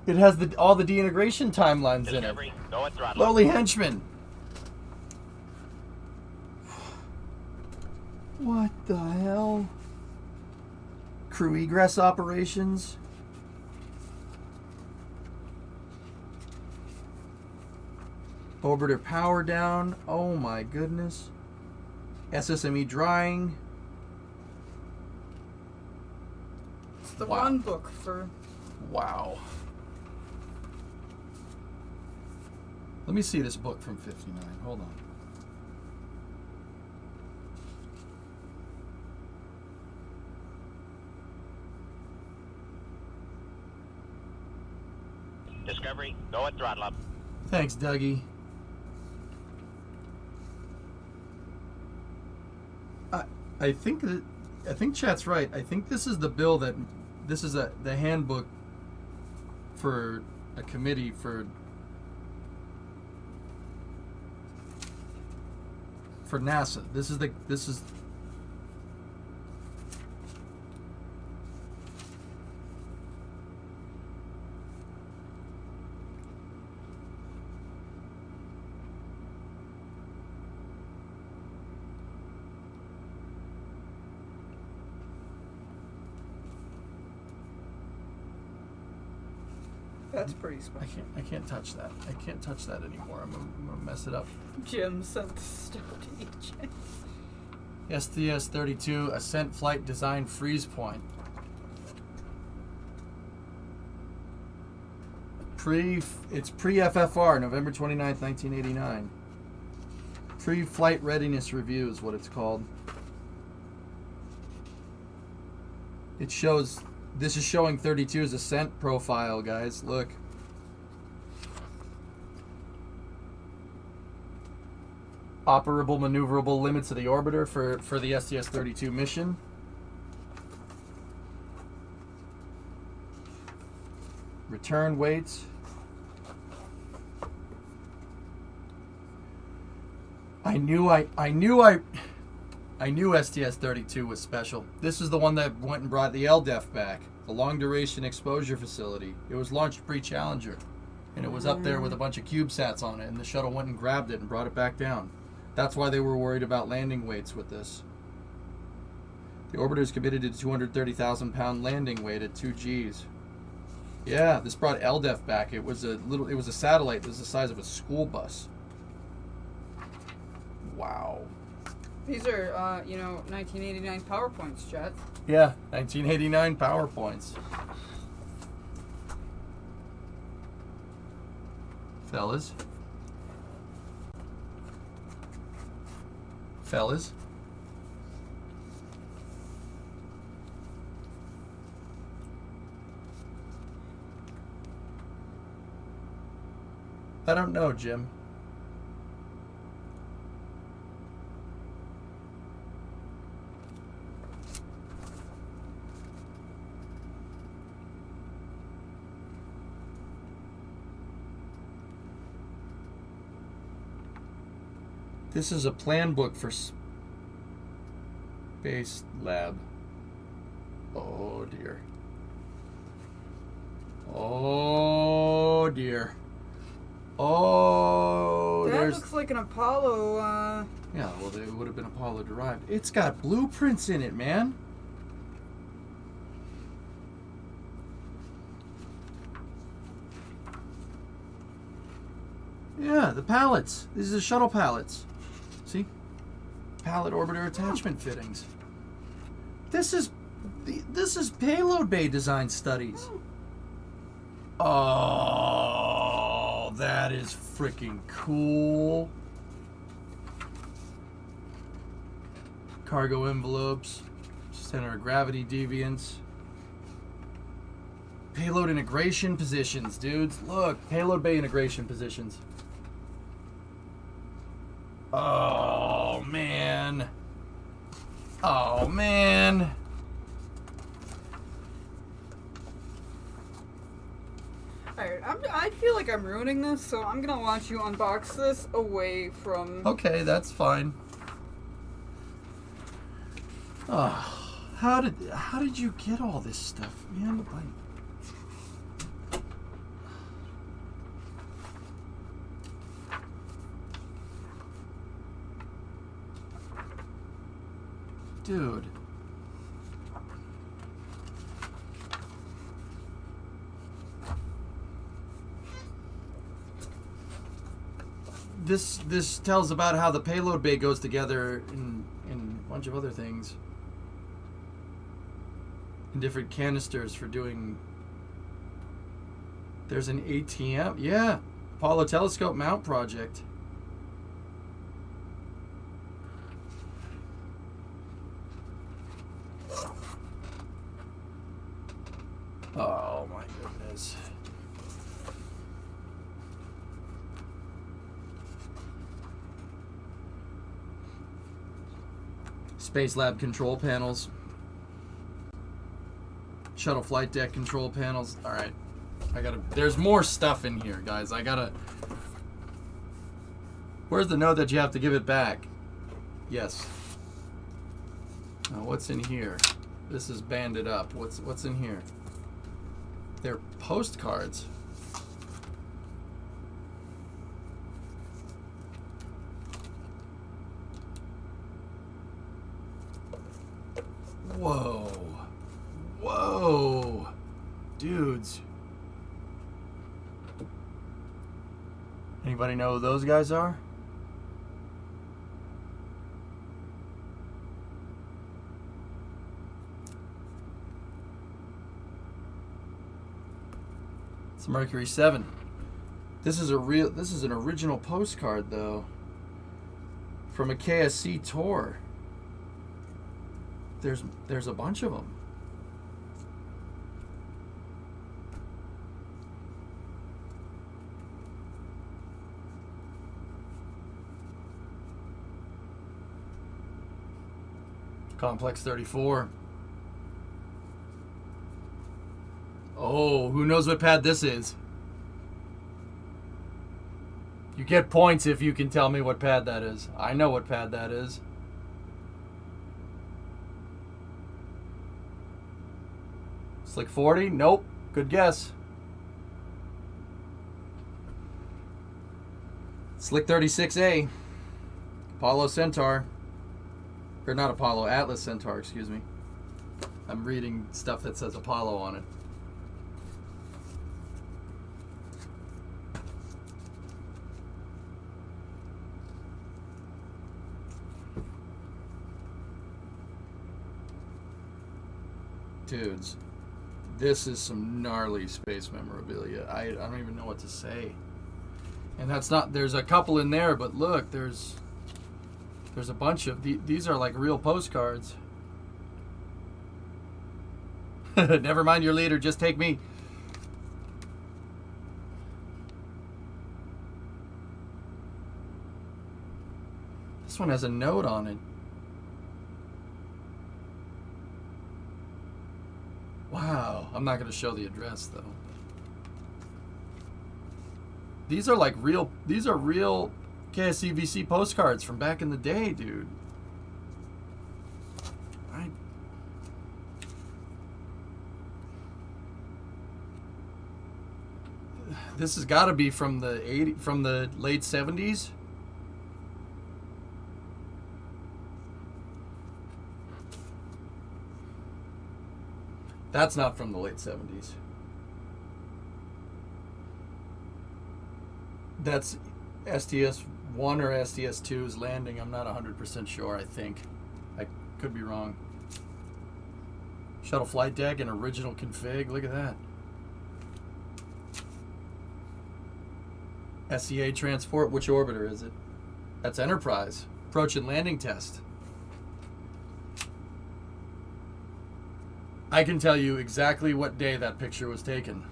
It has all the de-integration timelines in it. Lowly henchman. What the hell? Crew egress operations. Orbiter power down. Oh my goodness. SSME drying. It's the Wow. run book for... Wow. Let me see this book from 59. Hold on. Discovery, go at throttle up. Thanks, Dougie. I think chat's right. I think this is the bill the handbook for a committee for NASA. This is That's pretty special. I can't touch that. I can't touch that anymore. I'm gonna mess it up. Jim sent the stuff to EJ. STS-32 Ascent Flight Design Freeze Point. It's pre-FFR, November 29th, 1989. Pre-flight readiness review is what it's called. It shows, this is showing 32's ascent profile, guys. Look. Operable, maneuverable limits of the orbiter for the STS-32 mission. Return weights. I knew STS-32 was special. This is the one that went and brought the LDEF back, the Long Duration Exposure Facility. It was launched pre-Challenger, and it was up there with a bunch of CubeSats on it, and the shuttle went and grabbed it and brought it back down. That's why they were worried about landing weights with this. The orbiter is committed to 230,000 pound landing weight at 2 Gs. Yeah, this brought LDEF back. It was a satellite that was the size of a school bus. Wow. These are, 1989 PowerPoints, Jet. Yeah, 1989 PowerPoints. Fellas. I don't know, Jim. This is a plan book for Space Lab. Oh dear. Oh dear. Oh, that looks like an Apollo. Yeah, well, it would have been Apollo derived. It's got blueprints in it, man. Yeah, the pallets. These are the shuttle pallets. See? Pallet orbiter attachment fittings. This is payload bay design studies. Oh, that is freaking cool. Cargo envelopes, center of gravity deviance. Payload integration positions, dudes. Look, payload bay integration positions. Oh, man. Oh, man. Alright, I feel like I'm ruining this, so I'm gonna watch you unbox this away from... Okay, that's fine. Oh, how did you get all this stuff, man? Dude. This tells about how the payload bay goes together in a bunch of other things. In different canisters for doing... There's an ATM. Yeah. Apollo Telescope Mount Project. Oh my goodness. Space Lab control panels. Shuttle flight deck control panels. Alright. There's more stuff in here, guys. Where's the note that you have to give it back? Yes. Now what's in here? This is banded up. What's in here? They're postcards. Whoa. Whoa. Dudes. Anybody know who those guys are? It's Mercury 7. This is an original postcard though. From a KSC tour. There's a bunch of them. Complex 34. Oh, who knows what pad this is? You get points if you can tell me what pad that is. I know what pad that is. Slick 40? Nope. Good guess. Slick 36A. Apollo Centaur. Or not Apollo, Atlas Centaur, excuse me. I'm reading stuff that says Apollo on it. Dudes, this is some gnarly space memorabilia. I don't even know what to say. And that's not, there's a couple in there, but look, there's a bunch of, these are like real postcards. Never mind your leader, just take me. This one has a note on it. Wow, I'm not going to show the address though. These are like real, these are real KSCVC postcards from back in the day, dude. This has got to be from the late 70s. That's not from the late 70s. That's STS-1 or STS-2's landing. I'm not 100% sure, I think. I could be wrong. Shuttle flight deck and original config. Look at that. SEA transport. Which orbiter is it? That's Enterprise. Approach and landing test. I can tell you exactly what day that picture was taken.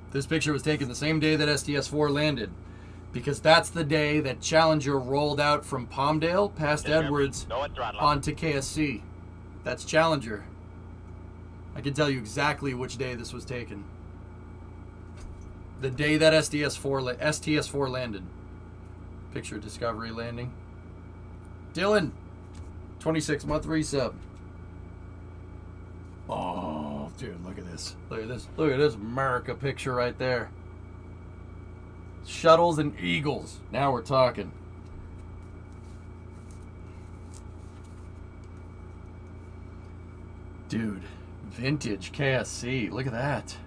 This picture was taken the same day that STS-4 landed, because that's the day that Challenger rolled out from Palmdale past Edwards onto KSC. That's Challenger. I can tell you exactly which day this was taken. The day that STS-4 landed. Picture Discovery landing. Dylan, 26-month resub. Oh, dude, look at this. Look at this. Look at this America picture right there. Shuttles and Eagles. Now we're talking. Dude, vintage KSC. Look at that.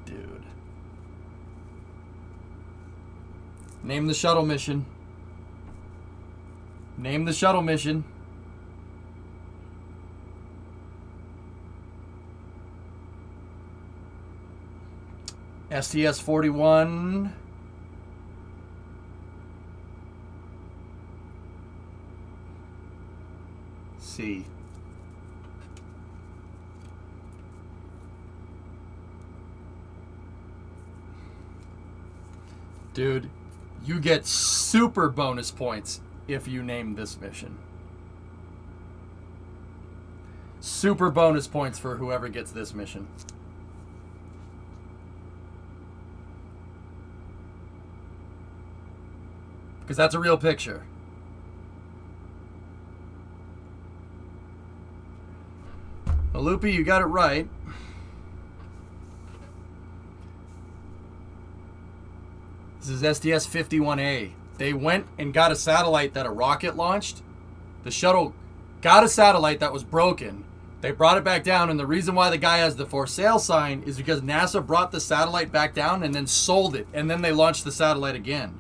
Dude. Name the shuttle mission. Name the shuttle mission. STS-41. C. Dude, you get super bonus points if you name this mission. Super bonus points for whoever gets this mission. Because that's a real picture. Well, Loopy, you got it right. This is STS-51A. They went and got a satellite that a rocket launched. The shuttle got a satellite that was broken. They brought it back down, and the reason why the guy has the for sale sign is because NASA brought the satellite back down and then sold it, and then they launched the satellite again.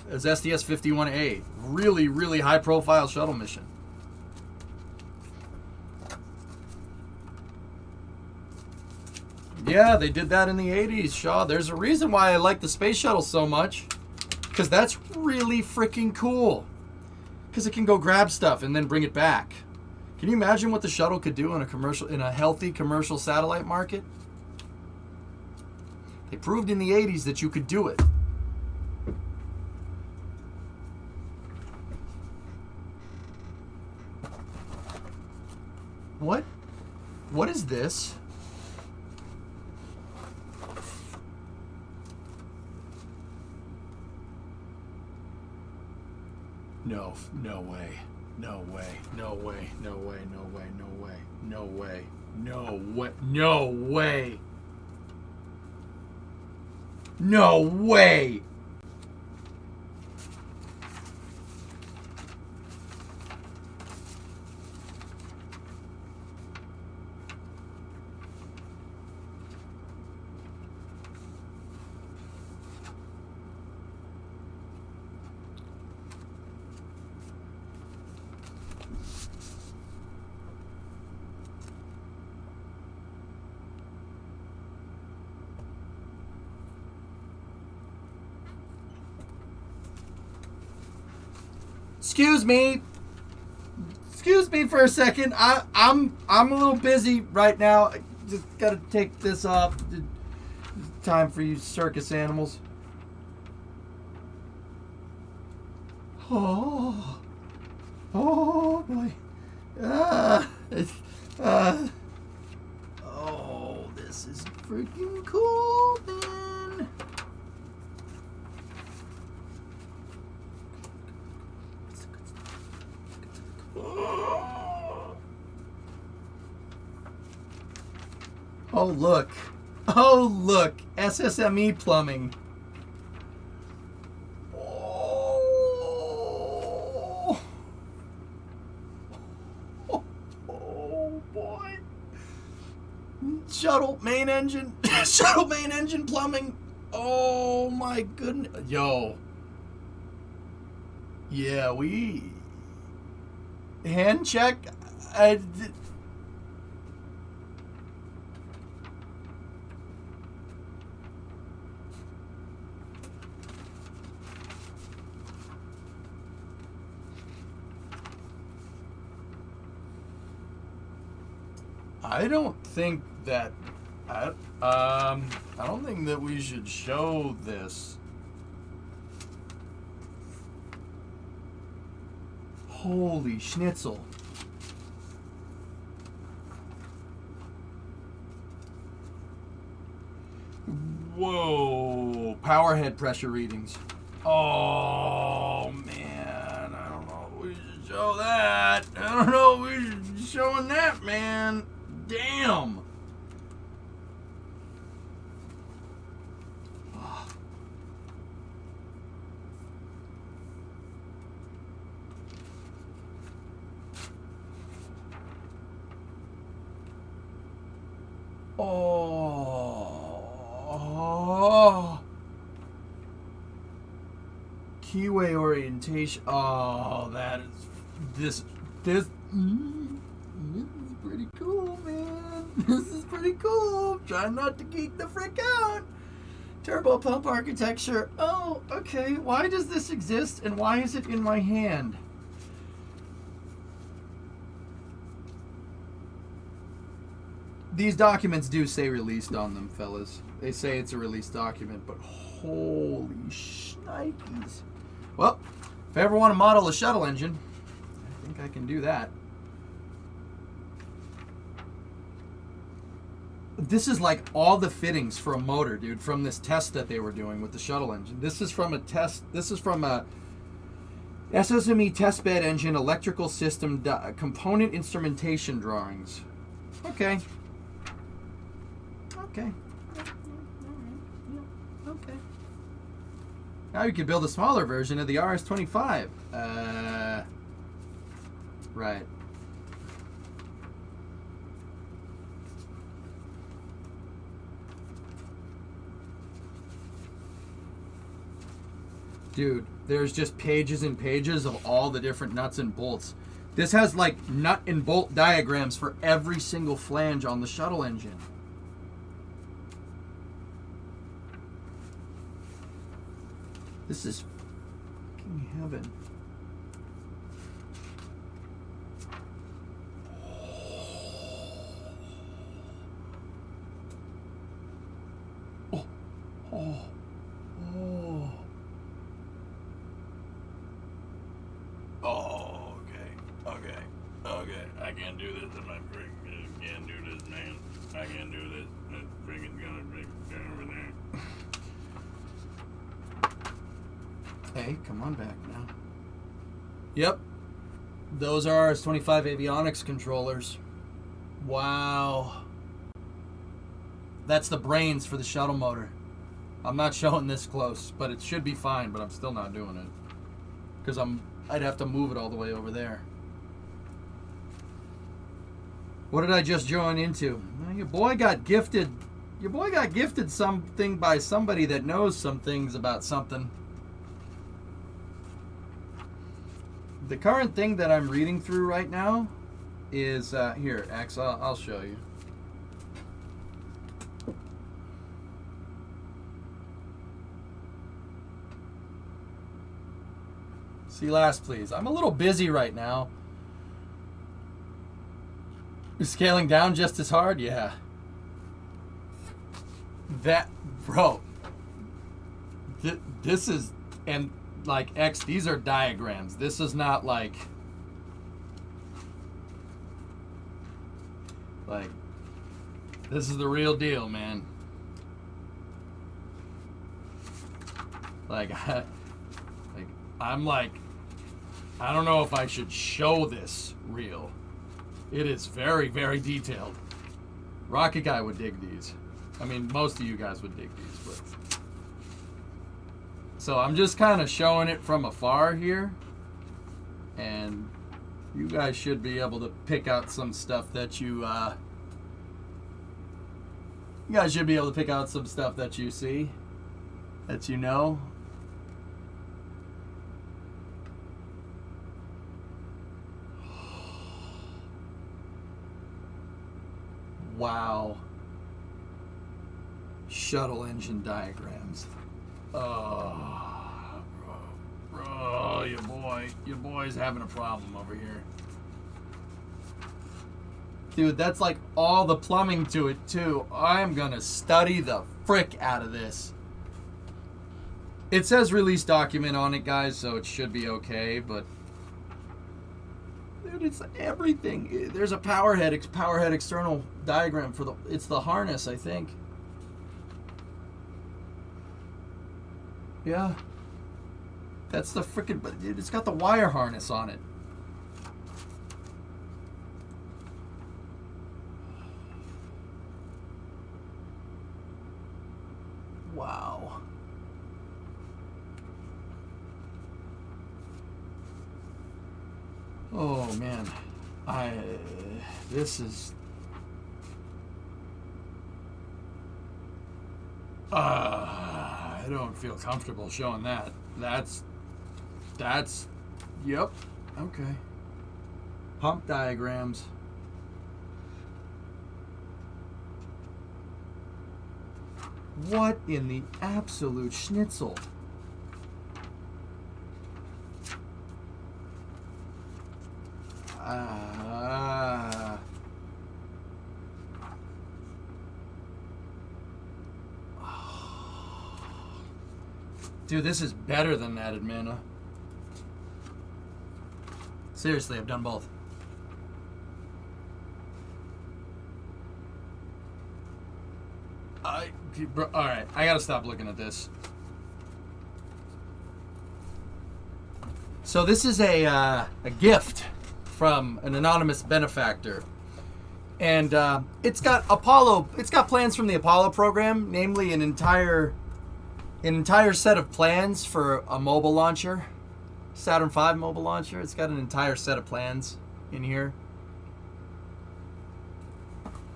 It's STS-51A. Really, really high-profile shuttle mission. Yeah, they did that in the 80s, Shaw. There's a reason why I like the space shuttle so much. Because that's really freaking cool. Because it can go grab stuff and then bring it back. Can you imagine what the shuttle could do in a healthy commercial satellite market? They proved in the 80s that you could do it. What? What is this? No, no way. No way. No way. No way. No way. No way. No way. No way. No way. No way. Excuse me. Excuse me for a second. I'm a little busy right now. I just gotta take this off. It's time for you circus animals. Oh. Oh boy. Oh, this is freaking cool, man. Oh, look. Oh, look. SSME plumbing. Oh. Oh, boy. Shuttle main engine. Shuttle main engine plumbing. Oh, my goodness. Yo. Yeah, we... Hand check. I don't think that I don't think that we should show this. Holy schnitzel. Whoa. Power head pressure readings. Oh, man. I don't know if we should show that. I don't know if we should be showing that, man. Damn. Oh. Keyway orientation. Oh, that is this is pretty cool, man. This is pretty cool. Trying not to geek the frick out. Turbo pump architecture. Oh, okay. Why does this exist and why is it in my hand? These documents do say released on them, fellas. They say it's a released document, but holy shnikes. Well, if I ever want to model a shuttle engine, I think I can do that. This is like all the fittings for a motor, dude, from this test that they were doing with the shuttle engine. This is from a test. This is from a SSME testbed engine electrical system component instrumentation drawings. Okay. Okay. Okay. Now you can build a smaller version of the RS-25. Right. Dude, there's just pages and pages of all the different nuts and bolts. This has like nut and bolt diagrams for every single flange on the shuttle engine. This is fucking heaven. Oh. Oh. Oh. Oh, okay. I can't do this in my freaking. I can't do this, man. I can't do this. It's freaking gonna break down over there. Hey, come on back now. Yep. Those are our S25 avionics controllers. Wow. That's the brains for the shuttle motor. I'm not showing this close, but it should be fine, but I'm still not doing it. Because I'd have to move it all the way over there. What did I just join into? Well, your boy got gifted something by somebody that knows some things about something. The current thing that I'm reading through right now is here, X. I'll show you. See last, please. I'm a little busy right now. Is scaling down just as hard? Yeah. That, bro. This is, and like X, these are diagrams. This is not like, this is the real deal, man. I'm like, I don't know if I should show this reel. It is very, very detailed. Rocket Guy would dig these. I mean, most of you guys would dig these, but. So I'm just kind of showing it from afar here. And you guys should be able to pick out some stuff that you guys should be able to pick out some stuff that you see, that you know. Wow. Shuttle engine diagrams. Oh, bro, your boy's having a problem over here. Dude, that's like all the plumbing to it too. I'm gonna study the frick out of this. It says release document on it, guys, so it should be okay, but dude, it's everything. There's a power head external diagram for it's the harness, I think. Yeah. That's the frickin', but dude, it's got the wire harness on it. Wow. Oh man, this is I don't feel comfortable showing that. That's yep, okay. Pump diagrams. What in the absolute schnitzel? Dude, this is better than that, Admana. Seriously, I've done both. Alright, I gotta stop looking at this. So this is a gift from an anonymous benefactor. And it's got plans from the Apollo program, namely an entire set of plans for a mobile launcher, Saturn V mobile launcher. It's got an entire set of plans in here.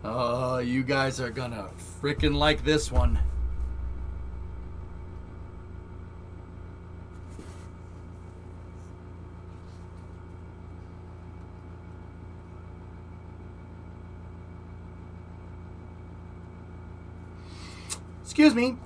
Oh, you guys are gonna frickin' like this one. Excuse me.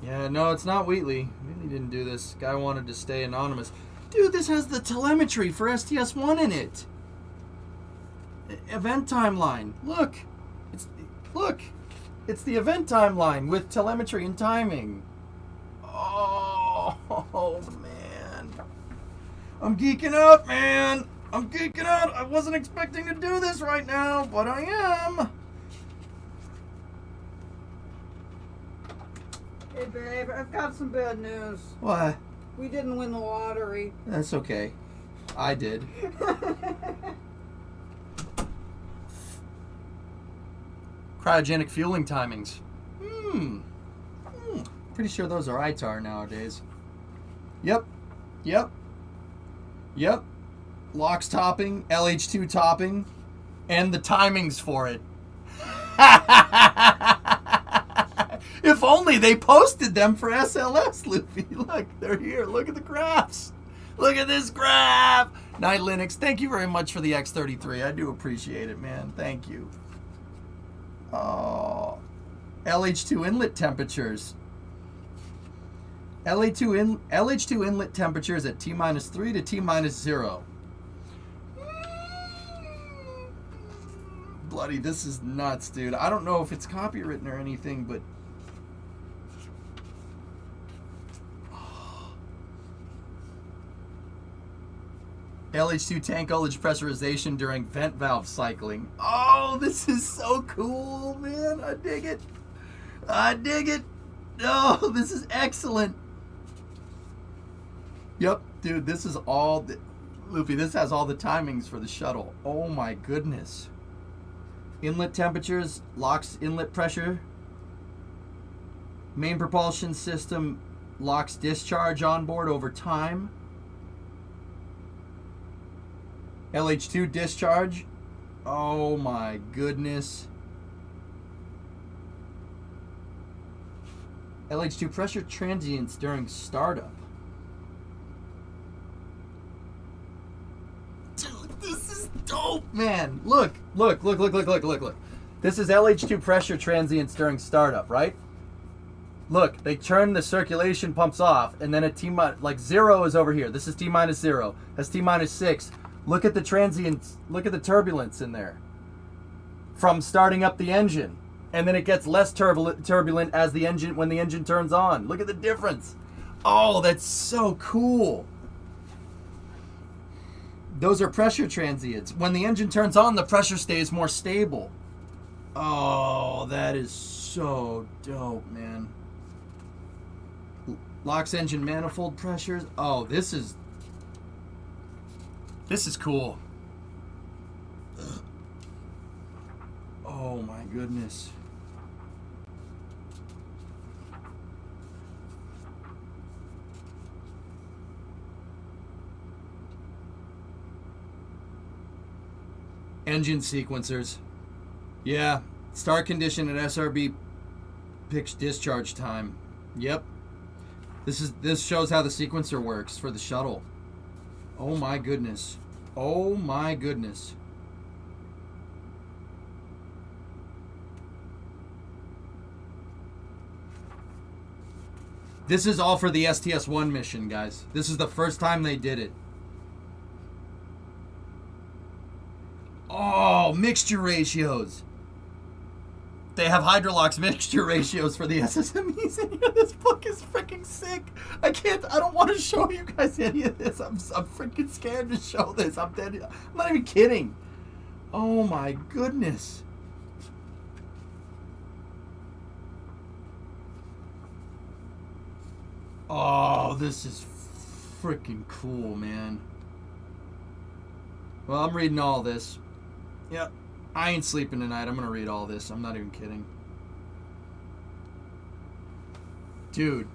Yeah, no, it's not Wheatley. Wheatley didn't do this. Guy wanted to stay anonymous. Dude, this has the telemetry for STS-1 in it. Event timeline. Look. Look. It's the event timeline with telemetry and timing. Oh, man. I'm geeking out, man. I'm geeking out. I wasn't expecting to do this right now, but I am. Hey, babe, I've got some bad news. What? We didn't win the lottery. That's okay. I did. Cryogenic fueling timings. Pretty sure those are ITAR nowadays. Yep. LOX topping, LH2 topping, and the timings for it. If only they posted them for SLS, Luffy. Look, they're here. Look at the graphs. Look at this graph. Night Linux, thank you very much for the X33. I do appreciate it, man. Thank you. Oh, LH2 inlet temperatures. LH2 inlet temperatures at T-3 to T-0. Bloody, this is nuts, dude. I don't know if it's copywritten or anything, but LH2 tank ullage pressurization during vent valve cycling. Oh, this is so cool, man. I dig it. Oh, this is excellent. Yep, dude, this is all... Luffy, this has all the timings for the shuttle. Oh, my goodness. Inlet temperatures, LOX inlet pressure. Main propulsion system LOX discharge on board over time. LH2 discharge. Oh my goodness. LH2 pressure transients during startup. Dude, this is dope, man. Look. This is LH2 pressure transients during startup, right? Look, they turn the circulation pumps off, and then at like 0 is over here. This is T-0. That's T-6. Look at the transients. Look at the turbulence in there from starting up the engine, and then it gets less turbulent as the engine when the engine turns on. Look at the difference. Oh, that's so cool. Those are pressure transients. When the engine turns on, the pressure stays more stable. Oh, that is so dope, man. LOX engine manifold pressures. Oh, this is cool. Oh my goodness. Engine sequencers. Yeah. Start condition at SRB pitch discharge time. Yep. This shows how the sequencer works for the shuttle. Oh my goodness. Oh my goodness. This is all for the STS-1 mission, guys. This is the first time they did it. Oh, mixture ratios. They have Hydrolox mixture ratios for the SSMEs in here. This book is freaking sick. I don't want to show you guys any of this. I'm freaking scared to show this. I'm dead. I'm not even kidding. Oh my goodness. Oh, this is freaking cool, man. Well, I'm reading all this. Yep. I ain't sleeping tonight. I'm going to read all this. I'm not even kidding. Dude.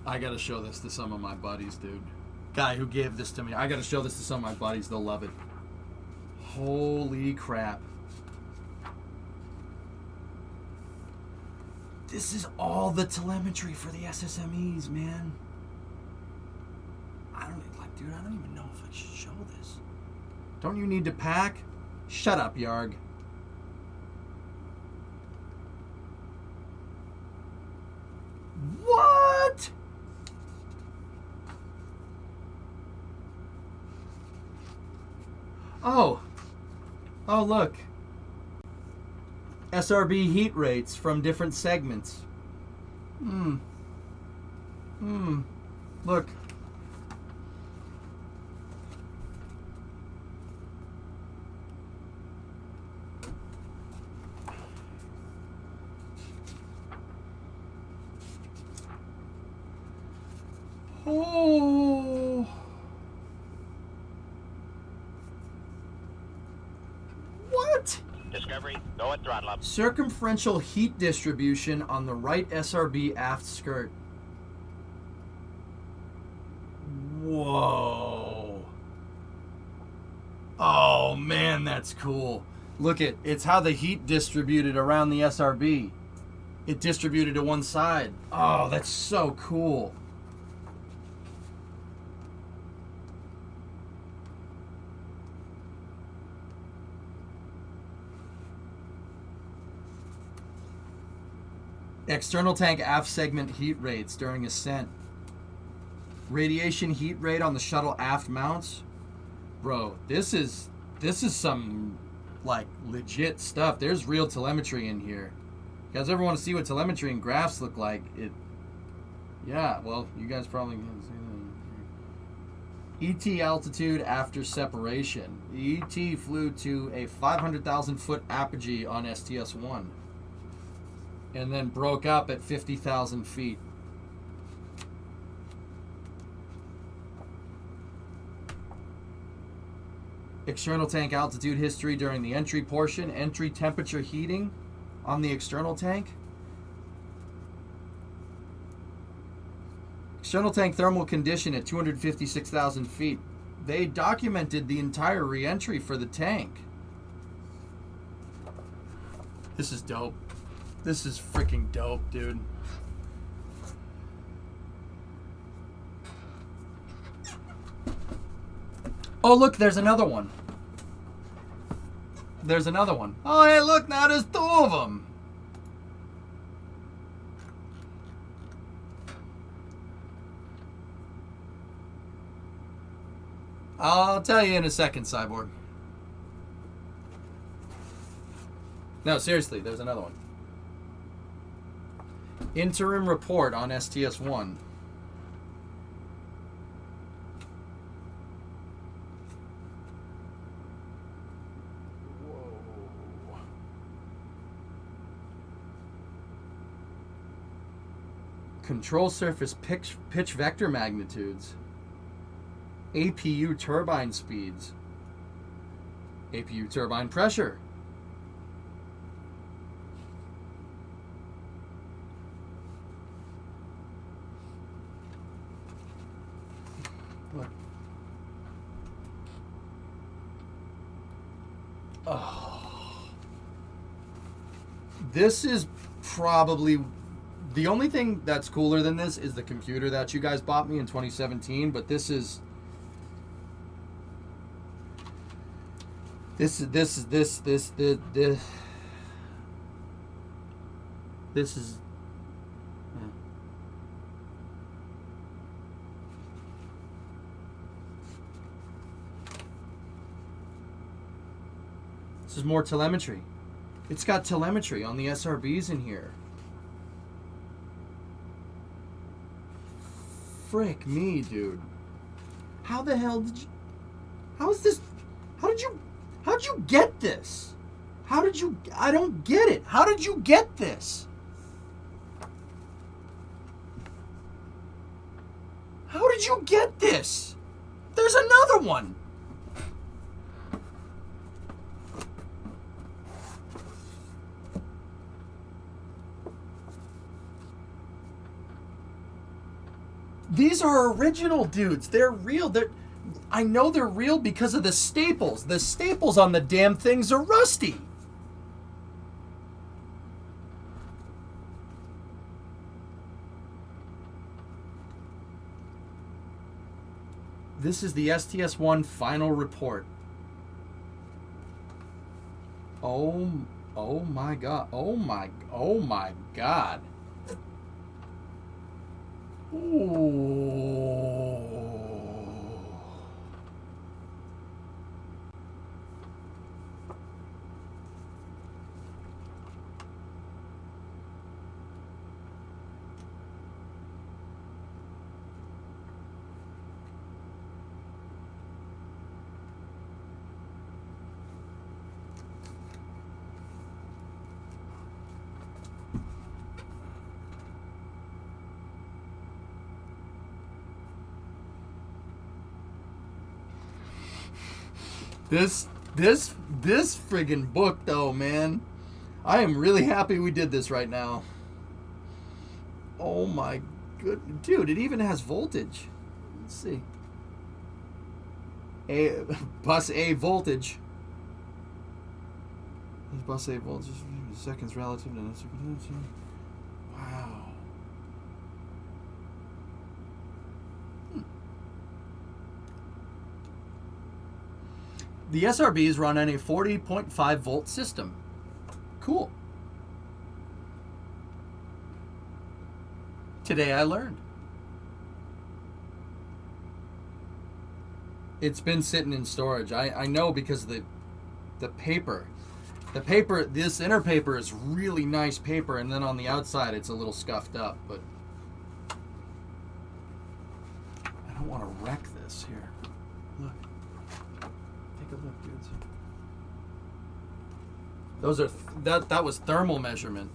I got to show this to some of my buddies, dude. Guy who gave this to me. I got to show this to some of my buddies. They'll love it. Holy crap. This is all the telemetry for the SSMEs, man. I don't even know if I should show this. Don't you need to pack? Shut up, Yarg. What? Oh. Oh, look. SRB heat rates from different segments. Look. Oh. What? Discovery, go at throttle up. Circumferential heat distribution on the right SRB aft skirt. Whoa. Oh man, that's cool. Look at it's how the heat distributed around the SRB. It distributed to one side. Oh, that's so cool. External tank aft segment heat rates during ascent. Radiation heat rate on the shuttle aft mounts. Bro, this is some like legit stuff. There's real telemetry in here. You guys ever want to see what telemetry and graphs look like? Yeah, well, you guys probably can see that. ET altitude after separation. The ET flew to a 500,000 foot apogee on STS-1. And then broke up at 50,000 feet. External tank altitude history during the entry portion. Entry temperature heating on the external tank. External tank thermal condition at 256,000 feet. They documented the entire re-entry for the tank. This is dope. This is freaking dope, dude. Oh, look, there's another one. There's another one. Oh, hey, look, now there's two of them. I'll tell you in a second, Cyborg. No, seriously, there's another one. Interim report on STS-1. Whoa. Control surface pitch vector magnitudes. APU turbine speeds. APU turbine pressure. Look. Oh. This is probably the only thing that's cooler than this is the computer that you guys bought me in 2017, but this is This is more telemetry. It's got telemetry on the SRBs in here. Frick me, dude. How the hell did you... How is this... How'd you get this? How did you... I don't get it. How did you get this? How did you get this? There's another one. These are original dudes. They're real. I know they're real because of the staples. The staples on the damn things are rusty. This is the STS-1 final report. Oh my god. Oh my god. Ooh. This friggin' book though, man. I am really happy we did this right now. Oh my good dude, it even has voltage. Let's see. Bus A voltage. Bus A voltage seconds relative to wow. The SRBs run on a 40.5 volt system. Cool. Today I learned. It's been sitting in storage. I know because the paper. The paper, this inner paper is really nice paper, and then on the outside it's a little scuffed up, but I don't want to wreck this here. Look. Take a look, dudes. Those are that was thermal measurement.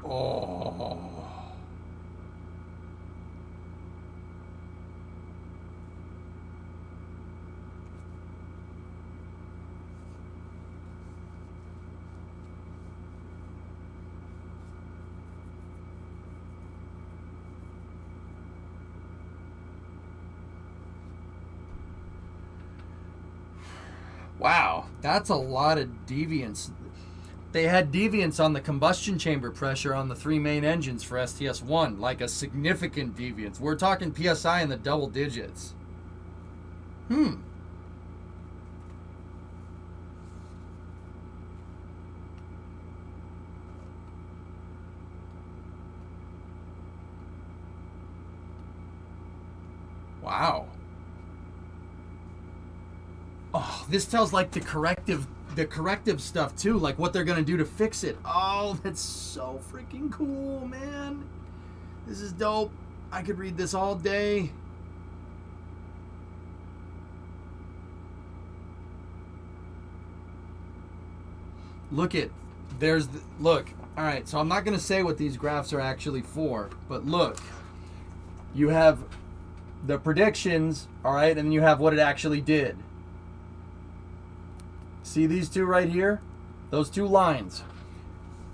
Oh. Wow, that's a lot of deviance. They had deviance on the combustion chamber pressure on the three main engines for STS-1, like a significant deviance. We're talking PSI in the double digits. Wow. Oh, this tells like the corrective stuff too, like what they're gonna do to fix it. Oh, that's so freaking cool, man. This is dope. I could read this all day. Look at, look. All right, so I'm not gonna say what these graphs are actually for, but look, you have the predictions, all right, and then you have what it actually did. See these two right here? Those two lines.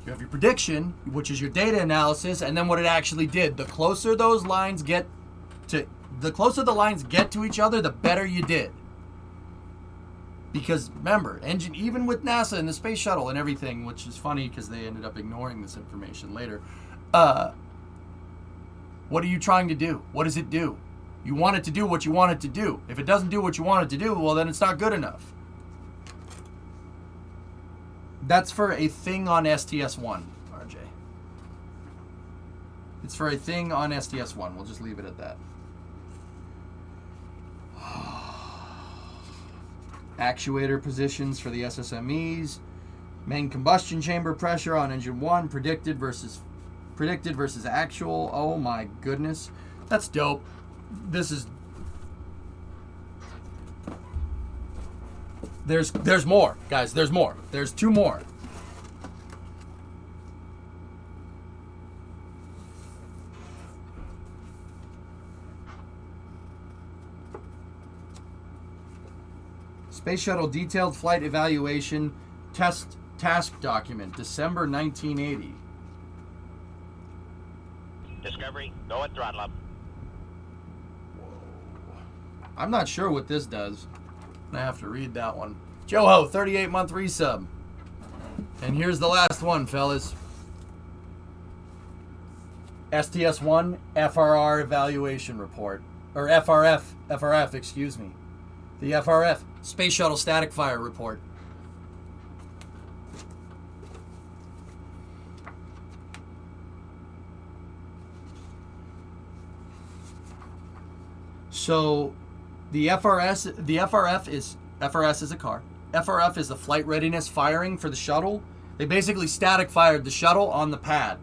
You have your prediction, which is your data analysis, and then what it actually did. The closer the lines get to each other, the better you did. Because remember, even with NASA and the space shuttle and everything, which is funny because they ended up ignoring this information later. What are you trying to do? What does it do? You want it to do what you want it to do. If it doesn't do what you want it to do, well, then it's not good enough. That's for a thing on STS-1, RJ. It's for a thing on STS-1. We'll just leave it at that. Actuator positions for the SSMEs. Main combustion chamber pressure on engine 1. Predicted versus actual. Oh my goodness. That's dope. This is... There's more, guys. There's more. There's two more. Space Shuttle Detailed Flight Evaluation Test Task Document, December 1980. Discovery, go at throttle up. Whoa. I'm not sure what this does. I have to read that one. Joho, 38-month resub. And here's the last one, fellas. STS-1 FRR evaluation report. Or FRF, excuse me. The FRF, Space Shuttle Static Fire Report. So, the FRF is a car. FRF is the flight readiness firing for the shuttle. They basically static fired the shuttle on the pad,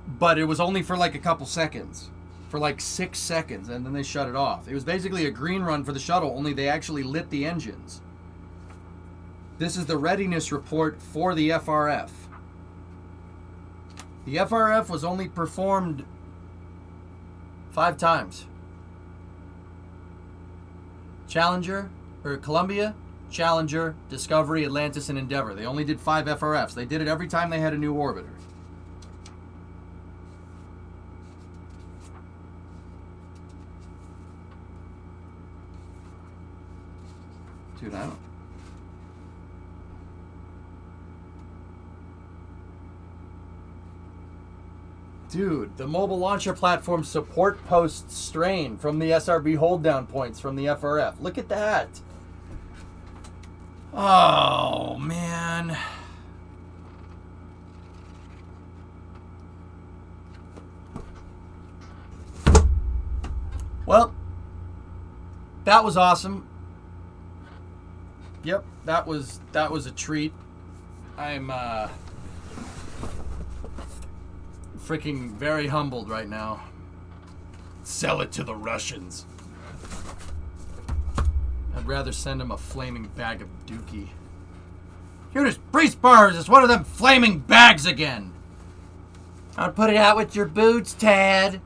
but it was only for like a couple seconds, for like 6 seconds, and then they shut it off. It was basically a green run for the shuttle, only they actually lit the engines. This is the readiness report for the FRF. The FRF was only performed 5 times. Columbia, Challenger, Discovery, Atlantis, and Endeavour. They only did 5 FRFs. They did it every time they had a new orbiter. Dude, I don't... Dude, the mobile launcher platform support post strain from the SRB hold down points from the FRF. Look at that. Oh, man. Well, that was awesome. Yep, that was a treat. I'm freaking very humbled right now. Sell it to the Russians. I'd rather send them a flaming bag of dookie. Judas Priest bars, it's one of them flaming bags again. I'll put it out with your boots, Tad.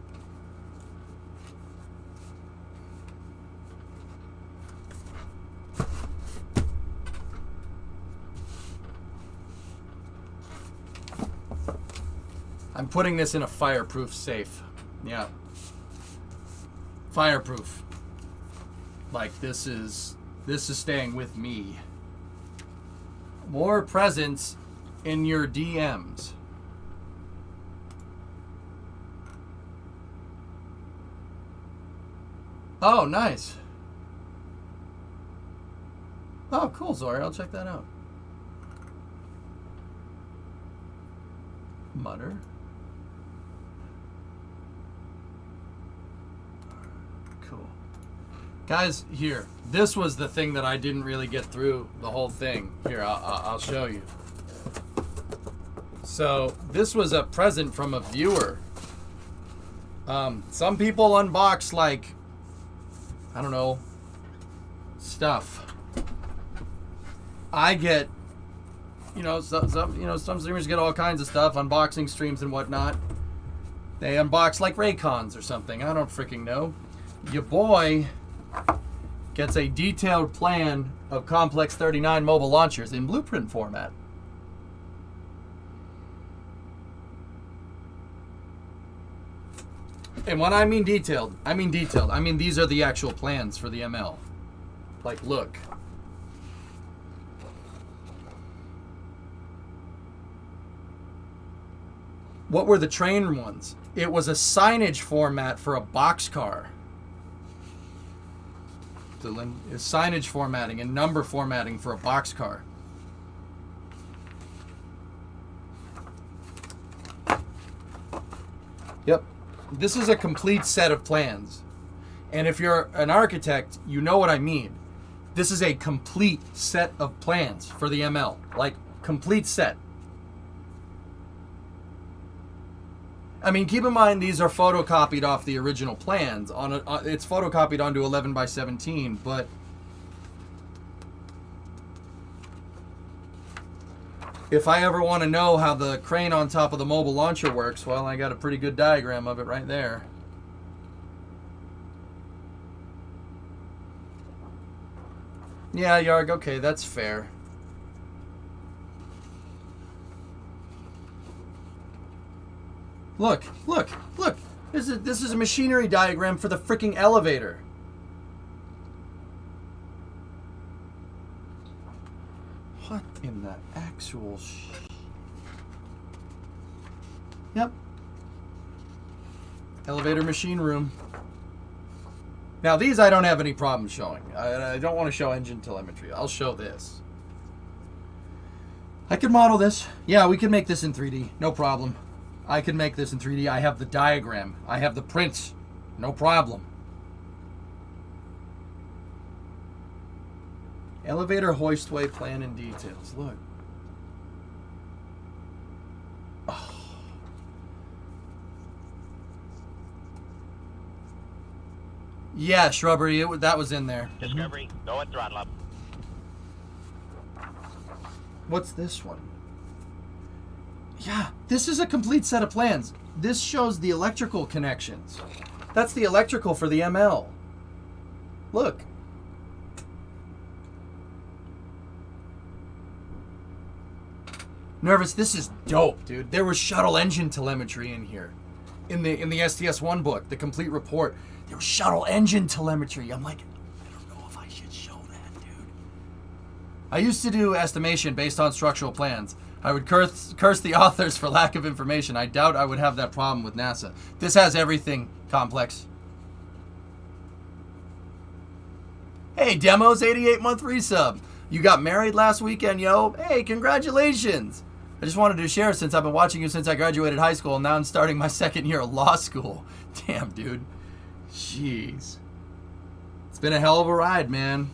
I'm putting this in a fireproof safe. Yeah. Fireproof. Like this is staying with me. More presents in your DMs. Oh, nice. Oh, cool, Zori. I'll check that out. Mutter. Cool. Guys, here. This was the thing that I didn't really get through the whole thing. Here, I'll show you. So, this was a present from a viewer. Some people unbox, like, I don't know, stuff. I get, some streamers get all kinds of stuff, unboxing streams and whatnot. They unbox like Raycons or something. I don't freaking know. Your boy gets a detailed plan of Complex 39 mobile launchers in blueprint format. And when I mean detailed, I mean detailed. I mean these are the actual plans for the ML. Like, look. What were the train ones? It was a signage format for a boxcar. Signage formatting and number formatting for a boxcar. Yep. This is a complete set of plans. And if you're an architect, you know what I mean. This is a complete set of plans for the ML. Like, complete set. I mean, keep in mind these are photocopied off the original plans. It's photocopied onto 11 by 17, but if I ever want to know how the crane on top of the mobile launcher works, well, I got a pretty good diagram of it right there. Yeah, Yarg, okay, that's fair. Look. This is a machinery diagram for the freaking elevator. What in the actual Yep. Elevator machine room. Now these I don't have any problem showing. I don't want to show engine telemetry. I'll show this. I could model this. Yeah, we can make this in 3D. No problem. I can make this in 3D. I have the diagram. I have the prints. No problem. Elevator hoistway plan and details. Look. Oh. Yeah, shrubbery. That was in there. Discovery, go at throttle up. What's this one? Yeah, this is a complete set of plans. This shows the electrical connections. That's the electrical for the ML. Look. Nervous, this is dope, dude. There was shuttle engine telemetry in here. In the STS1 book, the complete report. There was shuttle engine telemetry. I'm like, I don't know if I should show that, dude. I used to do estimation based on structural plans. I would curse the authors for lack of information. I doubt I would have that problem with NASA. This has everything, Complex. Hey, Demos, 88-month resub. You got married last weekend, yo. Hey, congratulations. I just wanted to share since I've been watching you since I graduated high school and now I'm starting my second year of law school. Damn, dude. Jeez. It's been a hell of a ride, man.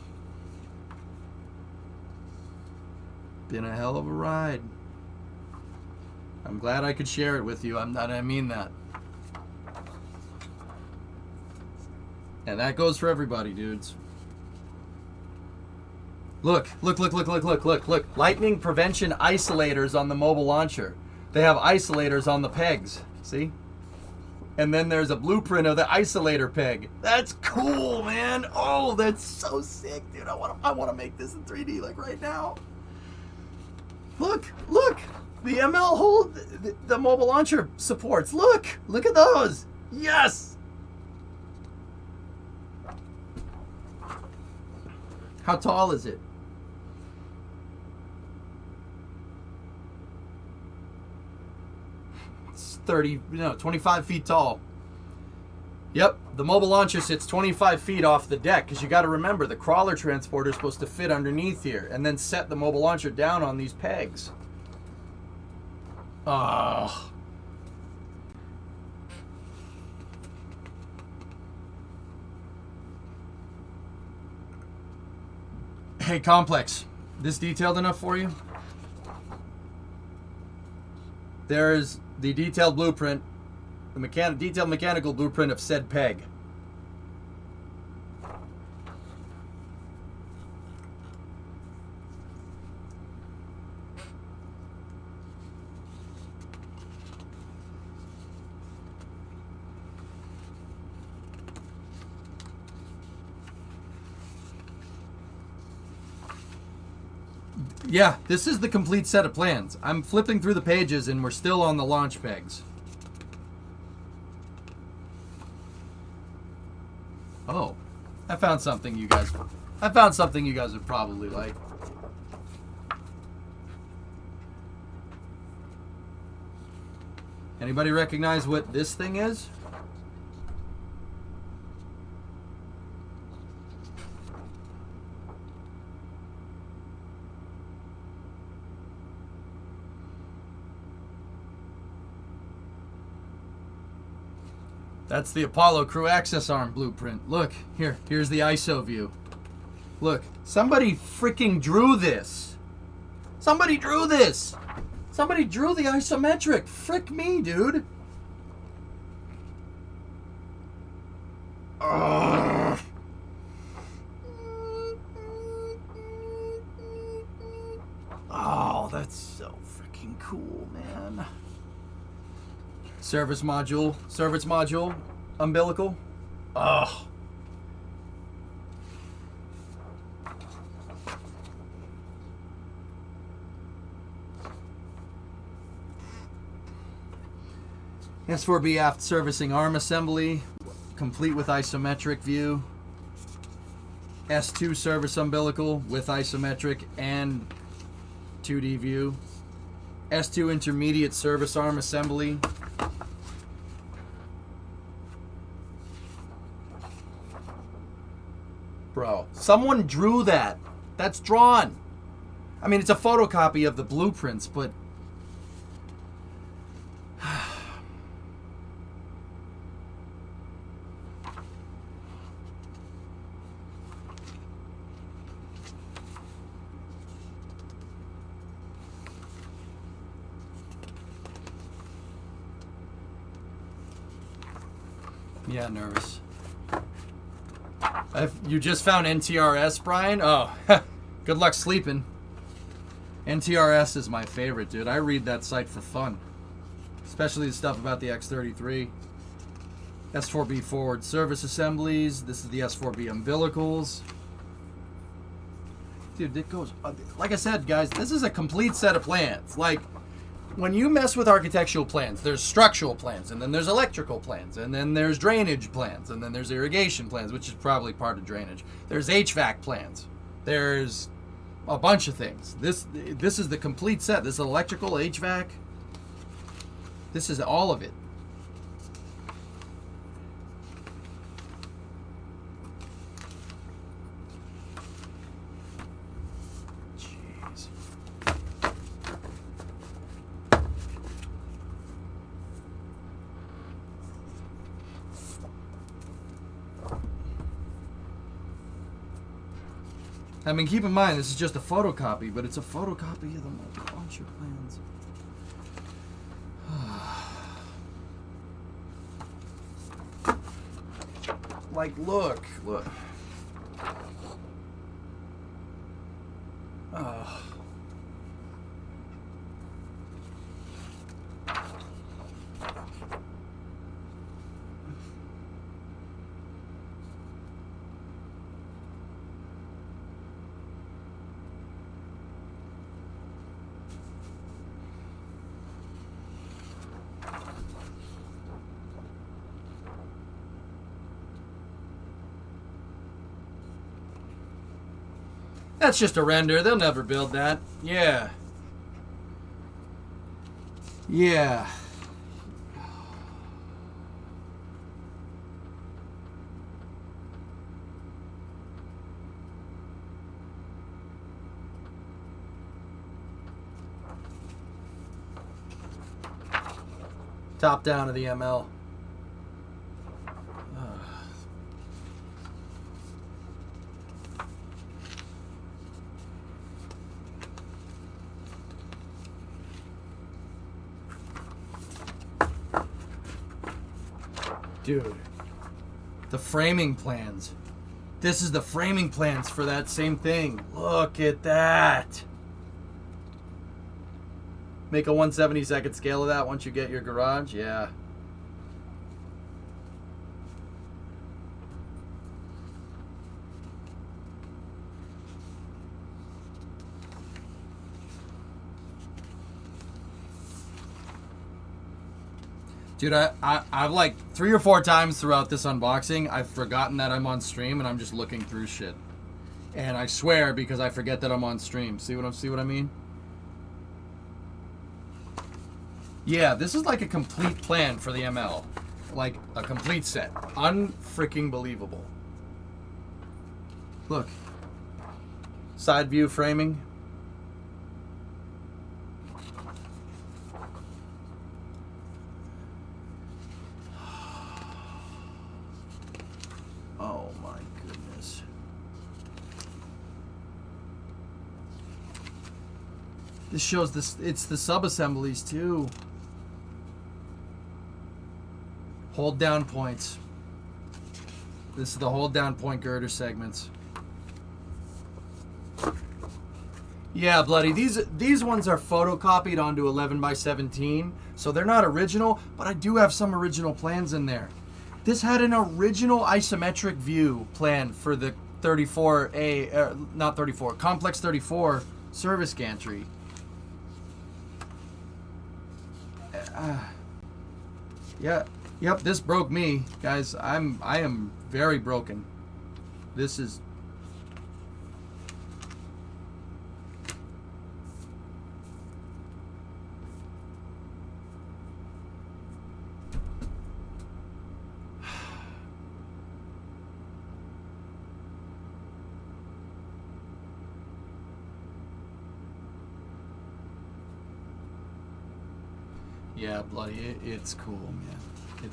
Been a hell of a ride. I'm glad I could share it with you. I mean that. And that goes for everybody, dudes. Look. Lightning prevention isolators on the mobile launcher. They have isolators on the pegs. See? And then there's a blueprint of the isolator peg. That's cool, man. Oh, that's so sick, dude. I want to make this in 3D like right now. Look. The ML hold, the mobile launcher supports. Look at those. Yes. How tall is it? It's 25 feet tall. Yep, the mobile launcher sits 25 feet off the deck because you got to remember the crawler transporter is supposed to fit underneath here and then set the mobile launcher down on these pegs. Oh. Hey, Complex, this detailed enough for you? There's the detailed blueprint, the detailed mechanical blueprint of said peg. Yeah, this is the complete set of plans. I'm flipping through the pages and we're still on the launch pegs. Oh, I found something you guys would probably like. Anybody recognize what this thing is? That's the Apollo crew access arm blueprint. Look, here's the ISO view. Look, somebody freaking drew this. Somebody drew this. Somebody drew the isometric. Frick me, dude. Ugh. Oh, that's so freaking cool, man. Service module, umbilical. Oh. S4B aft servicing arm assembly, complete with isometric view. S2 service umbilical with isometric and 2D view. S2 intermediate service arm assembly. Bro, someone drew that. That's drawn. I mean, it's a photocopy of the blueprints, but... Yeah, nervous. You just found NTRS, Brian? Oh, good luck sleeping. NTRS is my favorite, dude. I read that site for fun. Especially the stuff about the X33. S4B forward service assemblies. This is the S4B umbilicals. Dude, it goes... Like I said, guys, this is a complete set of plans. Like, when you mess with architectural plans, there's structural plans, and then there's electrical plans, and then there's drainage plans, and then there's irrigation plans, which is probably part of drainage. There's HVAC plans. There's a bunch of things. This is the complete set. This is electrical, HVAC. This is all of it. Jeez. I mean, keep in mind, this is just a photocopy, but it's a photocopy of the multi-launcher plans. Like, look. That's just a render. They'll never build that. Yeah. Yeah. Top down of the ML. Dude, the framing plans. This is the framing plans for that same thing. Look at that. Make a 1/72nd scale of that once you get your garage. Yeah. Dude, I've like 3 or 4 times throughout this unboxing, I've forgotten that I'm on stream and I'm just looking through shit. And I swear because I forget that I'm on stream. See what I mean? Yeah, this is like a complete plan for the ML. Like a complete set. Unfreaking believable. Look. Side view framing. Oh my goodness. This shows this, it's the sub-assemblies too. Hold down points. This is the hold down point girder segments. Yeah, Bloody, these ones are photocopied onto 11x17, so they're not original, but I do have some original plans in there. This had an original isometric view plan for the 34A, not 34, Complex 34 service gantry. Yeah, yep, this broke me, guys. I am very broken. This is... Yeah, bloody, it's cool, man.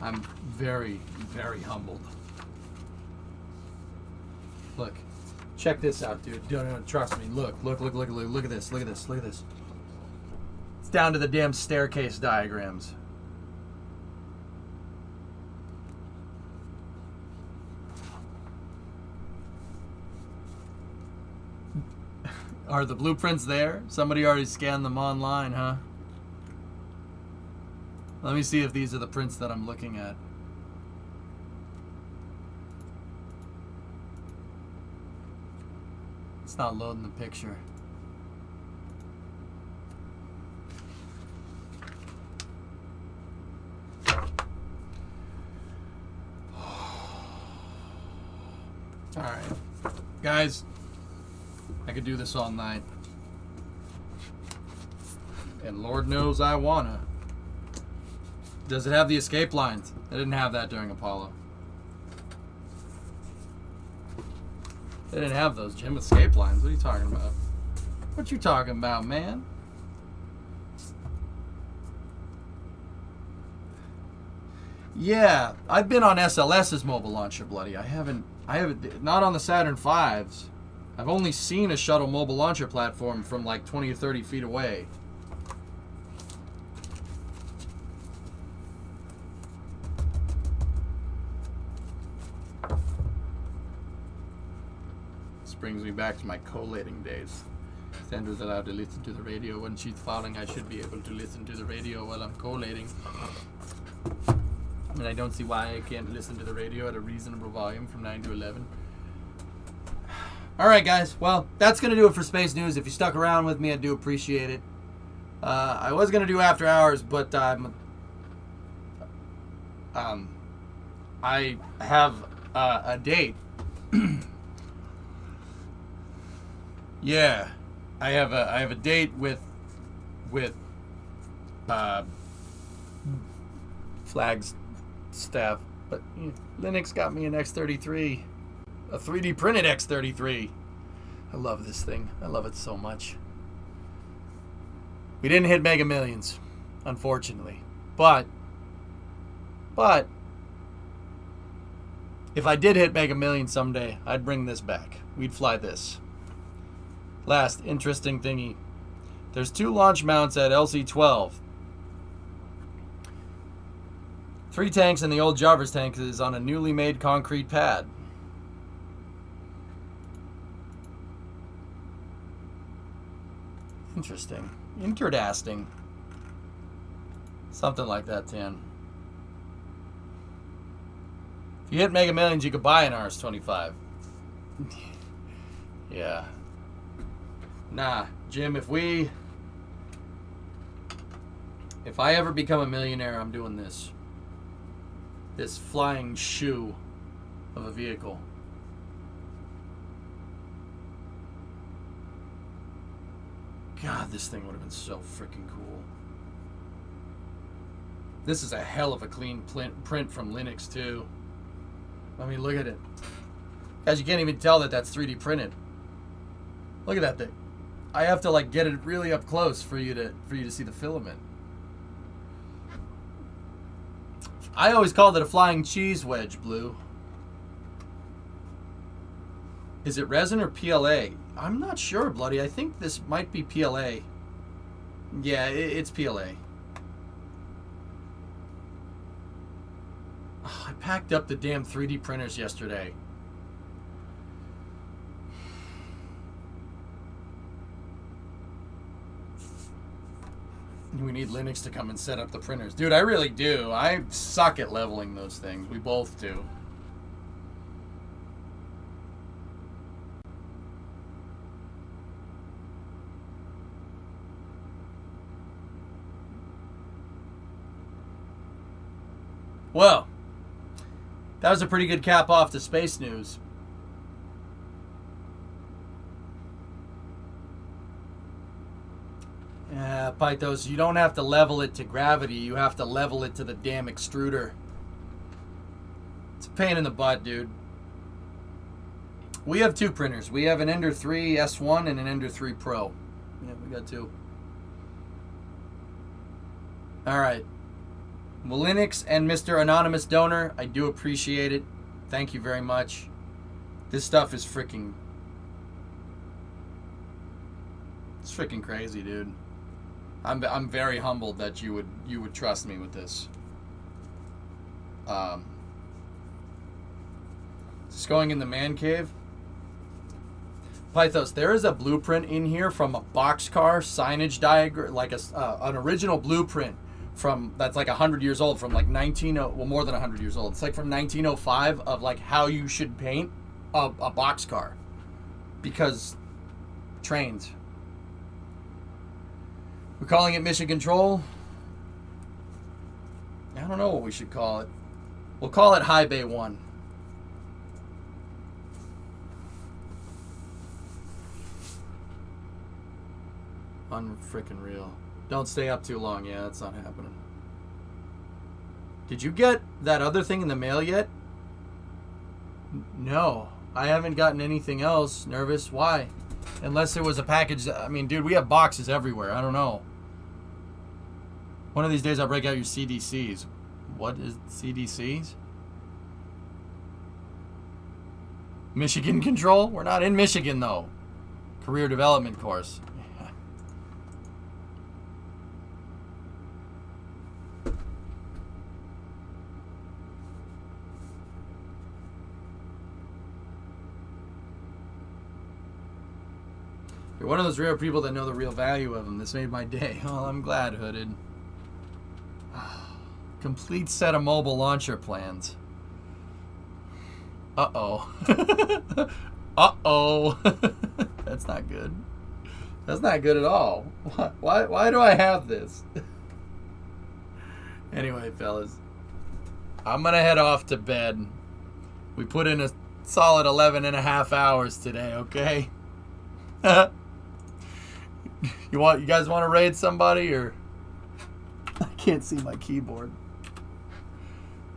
I'm very, very humbled. Look, check this out, dude. No, trust me. Look at this. Look at this. It's down to the damn staircase diagrams. Are the blueprints there? Somebody already scanned them online, huh? Let me see if these are the prints that I'm looking at. It's not loading the picture. Alright. Guys, I could do this all night. And Lord knows I wanna. Does it have the escape lines? I didn't have that during Apollo. They didn't have those, Jim. Escape lines. What are you talking about? What you talking about, man? Yeah, I've been on SLS's mobile launcher, bloody. I haven't, not on the Saturn V's. I've only seen a shuttle mobile launcher platform from like 20 or 30 feet away. This brings me back to my collating days. Sandra's allowed to listen to the radio. When she's falling, I should be able to listen to the radio while I'm collating. And I don't see why I can't listen to the radio at a reasonable volume from 9 to 11. Alright, guys. Well, that's going to do it for Space News. If you stuck around with me, I do appreciate it. I was going to do After Hours, but I have a date. Yeah. I have a date with Flag's staff, but Linux got me an X33, a 3D printed X33. I love this thing. I love it so much. We didn't hit Mega Millions, unfortunately, but if I did hit Mega Millions someday, I'd bring this back. We'd fly this. Last interesting thingy. There's 2 launch mounts at LC-12. 3 tanks, and the old Jarvis tank is on a newly made concrete pad. Interesting. Interdasting. Something like that, Tan. If you hit Mega Millions, you could buy an RS-25. Yeah. Nah, Jim, if I ever become a millionaire, I'm doing this. This flying shoe of a vehicle. God, this thing would have been so freaking cool. This is a hell of a clean print from Linux, too. I mean, look at it. Guys, you can't even tell that that's 3D printed. Look at that thing. I have to like get it really up close for you to see the filament. I always called it a flying cheese wedge, Blue. Is it resin or PLA? I'm not sure, bloody. I think this might be PLA. Yeah, it's PLA. Oh, I packed up the damn 3D printers yesterday. We need Linux to come and set up the printers. Dude, I really do. I suck at leveling those things. We both do. Well, that was a pretty good cap off to Space News. Yeah, Pythos, you don't have to level it to gravity. You have to level it to the damn extruder. It's a pain in the butt, dude. We have 2 printers. We have an Ender 3 S1 and an Ender 3 Pro. Yeah, we got 2. All right. Linux and Mr. Anonymous Donor, I do appreciate it. Thank you very much. This stuff is freaking... It's freaking crazy, dude. I'm very humbled that you would trust me with this. Just going in the man cave. Pythos, there is a blueprint in here from a boxcar signage diagram, like an original blueprint from that's like 100 years old, from like more than 100 years old. It's like from 1905 of like how you should paint a boxcar, because trains. We're calling it Mission Control. I don't know what we should call it. We'll call it High Bay 1. Unfrickin' real. Don't stay up too long. Yeah, that's not happening. Did you get that other thing in the mail yet? No. I haven't gotten anything else. Nervous. Why? Unless it was a package. I mean, dude, we have boxes everywhere. I don't know. One of these days I'll break out your CDCs. What is CDCs? Michigan Control? We're not in Michigan, though. Career development course. You're one of those rare people that know the real value of them. This made my day. Oh, I'm glad, Hooded. Complete set of mobile launcher plans. Uh-oh. Uh-oh. That's not good. That's not good at all. Why do I have this? Anyway, fellas. I'm going to head off to bed. We put in a solid 11 and a half hours today, okay? You guys want to raid somebody, or... I can't see my keyboard.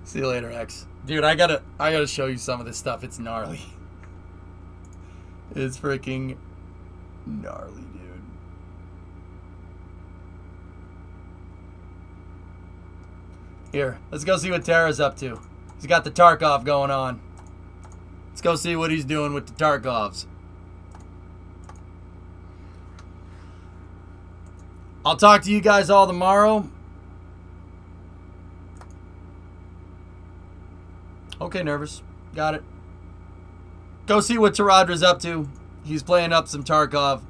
See you later, X. Dude, I gotta show you some of this stuff. It's gnarly. It's freaking gnarly, dude. Here, let's go see what Tara's up to. He's got the Tarkov going on. Let's go see what he's doing with the Tarkovs. I'll talk to you guys all tomorrow. Okay, nervous. Got it. Go see what Taradra's up to. He's playing up some Tarkov.